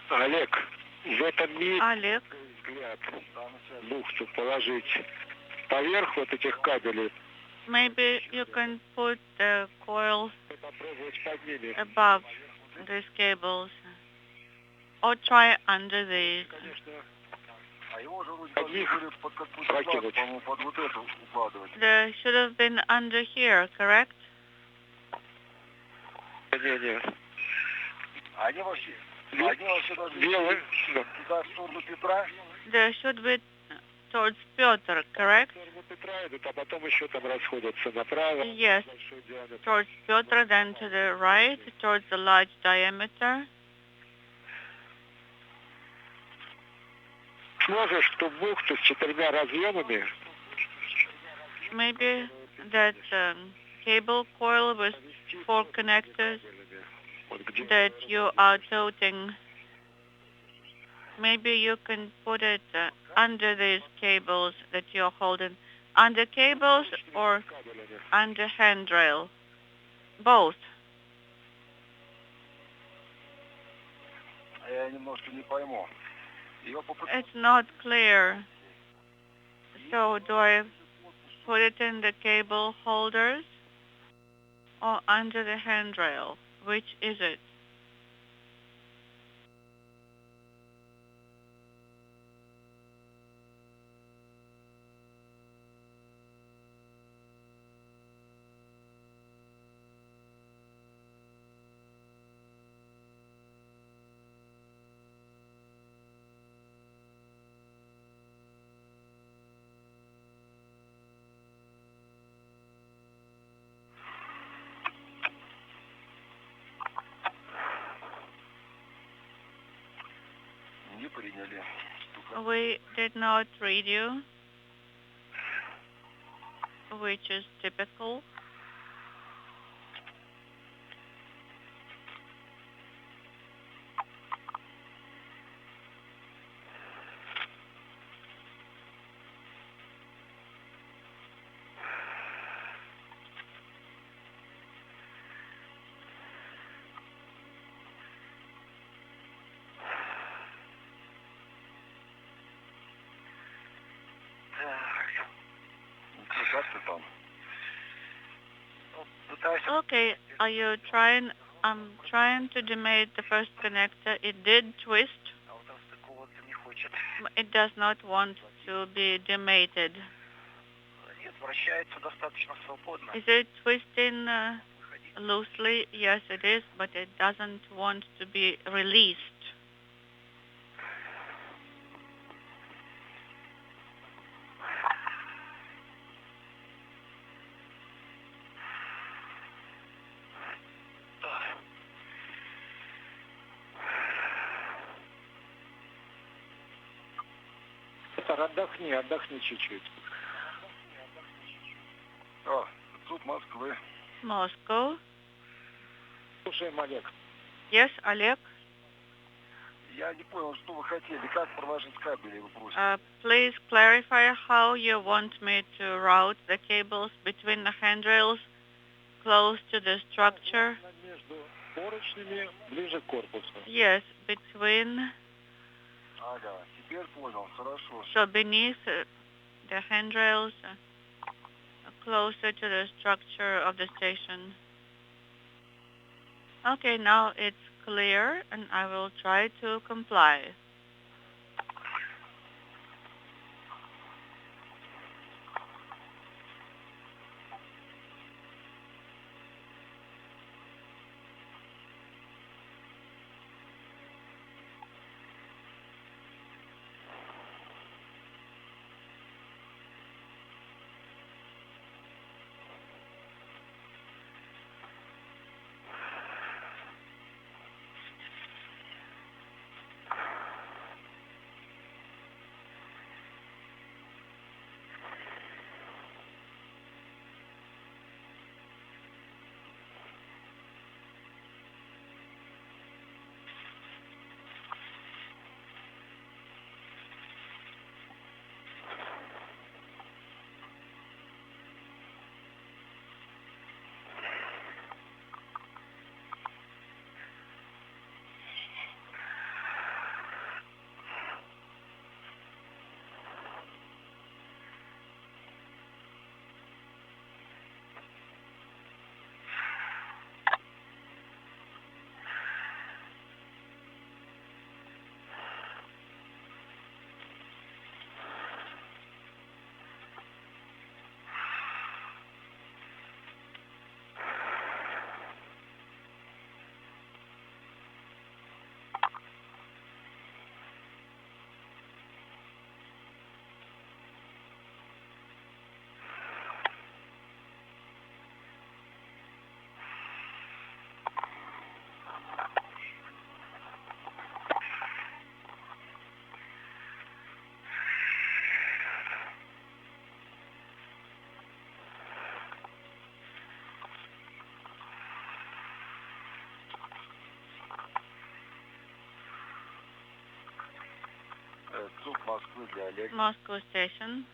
Олег, в этом месте Oleg, взгляд бухту положить поверх вот этих кабелей, maybe you can put the coils попробовать под ними. above these cables or try under these. Конечно, А его же вроде Под них должны были под какую-то прокинуть. плату, по-моему, под вот эту укладывать. They should have been under here, correct? не. Они вообще должны Белый, туда, в сторону Петра. They should be towards Pyotr, correct? Петра идут, а потом еще там расходятся направо. Yes, Большой диаметр. towards Pyotr, then to the right, towards the large diameter. Сможешь в ту бухту с 4 разъемами Maybe that cable coil with 4 connectors вот где that you are toting, maybe you can put it under these cables that you're holding. Under cables or кабелями. under handrail? Both. А я немножко не пойму. Ее It's not clear. So do I put it in the cable holders or under the handrail? Which is it? не приняли. We did not read you, which is typical. Как ты там? Пытайся. Okay, are you trying? I'm trying to demate the first connector. It did twist. А вот расстыковываться не хочет. It does not want to be demated. Нет, вращается достаточно свободно. Is it twisting loosely? Yes, it is, but it doesn't want to be released. Отдохни чуть-чуть. О, суд Москвы. Moscow. Слушаем, Олег. Yes, Oleg. Я не понял, что вы хотели, как проложить кабели, вы просите. Please clarify how you want me to route the cables between the handrails close to the structure. Между поручнями, ближе к корпусу. Yes, between, Ага, теперь понял, хорошо. so beneath the handrails, closer to the structure of the station. Okay, now it's clear, and I will try to comply. Moscow station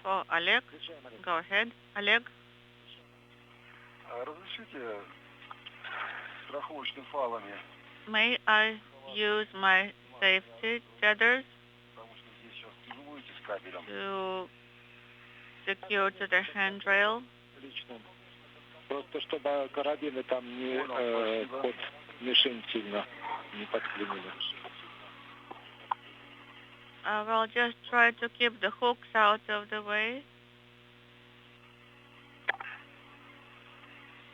for Oleg. Go ahead, Oleg. May I use my safety tethers to secure to the handrail? Просто чтобы карабины там не под мишень сильно не подклинили. I will just try to keep the hooks out of the way.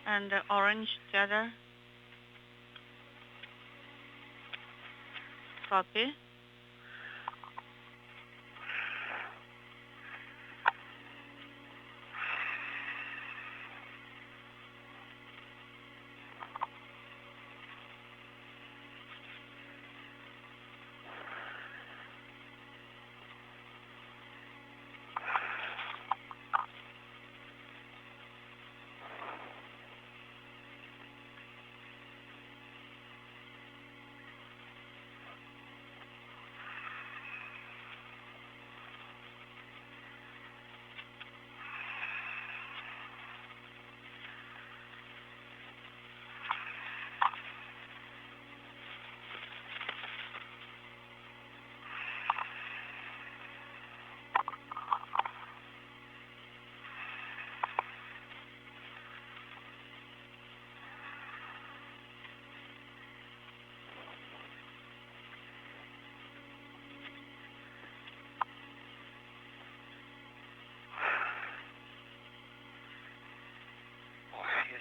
And the orange tether. Copy.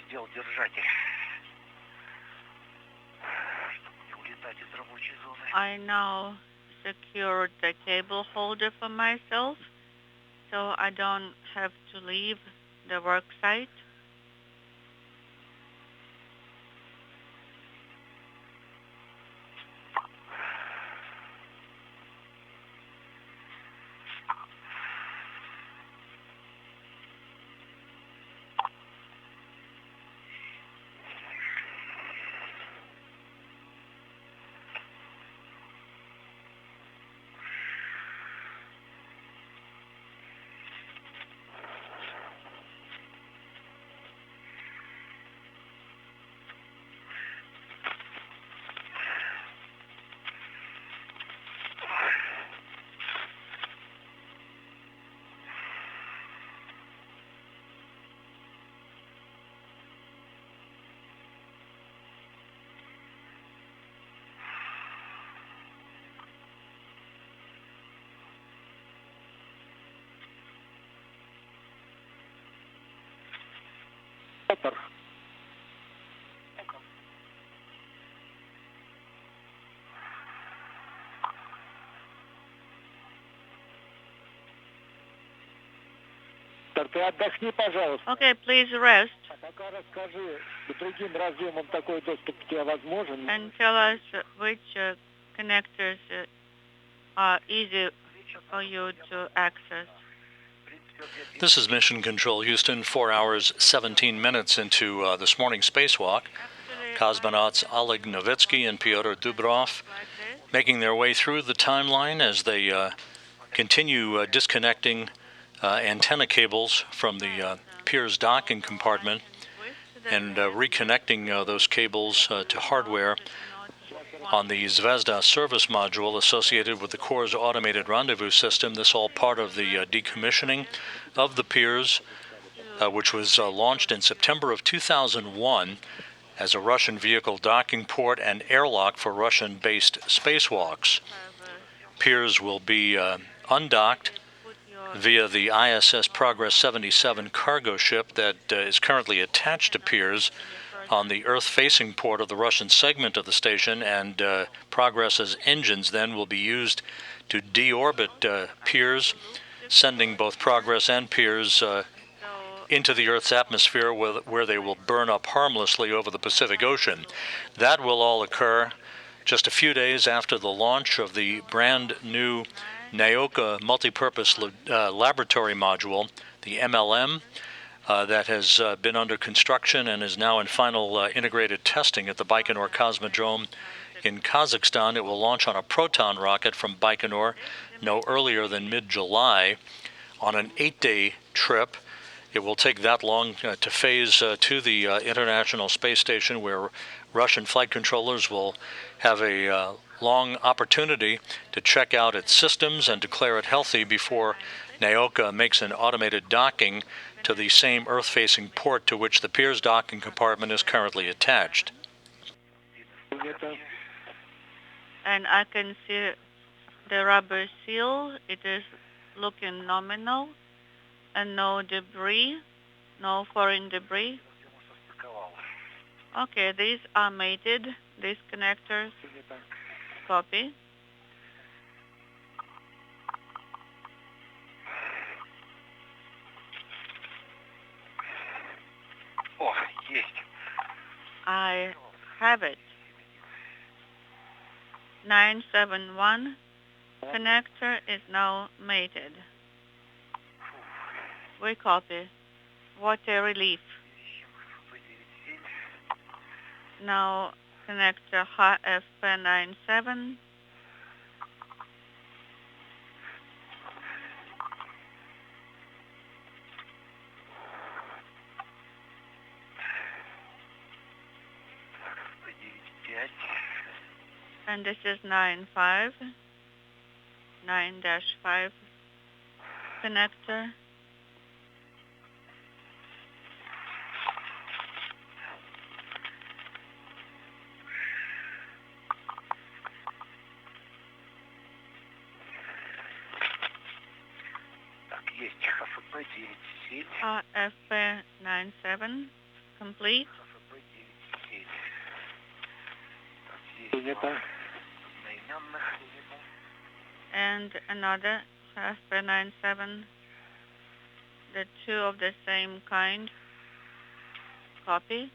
Сделал держатель, чтобы не улетать из рабочей зоны. I now secured the cable holder for myself, so I don't have to leave the work site. Петр. Ты отдохни, пожалуйста. Okay, please rest. А пока расскажи, к другим разъемам такой доступ у тебя возможен? And tell us which connectors are easy for you to access. This is Mission Control Houston, 4 hours, 17 minutes into this morning's spacewalk. Cosmonauts Oleg Novitsky and Pyotr Dubrov making their way through the timeline as they continue disconnecting antenna cables from the Pirs docking compartment and reconnecting those cables to hardware on the Zvezda service module associated with the Corps' automated rendezvous system. This all part of the decommissioning of the Pirs, which was launched in September of 2001 as a Russian vehicle docking port and airlock for Russian-based spacewalks. Pirs will be undocked via the ISS Progress 77 cargo ship that is currently attached to Pirs on the Earth-facing port of the Russian segment of the station, and Progress's engines then will be used to deorbit Pirs, sending both Progress and Pirs into the Earth's atmosphere where they will burn up harmlessly over the Pacific Ocean. That will all occur just a few days after the launch of the brand new Naoka multipurpose laboratory module, the MLM, that has been under construction and is now in final integrated testing at the Baikonur Cosmodrome In Kazakhstan, it will launch on a Proton rocket from Baikonur no earlier than mid-July on an 8-day trip. It will take that long to phase to the International Space Station, where Russian flight controllers will have a long opportunity to check out its systems and declare it healthy before Naoka makes an automated docking to the same Earth-facing port to which the Pirs docking compartment is currently attached. And I can see the rubber seal. It is looking nominal, and no debris, no foreign debris. Okay, these are mated, these connectors. Copy. О, есть. I have it. 971 connector is now mated. We copy. What a relief. Now connector HFP97. And this is 9.5 connector. Так, есть ХФП-97. HFP97 complete. ХФП-97. Так, есть одноименных. And another HFP97. The two of the same kind. Copy.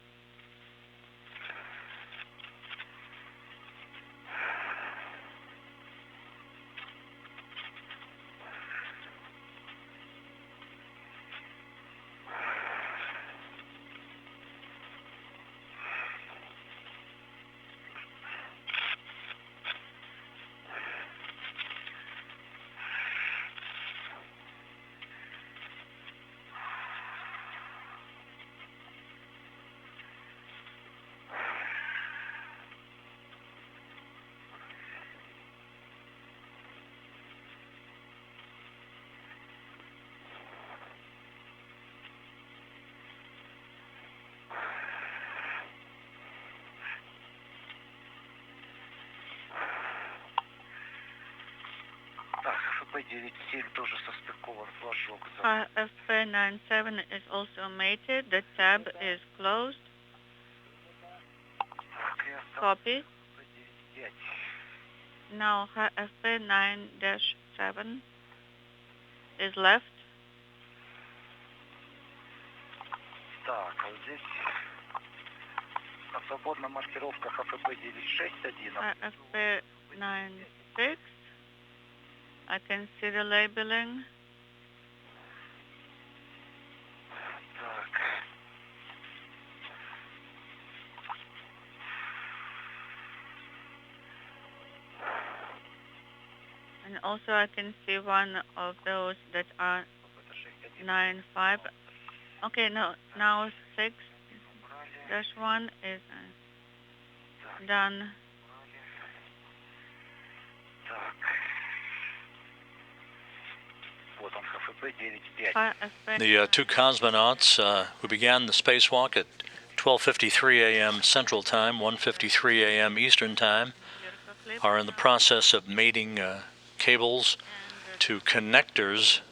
ХФП-97 тоже состыкован флажок. HFP97 is also mated. The tab is closed. Copy. ХФП-95. Now HFP9-7 is left. Так, а вот здесь свободная маркировка ХФП-96-1. HFP96. I can see the labeling. Так. And also I can see one of those that are 9.5. Okay, no, now 6-1 is done. Так. Вот он, ХФП-95. The two cosmonauts who began the spacewalk at 12:53 a.m. Central Time, 1:53 a.m. Eastern Time, are in the process of mating cables to connectors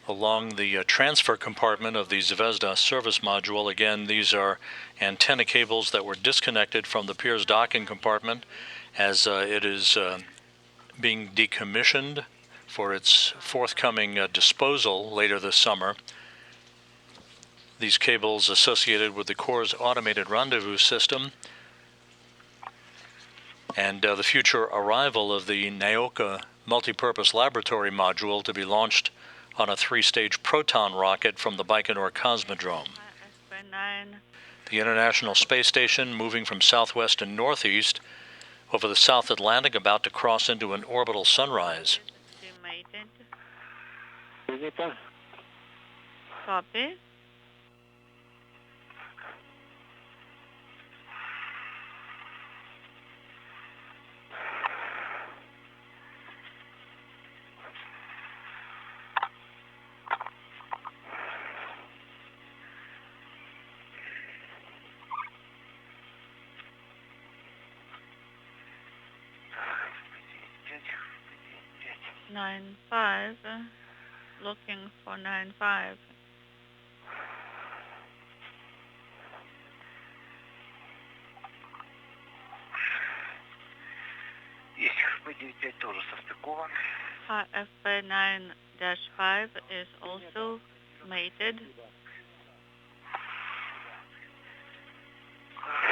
along the transfer compartment of the Zvezda service module. Again, these are antenna cables that were disconnected from the Pirs docking compartment as it is being decommissioned for its forthcoming disposal later this summer. These cables associated with the Corps' automated rendezvous system and the future arrival of the Naoka multipurpose laboratory module to be launched on a 3-stage Proton rocket from the Baikonur Cosmodrome. HFP9. The International Space Station, moving from southwest to northeast, Over the South Atlantic, about to cross into an orbital sunrise. Estimated. Copy. Nine five. Looking for 95. FP-95 тоже состыкован. FP9-5 is also mated.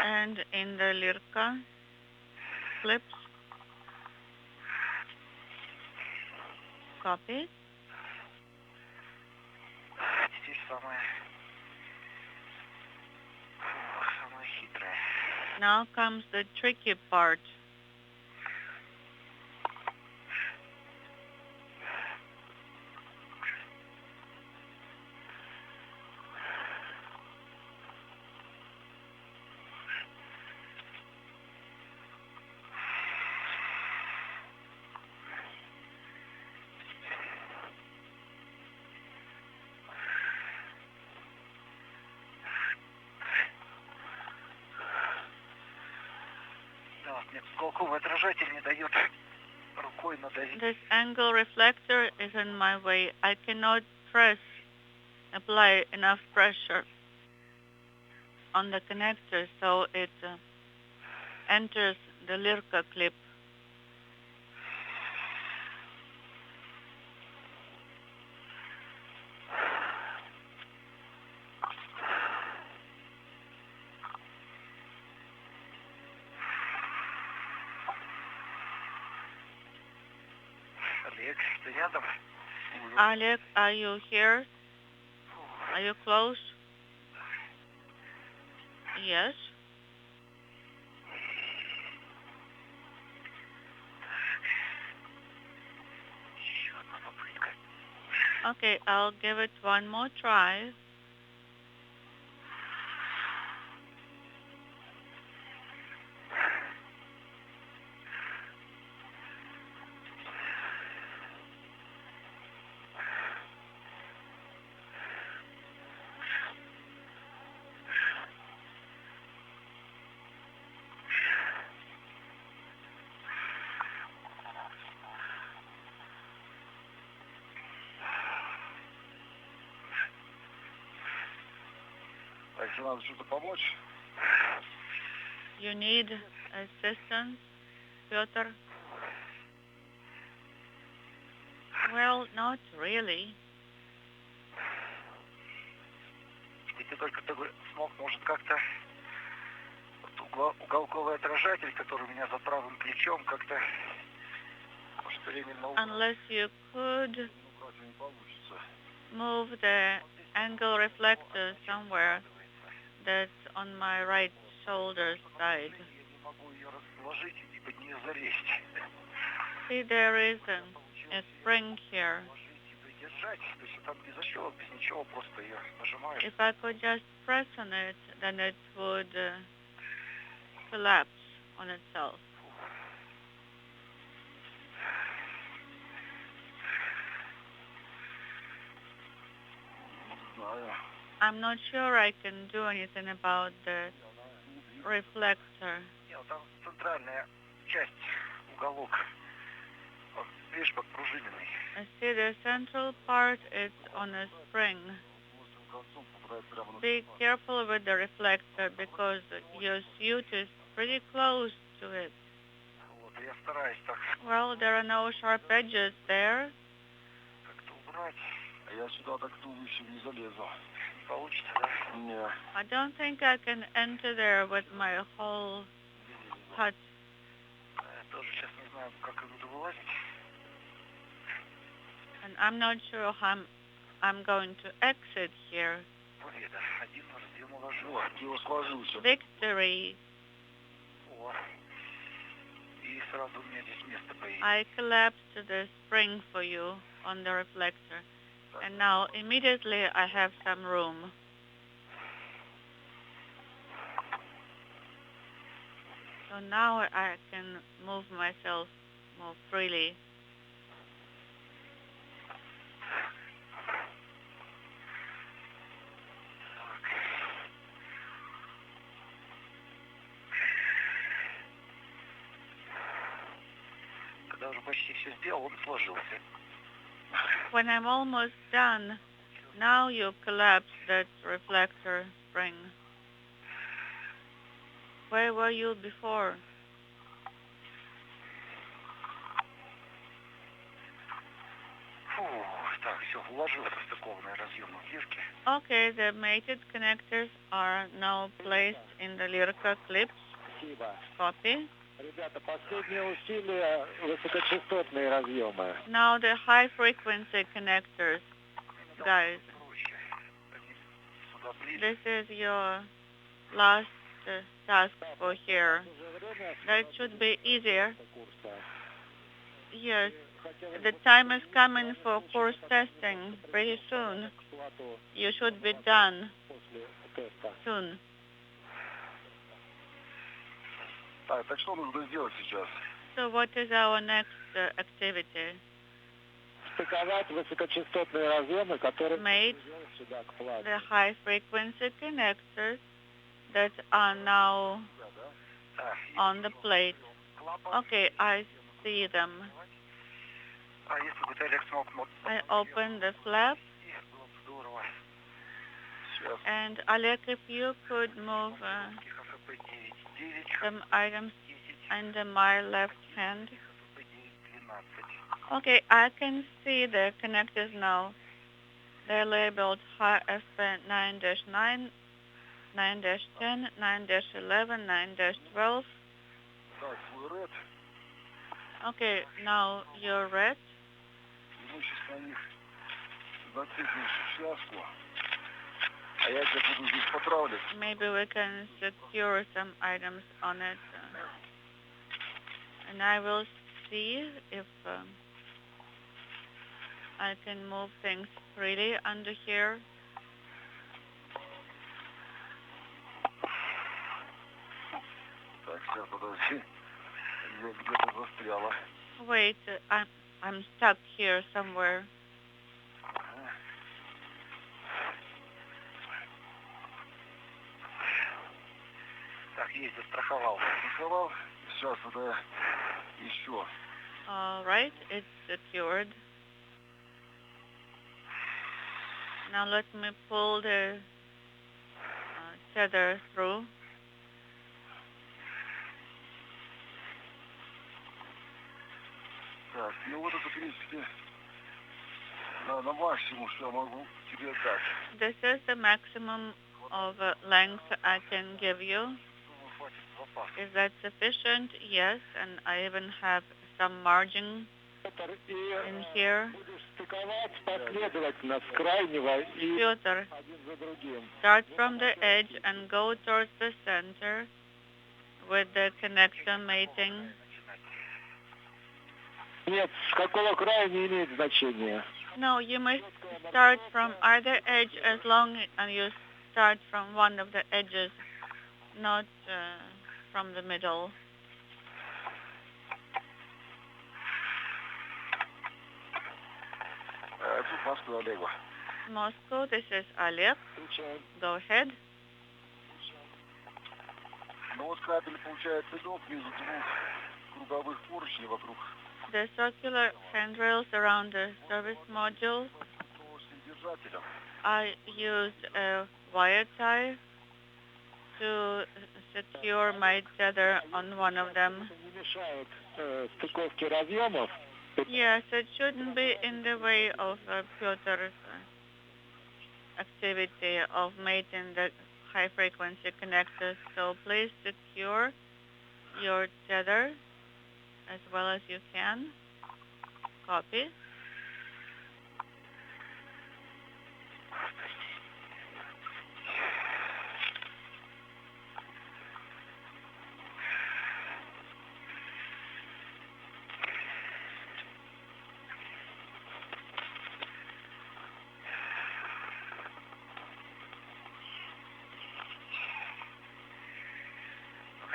And in the Lirka clips. Copy. Теперь самое хитрое. Now comes the tricky part. Уголковый отражатель не дает рукой надавить. This angle reflector is in my way. I cannot apply enough pressure on the connector so it enters the Lirka clip. Oleg, are you here? Are you close? Yes. Okay, I'll give it one more try. Если надо что-то помочь. You need assistance, Pyotr? Well, not really. Если только ты смог, может, как-то уголковый отражатель, который у меня за правым плечом, как-то, может, временно Unless you could move the angle reflector somewhere that's on my right shoulder side. See, there is a spring here. If I could just press on it, then it would collapse on itself. I'm not sure I can do anything about the reflector. Там центральная часть, уголок, он, видишь, подпружиненный. I see the central part is on a spring. Be careful with the reflector because your suit is pretty close to it. Вот, я стараюсь так. Well, there are no sharp edges there. Как-то убрать. А я сюда так выше не залезу. Не получится, да? Нет. I don't think I can enter there with my whole hut. Я тоже сейчас не знаю, как я буду вылазить. And I'm not sure how I'm going to exit here. Победа. Один уложил. Его сложился. Victory. О. I collapsed the spring for you on the reflector, and now immediately I have some room. So now I can move myself more freely. When I'm almost done, now you collapse that reflector spring. Where were you before? Okay, the mated connectors are now placed in the Lirka clips. Copy. Now the high frequency connectors, guys. This is your last task for here. That should be easier. Yes, the time is coming for course testing pretty soon. You should be done soon. So what is our next activity? Mate the high frequency connectors that are now on the plate. Okay, I see them. I open the flap. And Oleg, if you could move some items under my left hand. Okay, I can see the connectors now. They're labeled FP9-9, 9-10, 9-11, 9-12. Okay, now you're red. Maybe we can secure some items on it. And I will see if I can move things freely under here. Wait, I'm stuck here somewhere. All right, it's secured. Now let me pull the tether through. This is the maximum of length I can give you. Is that sufficient? Yes, and I even have some margin in here. Pyotr, start from the edge and go towards the center with the connector mating. No, you must start from either edge as long as you start from one of the edges, not from the middle. Moscow, this is Oleg. Go ahead. The circular handrails around the service module. I used a wire tie to secure my tether on one of them. Yes, it shouldn't be in the way of Pyotr's activity of mating the high-frequency connectors. So please secure your tether as well as you can. Copy.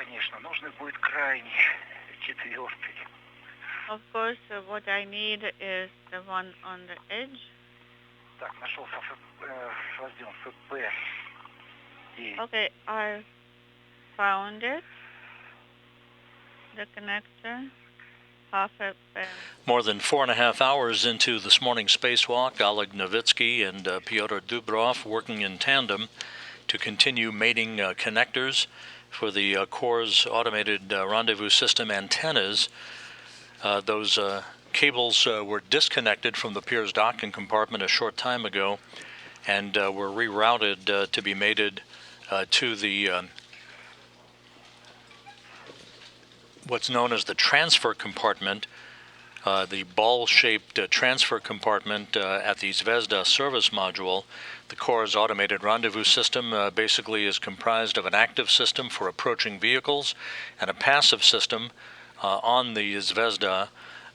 конечно, нужный будет крайний, 4-й. Of course, what I need is the one on the edge. Так, нашел разъем ФП-9. Okay, I found it. The connector, half a pen. More than 4.5 hours into this morning's spacewalk, Oleg Novitsky and Pyotr Dubrov working in tandem to continue mating connectors for the core's automated rendezvous system antennas. Those cables were disconnected from the Pirs docking compartment a short time ago and were rerouted to be mated to the what's known as the transfer compartment, the ball-shaped transfer compartment at the Zvezda service module. The core's automated rendezvous system basically is comprised of an active system for approaching vehicles and a passive system on the Zvezda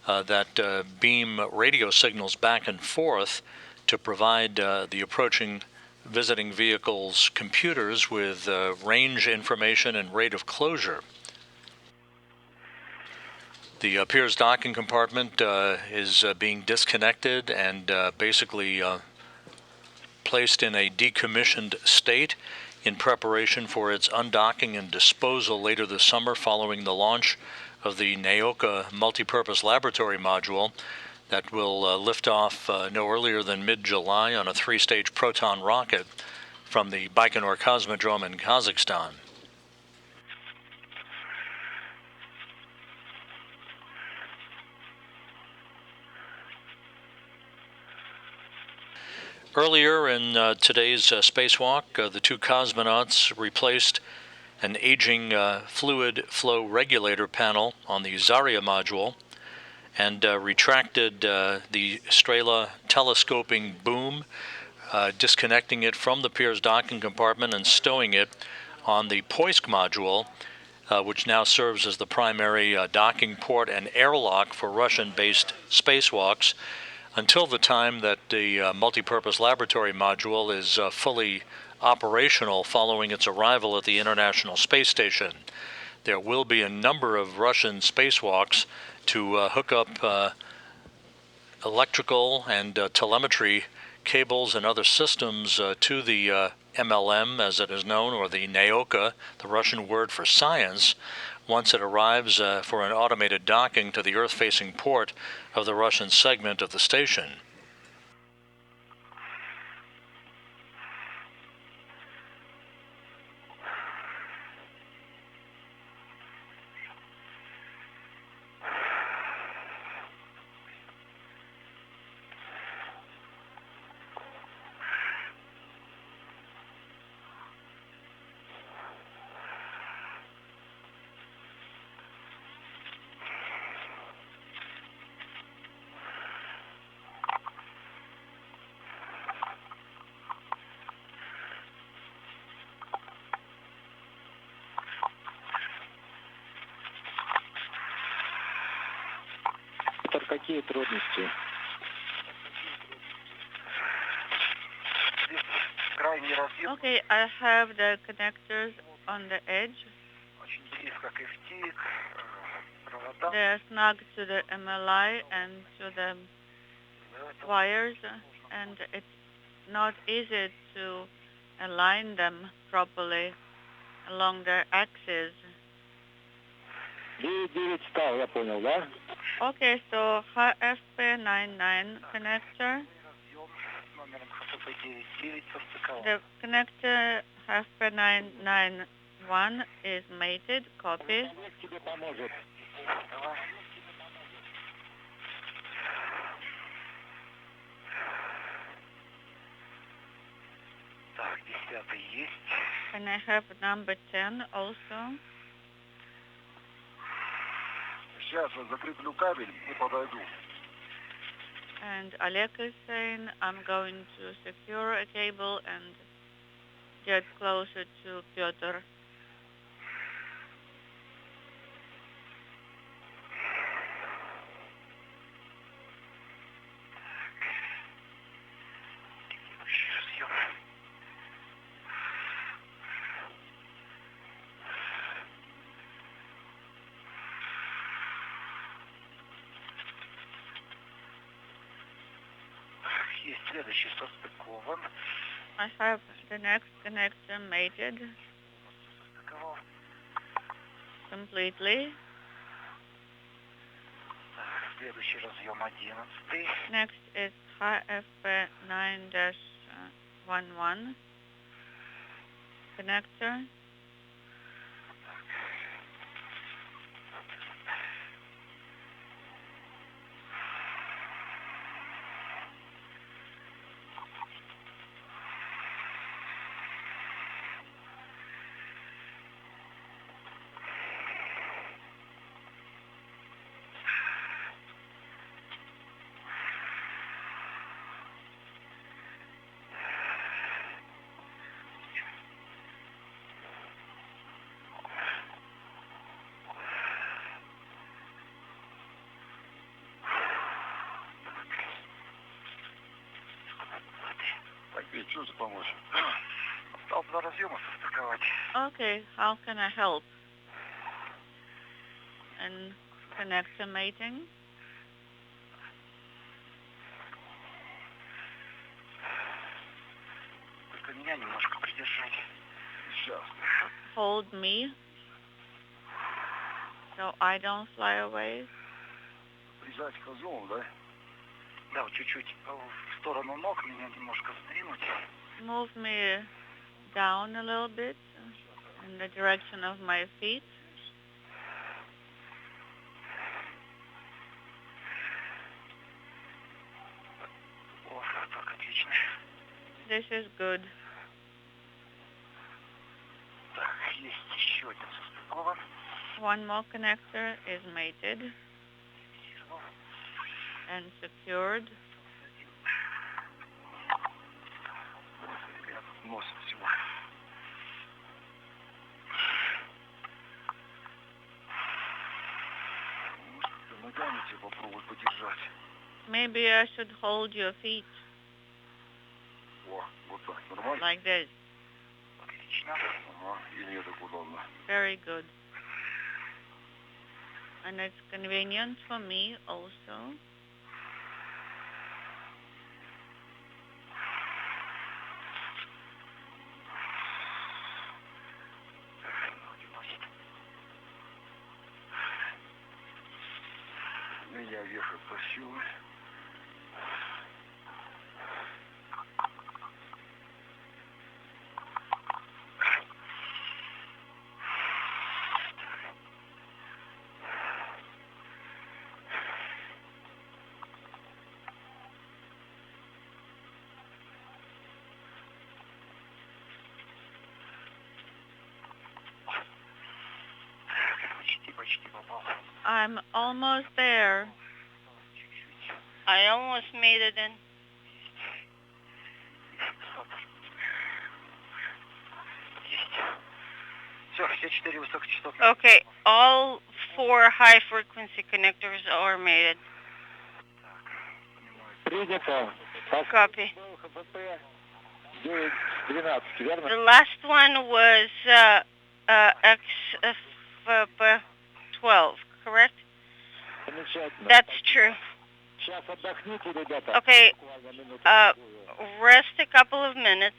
that beam radio signals back and forth to provide the approaching visiting vehicles' computers with range information and rate of closure. The Pirs docking compartment is being disconnected and basically placed in a decommissioned state in preparation for its undocking and disposal later this summer following the launch of the Naoka multipurpose laboratory module that will lift off no earlier than mid-July on a 3-stage Proton rocket from the Baikonur Cosmodrome in Kazakhstan. Earlier in today's spacewalk, the two cosmonauts replaced an aging fluid flow regulator panel on the Zarya module and retracted the Strela telescoping boom, disconnecting it from the Pirs docking compartment and stowing it on the Poisk module, which now serves as the primary docking port and airlock for Russian-based spacewalks, until the time that the multipurpose laboratory module is fully operational following its arrival at the International Space Station. There will be a number of Russian spacewalks to hook up electrical and telemetry cables and other systems to the MLM, as it is known, or the Naoka, the Russian word for science, once it arrives for an automated docking to the Earth-facing port of the Russian segment of the station. Какие трудности? Крайний разъем. Okay, I have the connectors on the edge. Очень близко к ИФТИК, провода. They're snug to the MLI and to the wires, and it's not easy to align them properly along their axis. 9 стал, я понял, да? Okay, so HFP99 connector. The connector HFP991 is mated, copy. Тебе поможет. Так, 10 есть. And I have number 10 also. Сейчас я закреплю кабель и подойду. And Oleg is saying, I'm going to secure a cable and get closer to Pyotr. Следующий состыкован. I have the next connector mated Состыковал. completely. Следующий разъем 11. Next is HF9-11 connector. Окей, что за помочь? Осталось 2 разъема состыковать. Okay, how can I help? And connector mating. Только меня немножко придержать. Сейчас. Hold me so I don't fly away. Прижать к разъему, да? Да, вот чуть-чуть в сторону ног меня немножко сдвинуть. Move me down a little bit in the direction of my feet. О, так, отлично. This is good. Так, есть еще один состыкован. One more connector is mated and secured. Нос всего. Ногами тебе попробуй подержать. Maybe I should hold your feet О, вот так, нормально? like this. Отлично. Ага, и мне так удобно. Very good. And it's convenient for me also. Меня вверх оттащило. Почти попал. I'm almost there. I almost made it in. Все, все 4 высокочастотных. Okay, all 4 high frequency connectors are mated. Принято. Copy. ХПП 9-12, верно? The last one was XF12, correct? Замечательно. That's true. Сейчас отдохните, ребята. Okay, Буквально минуту. rest a couple of minutes.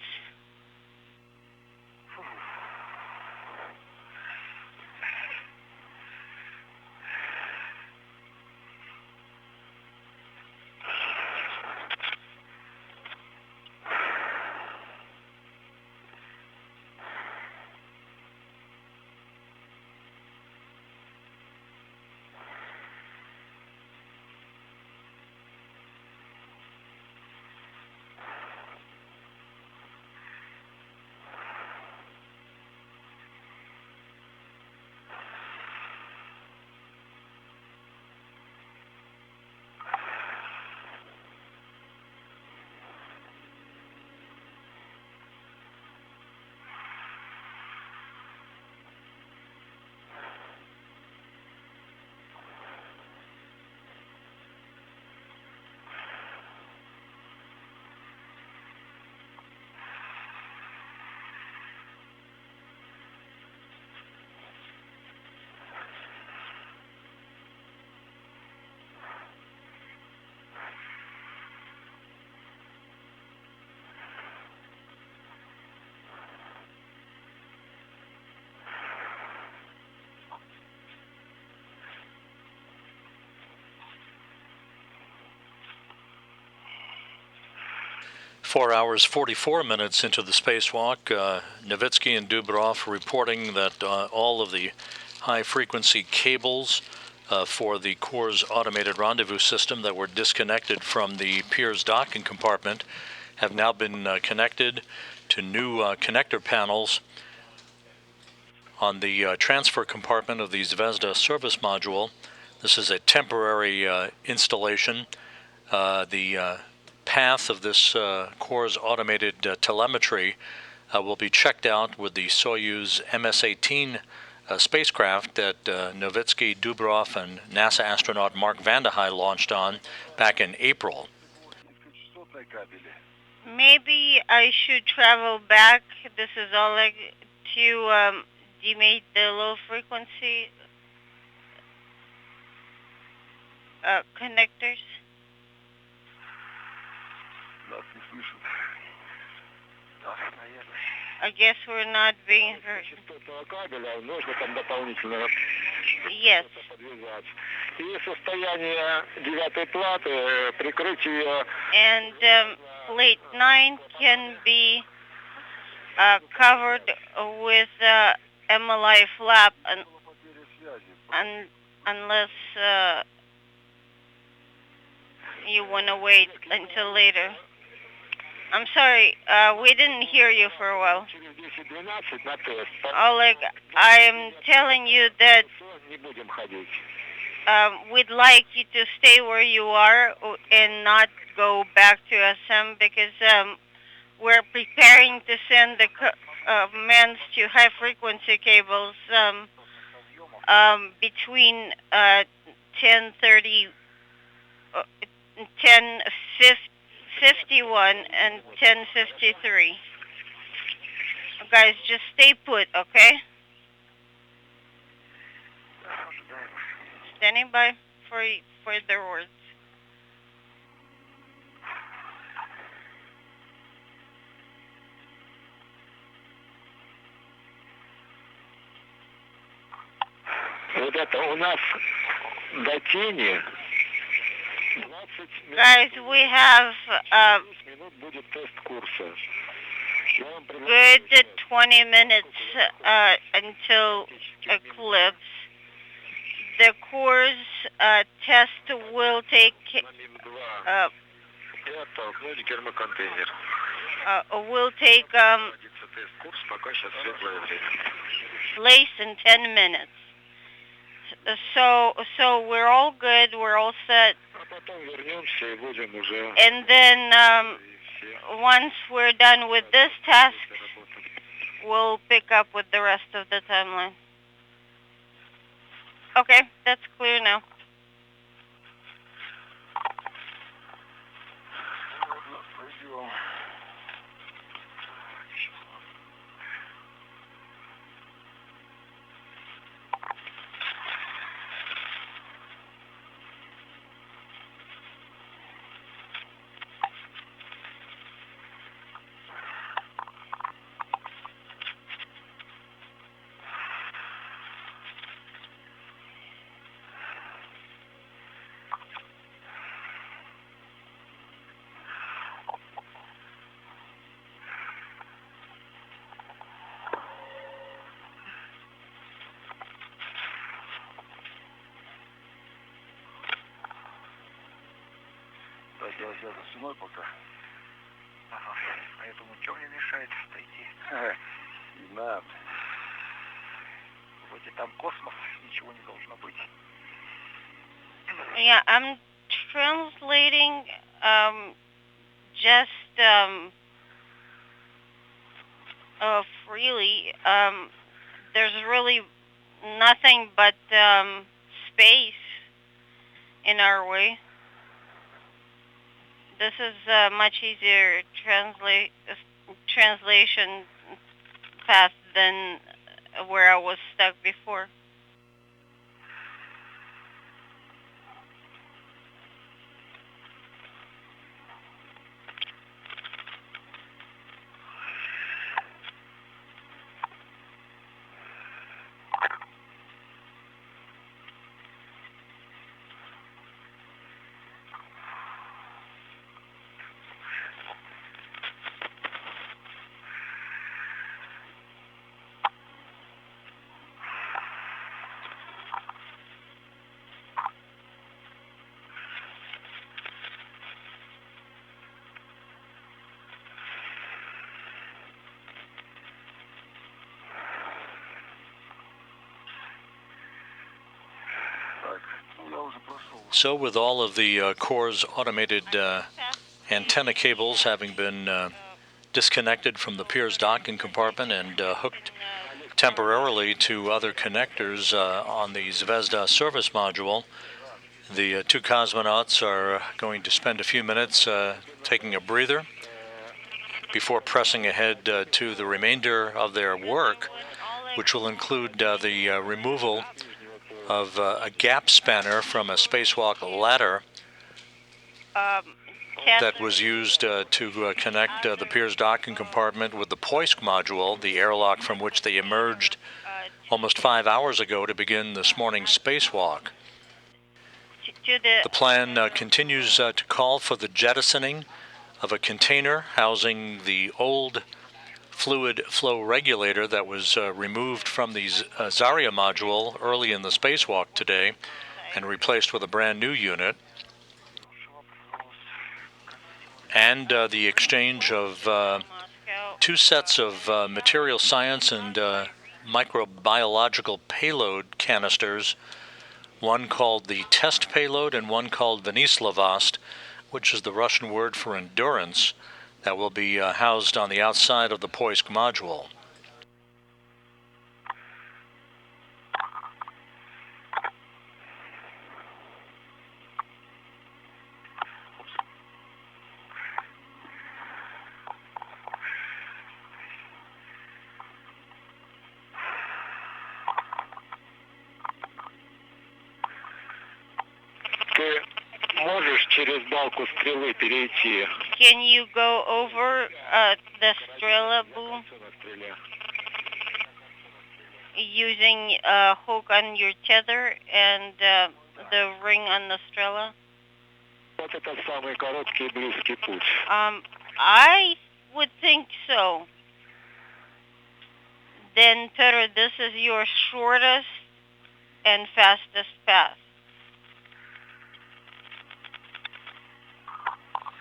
4 hours 44 minutes into the spacewalk, Novitsky and Dubrov reporting that all of the high-frequency cables for the Corps' automated rendezvous system that were disconnected from the Pirs docking compartment have now been connected to new connector panels on the transfer compartment of the Zvezda service module. This is a temporary installation. The path of this Corps' automated telemetry will be checked out with the Soyuz MS-18 spacecraft that Novitsky, Dubrov, and NASA astronaut Mark Vande Hei launched on back in April. Maybe I should travel back, this is Oleg, to demate the low frequency connectors. I guess we're not being heard. Yes. And plate 9 can be covered with MLI flap unless you want to wait until later. I'm sorry, we didn't hear you for a while. Oleg, I'm telling you that we'd like you to stay where you are and not go back to SM because we're preparing to send the commands to high-frequency cables between 10:30, 10:51 and 10:53. Guys, just stay put, okay? Standing by for their words. Guys, we have good 20 minutes until eclipse. The course test will take place in 10 minutes. So we're all good, we're all set. And then once we're done with this task, we'll pick up with the rest of the timeline. Okay, that's clear now. Я за стеной пока. Ага. А я думаю, что мне мешает дойти? Да. Вроде там космос, ничего не должно быть. Yeah, I'm translating just freely. There's really nothing but space in our way. This is a much easier translation path than where I was stuck before. So with all of the Core's automated antenna cables having been disconnected from the Pier's docking compartment and hooked temporarily to other connectors on the Zvezda service module, the two cosmonauts are going to spend a few minutes taking a breather before pressing ahead to the remainder of their work, which will include the removal of a gap spanner from a spacewalk ladder that was used to connect the Pier's docking compartment with the Poisk module, the airlock from which they emerged almost 5 hours ago to begin this morning's spacewalk. The plan continues to call for the jettisoning of a container housing the old fluid flow regulator that was removed from the Zarya module early in the spacewalk today and replaced with a brand new unit, and the exchange of two sets of material science and microbiological payload canisters, one called the test payload and one called Venislavost, which is the Russian word for endurance, that will be housed on the outside of the Poisk module. Ты можешь через балку стрелы перейти? Can you go over the Strela boom using a hook on your tether and the ring on the Strela? Вот это самый короткий и близкий путь. I would think so. Then, Pyotr, this is your shortest and fastest path.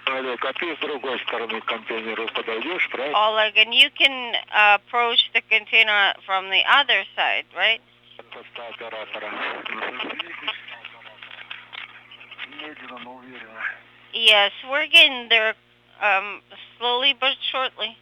Олег, а ты с другой стороны к контейнеру подойдешь, правильно? Oleg, and you can approach the container from the other side, right? От поста оператора. Медленно, но уверенно. Yes, we're getting there slowly but shortly.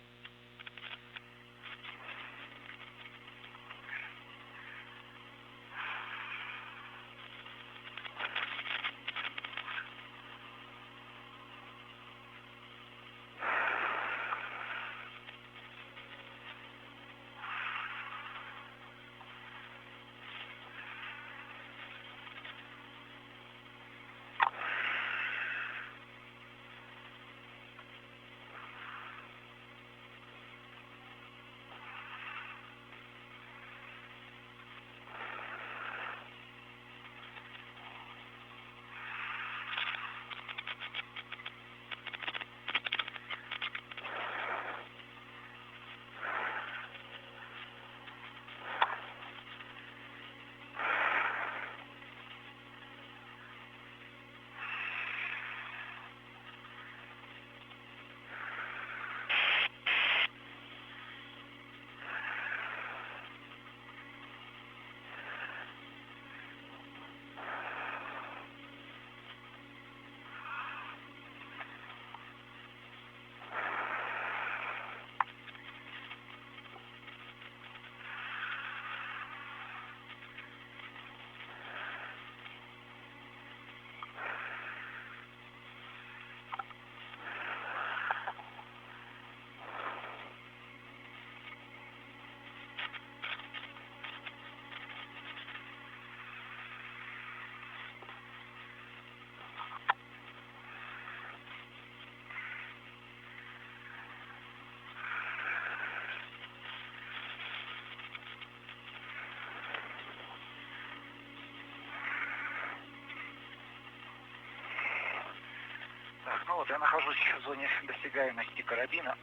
Так, ну вот я нахожусь в зоне досягаемости карабина.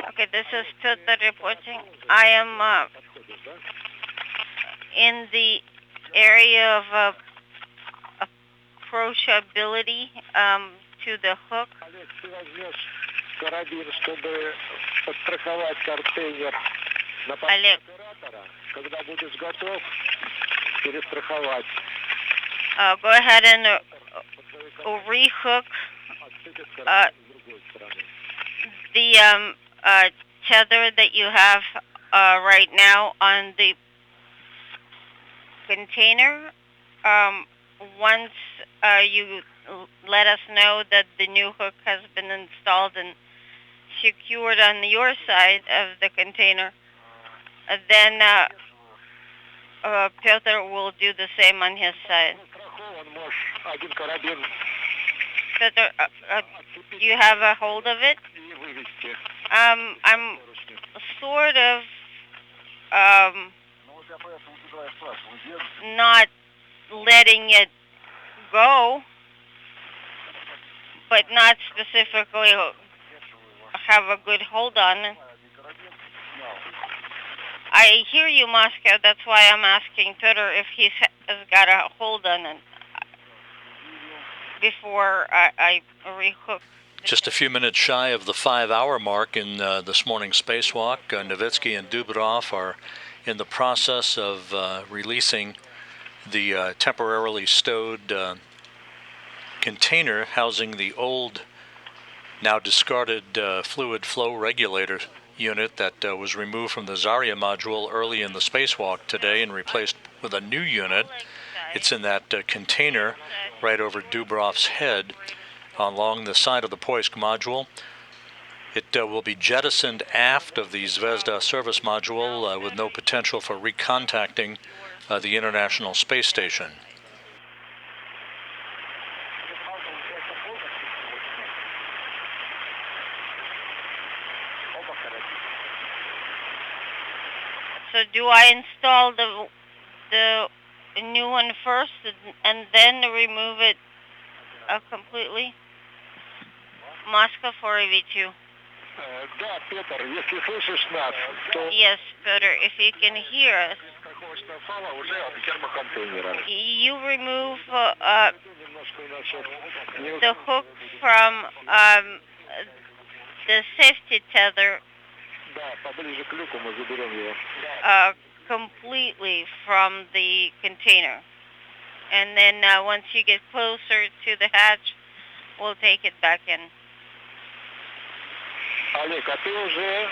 Okay, this is Pyotr reporting. I am in the area of approachability to the hook. Олег, ты возьмешь карабин, чтобы подстраховать контейнер На Олег, оператора, когда будешь готов, перестраховать. go ahead and rehook the tether that you have right now on the container. Once you let us know that the new hook has been installed and secured on your side of the container, then Pyotr will do the same on his side. Pyotr, do you have a hold of it? I'm sort of not letting it go, but not specifically have a good hold on it. I hear you, Moscow. That's why I'm asking Pyotr if he's has got a hold on it before I rehook. Just a few minutes shy of the 5-hour mark in this morning's spacewalk, Novitsky and Dubrov are in the process of releasing the temporarily stowed container housing the old, now discarded fluid flow regulator unit that was removed from the Zarya module early in the spacewalk today and replaced with a new unit. It's in that container right over Dubrov's head along the side of the Poisk module. It will be jettisoned aft of the Zvezda service module with no potential for recontacting the International Space Station. So do I install the new one first and then remove it completely? Moscow 4AV2. Да, Петр, если слышишь нас, то Yes, Pyotr, if you can hear us, страховочная фала уже от термоконтейнера. you remove Немножко у нас сейчас не the hook from the safety tether Да, поближе к люку мы заберем его. completely from the container. And then once you get closer to the hatch, we'll take it back in. Олег, а ты уже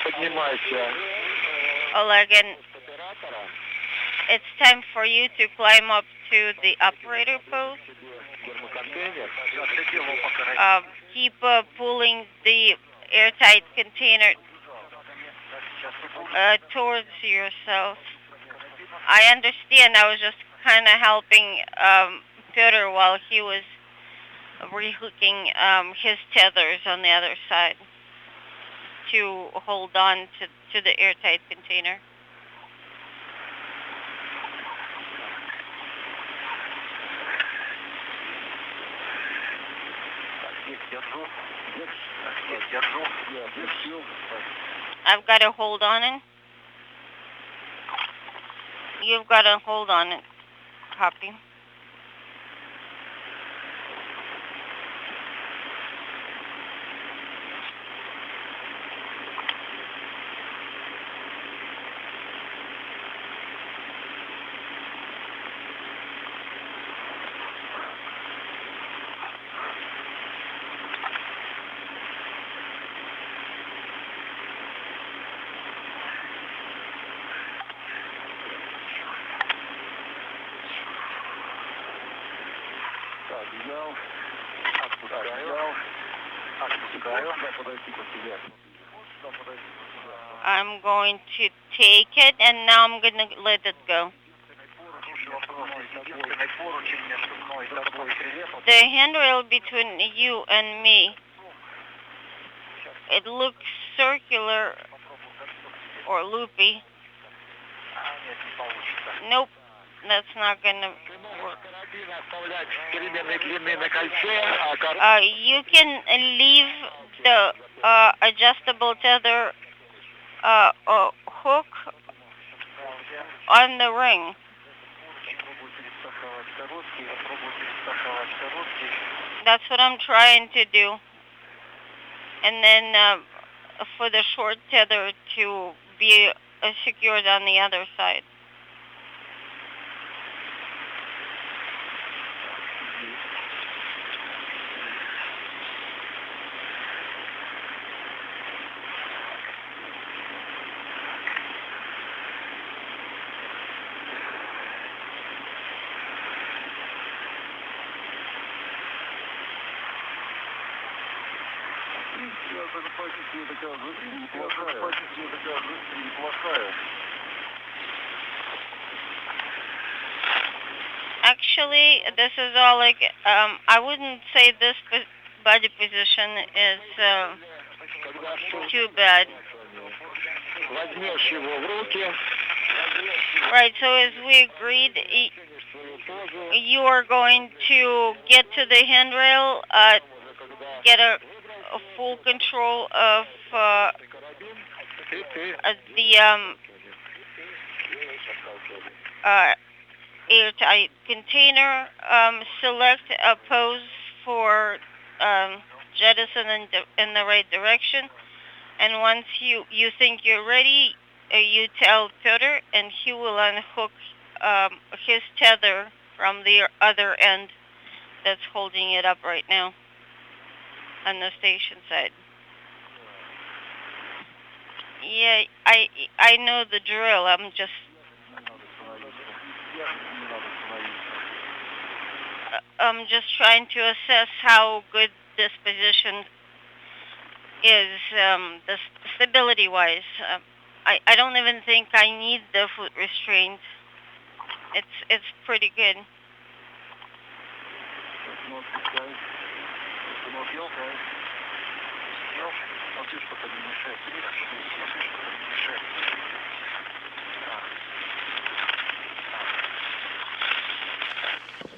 поднимайся Oleg, and с оператора. it's time for you to climb up to the operator post. Термоконтейнер. Keep pulling the airtight container towards yourself. I understand. I was just kind of helping Pyotr while he was rehooking his tethers on the other side to hold on to the airtight container. I've got a hold on it. You've got a hold on it. Copy. I'm going to take it, and now I'm going to let it go. The handrail between you and me, it looks circular or loopy. Nope, that's not going to work. You can leave the adjustable tether hook on the ring. That's what I'm trying to do. And then for the short tether to be secured on the other side. Actually, this is Oleg. I wouldn't say this body position is too bad. Right, so as we agreed, you are going to get to the handrail, get a full control of the airtight container, select a pose for jettison in the right direction, and once you think you're ready, you tell Pyotr, and he will unhook his tether from the other end that's holding it up right now on the station side. Yeah, I know the drill. I'm just trying to assess how good this position is, the stability-wise. I don't even think I need the foot restraint. It's pretty good.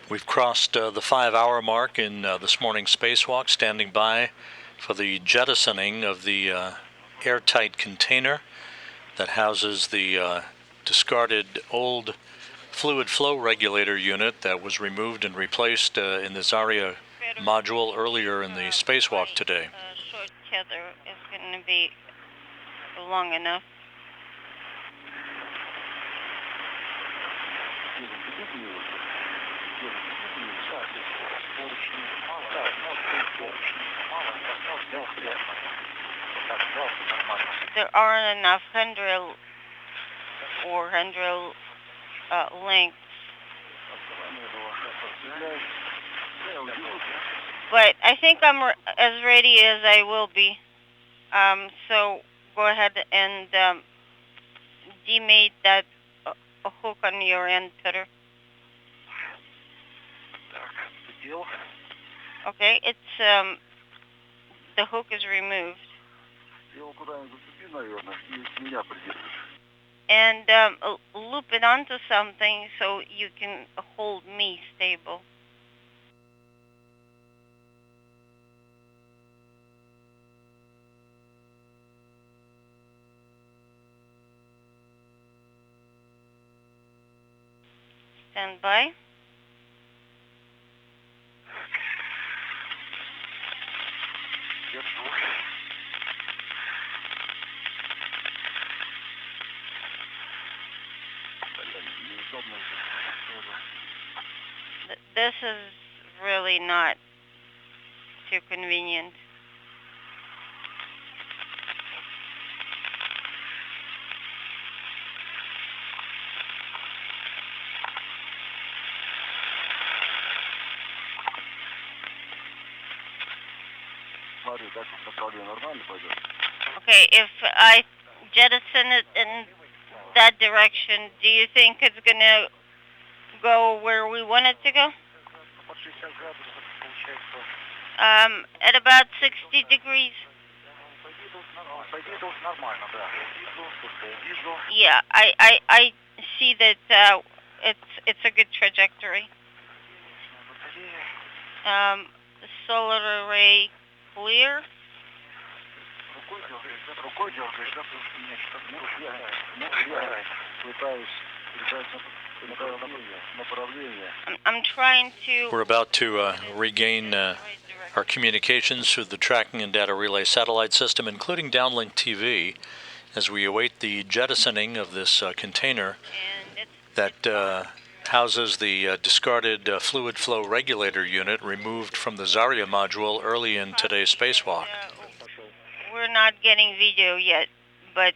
We've crossed the 5-hour mark in this morning's spacewalk, standing by for the jettisoning of the airtight container that houses the discarded old fluid flow regulator unit that was removed and replaced in the Zarya module earlier in the spacewalk today. Short tether is going to be long enough. There aren't enough handrail lengths. But I think I'm as ready as I will be. So go ahead and demate that a hook on your end, Pyotr. Okay, it's the hook is removed. And loop it onto something so you can hold me stable. Stand by. This is really not too convenient. Okay, if I jettison it in that direction, do you think it's going to go where we want it to go? At about 60 degrees. Yeah, I see that it's a good trajectory. Solar array clear. I'm trying to... We're about to regain our communications through the tracking and data relay satellite system, including downlink TV. as we await the jettisoning of this container And it's that houses the discarded fluid flow regulator unit removed from the Zarya module early in today's spacewalk. we're not getting video yet, but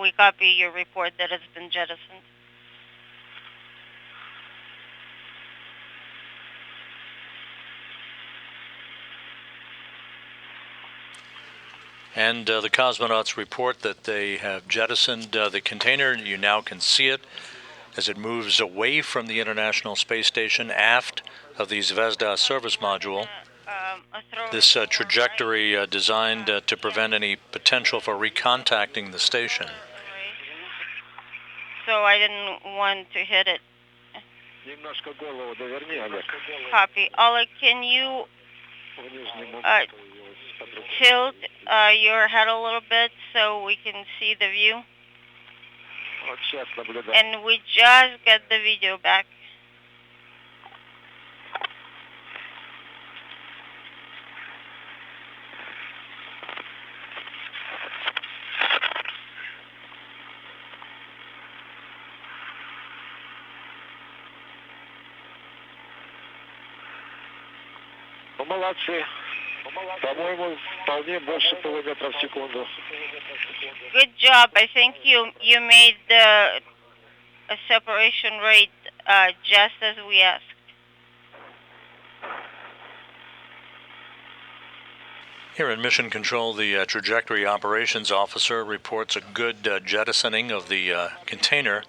we copy your report that it's been jettisoned. And the cosmonauts report that they have jettisoned the container. You now can see it as it moves away from the International Space Station aft of the Zvezda service module. This trajectory designed to prevent any potential for recontacting the station. So I didn't want to hit it. Немножко голову доверни, Олег. Copy. Oleg, can you tilt your head a little bit so we can see the view? Вот сейчас наблюдаю. And we just got the video back. Ну, молодцы. По-моему, вполне больше полуметра в секунду. Good job. I think you made the separation rate just as we asked. Here in Mission Control, the Trajectory Operations Officer reports a good jettisoning of the container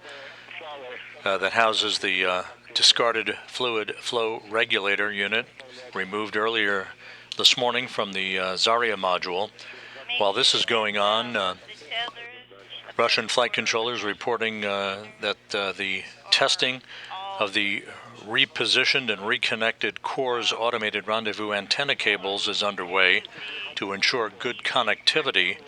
that houses the discarded fluid flow regulator unit removed earlier this morning from the Zarya module. While this is going on, Russian flight controllers reporting that the testing of the repositioned and reconnected CORS automated rendezvous antenna cables is underway to ensure good connectivity.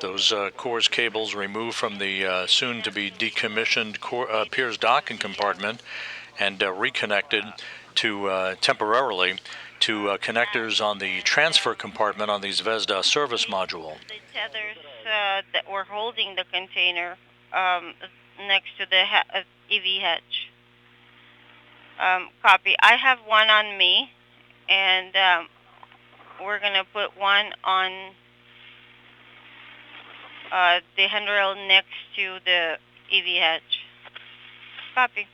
Those CORS cables removed from the soon-to-be decommissioned Piers docking compartment and reconnected to temporarily to connectors on the transfer compartment on the Zvezda service module. The tethers that were holding the container next to the EV hatch. Copy. I have one on me, and we're going to put one on the handrail next to the EV hatch. Copy.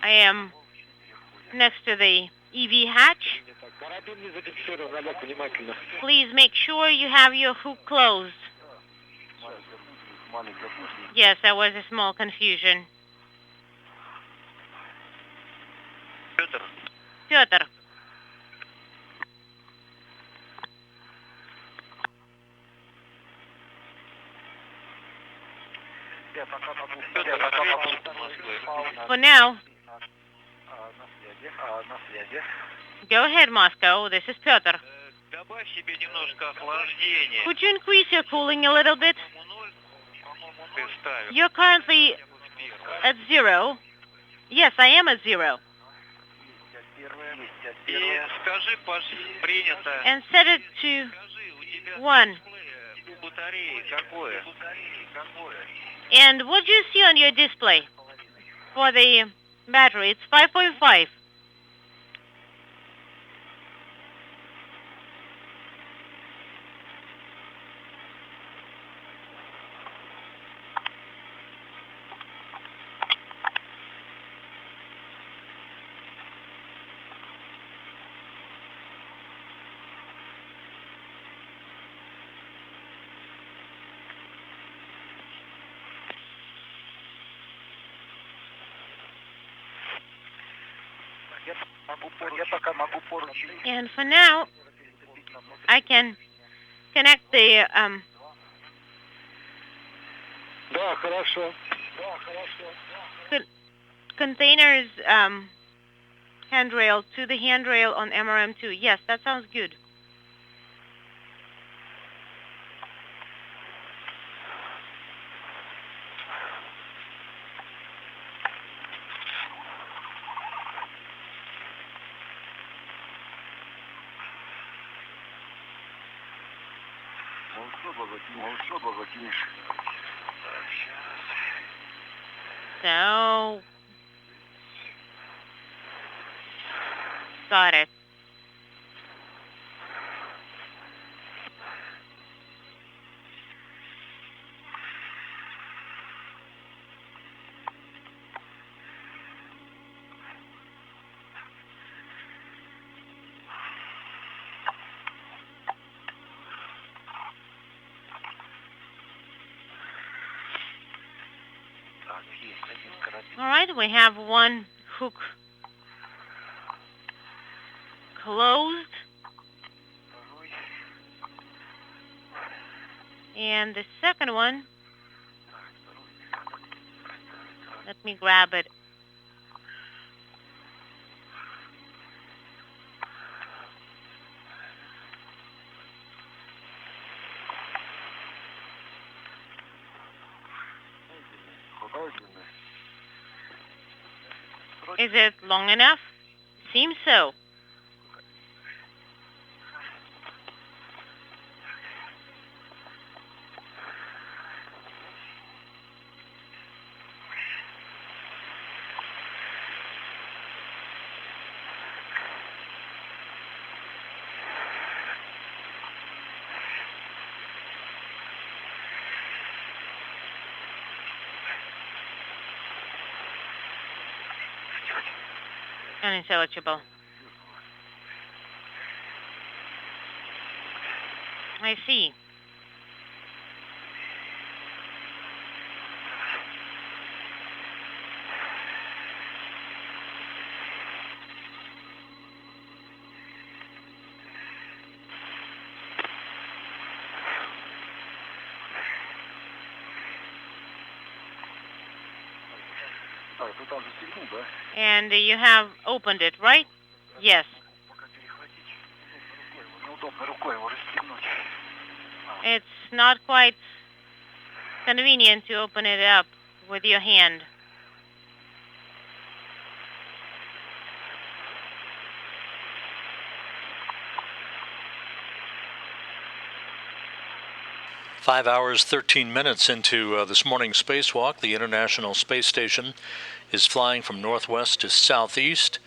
I am next to the EV hatch. Please make sure you have your hook closed. Yes, there was a small confusion. Pyotr. For now. Go ahead, Moscow. This is Pyotr. Добавь себе немножко охлаждения. Could you increase your cooling a little bit? Ты ставишь. You're currently at 0. Yes, I am at 0. И скажи, принято. And set it to Скажи, у тебя 1. батареи какое? And what do you see on your display for the battery? It's 5.5. And for now, I can connect the Да, хорошо. container's handrail to the handrail on MRM2. Yes, that sounds good. So, got it. All right, we have one hook closed. And the second one, let me grab it. Is it long enough? Seems so. Unintelligible. I see. And you have opened it, right? Yes. It's not quite convenient to open it up with your hand. Five hours, 13 minutes into this morning's spacewalk. The International Space Station is flying from northwest to southeast,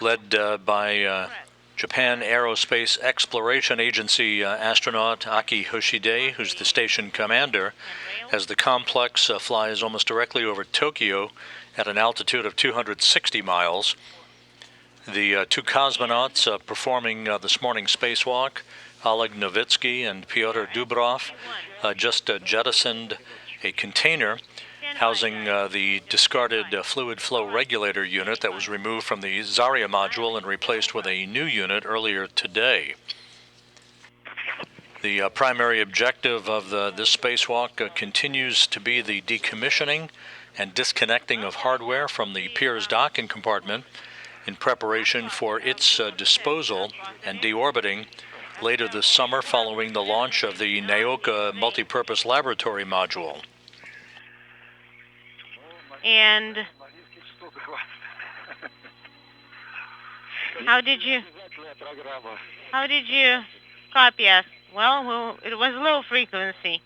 led by Japan Aerospace Exploration Agency astronaut Aki Hoshide, who's the station commander, as the complex flies almost directly over Tokyo at an altitude of 260 miles. The two cosmonauts performing this morning's spacewalk, Oleg Novitsky and Pyotr Dubrov, just jettisoned a container housing the discarded fluid flow regulator unit that was removed from the Zarya module and replaced with a new unit earlier today. The primary objective of this spacewalk continues to be the decommissioning and disconnecting of hardware from the Pirs docking compartment in preparation for its disposal and deorbiting later this summer following the launch of the Naoka Multipurpose Laboratory Module. And how did you copy us? Well, it was low frequency.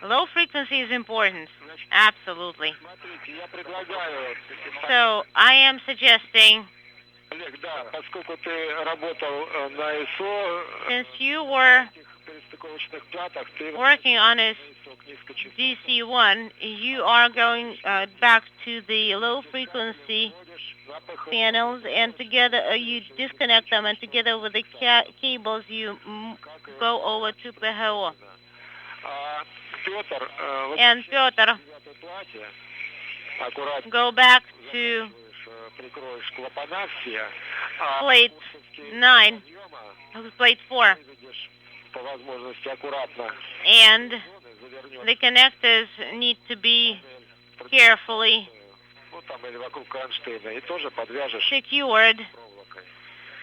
Low frequency is important, absolutely. So I am suggesting, since you were working on a DC-1, you are going back to the low frequency panels, and together you disconnect them, and together with the cables you go over to PHO. And Pyotr, go back to plate 9, plate 4, and the connectors need to be carefully secured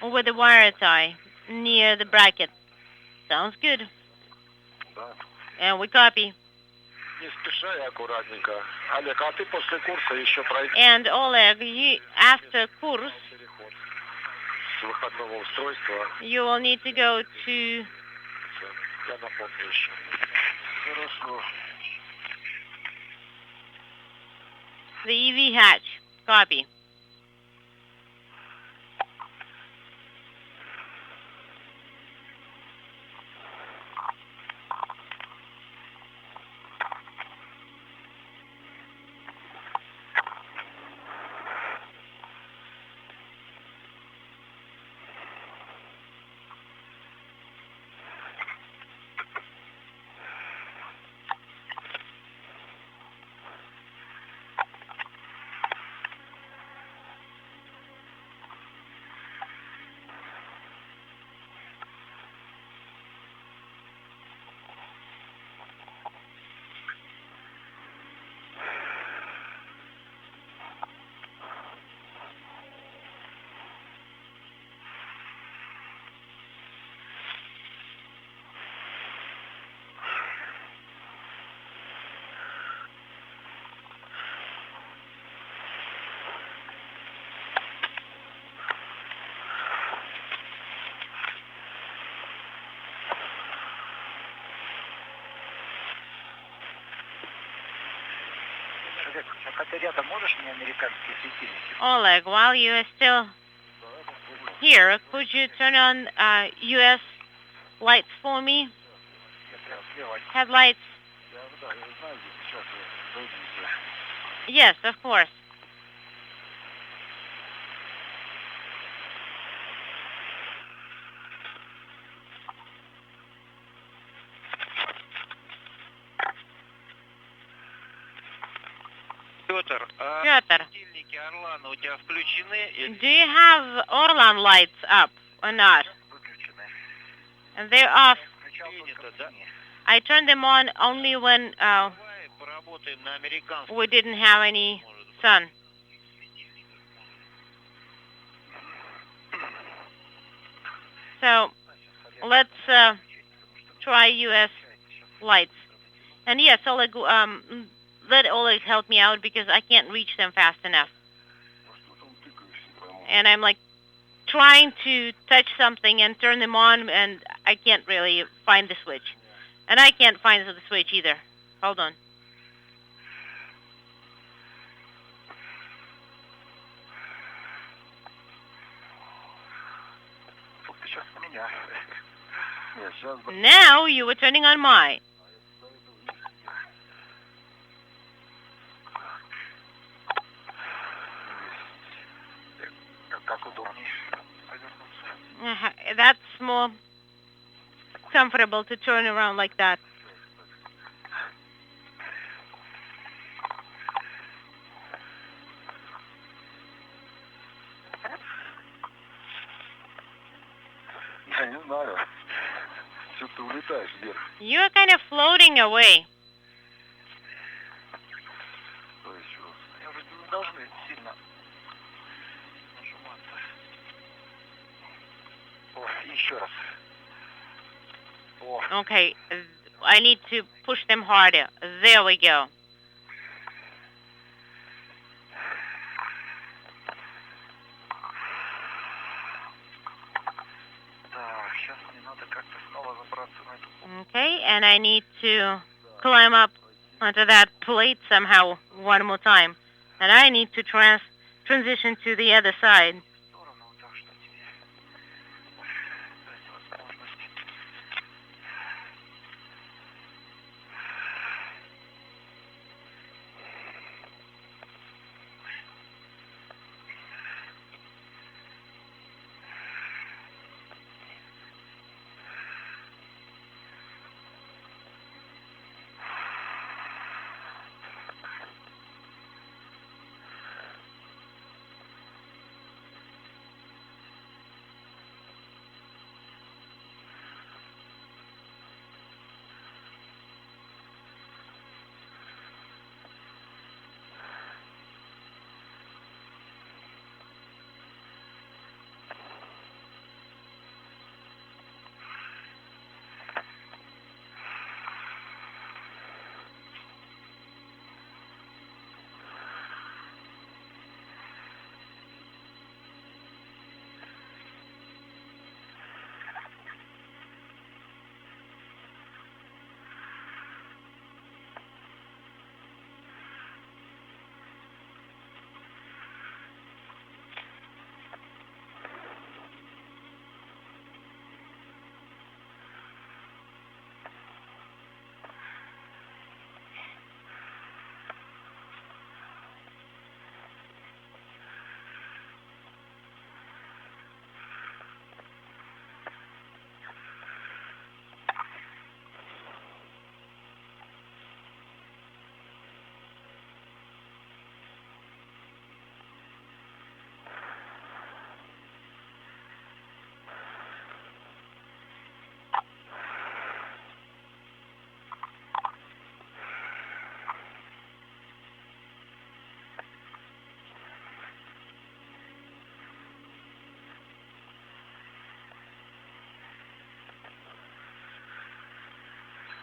with a wire tie near the bracket. Sounds good. And we copy. And Oleg, you, after course, you will need to go to the EV hatch. Copy. Oleg, while you are still here, could you turn on U.S. lights for me? Headlights? Yes, of course. Pyotr, do you have Orlan lights up or not? And they're off. I turned them on only when we didn't have any sun. So let's try U.S. lights. And yes, Oleg, let Oleg help me out because I can't reach them fast enough. And I'm like trying to touch something and turn them on, and I can't really find the switch. And I can't find the switch either. Hold on. Now you were turning on mine. That's more comfortable to turn around like that. You're kind of floating away. Okay, I need to push them harder. There we go. Так, сейчас мне надо как-то снова забраться на эту... Okay, and I need to climb up onto that plate somehow one more time. And I need to transition to the other side. сторону, так что тебе дать возможность.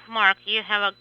Mark, you have a...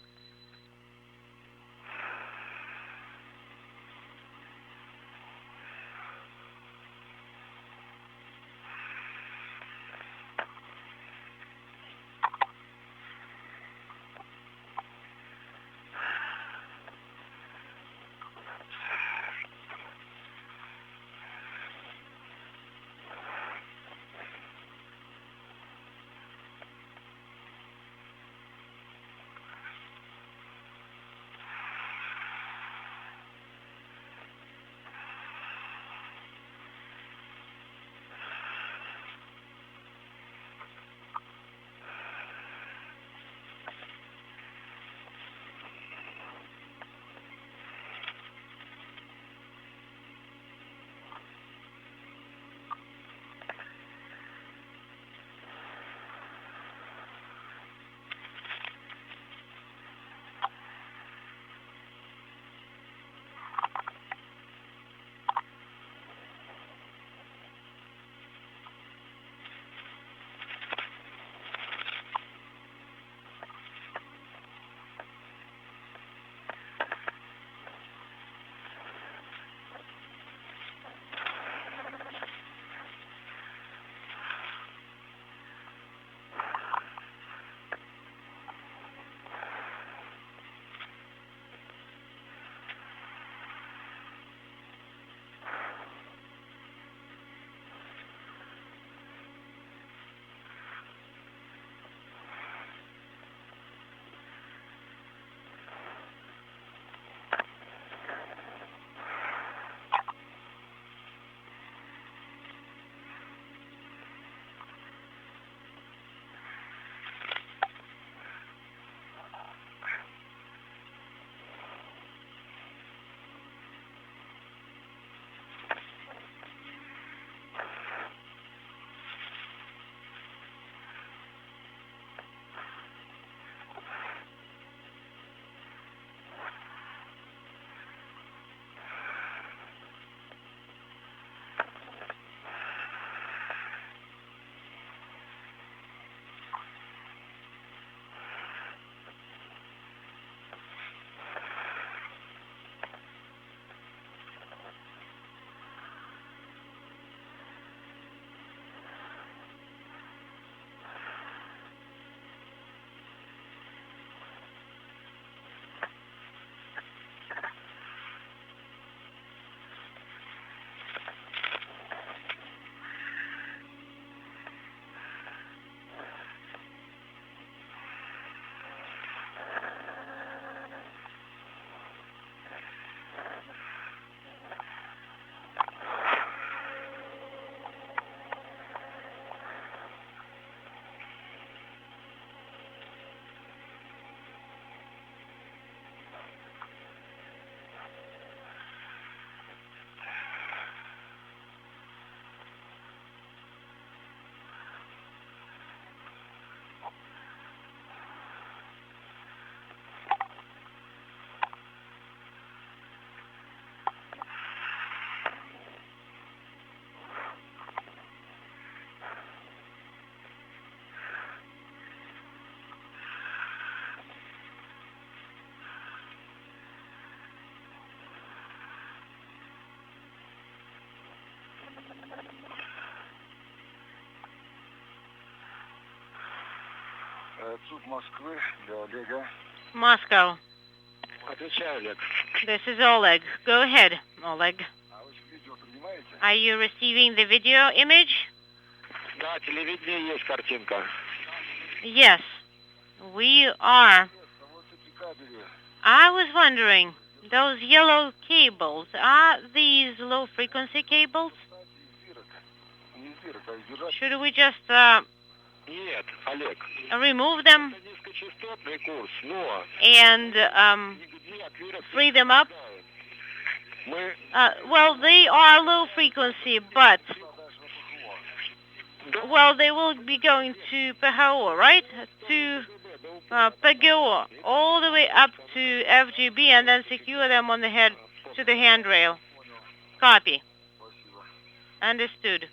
Суд Москвы для Олега. Moscow. Отвечаю, Олег. This is Oleg. Go ahead, Oleg. А вы видео принимаете? Are you receiving the video image? Да, телевидение есть картинка. Yes, we are. Вот эти кабели. I was wondering, those yellow cables, are these low frequency cables? Не зирок, а избирать. Should we just Нет, Олег. remove them Это низкочастотный курс, но and нигде от вируса free them up? мы Well, they are low frequency, but well, they will be going to PHO, right? To PGO, all the way up to FGB, and then secure them on the head to the handrail. Copy. Understood.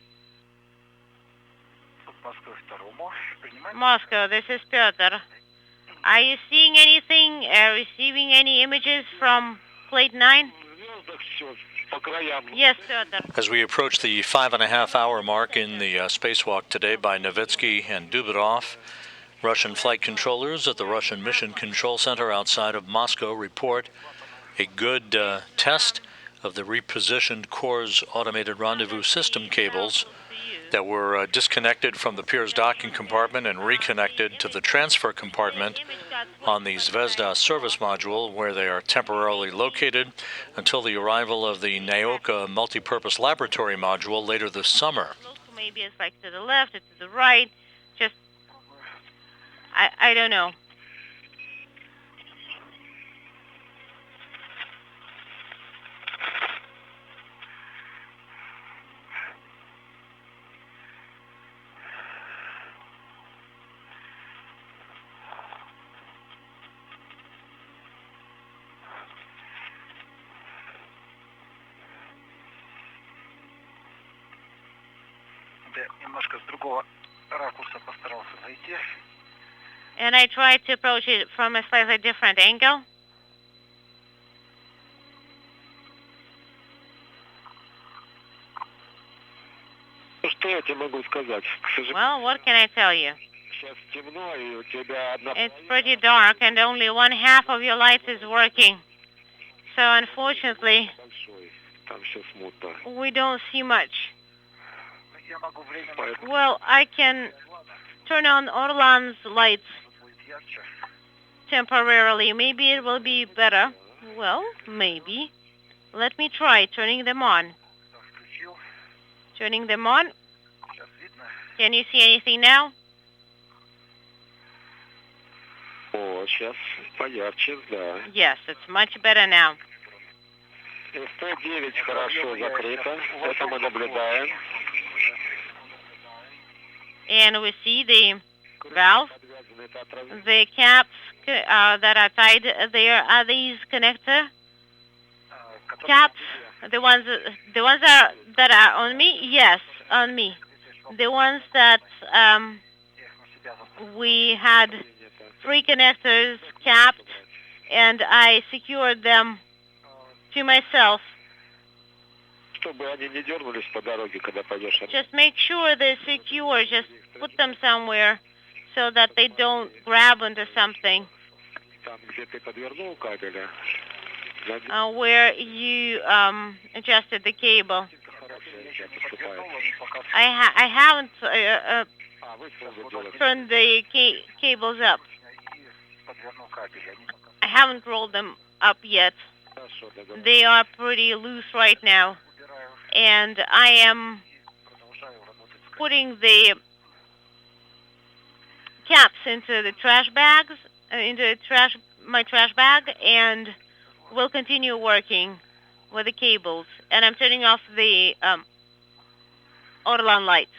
Москвы второму. Принимаете? Moscow, this is Pyotr. Are you seeing anything, receiving any images from plate 9? в звездах все по краям. Yes, Pyotr. As we approach the 5.5-hour mark in the spacewalk today by Novitsky and Dubrov, Russian flight controllers at the Russian Mission Control Center outside of Moscow report a good test of the repositioned Core's automated rendezvous system cables that were disconnected from the Pirs docking compartment and reconnected to the transfer compartment on the Zvezda service module, where they are temporarily located until the arrival of the Naoka multipurpose laboratory module later this summer. Maybe it's like to the left or to the right. Just, I don't know. Да, немножко с другого ракурса постарался зайти. And I tried to approach it from a slightly different angle. Что я тебе могу сказать? К сожалению, Well, what can I tell you? сейчас темно, и у тебя одна It's pretty dark and only one half of your light is working. So unfortunately, большой. Там все смутно. we don't see much. Я могу временно Поэтому Well, I can turn on Orlan's lights будет ярче. temporarily. Maybe it will be better. Well, maybe. Let me try turning them on. Да, включил. Turning them on. Сейчас видно. Can you see anything now? О, сейчас поярче, да. Yes, it's much better now. И 109 хорошо закрыто. Это мы наблюдаем. And we see the valve, Подвязаны, это отразы. the caps that are tied there. Are these connector Который caps? The ones that are on me? Yes, on me. The ones that я их на себя заставил. we had 3 connectors capped, and I secured them to myself. Чтобы они не дернулись по дороге, когда пойдешь. Just make sure they're secure. Just put them somewhere so that they don't grab onto something. Там, где ты подвернул кабеля, Where you adjusted the cable. поступает. I haven't А, вы что делаете? turned the cables up. И подвернул кабель. Они пока I haven't rolled them up yet. Хорошо, договорились. They are pretty loose right now. убираю And I am и продолжаю работать с putting the caps into the trash bags, into my trash bag, and will continue working with the cables. And I'm turning off the Orlan lights.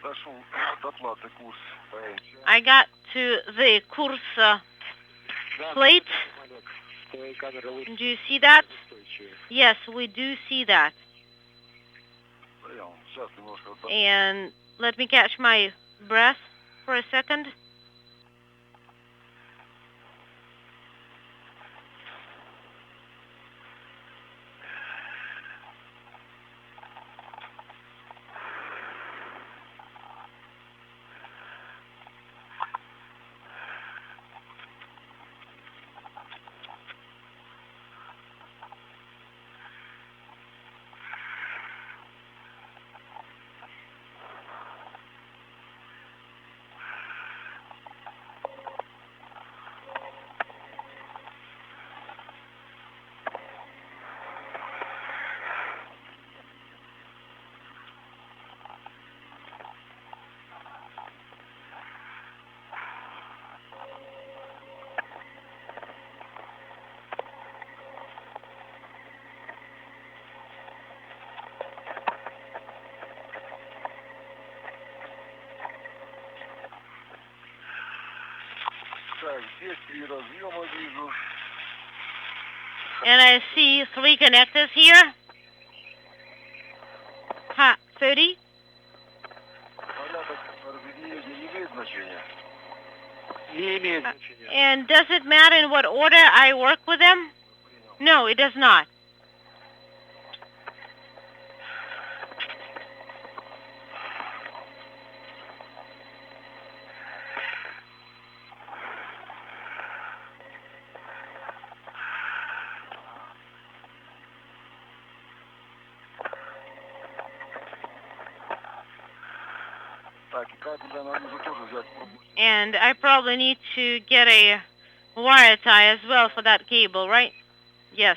Дошел до платы курс. I got to the course plate. Do you see that? Yes, we do see that. Сейчас немножко. And let me catch my breath for a second. Так, здесь 3 разъема вижу. And I see 3 connectors here. 30. Порядок разъединения не имеет значения. Не имеет значения. And does it matter in what order I work with them? No, it does not. Так, и кабеля нам нужно тоже взять. And I probably need to get a wire tie as well for that cable, right? Yes.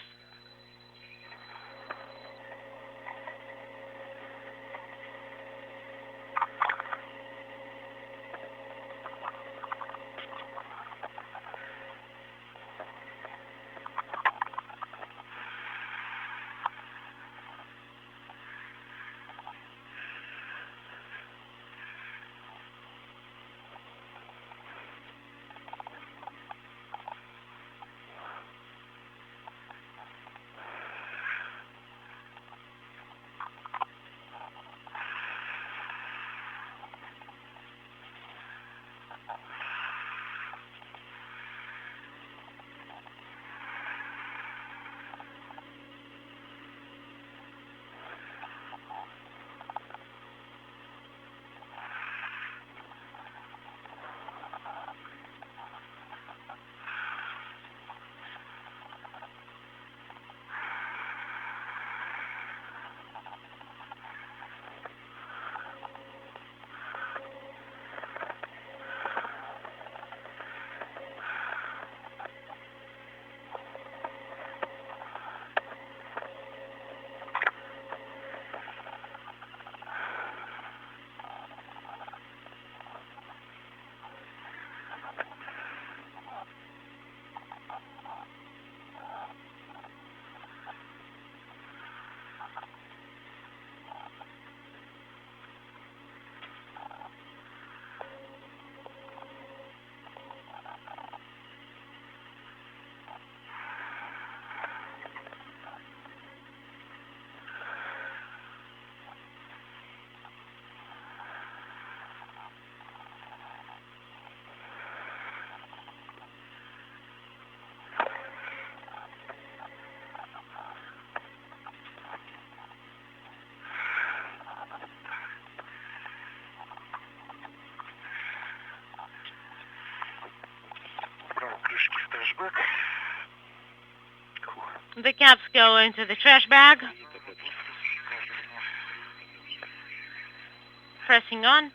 The caps go into the trash bag. Pressing on.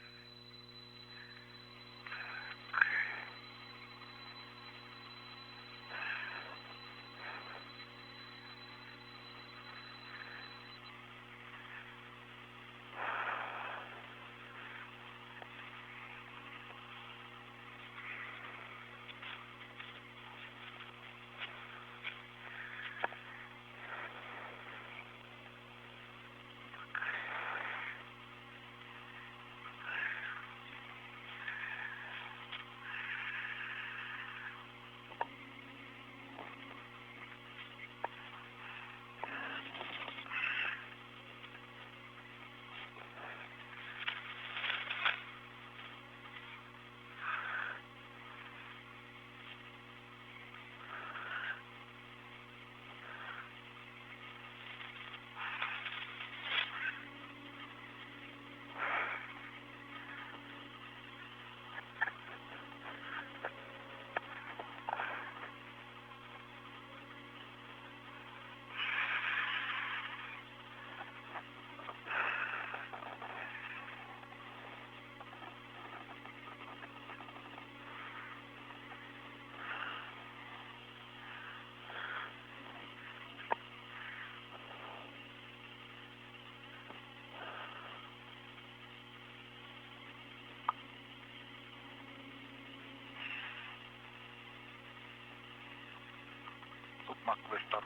Москвы 2.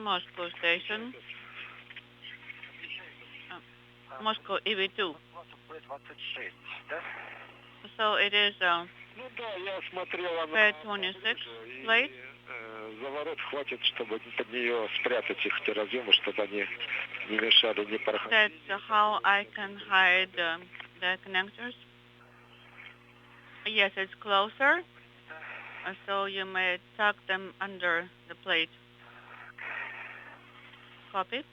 Moscow station. Moscow EV2. Б-26, да? So it is Ну да, я смотрел, она P26 plate. за ворот хватит, чтобы под нее спрятать их, эти разъемы, чтобы они не мешали, не проходить. That's how I can hide the connectors. Yes, it's closer, so you may tuck them under the plate. Copy.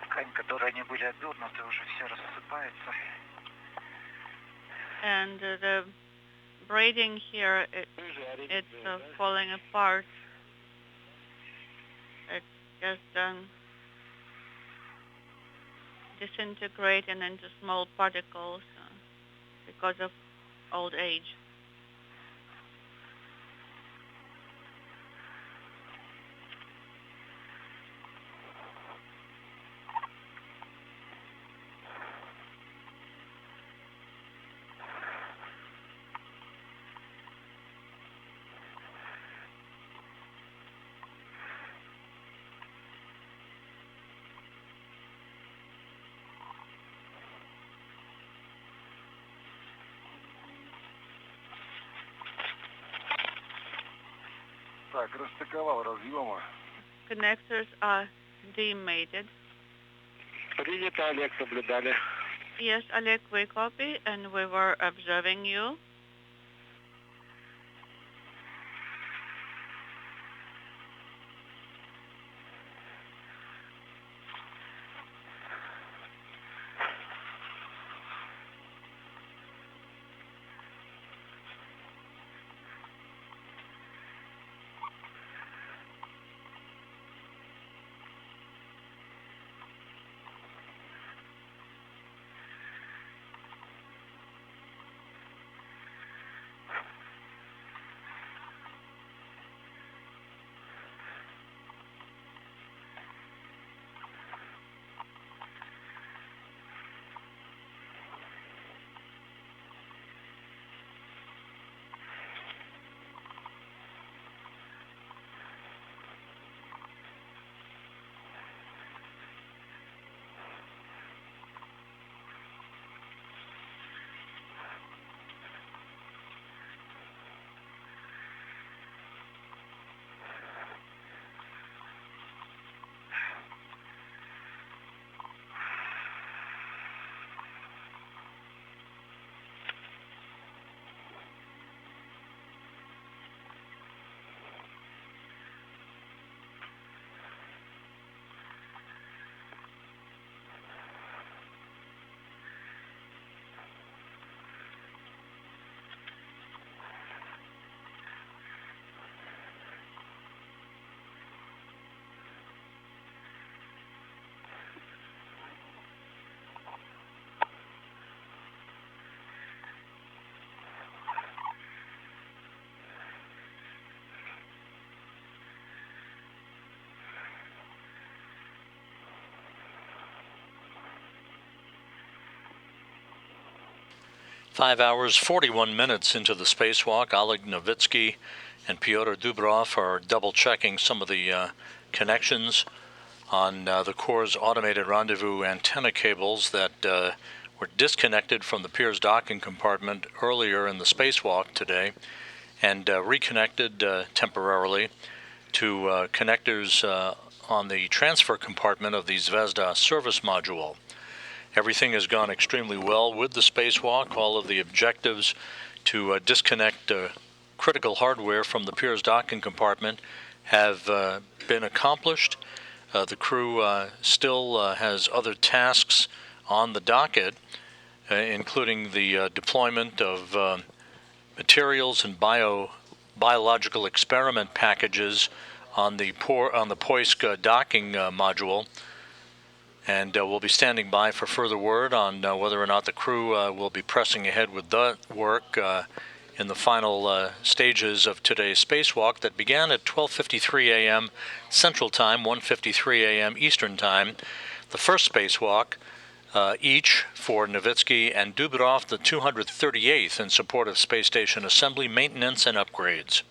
Ткань, которой они были обернуты, уже все рассыпается. And the braiding here, it's falling apart. It's just disintegrating into small particles because of old age. Так, расстыковал разъемы. Connectors are demated. Принято, Олег, наблюдали. Yes, Oleg, we copy, and we were observing you. Five hours, 41 minutes into the spacewalk, Oleg Novitsky and Pyotr Dubrov are double-checking some of the connections on the Corps' automated rendezvous antenna cables that were disconnected from the Pirs docking compartment earlier in the spacewalk today and reconnected temporarily to connectors on the transfer compartment of the Zvezda service module. Everything has gone extremely well with the spacewalk. All of the objectives to disconnect critical hardware from the Piers docking compartment have been accomplished. The crew still has other tasks on the docket, including the deployment of materials and biological experiment packages on the Poisk docking module. And we'll be standing by for further word on whether or not the crew will be pressing ahead with that work in the final stages of today's spacewalk that began at 12:53 a.m. Central Time, 1:53 a.m. Eastern Time. The first spacewalk, each for Novitsky and Dubrov, the 238th in support of space station assembly, maintenance, and upgrades.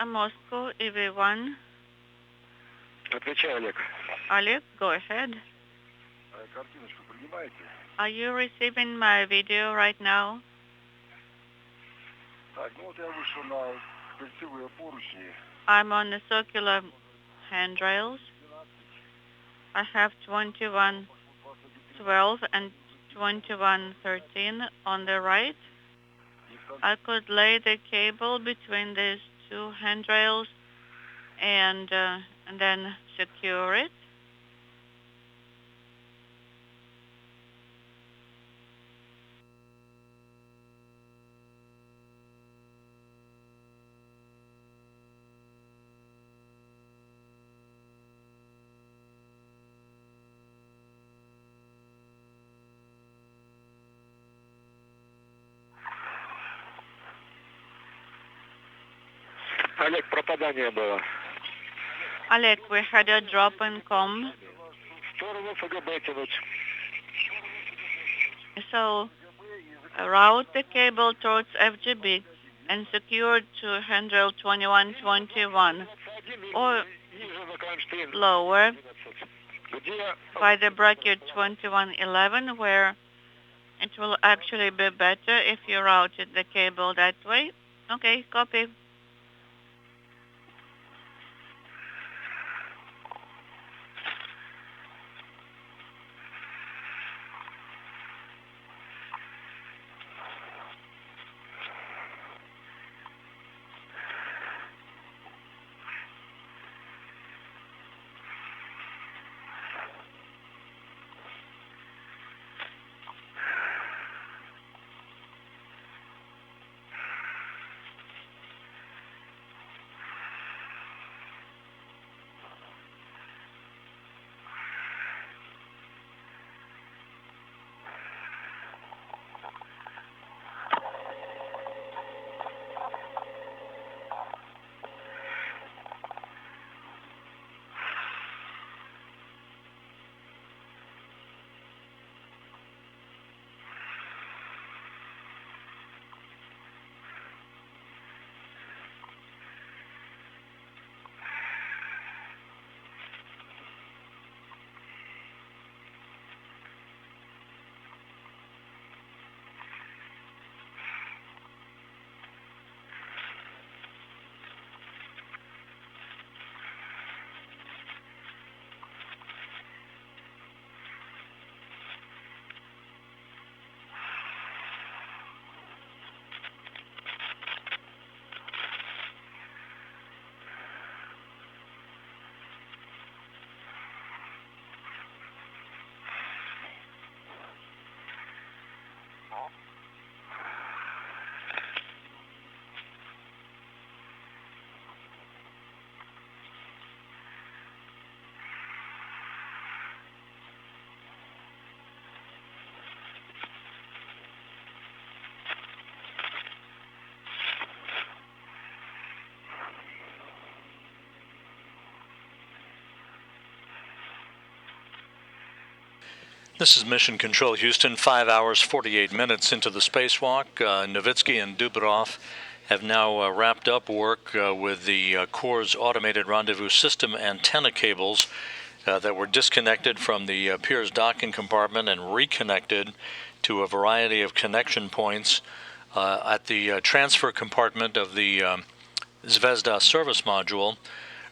Moscow, EV1. Отвечай, Олег. Oleg, go ahead. Картиночку принимаете? Are you receiving my video right now? Так, ну вот я вышел на кольцевые поручни. I'm on the circular handrails. I have 2112 and 2113 on the right. I could lay the cable between these two handrails and then secure it. Олег, пропадание было. Oleg, we had a drop in com. В сторону ФГБ тянуть. So route the cable towards FGB and secure to handrail 2121 or lower by the bracket 2111, where it will actually be better if you routed the cable that way. Okay, copy. This is Mission Control Houston, 5 hours, 48 minutes into the spacewalk. Novitsky and Dubrov have now wrapped up work with the Corps' automated rendezvous system antenna cables that were disconnected from the Piers docking compartment and reconnected to a variety of connection points at the transfer compartment of the Zvezda service module.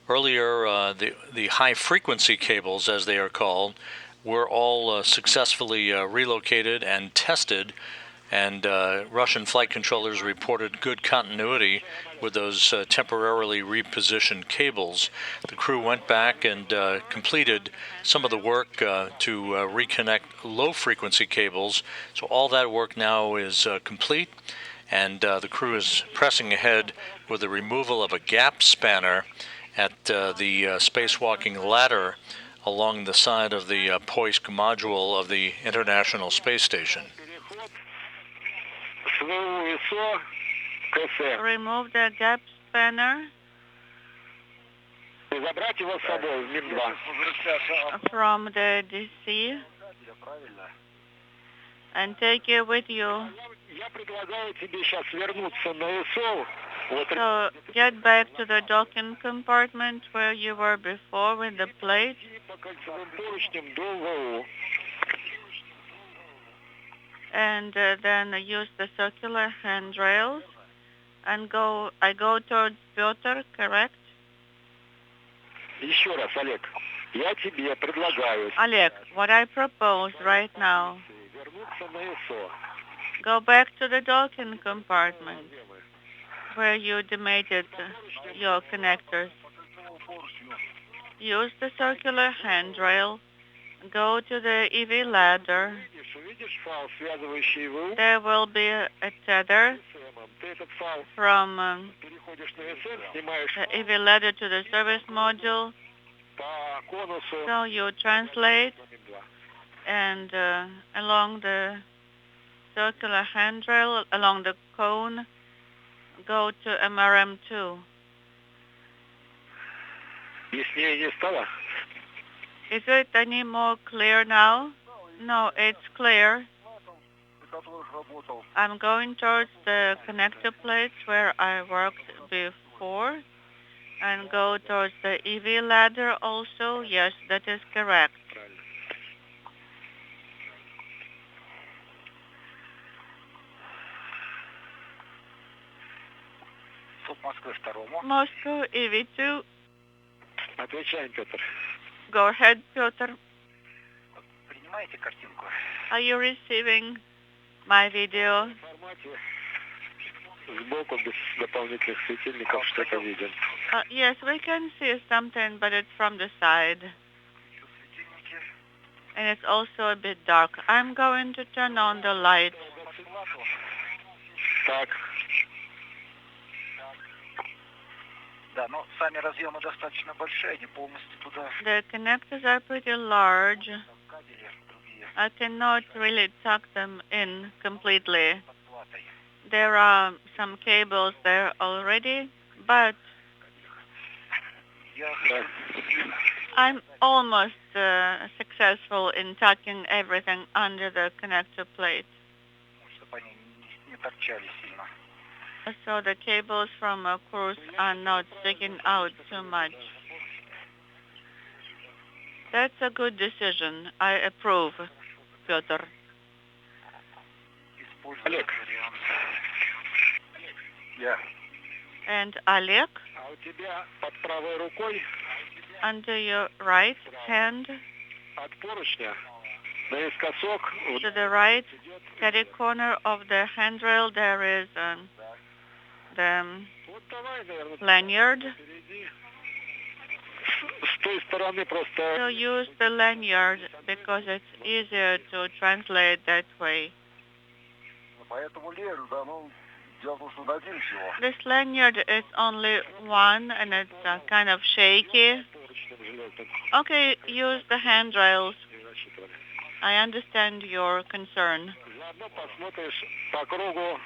Earlier, the high-frequency cables, as they are called, were all successfully relocated and tested, and Russian flight controllers reported good continuity with those temporarily repositioned cables. The crew went back and completed some of the work to reconnect low-frequency cables. So all that work now is complete, and the crew is pressing ahead with the removal of a gap spanner at the spacewalking ladder along the side of the Poisk module of the International Space Station. Remove the gap spanner from the DC and take it with you. So get back to the docking compartment where you were before with the plate. And then use the circular handrails and I go towards Pyotr, correct? Oleg, what I propose right now, go back to the docking compartment where you demated your connectors. Use the circular handrail. Go to the EV ladder. There will be a tether from the EV ladder to the service module. So you translate and along the circular handrail, along the cone, go to MRM2. Is it any more clear now? No, it's clear. I'm going towards the connector plates where I worked before and go towards the EV ladder also. Yes, that is correct. Moscow, EV2. Go ahead, Pyotr. Are you receiving my video? Yes, we can see something, but it's from the side. And it's also a bit dark. I'm going to turn on the light. The connectors are pretty large. I cannot really tuck them in completely. There are some cables there already, but I'm almost successful in tucking everything under the connector plate. So the cables from a course are not sticking out too much. That's a good decision. I approve, Pyotr. Oleg. Yeah. And Oleg, under your right hand, to the right, catty corner of the handrail, there is the lanyard. So use the lanyard because it's easier to translate that way. Поэтому лезу, да, ну, дело в том, что он один всего. This lanyard is only one and it's kind of shaky. Okay, use the handrails. I understand your concern. Заодно посмотришь по кругу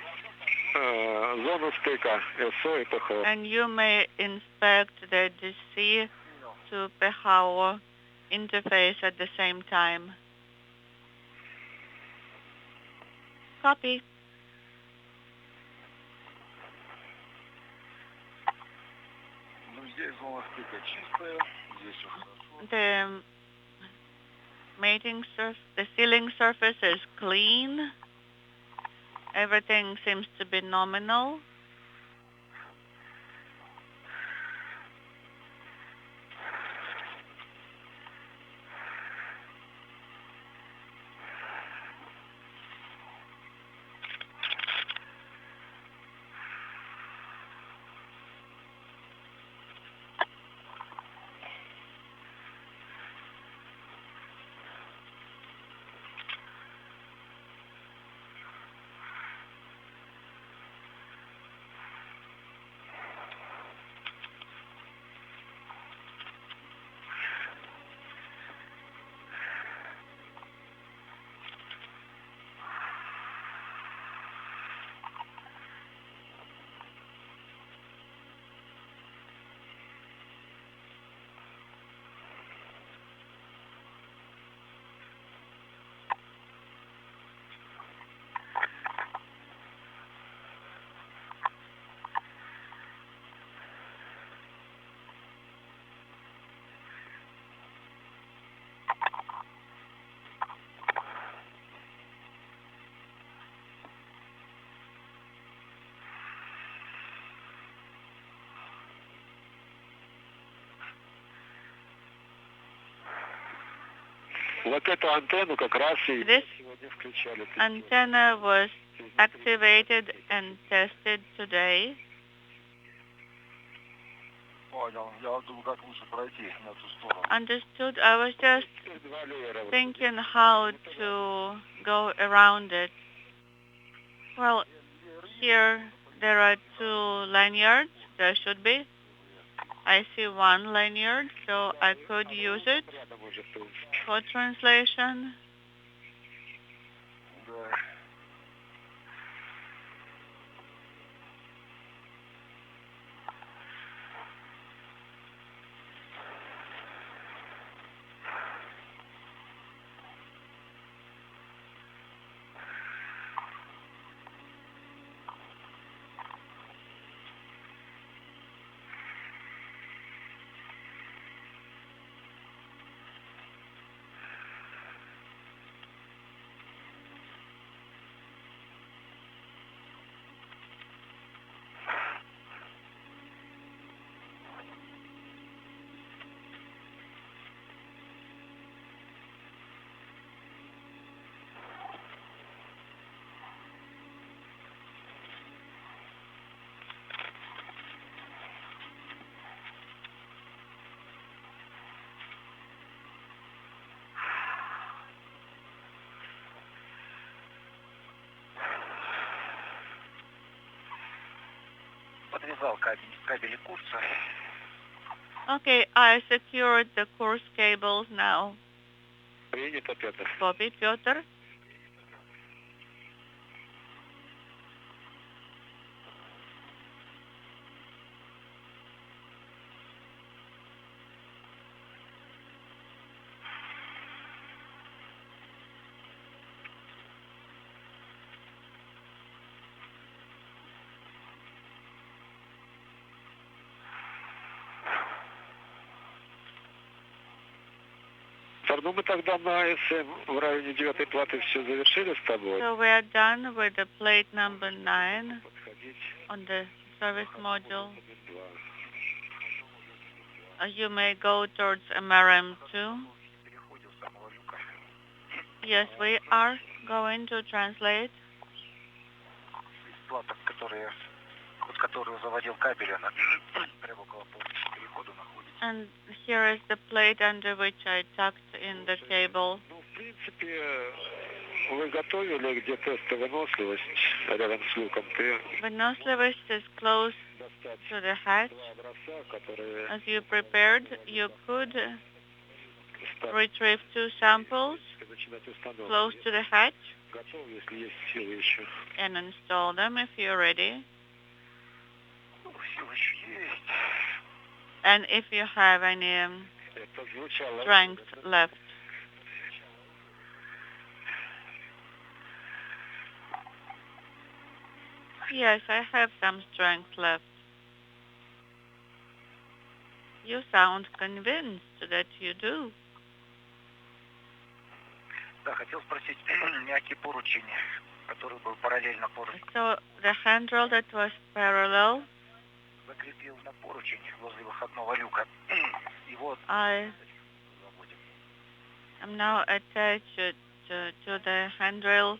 зону стыка СО и ПХО. And you may inspect the DC to PHO interface at the same time. Copy. Ну, здесь зона стыка чистая, здесь все хорошо. The the ceiling surface is clean. Everything seems to be nominal. Вот эту антенну как раз и This сегодня включали. antenna was activated and tested today. Понял, я думаю, как лучше пройти на ту сторону. Understood. I was just Два леера. thinking how to go around it. Well, here there are two lanyards. There should be. I see one lanyard, so I could use it Рядом уже, в принципе. for translation. Да. Подвязал кабели курса. Okay, I secured the course cables now. Принято, Петр. Copy, Pyotr. Ну, мы тогда на СМ в районе 9-й платы все завершили с тобой. So we are done with the plate number 9 Подходить. on the service module. Два. You may go towards MRM2. Переходе у самого люка. Yes, we are going to translate. Есть плата, под которую заводил кабель, она прямо около перехода находится. And here is the plate under which I tucked in the cable. Ну, в принципе, Вы готовили, где тесты выносливость рядом с люком? Ты Выносливость is close to the hatch. образца, которые As you prepared, you could retrieve 2 samples начинать установку. close to the hatch Готов, если есть силы еще. and install them if you're ready. Сил еще есть. And if you have any Это звучало. strength left. Yes, I have some strength left. You sound convinced that you do. Да, хотел спросить, мягкий поручень, который был параллельно поручню, So the handrail that was parallel, закрепил на поручень возле выходного люка. Его I am now attached to the handrail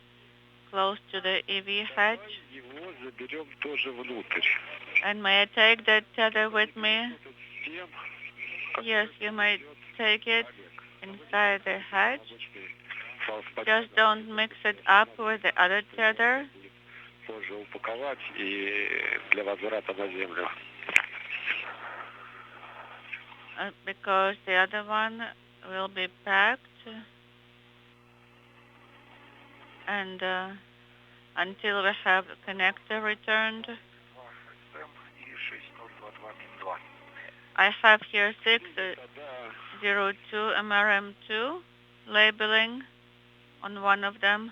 close to the EV hatch. Его заберем тоже внутрь. And may I take that tether with me? С тем, Yes, you may take it inside the hatch. фалспакет Just don't mix it up with the other tether позже упаковать и для возврата на землю. because the other one will be packed and until we have the connector returned. и 6022 МИН-2. I have here 602 MRM2 labeling on one of them.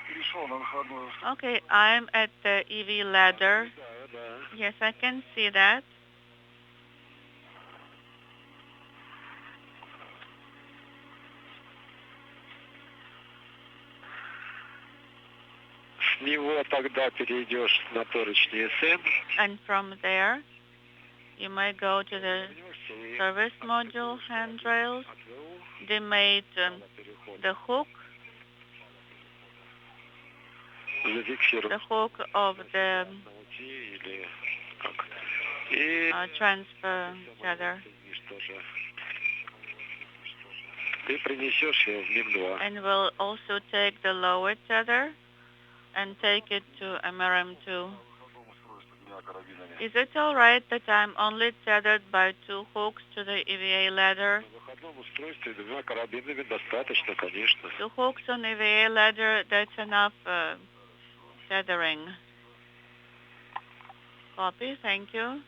Перешел на выходную. Okay, I'm at the EV ladder. Да. Yes, I can see that. С него тогда перейдешь на торочный СМ. And from there, you may go to the service module handrails. They made the hook Зафиксировать the hook of the на ути или как. И transfer tether, тоже. Ты принесешь его в МИН-2. and will also take the lower tether and take it to MRM2. Is it all right that I'm only tethered by 2 hooks to the EVA ladder? На выходном устройстве 2 карабинами достаточно, конечно. 2 hooks on EVA ladder, that's enough tethering. Copy, thank you.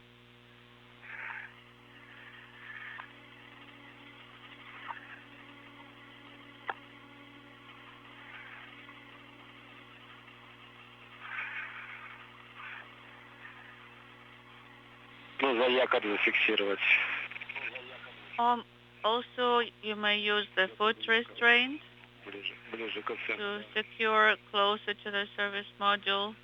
Ну, за якорь зафиксировать. Also, you may use the foot restraint Ближе к СМ. to secure closer to the service module.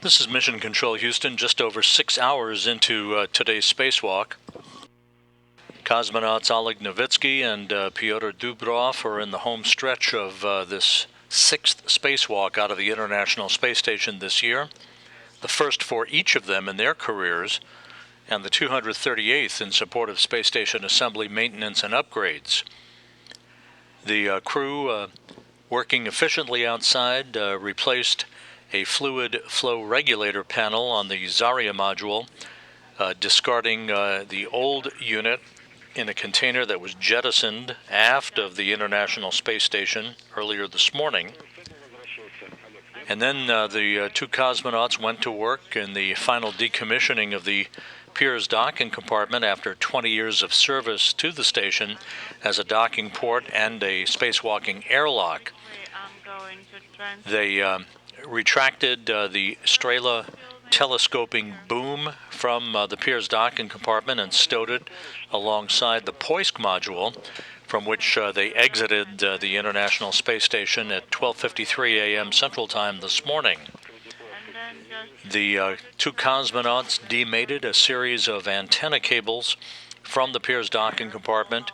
This is Mission Control Houston, just over 6 hours into today's spacewalk. Cosmonauts Oleg Novitsky and Pyotr Dubrov are in the home stretch of this 6th spacewalk out of the International Space Station this year, the first for each of them in their careers, and the 238th in support of space station assembly, maintenance, and upgrades. The crew, working efficiently outside, replaced a fluid flow regulator panel on the Zarya module, discarding the old unit in a container that was jettisoned aft of the International Space Station earlier this morning. And then the two cosmonauts went to work in the final decommissioning of the Pirs docking compartment after 20 years of service to the station as a docking port and a spacewalking airlock. They retracted the Strela telescoping boom from the Pirs docking compartment and stowed it alongside the Poisk module, from which they exited the International Space Station at 12:53 a.m. Central Time this morning. The two cosmonauts demated a series of antenna cables from the Pirs docking compartment,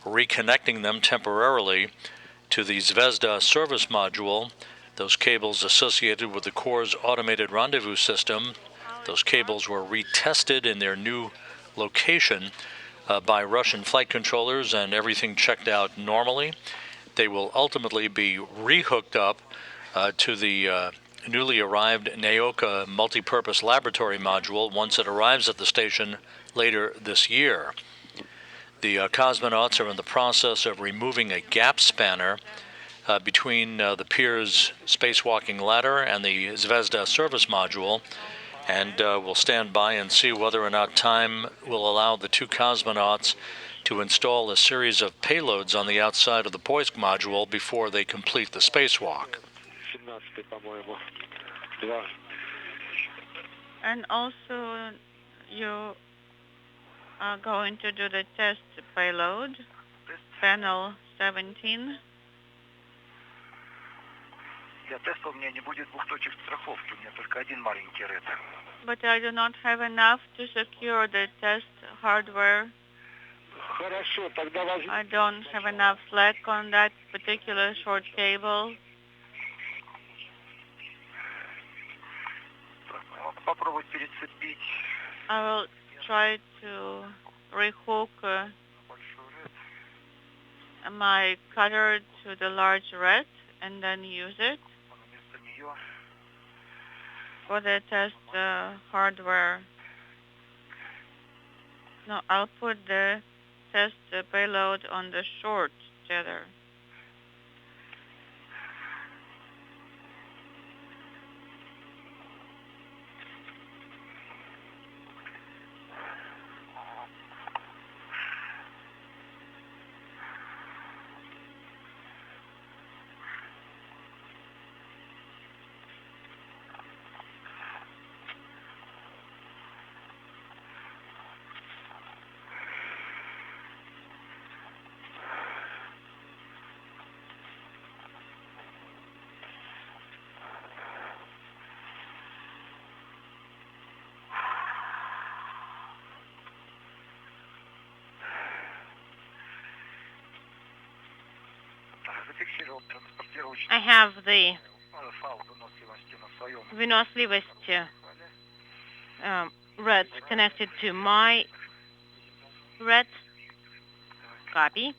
reconnecting them temporarily to the Zvezda service module. Those cables associated with the Corps' automated rendezvous system. Those cables were retested in their new location by Russian flight controllers, and everything checked out normally. They will ultimately be rehooked up to the newly arrived Naoka multipurpose laboratory module once it arrives at the station later this year. The cosmonauts are in the process of removing a gap spanner between the Pirs spacewalking ladder and the Zvezda service module, and we'll stand by and see whether or not time will allow the two cosmonauts to install a series of payloads on the outside of the Poisk module before they complete the spacewalk. And also, you are going to do the test payload, panel 17. Для теста у меня не будет двух точек страховки, у меня только один маленький ред. But I do not have enough to secure the test hardware. Хорошо, тогда возьму. I don't have enough slack on that particular short cable. Попробовать перецепить. I will try to rehook my cutter to the large red and then use it for the test hardware. No, I'll put the test payload on the short tether. I have the выносливость red connected to my red. Copy.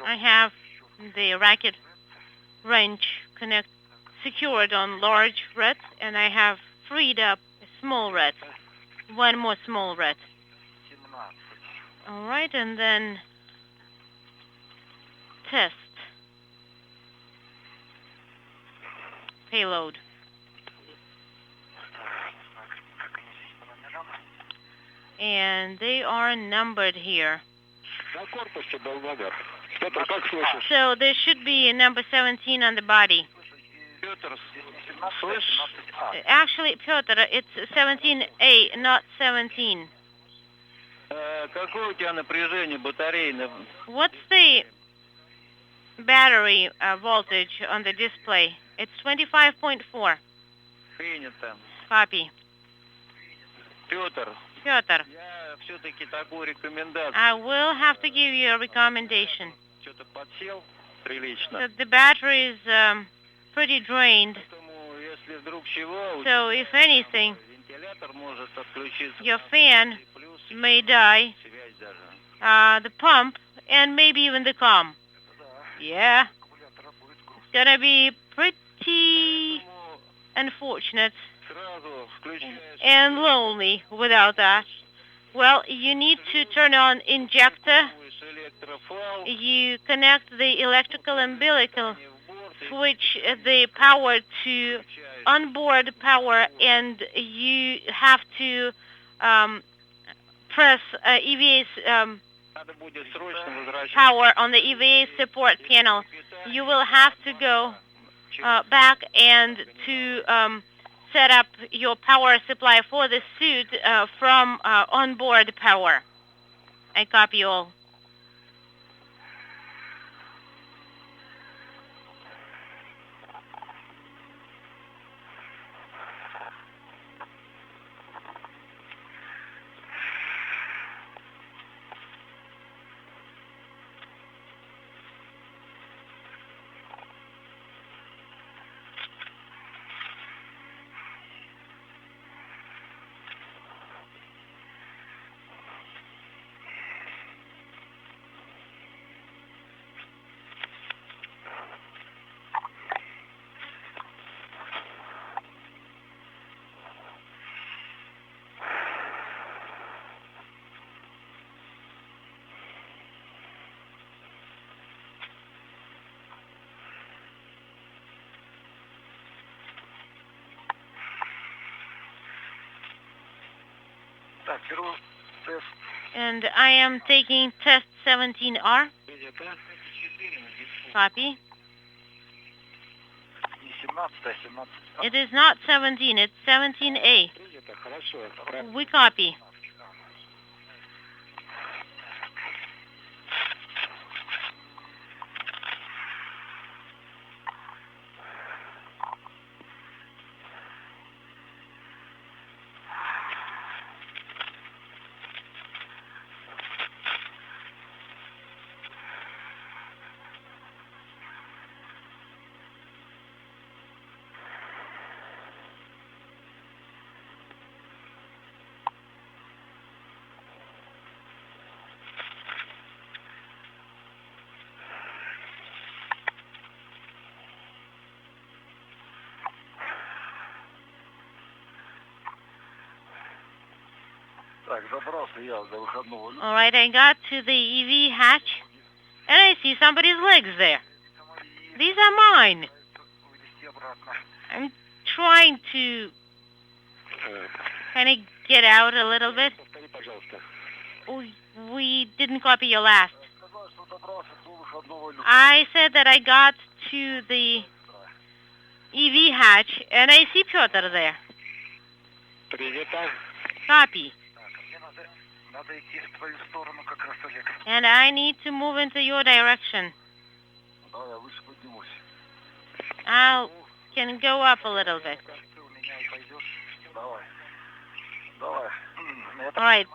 I have the racket wrench secured on large red, and I have freed up a small red. One more small red. All right, and then test payload. And they are numbered here. So there should be a number 17 on the body. Actually, Pyotr, it's 17A, not 17. What's the battery voltage on the display? It's 25.4. Copy. Pyotr, I will have to give you a recommendation. So the battery is pretty drained. So if anything, your fan may die, the pump, and maybe even the comm. Yeah. It's gonna be pretty unfortunate and lonely without that. Well, you need to turn on injector. You connect the electrical umbilical, switch the power to onboard power, and you have to press EVA's power on the EVA support panel. You will have to go back and to set up your power supply for the suit from onboard power. I copy all. And I am taking test 17R. Copy. It is not 17, it's 17A. We copy. All right, I got to the EV hatch, and I see somebody's legs there. These are mine. I'm trying to kind of get out a little bit. We didn't copy your last. I said that I got to the EV hatch, and I see Pyotr there. Copy. And I need to move into your direction. I can go up a little bit. All right.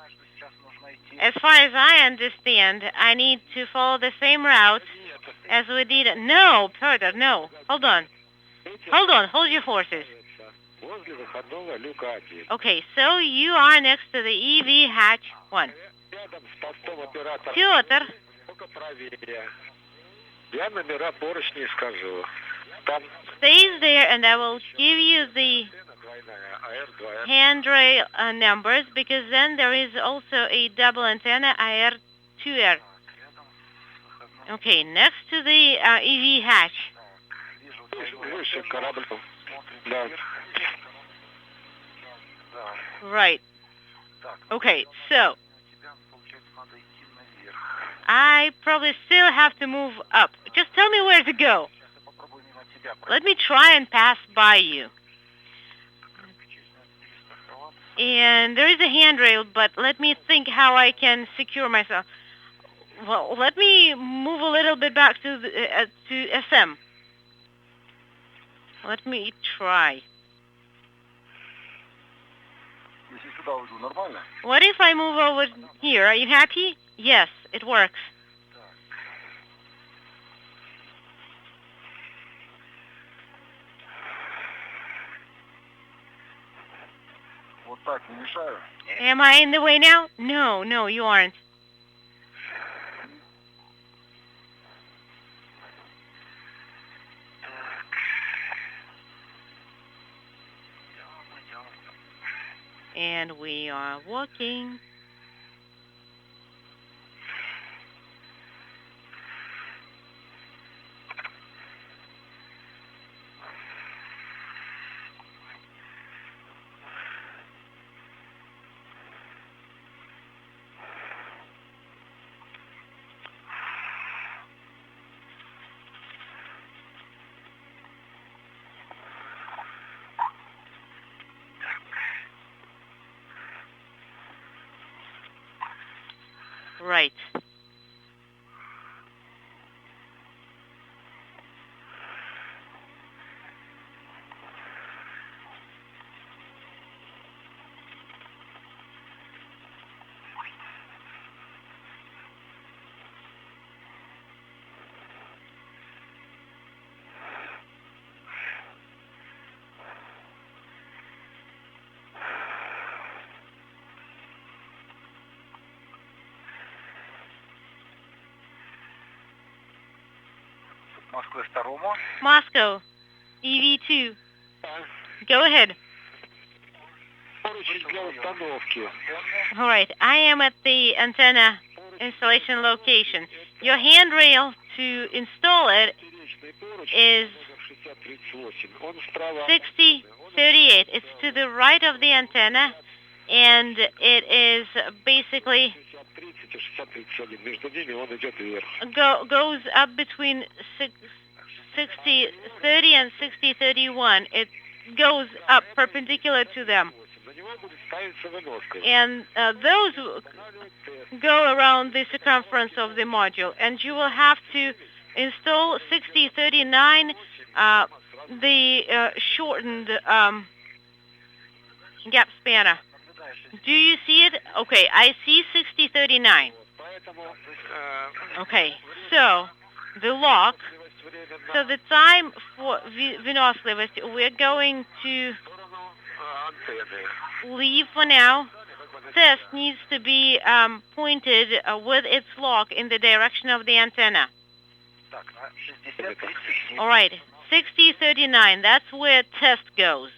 As far as I understand, I need to follow the same route as we did. No, Pyotr, no. Hold on. Hold your horses. Okay, so you are next to the EV hatch 1. Pyotr, Я номера поручней скажу. Там Stays there, and I will give you the двойная АР, 2Р. handrail numbers, because then there is also a double antenna IR2R. Okay, next to the EV hatch. Выше корабль. Да. Right. Okay, so I probably still have to move up. Just tell me where to go. Let me try and pass by you. And there is a handrail, but let me think how I can secure myself. Well, let me move a little bit back to SM. Let me try. Если сюда уйду, нормально? What if I move over here? Are you happy? Yes, it works. Вот так, не мешаю? Am I in the way now? No, no, you aren't. And we are walking. Right. Москвы второму. Moscow, EV2. Go ahead. Поручень для установки. All right, I am at the antenna installation location. Your handrail to install it Перечный поручень is номер 6038. Он справа. 6038. It's to the right of the antenna, and it is basically 6030 и 6031. Между ними он идет вверх. goes up between 6030 and 6031. It goes up perpendicular to them, На него будет ставиться выноска. and those go around the circumference of the module, and you will have to install 6039, the shortened gap spanner. Do you see it? Okay, I see 6039. Поэтому Okay, so the lock, so the time for выносливость, we're going to антенны. leave for now. Test needs to be pointed with its lock in the direction of the antenna. Так, на 60-37. All right, 6039, that's where test goes.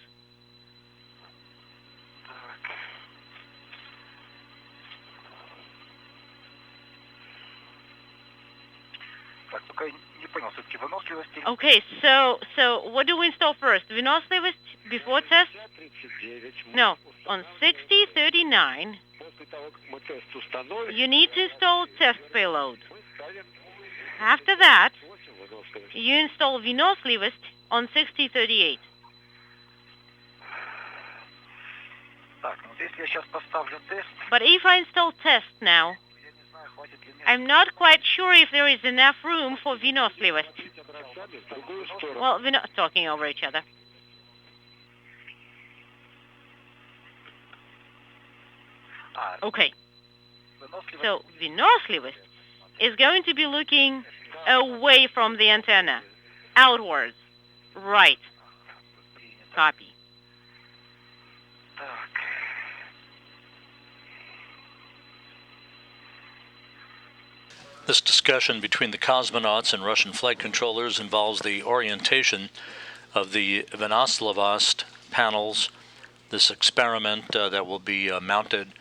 Так, только не понял, все-таки выносливости. Okay, so what do we install first? Выносливость before test? 39. No, on 6039, После того, как мы тест установим, you need to install test payload. мы ставим After that, 8 выносливость. you install выносливость on 6038. Так, ну если я сейчас поставлю тест, But if I install test now, я не знаю, хватит ли места. I'm not quite sure if there is enough room for выносливость. Образцами в другую сторону. Well, we're not talking over each other. Okay, Выносливость. so выносливость is going to be looking away from the antenna, outwards. Right. Copy. Так. This discussion between the cosmonauts and Russian flight controllers involves the orientation of the Venoslavost panels, this experiment that will be mounted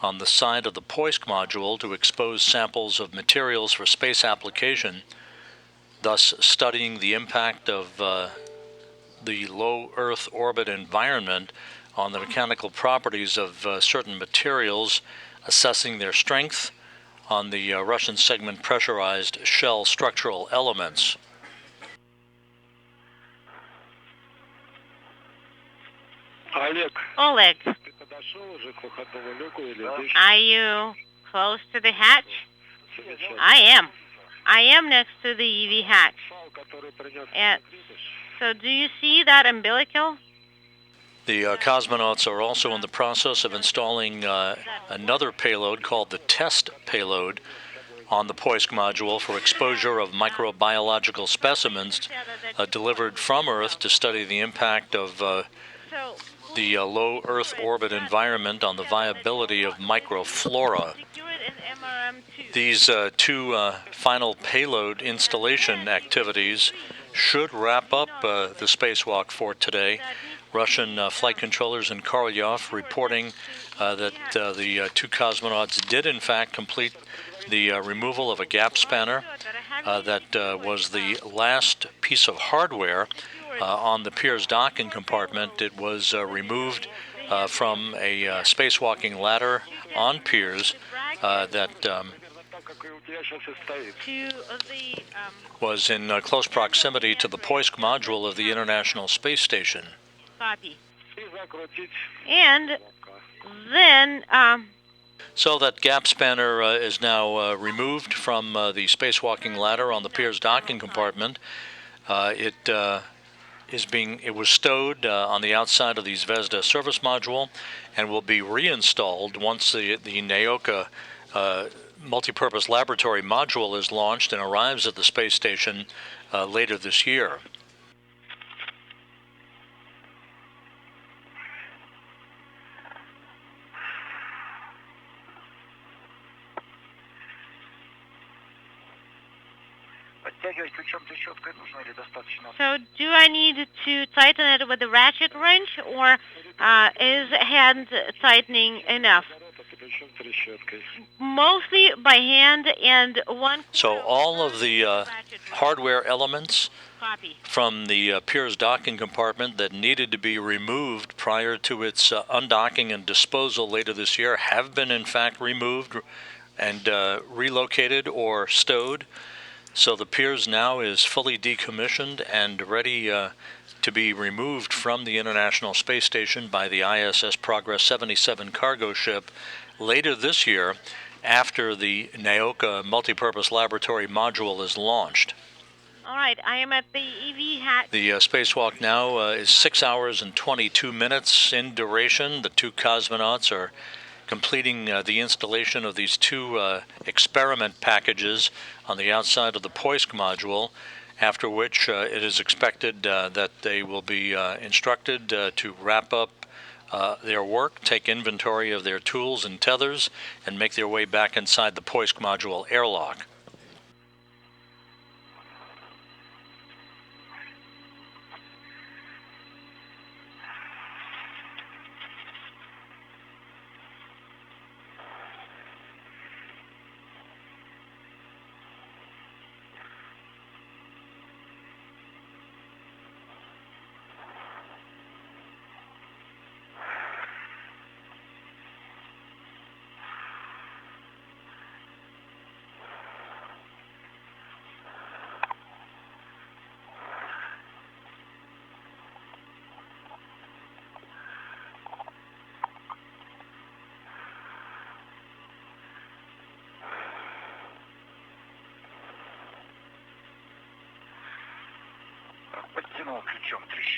on the side of the Poisk module to expose samples of materials for space application, thus studying the impact of the low Earth orbit environment on the mechanical properties of certain materials, assessing their strength on the Russian segment pressurized shell structural elements. Oleg, are you close to the hatch? I am. I am next to the EV hatch. So do you see that umbilical? The cosmonauts are also in the process of installing another payload called the test payload on the Poisk module for exposure of microbiological specimens delivered from Earth to study the impact of the low Earth orbit environment on the viability of microflora. These two final payload installation activities should wrap up the spacewalk for today. Russian flight controllers in Korolyov reporting that the two cosmonauts did in fact complete the removal of a gap spanner that was the last piece of hardware on the Pirs docking compartment. It was removed from a spacewalking ladder on Pirs that was in close proximity to the Poisk module of the International Space Station. Copy. And then so that gap spanner is now removed from the spacewalking ladder on the Pirs docking compartment. It was stowed on the outside of the Zvezda service module and will be reinstalled once the Naoka multipurpose laboratory module is launched and arrives at the space station later this year. So do I need to tighten it with a ratchet wrench, or is hand tightening enough? Mostly by hand and one. So all of the hardware elements from the Pirs docking compartment that needed to be removed prior to its undocking and disposal later this year have been in fact removed and relocated or stowed. So the Pirs now is fully decommissioned and ready to be removed from the International Space Station by the ISS Progress 77 cargo ship later this year after the Naoka multipurpose laboratory module is launched. All right, I am at the EV hatch. The spacewalk now is 6 hours and 22 minutes in duration. The two cosmonauts are completing the installation of these two experiment packages on the outside of the Poisk module, after which it is expected that they will be instructed to wrap up their work, take inventory of their tools and tethers, and make their way back inside the Poisk module airlock.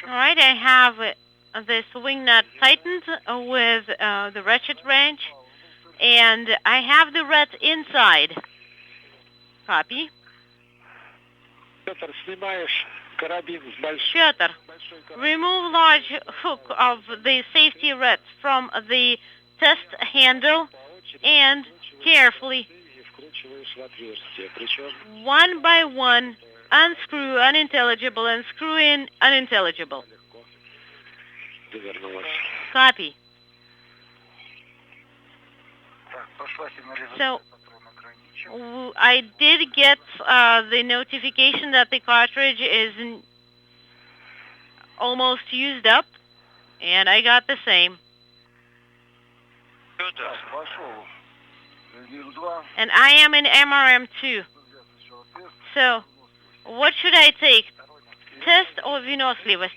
All right, I have this wing nut tightened with the ratchet wrench, and I have the rat inside. Copy. Pyotr, remove large hook of the safety rat from the test handle and carefully One by one, unscrew unintelligible and screw in unintelligible. Copy. Так, пошла сигнализация, So, патрон ограничен. I did get the notification that the cartridge is almost used up, and I got the same. Так, пошел. ИС-2. And I am in MRM2. Сначала тест. So, what should I take? Test or выносливость?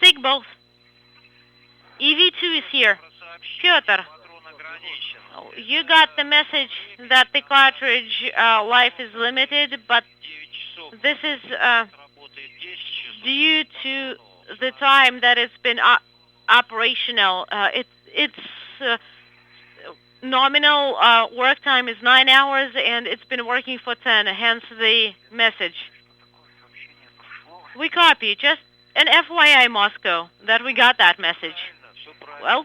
Take both. EV2 is here. Pyotr, you got the message that the cartridge life is limited, but this is due to the time that it's been operational. Its nominal work time is 9 hours, and it's been working for 10, hence the message. We copy. Just an FYI, Moscow, that we got that message. Well,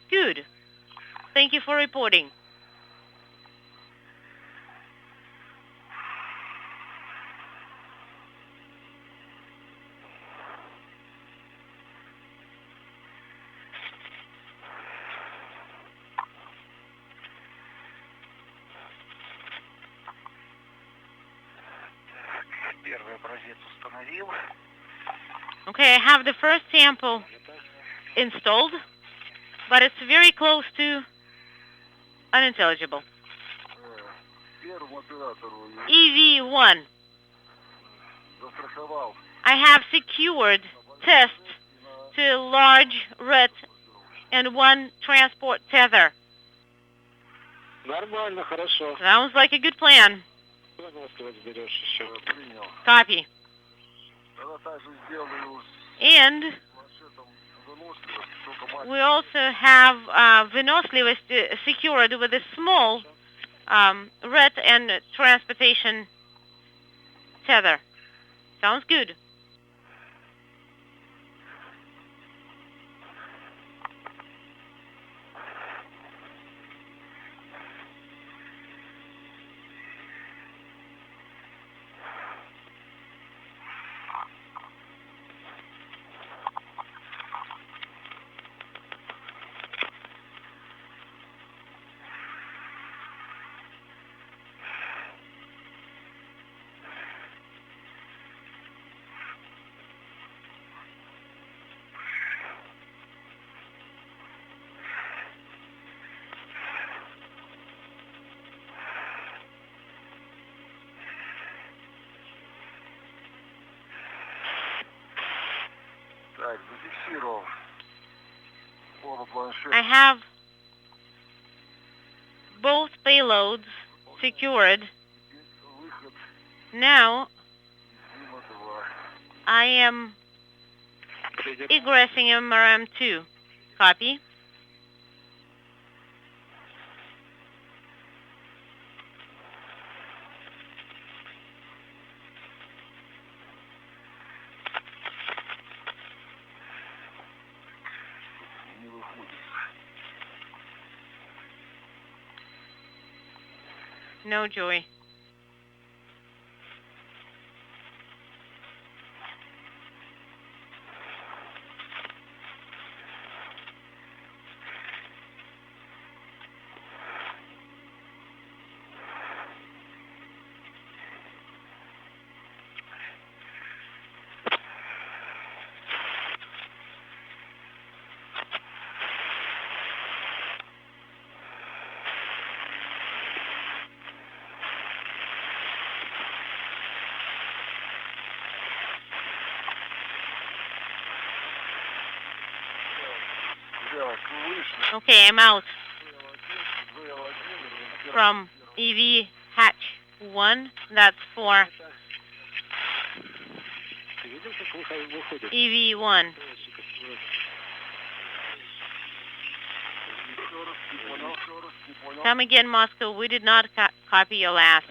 good. Thank you for reporting. Первый образец установил. Okay, I have the first sample installed, but it's very close to unintelligible. Первому оператору EV1. застраховал. I have secured tests to large red and one transport tether. Нормально, хорошо. Sounds like a good plan. Принял. Copy. Тогда также сделаю And планшетом выносливость, только we also have выносливость secured with a small red and transportation tether. Sounds good. Так, зафиксировал. Оба планшета. I have both payloads secured. Выход Now из ИМА-2. I am egressing MRM2. Copy. Не выходит. No joy. Так, вышли. Okay, I'm out ВЛ-1, from EV hatch 1. That's for EV1. Come again, Moscow. We did not copy your last.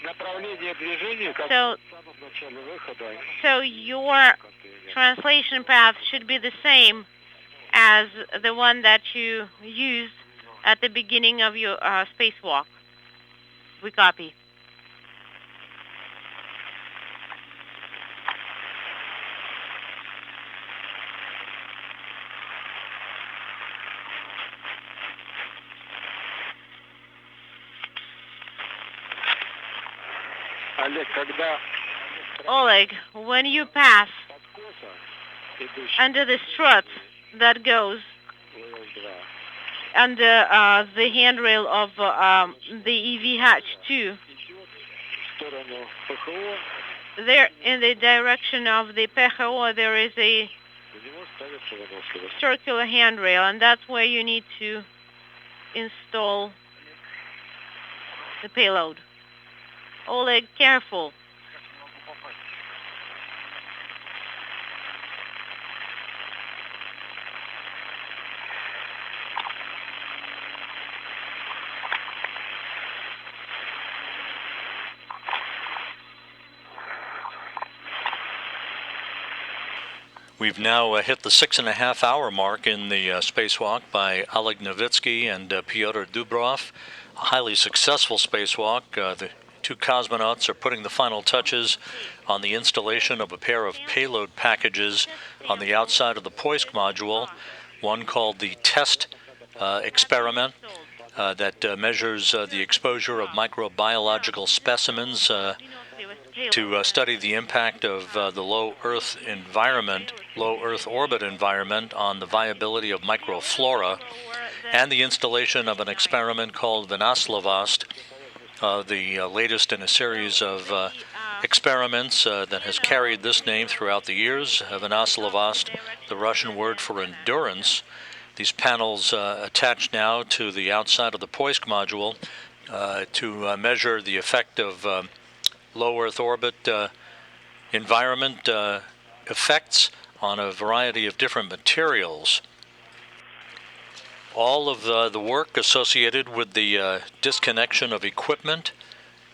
Направление движения, как So, в самом начале выхода. so your translation path should be the same as the one that you used at the beginning of your spacewalk. We copy. Олег, когда Oleg, when you pass under the strut that goes under the handrail of the EV hatch 2, в сторону ПХО, there in the direction of the PHO there is a на него ставится выносливость. circular handrail, and that's where you need to install the payload. Oleg, careful. We've now hit the 6.5-hour mark in the spacewalk by Oleg Novitsky and Pyotr Dubrov. A highly successful spacewalk. The two cosmonauts are putting the final touches on the installation of a pair of payload packages on the outside of the Poisk module, one called the test experiment that measures the exposure of microbiological specimens to study the impact of the low Earth orbit environment on the viability of microflora, and the installation of an experiment called Vinaslavast, the latest in a series of experiments that has carried this name throughout the years. Vinaslavast, the Russian word for endurance. These panels attached now to the outside of the Poisk module to measure the effect of low Earth orbit environment effects on a variety of different materials. All of the work associated with the disconnection of equipment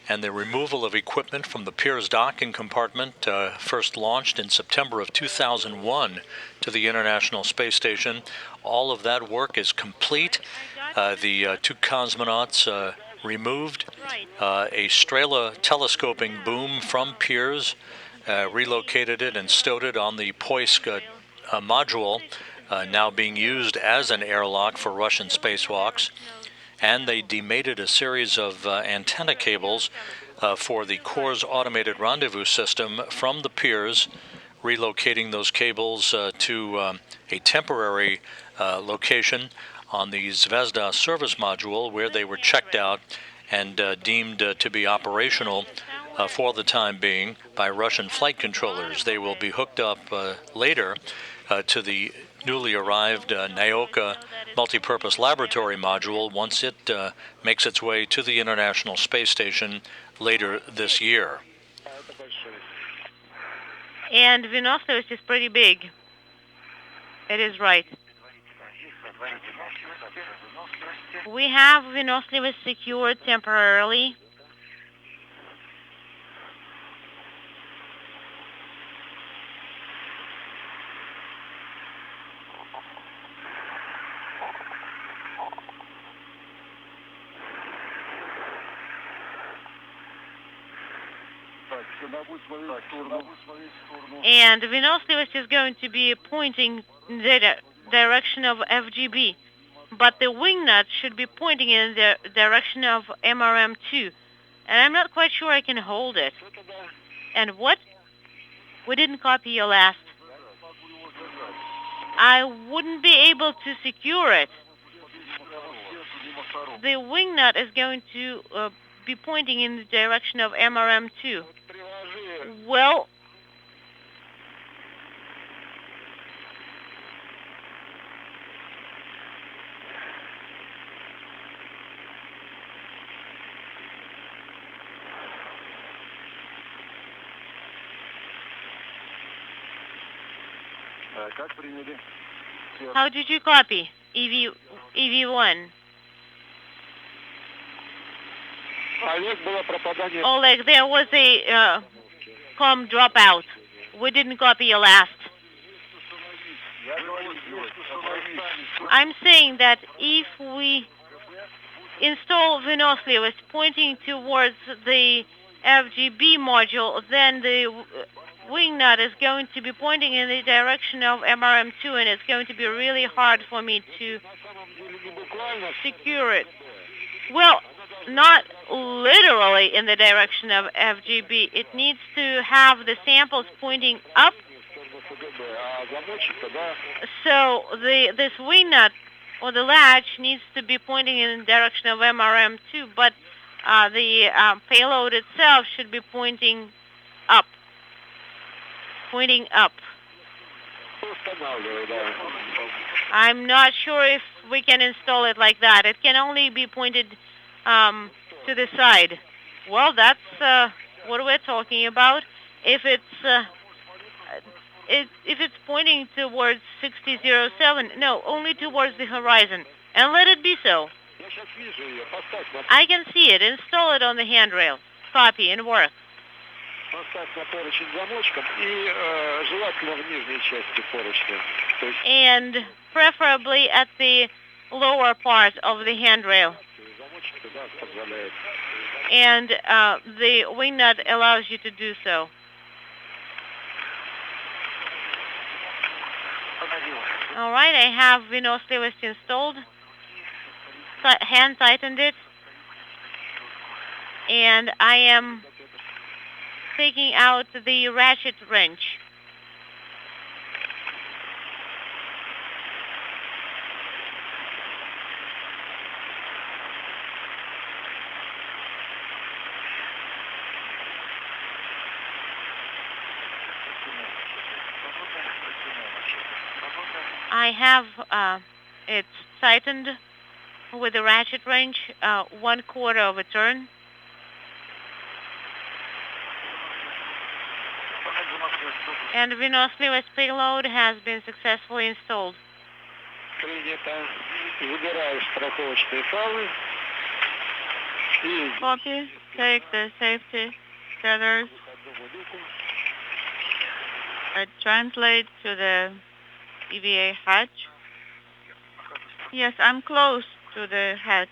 and the removal of equipment from the Pirs docking compartment, first launched in September of 2001 to the International Space Station. All of that work is complete. The two cosmonauts removed a Strela telescoping boom from Pirs, relocated it and stowed it on the Poisk module, now being used as an airlock for Russian spacewalks. And they demated a series of antenna cables for the Corps' automated rendezvous system from the Pirs, relocating those cables to a temporary location on the Zvezda service module, where they were checked out and deemed to be operational for the time being by Russian flight controllers. They will be hooked up later to the newly arrived Naoka multipurpose laboratory module once it makes its way to the International Space Station later this year. And Vinaslavast is pretty big. It is right. We have Vinaslavast secured temporarily. And Vinaslavast is going to be pointing in the direction of FGB, but the wing nut should be pointing in the direction of MRM2, and I'm not quite sure I can hold it. And what? We didn't copy your last. I wouldn't be able to secure it. The wing nut is going to be pointing in the direction of MRM2. Well, how did you copy? EV1. Oleg, there was a com dropout. We didn't copy your last. I'm saying that if we install Vinoslivus pointing towards the FGB module, then the wing nut is going to be pointing in the direction of MRM2, and it's going to be really hard for me to secure it. Well, not literally in the direction of FGB. It needs to have the samples pointing up. So this wing nut or the latch needs to be pointing in the direction of MRM2, but the payload itself should be pointing up. Pointing up. I'm not sure if we can install it like that. It can only be pointed to the side. Well, that's what we're talking about. If it's pointing towards 6007, no, only towards the horizon, and let it be so. I can see it. Install it on the handrail. Copy and work. And preferably at the lower part of the handrail. And the wing nut allows you to do so. All right, I have Vinoslivus installed. Hand tightened it. And I am taking out the ratchet wrench. I have it tightened with the ratchet wrench 1/4 of a turn. And Vinoslivus payload has been successfully installed. Copy. Take the safety tethers. Translate to the EVA hatch. Yes, I'm close to the hatch.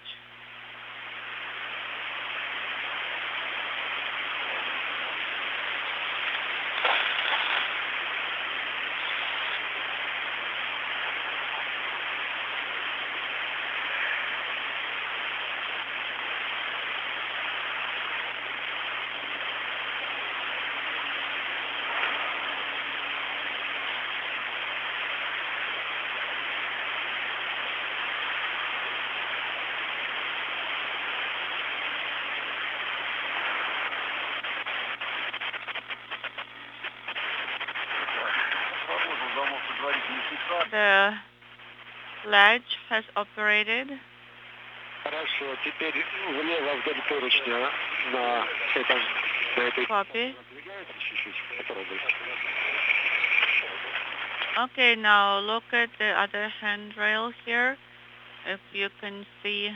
The latch has operated. Copy. Okay, now look at the other handrail here. If you can see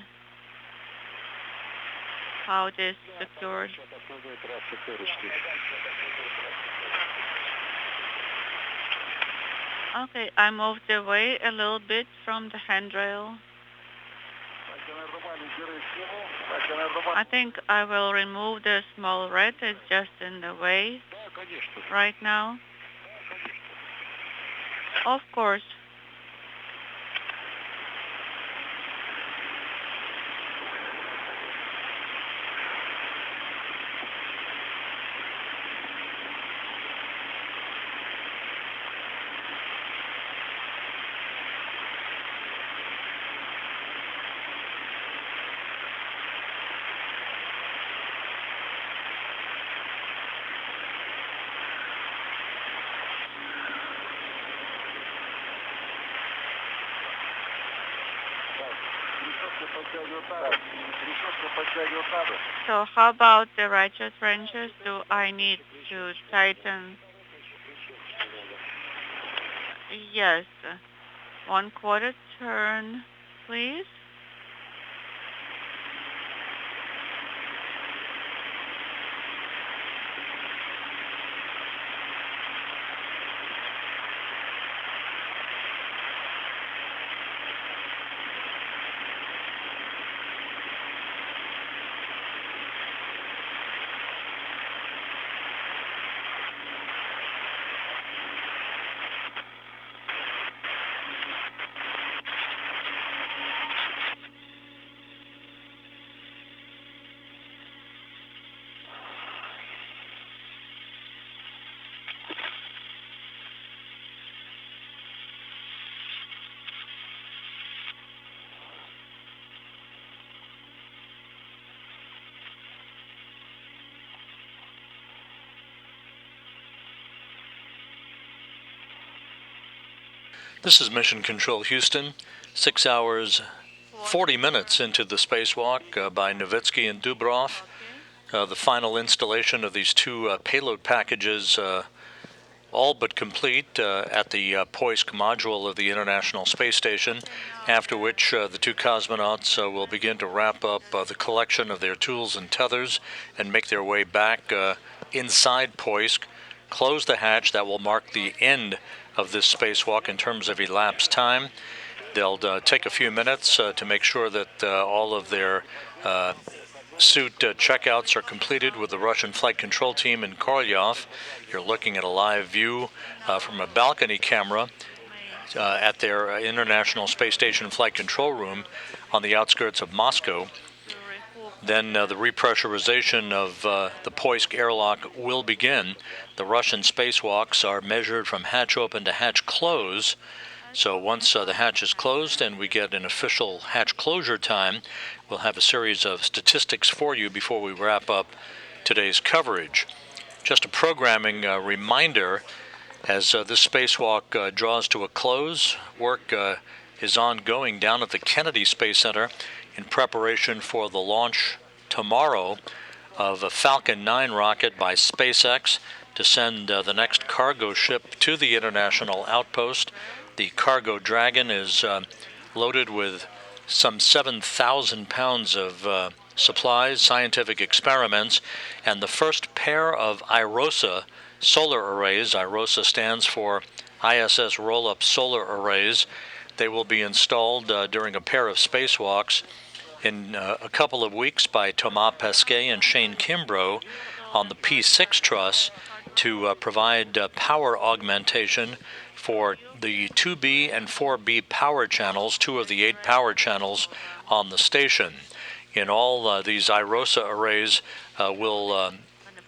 how it is secured. Okay, I moved away a little bit from the handrail. I think I will remove the small red. It's just in the way right now. Of course. So how about the ratchet wrenches? Do I need to tighten? Yes. 1/4 turn, please. This is Mission Control Houston, 6 hours, 40 minutes into the spacewalk by Novitsky and Dubrov. The final installation of these two payload packages all but complete at the Poisk module of the International Space Station, after which the two cosmonauts will begin to wrap up the collection of their tools and tethers and make their way back inside Poisk, close the hatch. That will mark the end of this spacewalk in terms of elapsed time. They'll take a few minutes to make sure that all of their suit checkouts are completed with the Russian flight control team in Korolyov. You're looking at a live view from a balcony camera at their International Space Station flight control room on the outskirts of Moscow. Then the repressurization of the Poisk airlock will begin. The Russian spacewalks are measured from hatch open to hatch close. So once the hatch is closed and we get an official hatch closure time, we'll have a series of statistics for you before we wrap up today's coverage. Just a programming reminder, as this spacewalk draws to a close, work is ongoing down at the Kennedy Space Center in preparation for the launch tomorrow of a Falcon 9 rocket by SpaceX to send the next cargo ship to the International Outpost. The Cargo Dragon is loaded with some 7,000 pounds of supplies, scientific experiments, and the first pair of IROSA solar arrays. IROSA stands for ISS Roll-Up Solar Arrays. They will be installed during a pair of spacewalks in a couple of weeks by Thomas Pesquet and Shane Kimbrough on the P6 truss to provide power augmentation for the 2B and 4B power channels, 2 of the 8 power channels on the station. In all, these IROSA arrays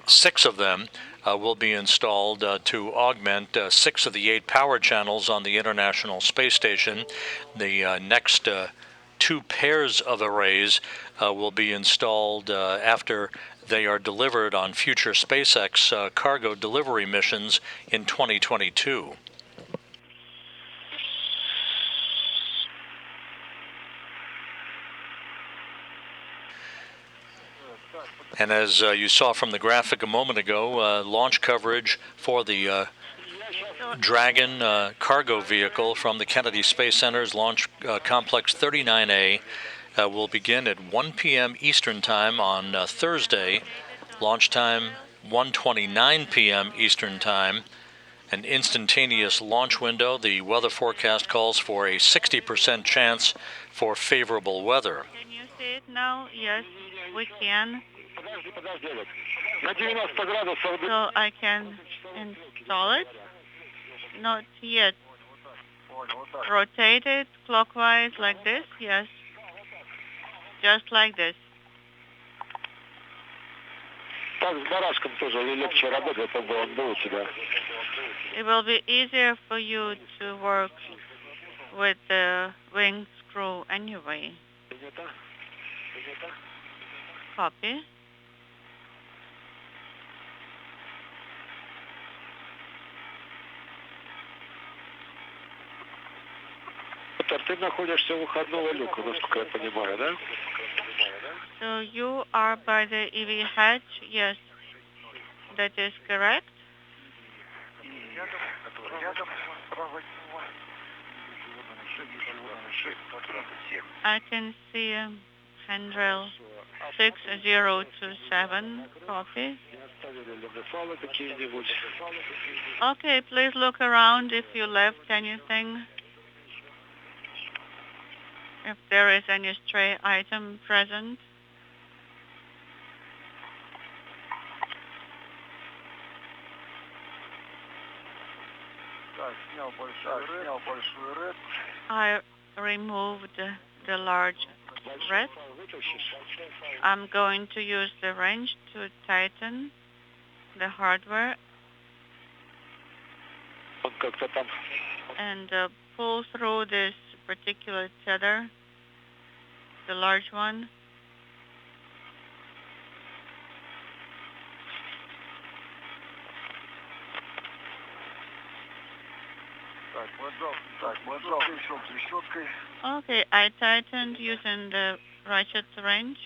6 of them will be installed to augment 6 of the 8 power channels on the International Space Station. The next 2 pairs of arrays will be installed after they are delivered on future SpaceX cargo delivery missions in 2022. And as you saw from the graphic a moment ago, launch coverage for the Dragon cargo vehicle from the Kennedy Space Center's Launch Complex 39A will begin at 1 p.m. Eastern Time on Thursday. Launch time 1:29 p.m. Eastern Time. An instantaneous launch window. The weather forecast calls for a 60% chance for favorable weather. Can you see it now? Yes, we can. So I can install it? Not yet. Rotate it clockwise like this? Yes. Just like this. It will be easier for you to work with the wing screw anyway. Copy. Ты находишься у выходного люка, насколько я понимаю, да? So you are by the EV hatch? Yes. That is correct. I can see handrail 6027. Copy. Okay, please look around if you left anything. If there is any stray item present. I removed the large red. I'm going to use the wrench to tighten the hardware and pull through this particular tether, the large one. Okay, I tightened using the ratchet wrench.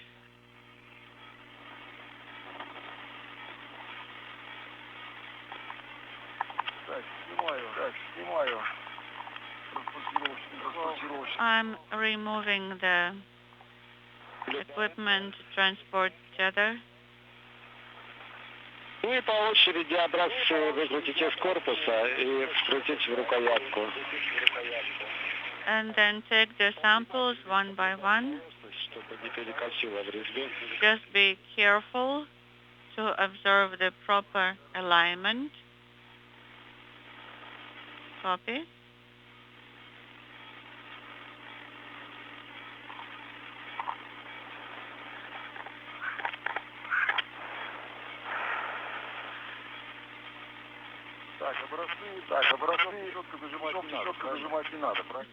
I'm removing the equipment transport tether. Ну и по очереди образцы выкрутить из корпуса и вкрутить в рукоятку. And then take the samples one by one. Чтобы не перекосило в резьбе. Just be careful to observe the proper alignment. Copy.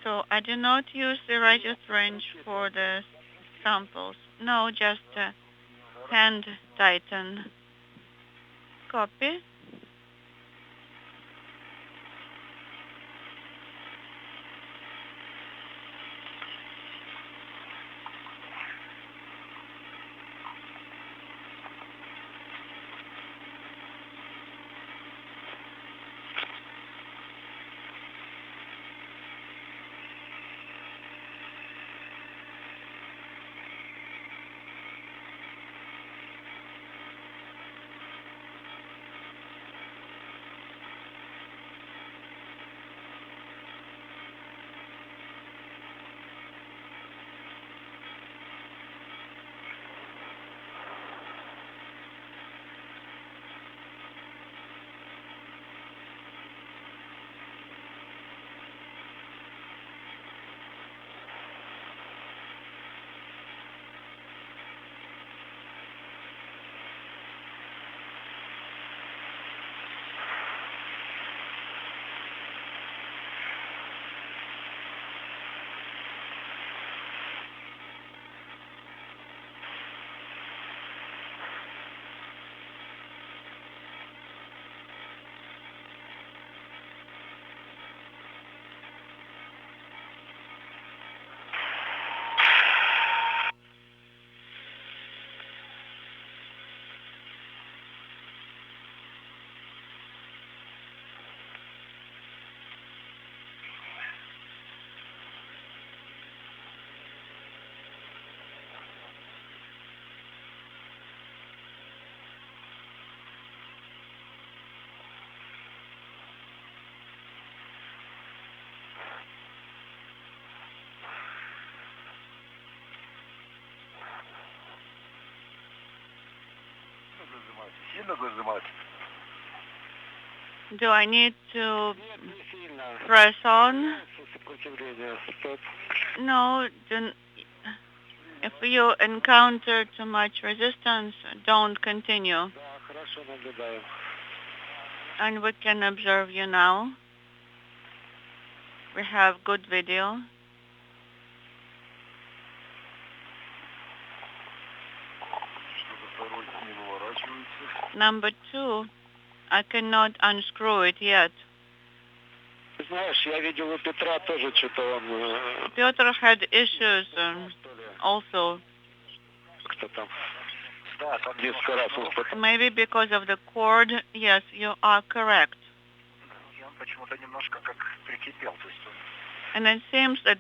So I do not use the ratchet wrench for the samples. No, just hand tighten. Copy. Do I need to press on? No. If you encounter too much resistance, don't continue. And we can observe you now. We have good video. Number 2, I cannot unscrew it yet. Знаешь, я видел у Петра тоже что-то он... Pyotr had issues also. Кто там? Да, там несколько раз он... Maybe because of the cord. Yes, you are correct. Он почему-то немножко как прикипел, то есть он... And it seems that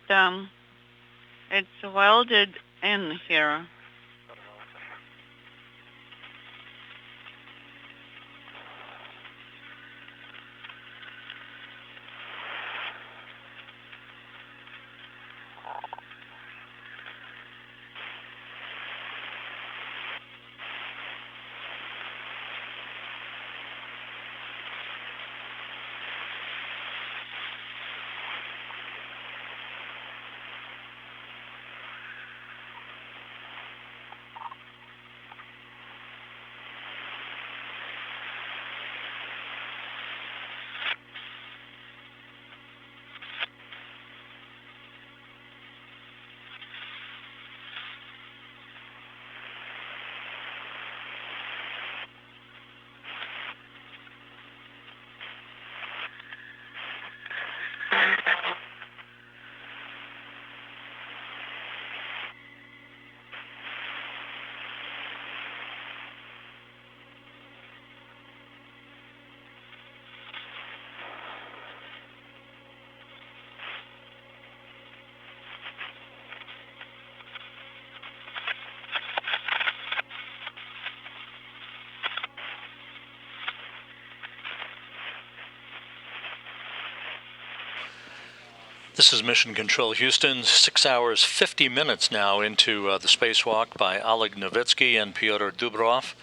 it's welded in here. This is Mission Control Houston, 6 hours 50 minutes now into the spacewalk by Oleg Novitsky and Pyotr Dubrov.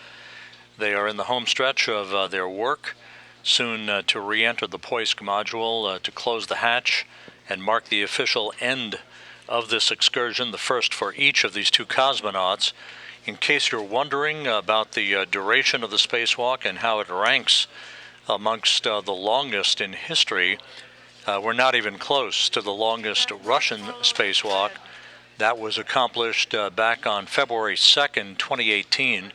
They are in the home stretch of their work, soon to re-enter the Poisk module to close the hatch and mark the official end of this excursion, the first for each of these two cosmonauts. In case you're wondering about the duration of the spacewalk and how it ranks amongst the longest in history, we're not even close to the longest Russian spacewalk. That was accomplished back on February 2nd, 2018,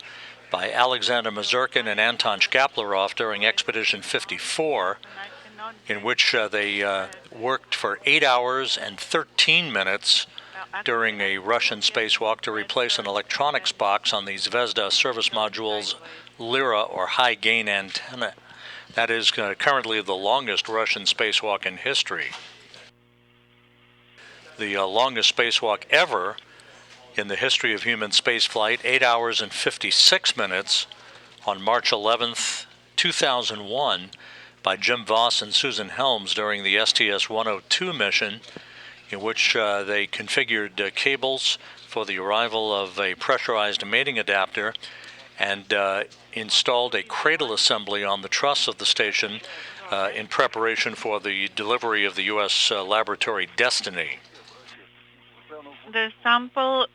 by Alexander Mazurkin and Anton Shkaplerov during Expedition 54, in which they worked for 8 hours and 13 minutes during a Russian spacewalk to replace an electronics box on the Zvezda service module's Lyra, or high-gain antenna. That is currently the longest Russian spacewalk in history. The longest spacewalk ever in the history of human spaceflight, 8 hours and 56 minutes, on March 11th, 2001, by Jim Voss and Susan Helms during the STS-102 mission, in which they configured cables for the arrival of a pressurized mating adapter and installed a cradle assembly on the truss of the station in preparation for the delivery of the U.S. laboratory Destiny. The sample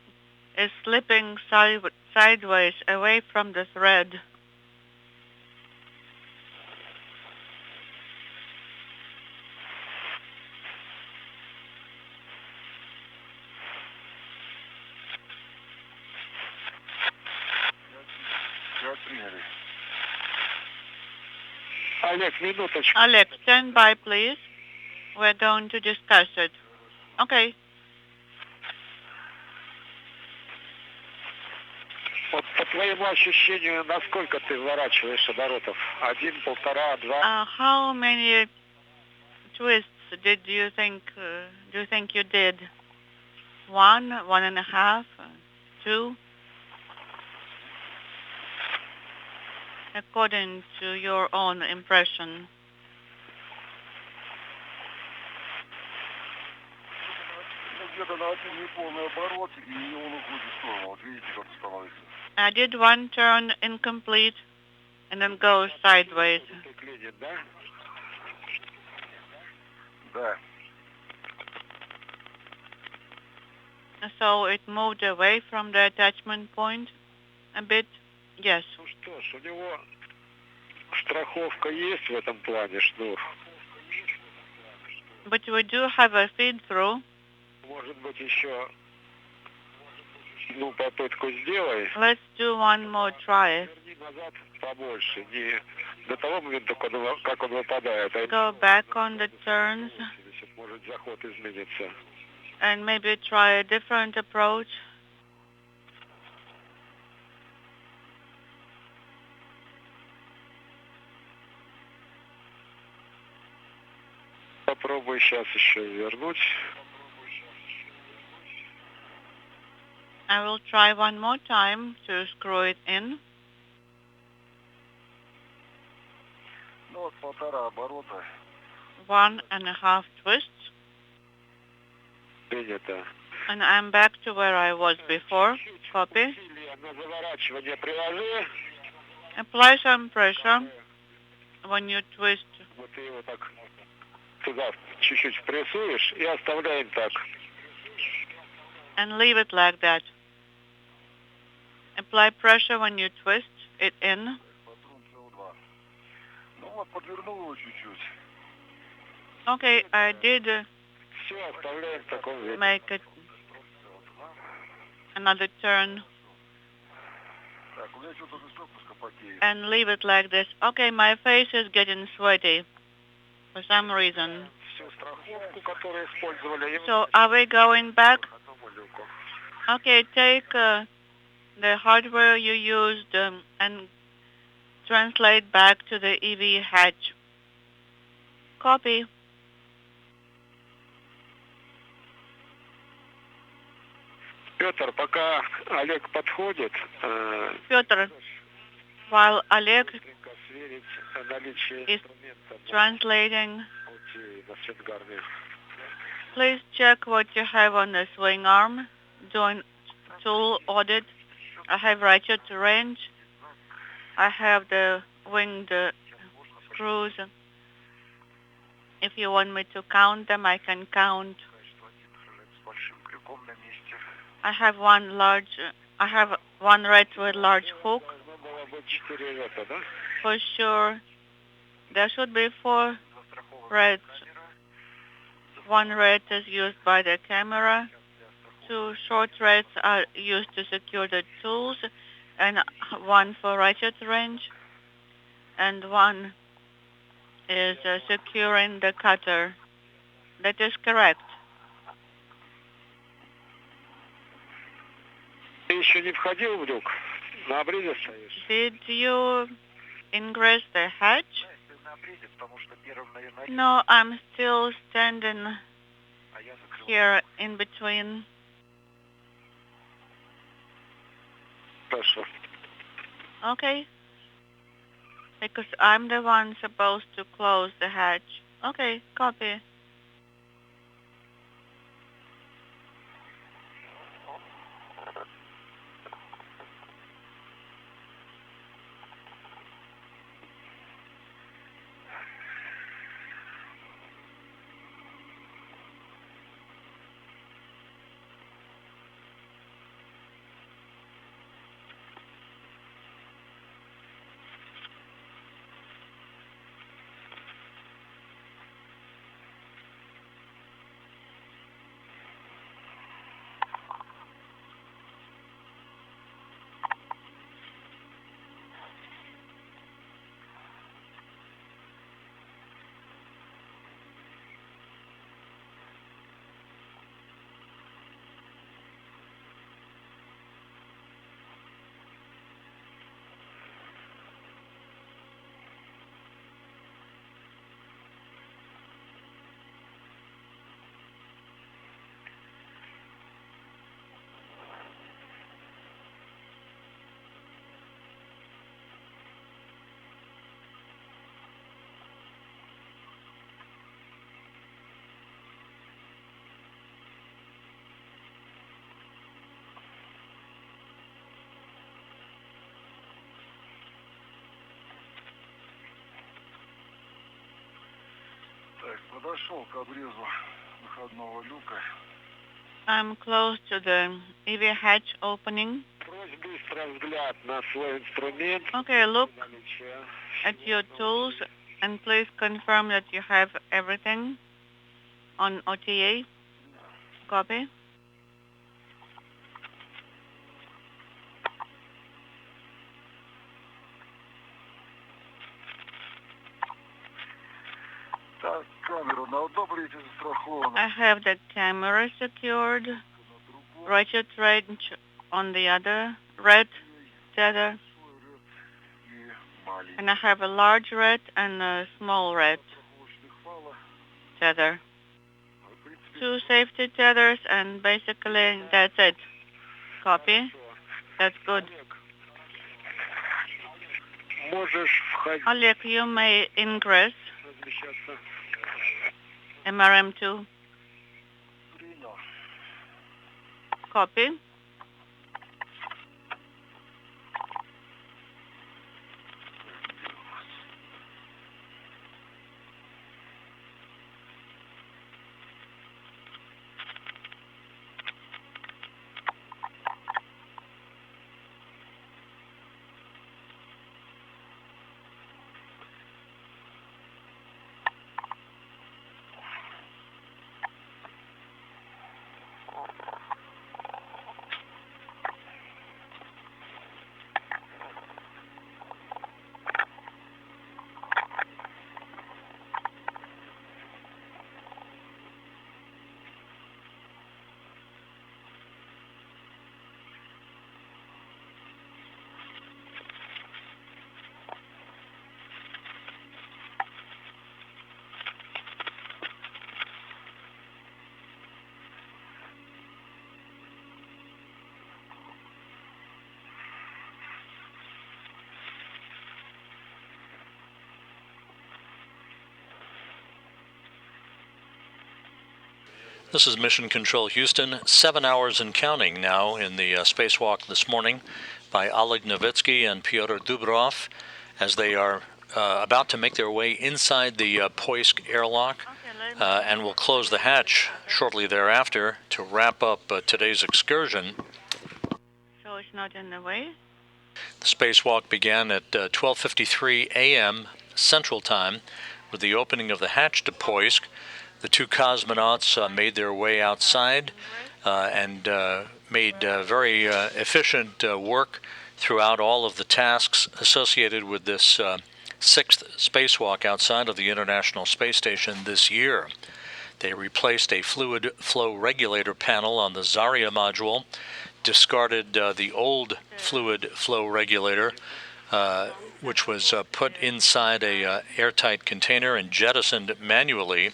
is slipping sideways away from the thread. Олег, минуточку. Oleg, stand by, please. We're going to discuss it. Okay. Вот по твоему ощущению, насколько ты выворачиваешь оборотов? 1, 1,5, 2? How many twists do you think you did? 1, 1.5, 2? According to your own impression. Где-то на один неполный оборот, и он уходит в сторону. Вот видите, как становится. I did one turn incomplete and then goes sideways. Да. So it moved away from the attachment point a bit. Yes. Ну что ж, у него страховка есть в этом плане, шнур. But we do have a feed-through. Может быть, еще попытку сделай. Let's do one more try. Верни назад побольше, не до того момента, как он выпадает. Go back on the turns Может, заход изменится. and maybe try a different approach. Попробуй сейчас еще вернуть. I will try one more time to screw it in. Ну вот 1,5 оборота. 1.5 twists. Принято. And I'm back to where I was before. Copy. Усилие на заворачивание приложи. Apply some pressure when you twist. Вот ты его так туда чуть-чуть впрессуешь и оставляем так. And leave it like that. Apply pressure when you twist it in. Патрон СО2. Ну вот, подвернул его чуть-чуть. Okay, I did Все, оставляем в таком виде. make it another turn Так, у меня что-то здесь пропуска потеет. and leave it like this. Okay, my face is getting sweaty for some reason. Всю страховку, которую использовали. So are we going back? Одному люку. Okay, take the hardware you used and translate back to the EV hatch. Copy. Петр, пока Олег подходит, Pyotr, while Oleg быстренько сверить наличие is инструмента translating, пути на Сенгарне. Please check what you have on the swing arm. Join tool audit. I have ratchet range. I have the winged screws. If you want me to count them, I can count. I have one red with large hook. For sure, there should be 4 reds. One red is used by the camera. 2 short reds are used to secure the tools, and 1 for ratchet range, and 1 is securing the cutter. That is correct. Ты еще не входил в люк? На обрезе стоишь? Did you ingress the hatch? No, I'm still standing here in between. Хорошо. Okay. Because I'm the one supposed to close the hatch. Okay, copy. Так, подошел к обрезу выходного люка. I'm close to the EV hatch opening. Брось быстро взгляд на свой инструмент. Okay, look Наличие. at your tools and please confirm that you have everything on OTA. Copy. Так, камеру на одобрите застраховано. I have the camera secured. Ratchet range on the other red tether. And I have a large red and a small red tether. 2 safety tethers and basically that's it. Copy. That's good. Можешь входить. Oleg, you may ingress Размещаться. MRM2. Принял. Copy. This is Mission Control Houston, 7 hours and counting now in the spacewalk this morning by Oleg Novitsky and Pyotr Dubrov as they are about to make their way inside the Poisk airlock and will close the hatch shortly thereafter to wrap up today's excursion. So it's not in the way? The spacewalk began at 12:53 a.m. Central Time with the opening of the hatch to Poisk. The two cosmonauts made their way outside and made very efficient work throughout all of the tasks associated with this sixth spacewalk outside of the International Space Station this year. They replaced a fluid flow regulator panel on the Zarya module, discarded the old fluid flow regulator, which was put inside a airtight container and jettisoned manually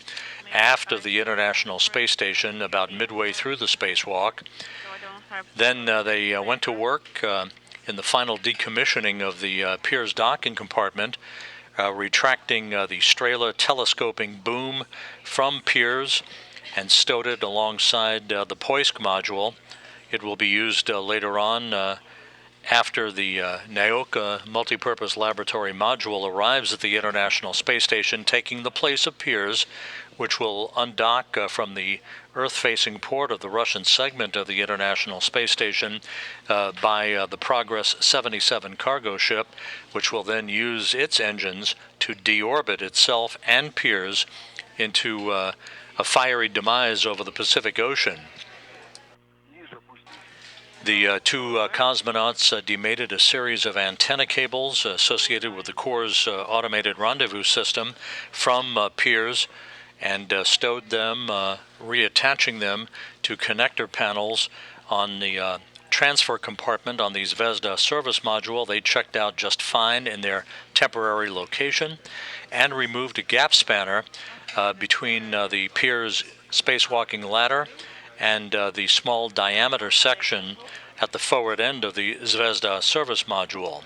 aft of the International Space Station about midway through the spacewalk. Then they went to work in the final decommissioning of the Pirs docking compartment, retracting the Strela telescoping boom from Pirs and stowed it alongside the Poisk module. It will be used later on after the Nauka multipurpose laboratory module arrives at the International Space Station, taking the place of Pirs, which will undock from the Earth-facing port of the Russian segment of the International Space Station by the Progress 77 cargo ship, which will then use its engines to deorbit itself and Pirs into a fiery demise over the Pacific Ocean. The two cosmonauts demated a series of antenna cables associated with the Corps' automated rendezvous system from Pirs and stowed them, reattaching them to connector panels on the transfer compartment on the Zvezda service module. They checked out just fine in their temporary location and removed a gap spanner between the Pirs spacewalking ladder and the small diameter section at the forward end of the Zvezda service module.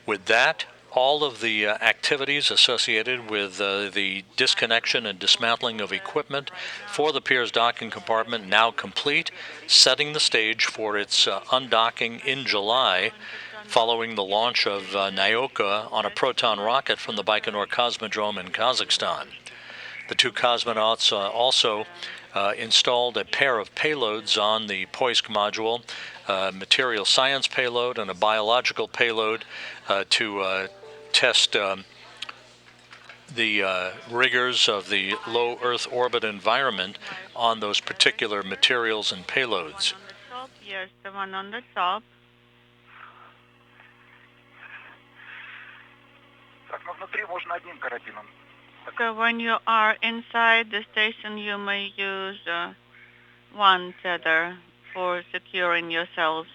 With that, all of the activities associated with the disconnection and dismantling of equipment for the Pirs docking compartment now complete, setting the stage for its undocking in July, following the launch of Nauka on a Proton rocket from the Baikonur Cosmodrome in Kazakhstan. The two cosmonauts also installed a pair of payloads on the Poisk module, a material science payload and a biological payload to test the rigors of the low Earth orbit environment on those particular materials and payloads. Yes, the one on the top. So when you are inside the station, you may use one tether for securing yourselves.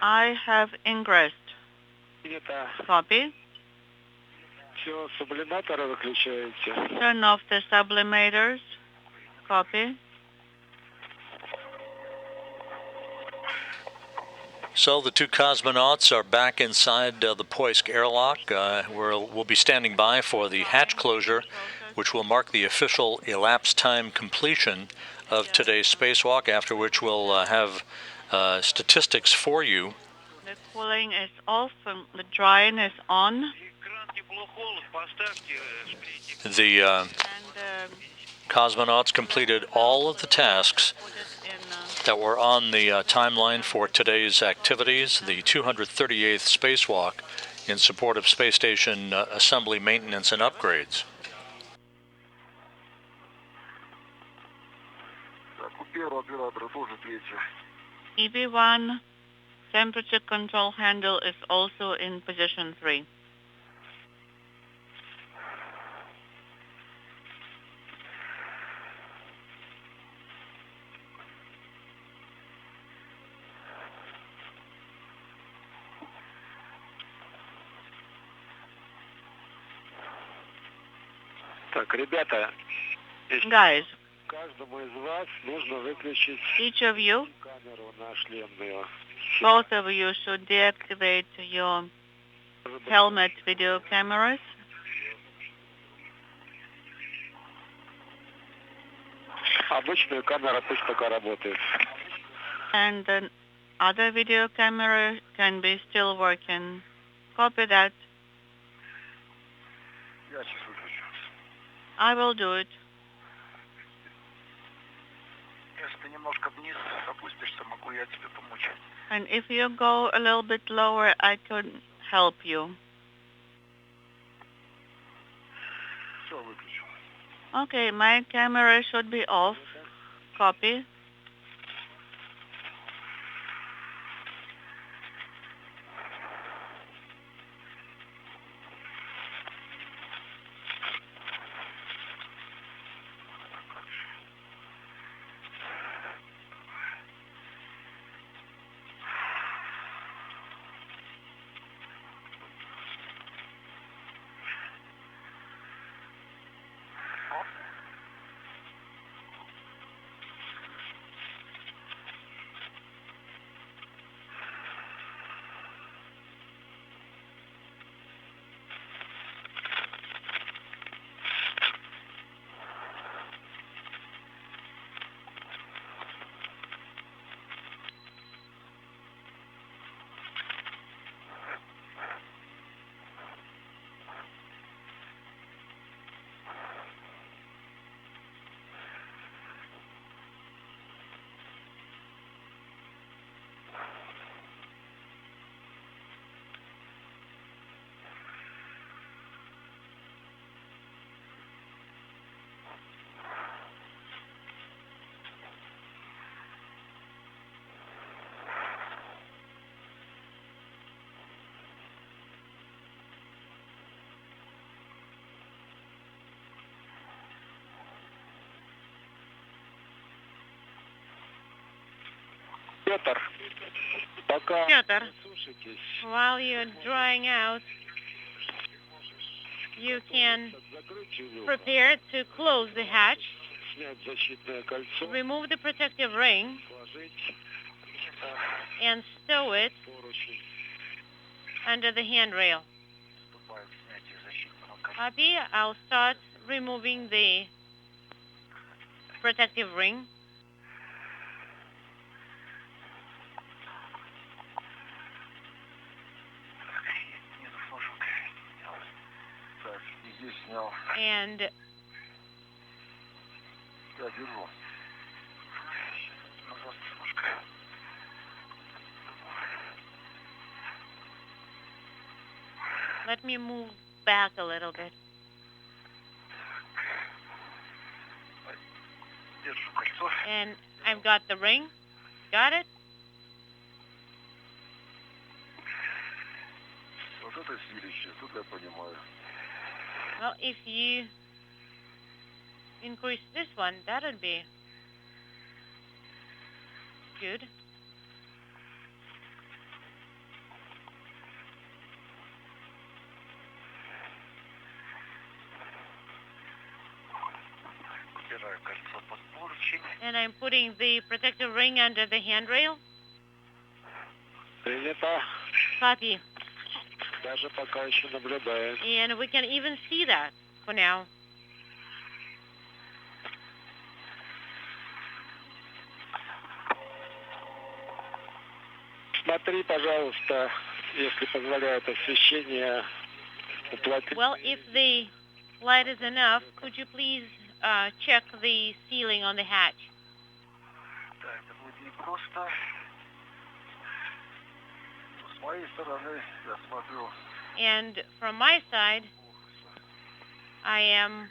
I have ingressed. Copy. Turn off the sublimators. Copy. So the two cosmonauts are back inside the Poisk airlock. We'll be standing by for the hatch closure, which will mark the official elapsed time completion of today's spacewalk, after which we'll have statistics for you. The cooling is off and the drying is on. The cosmonauts completed all of the tasks that were on the timeline for today's activities, the 238th spacewalk in support of space station assembly, maintenance, and upgrades. EV1 temperature control handle is also in position 3. Guys, each of you, both of you should deactivate your helmet video cameras Обычная камера пусть пока работает. And the other video camera can be still working. Copy that. Я сейчас выключу. I will do it. Если ты немножко вниз опустишься, могу я тебе помочь. And if you go a little bit lower, I could help you. Все, выключу. Okay, my camera should be off. Copy. Петр, пока Pyotr, слушайтесь, while you're drying out, you can закройте люк, prepare to close the hatch, снять защитное кольцо, remove the protective ring, сложить and stow it поручень. under the handrail. Вступаю в снятие защитного кольца. Copy. I'll start removing the protective ring. Снизу флажок снял. Так, и здесь снял. And Я держу. Назад немножко. let me move back a little bit. Держу кольцо. And I've got the ring. Got it? Вот это силище, тут я понимаю. Well, if you increase this one, that would be good. Убираю кольцо под поручень. And I'm putting the protective ring under the handrail. Принято. Copy. Даже пока еще наблюдаем. And we can even see that for now. Смотри, пожалуйста, если позволяет освещение, уплотнить. Well, if the light is enough, could you please check the ceiling on the hatch? Да, это будет непросто. С моей стороны, я смотрю, And from my side, I am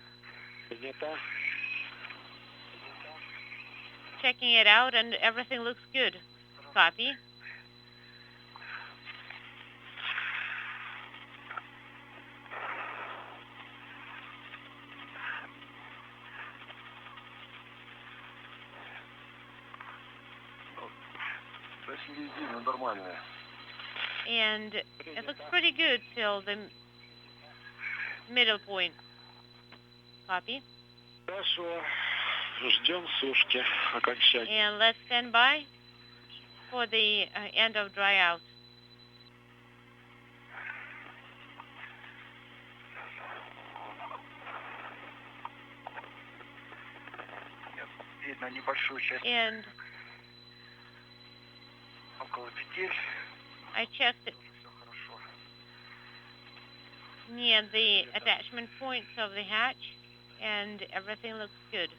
Принято. checking it out and everything looks good. Copy. до середины нормальная. And it looks pretty good till the middle point. Copy. Хорошо. Ждем сушки окончания. And let's stand by for the end of dry out. Нет, на небольшую часть And около петель. I checked it Все хорошо. near the attachment points of the hatch, and everything looks good.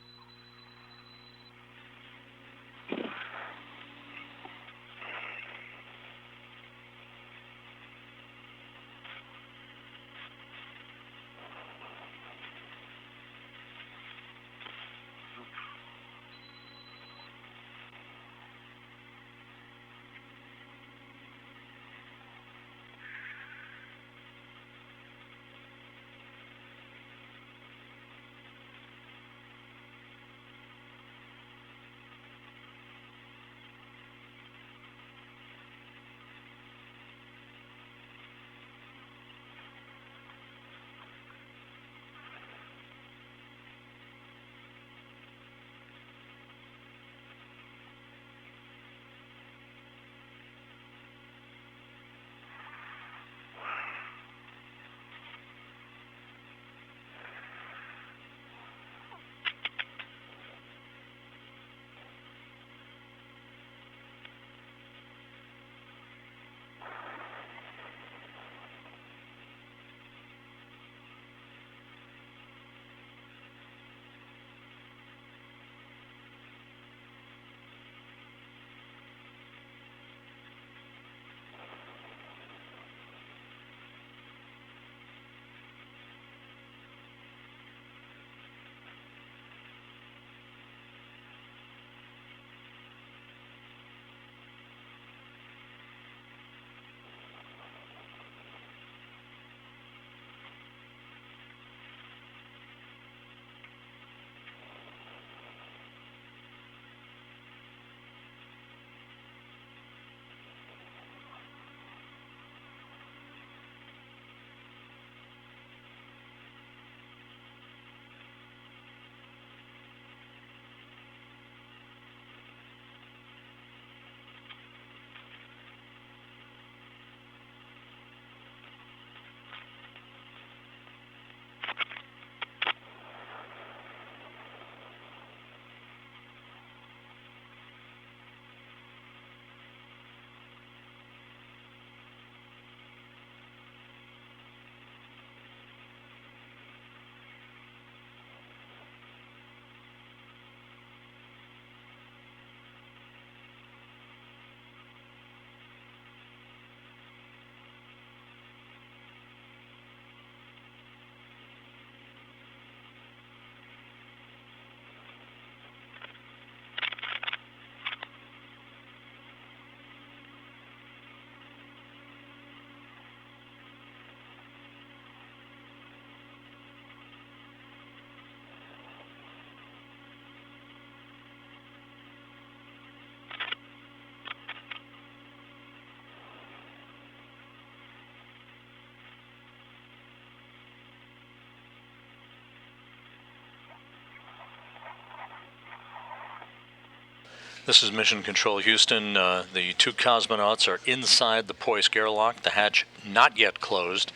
This is Mission Control Houston. The two cosmonauts are inside the Poisk airlock, the hatch not yet closed.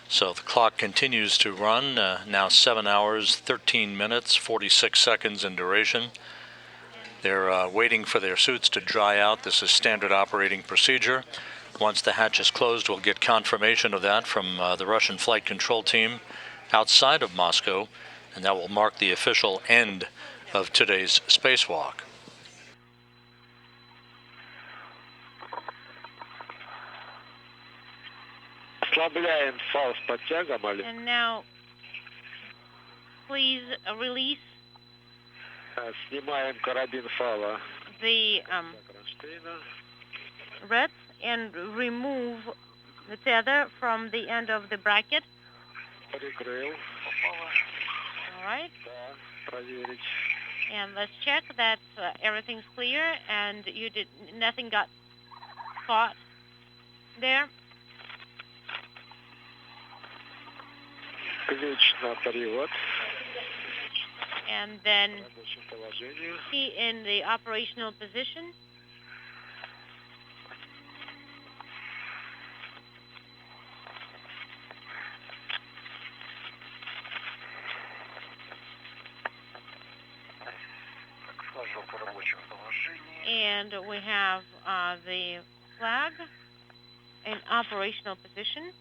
So the clock continues to run, now 7 hours, 13 minutes, 46 seconds in duration. They're waiting for their suits to dry out. This is standard operating procedure. Once the hatch is closed, we'll get confirmation of that from the Russian flight control team outside of Moscow, and that will mark the official end of today's spacewalk. Ослабляем фал с подтягом, Олег. And now, please release Снимаем карабин фала. the Кронштейна. reds and remove the tether from the end of the bracket. Прикрыл. All right. Да, проверить. And let's check that everything's clear and nothing got caught there. Ключ на привод. And then В рабочем положении. key in the operational position. флажок в рабочем положении. And we have the flag in operational position.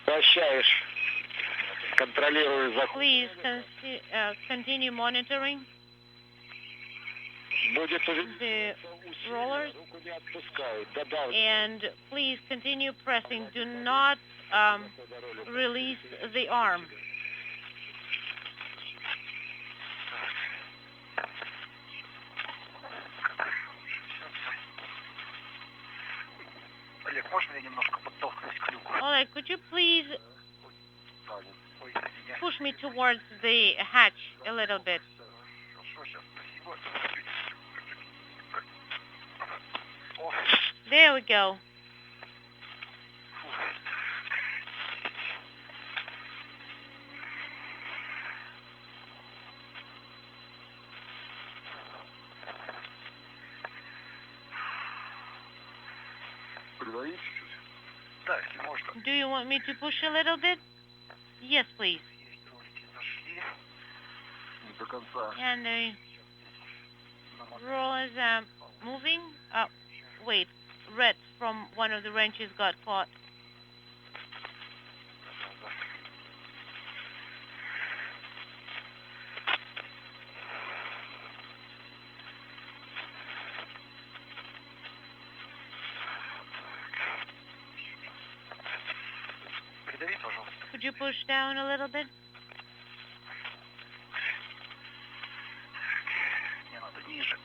Прощаешь. Контролирую заход. Please continue monitoring Будет the rollers. руку не отпускай. Додал. And please continue pressing. Do not release the arm. Олег, можно я немножко подтолкнусь к люку? Oleg, could you please Ой, извини. push me towards the hatch a little bit? Хорошо, сейчас, спасибо. О, There we go. придавить чуть-чуть? Да, если можно. Do you want me to push a little bit? Yes, please. Есть ролики зашли. Не до конца. And the roll is moving. Wait, red from one of the wrenches got caught. Придави, пожалуйста. Could you push down a little bit? Мне надо ниже.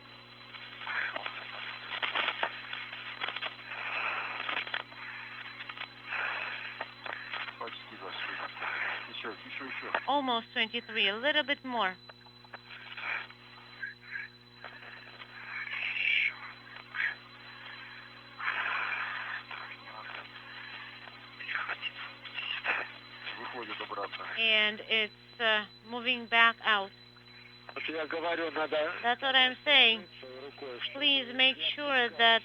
Почти зашли. Еще. Almost 23, a little bit more. Выходит обратно. And it's moving back out. Вот я говорю, надо That's what I'm saying. рукой, что Please make sure that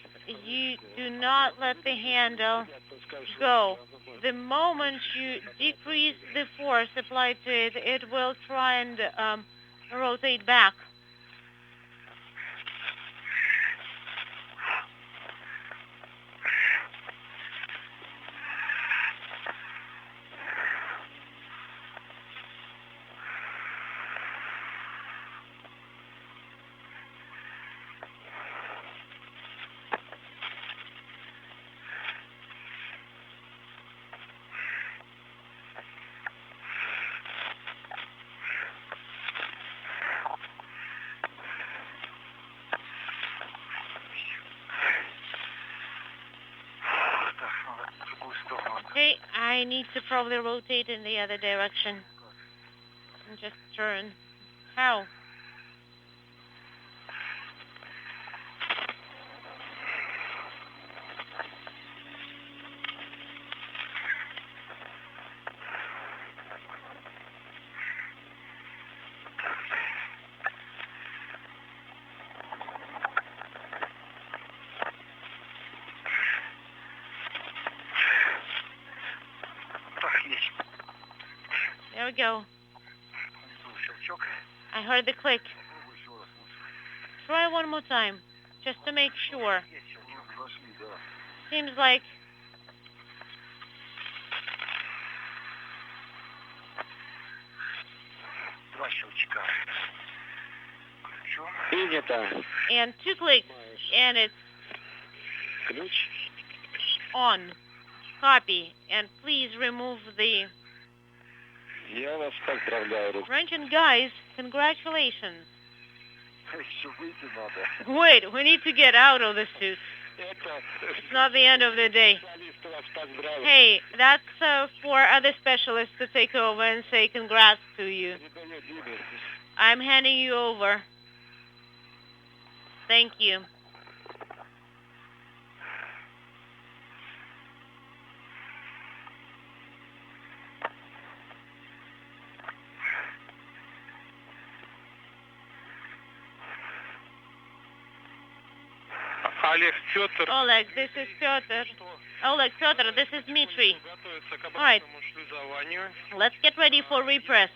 you do not let the handle отпускаешь go. руку, The moment you decrease the force applied to it, it will try and rotate back. Так, надо в другую сторону. Okay, I need to probably rotate in the other direction. And just turn. How? Так, есть. There we go. Внизу щелчок. I heard the click. Попробуй еще раз лучше. Try one more time, just to make sure. Есть щелчок. Зашли, да. Seems like Два щелчка. Ключом. принято. and 2 clicks, and it's Ключ. on. Copy. And please remove the Я вас поздравляю. wrench. And guys, congratulations. Еще выйти надо. Wait, we need to get out of the suit. Это It's not the end of the day. специалисты вас поздравят. Hey, that's for other specialists to take over and say congrats to you. Передаю Диме. I'm handing you over. Thank you. Олег, Петр. Oleg, this is Pyotr. Oleg, Pyotr, this is Dmitry. All right. Let's get ready for repress.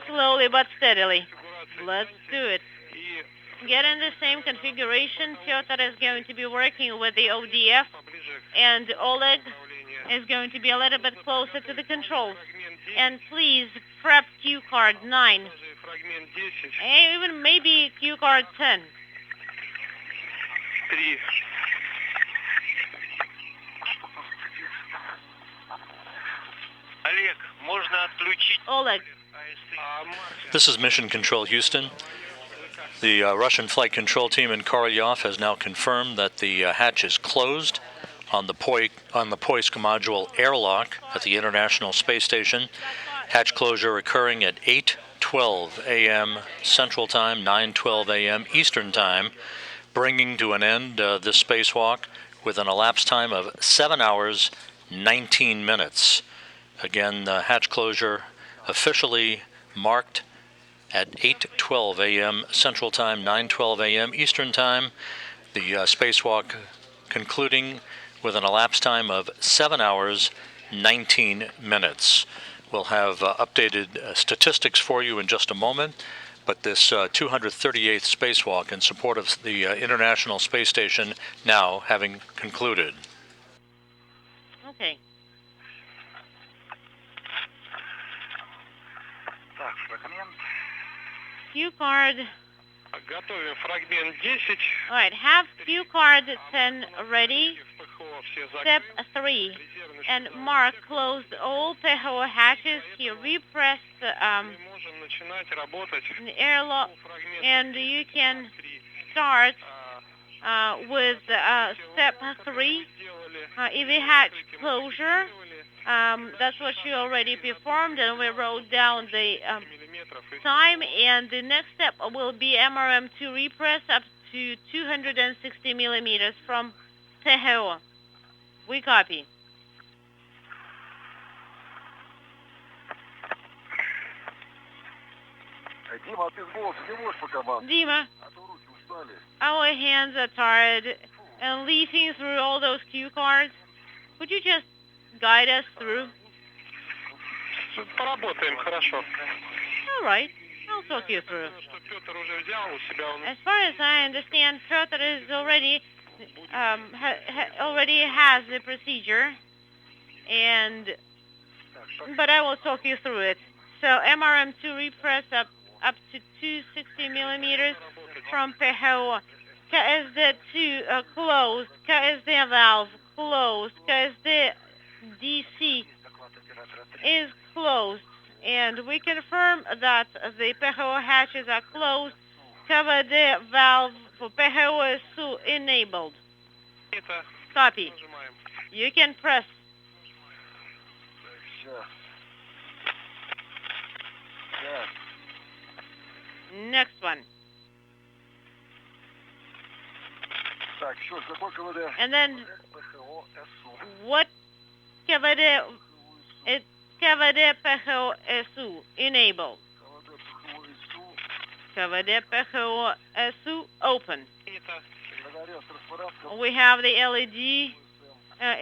Slowly but steadily. Let's do it. Get in the same configuration. Pyotr is going to be working with the ODF, and Oleg is going to be a little bit closer to the controls. And please prep cue card 9. And even maybe cue card 10. Олег, можно отключить? Oleg. This is Mission Control Houston. The Russian flight control team in Korolyov has now confirmed that the hatch is closed on the Poisk module airlock at the International Space Station. Hatch closure occurring at 8:12 a.m. Central Time, 9:12 a.m. Eastern Time, bringing to an end this spacewalk with an elapsed time of 7 hours, 19 minutes. Again, the hatch closure officially marked at 8:12 a.m. Central Time, 9:12 a.m. Eastern Time. The spacewalk concluding with an elapsed time of 7 hours, 19 minutes. We'll have updated statistics for you in just a moment, but this 238th spacewalk in support of the International Space Station now having concluded. Okay. Так, фрагмент. Cue card. Готовим фрагмент 10. All right, have cue card 10 ready. В ПХО все Step закрыты. 3. Резервный And штурм. Mark closed all PHO hatches. He repressed Мы можем начинать работать. the airlock, Фрагмент and you can 3. start А, with step 3. сделали. EV hatch closure. That's what you already performed, and we wrote down the Миллиметров. И time. And the next step will be MRM2 repress up to 260 millimeters from PHO. We copy. Дима, а ты с голосом не можешь пока, мам? Dima, А то руки устали. our hands are tired, and leafing through all those cue cards. Would you just guide us through? Поработаем, хорошо. All right, I'll talk you through. Что Петр уже взял у себя, он As far as I understand, Pyotr is already already has the procedure, but I will talk you through it. So MRM2 repress up to 260 millimeters from PHO. KSD2 closed, KSD valve closed, KSD DC is closed, and we confirm that the PHO hatches are closed. KVD valve for PHO is enabled. это Copy. нажимаем. You can press. Сейчас. Сейчас. Next one. Так, еще какой КВД? And then ПХО СУ. what KVD PHO SU enabled. КВД ПХО СУ. KVD PHO SU open. Это Фонаря с распорядком. We have the LED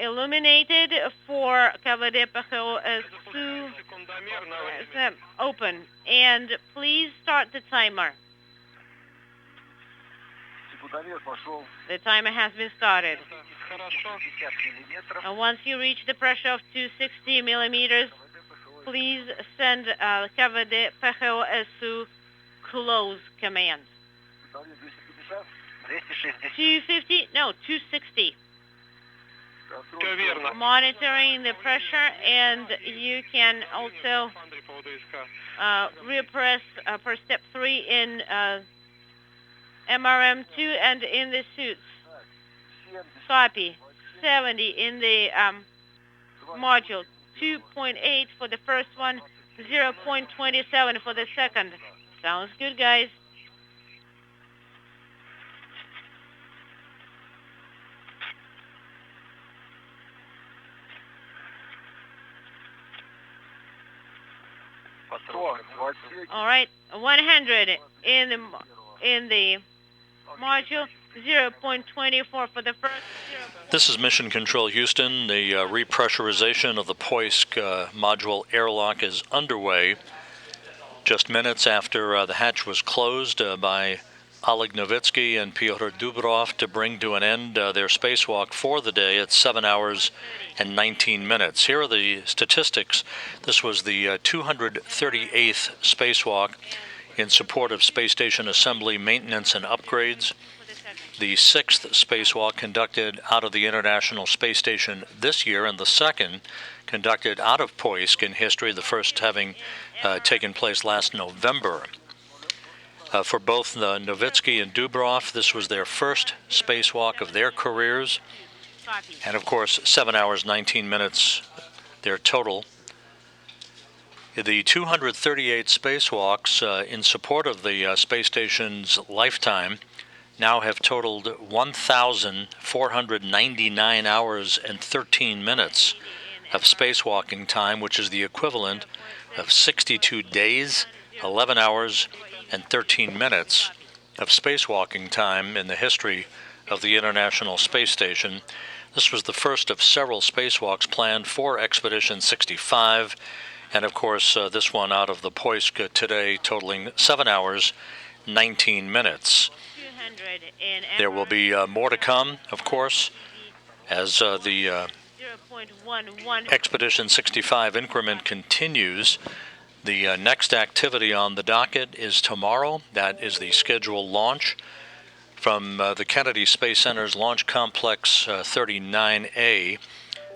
illuminated for KVD PHO SU секундомер на время. open. And please start the timer. Секундомер пошел. The timer has been started. Хорошо. 50 миллиметров. And once you reach the pressure of 260 millimeters, please send KVD PHO SU close command. 250? 260. 250? No, 260. Все верно. Monitoring the pressure, and you can also Андрей по ОДСК. repress for step 3 in MRM2 and in the suits. 70. Copy. 70 in the module. 2.8 for the first one, 0.27 for the second. Sounds good, guys. All right, 100 in the module, 0.24 for the first. This is Mission Control Houston. The repressurization of the Poisk module airlock is underway. Just minutes after the hatch was closed by Oleg Novitsky and Pyotr Dubrov to bring to an end their spacewalk for the day at 7 hours and 19 minutes. Here are the statistics. This was the 238th spacewalk in support of space station assembly, maintenance, and upgrades. The 6th spacewalk conducted out of the International Space Station this year, and the 2nd conducted out of Poisk in history, the first having taken place last November. For both Novitsky and Dubrov, this was their first spacewalk of their careers, and of course 7 hours 19 minutes their total. The 238 spacewalks in support of the space station's lifetime now have totaled 1,499 hours and 13 minutes of spacewalking time, which is the equivalent of 62 days, 11 hours, and 13 minutes of spacewalking time in the history of the International Space Station. This was the first of several spacewalks planned for Expedition 65, and of course this one out of the Poisk today, totaling 7 hours, 19 minutes. There will be more to come, of course, as the Expedition 65 increment continues. The next activity on the docket is tomorrow. That is the scheduled launch from the Kennedy Space Center's Launch Complex 39A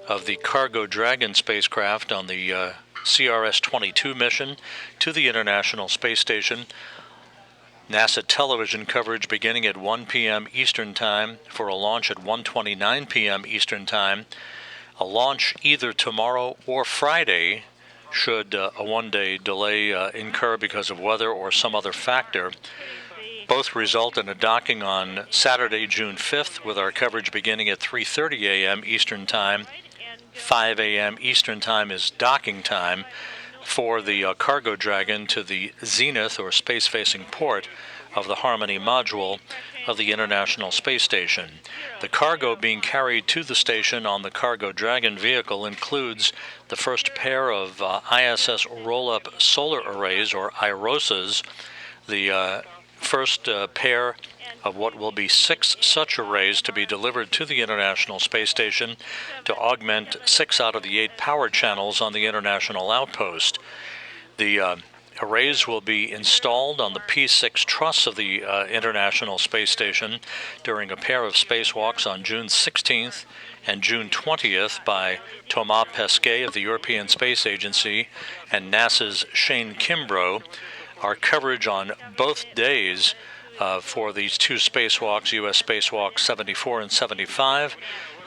of the Cargo Dragon spacecraft on the CRS-22 mission to the International Space Station. NASA television coverage beginning at 1 p.m. Eastern Time for a launch at 1:29 p.m. Eastern Time. A launch either tomorrow or Friday should a one-day delay incur because of weather or some other factor. Both result in a docking on Saturday, June 5th, with our coverage beginning at 3:30 a.m. Eastern Time. 5 a.m. Eastern Time is docking time for the Cargo Dragon to the zenith or space-facing port of the Harmony module of the International Space Station. The cargo being carried to the station on the Cargo Dragon vehicle includes the first pair of ISS roll-up solar arrays, or IROSAs, the first pair of what will be 6 such arrays to be delivered to the International Space Station to augment 6 out of the 8 power channels on the International Outpost. The arrays will be installed on the P6 truss of the International Space Station during a pair of spacewalks on June 16th and June 20th by Thomas Pesquet of the European Space Agency and NASA's Shane Kimbrough. Our coverage on both days for these 2 spacewalks, U.S. spacewalks 74 and 75,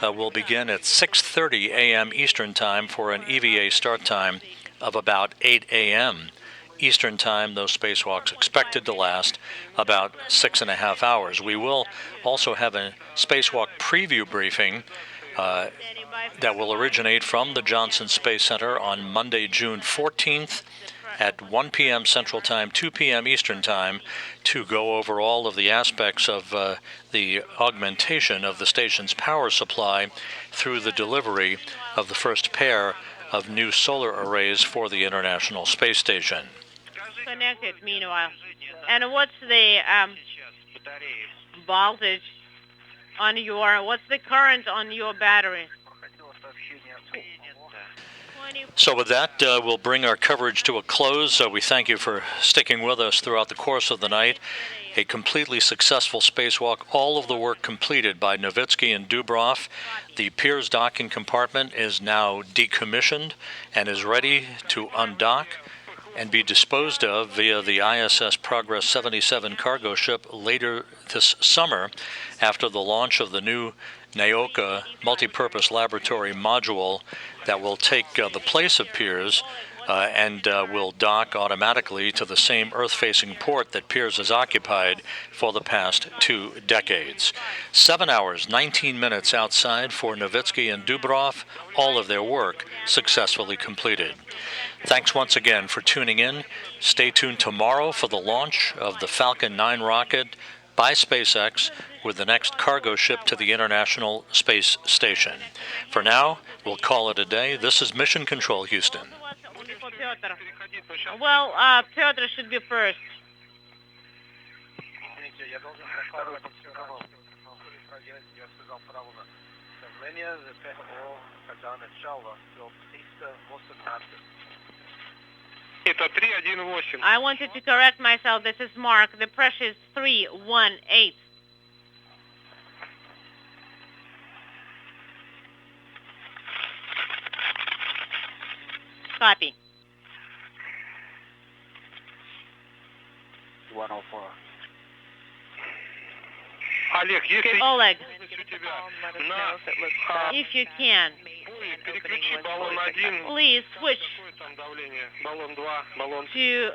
will begin at 6:30 a.m. Eastern Time for an EVA start time of about 8 a.m. Eastern Time. Those spacewalks expected to last about 6.5 hours. We will also have a spacewalk preview briefing that will originate from the Johnson Space Center on Monday, June 14th at 1 p.m. Central Time, 2 p.m. Eastern Time, to go over all of the aspects of the augmentation of the station's power supply through the delivery of the first pair of new solar arrays for the International Space Station. Connected, meanwhile. And what's the voltage on what's the current on your battery? So with that, we'll bring our coverage to a close. We thank you for sticking with us throughout the course of the night. A completely successful spacewalk, all of the work completed by Novitsky and Dubrov. The Pirs docking compartment is now decommissioned and is ready to undock and be disposed of via the ISS Progress 77 cargo ship later this summer after the launch of the new Naoka multipurpose laboratory module that will take the place of Pirs and will dock automatically to the same Earth-facing port that Pirs has occupied for the past 2 decades. 7 hours, 19 minutes outside for Novitsky and Dubrov, all of their work successfully completed. Thanks once again for tuning in. Stay tuned tomorrow for the launch of the Falcon 9 rocket by SpaceX with the next cargo ship to the International Space Station. For now, we'll call it a day. This is Mission Control, Houston. Well, Pyotr should be first. I wanted to correct myself. This is Mark. The pressure is 318. Copy. 104. Олег, если Oleg, у тебя Let us know на if it looks if you can, переключи баллон 1. please switch Какое там давление? Баллон 2, баллон to,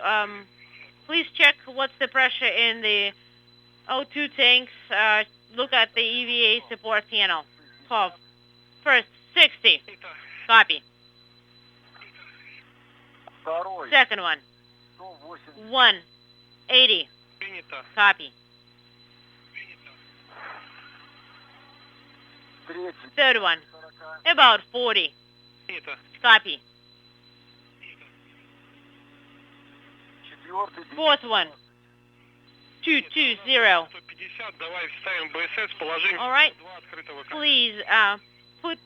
please check what's the pressure in the O2 tanks. Look at the EVA support panel. 12. First, 60. Copy. Второй. Second one, 180. 180. принято. Copy. Третий. Third one, 40. about 40. Принято. Copy. Четвертый. Fourth one, 220. 150, давай вставим БСС, положим All right. 2 открытого. Please put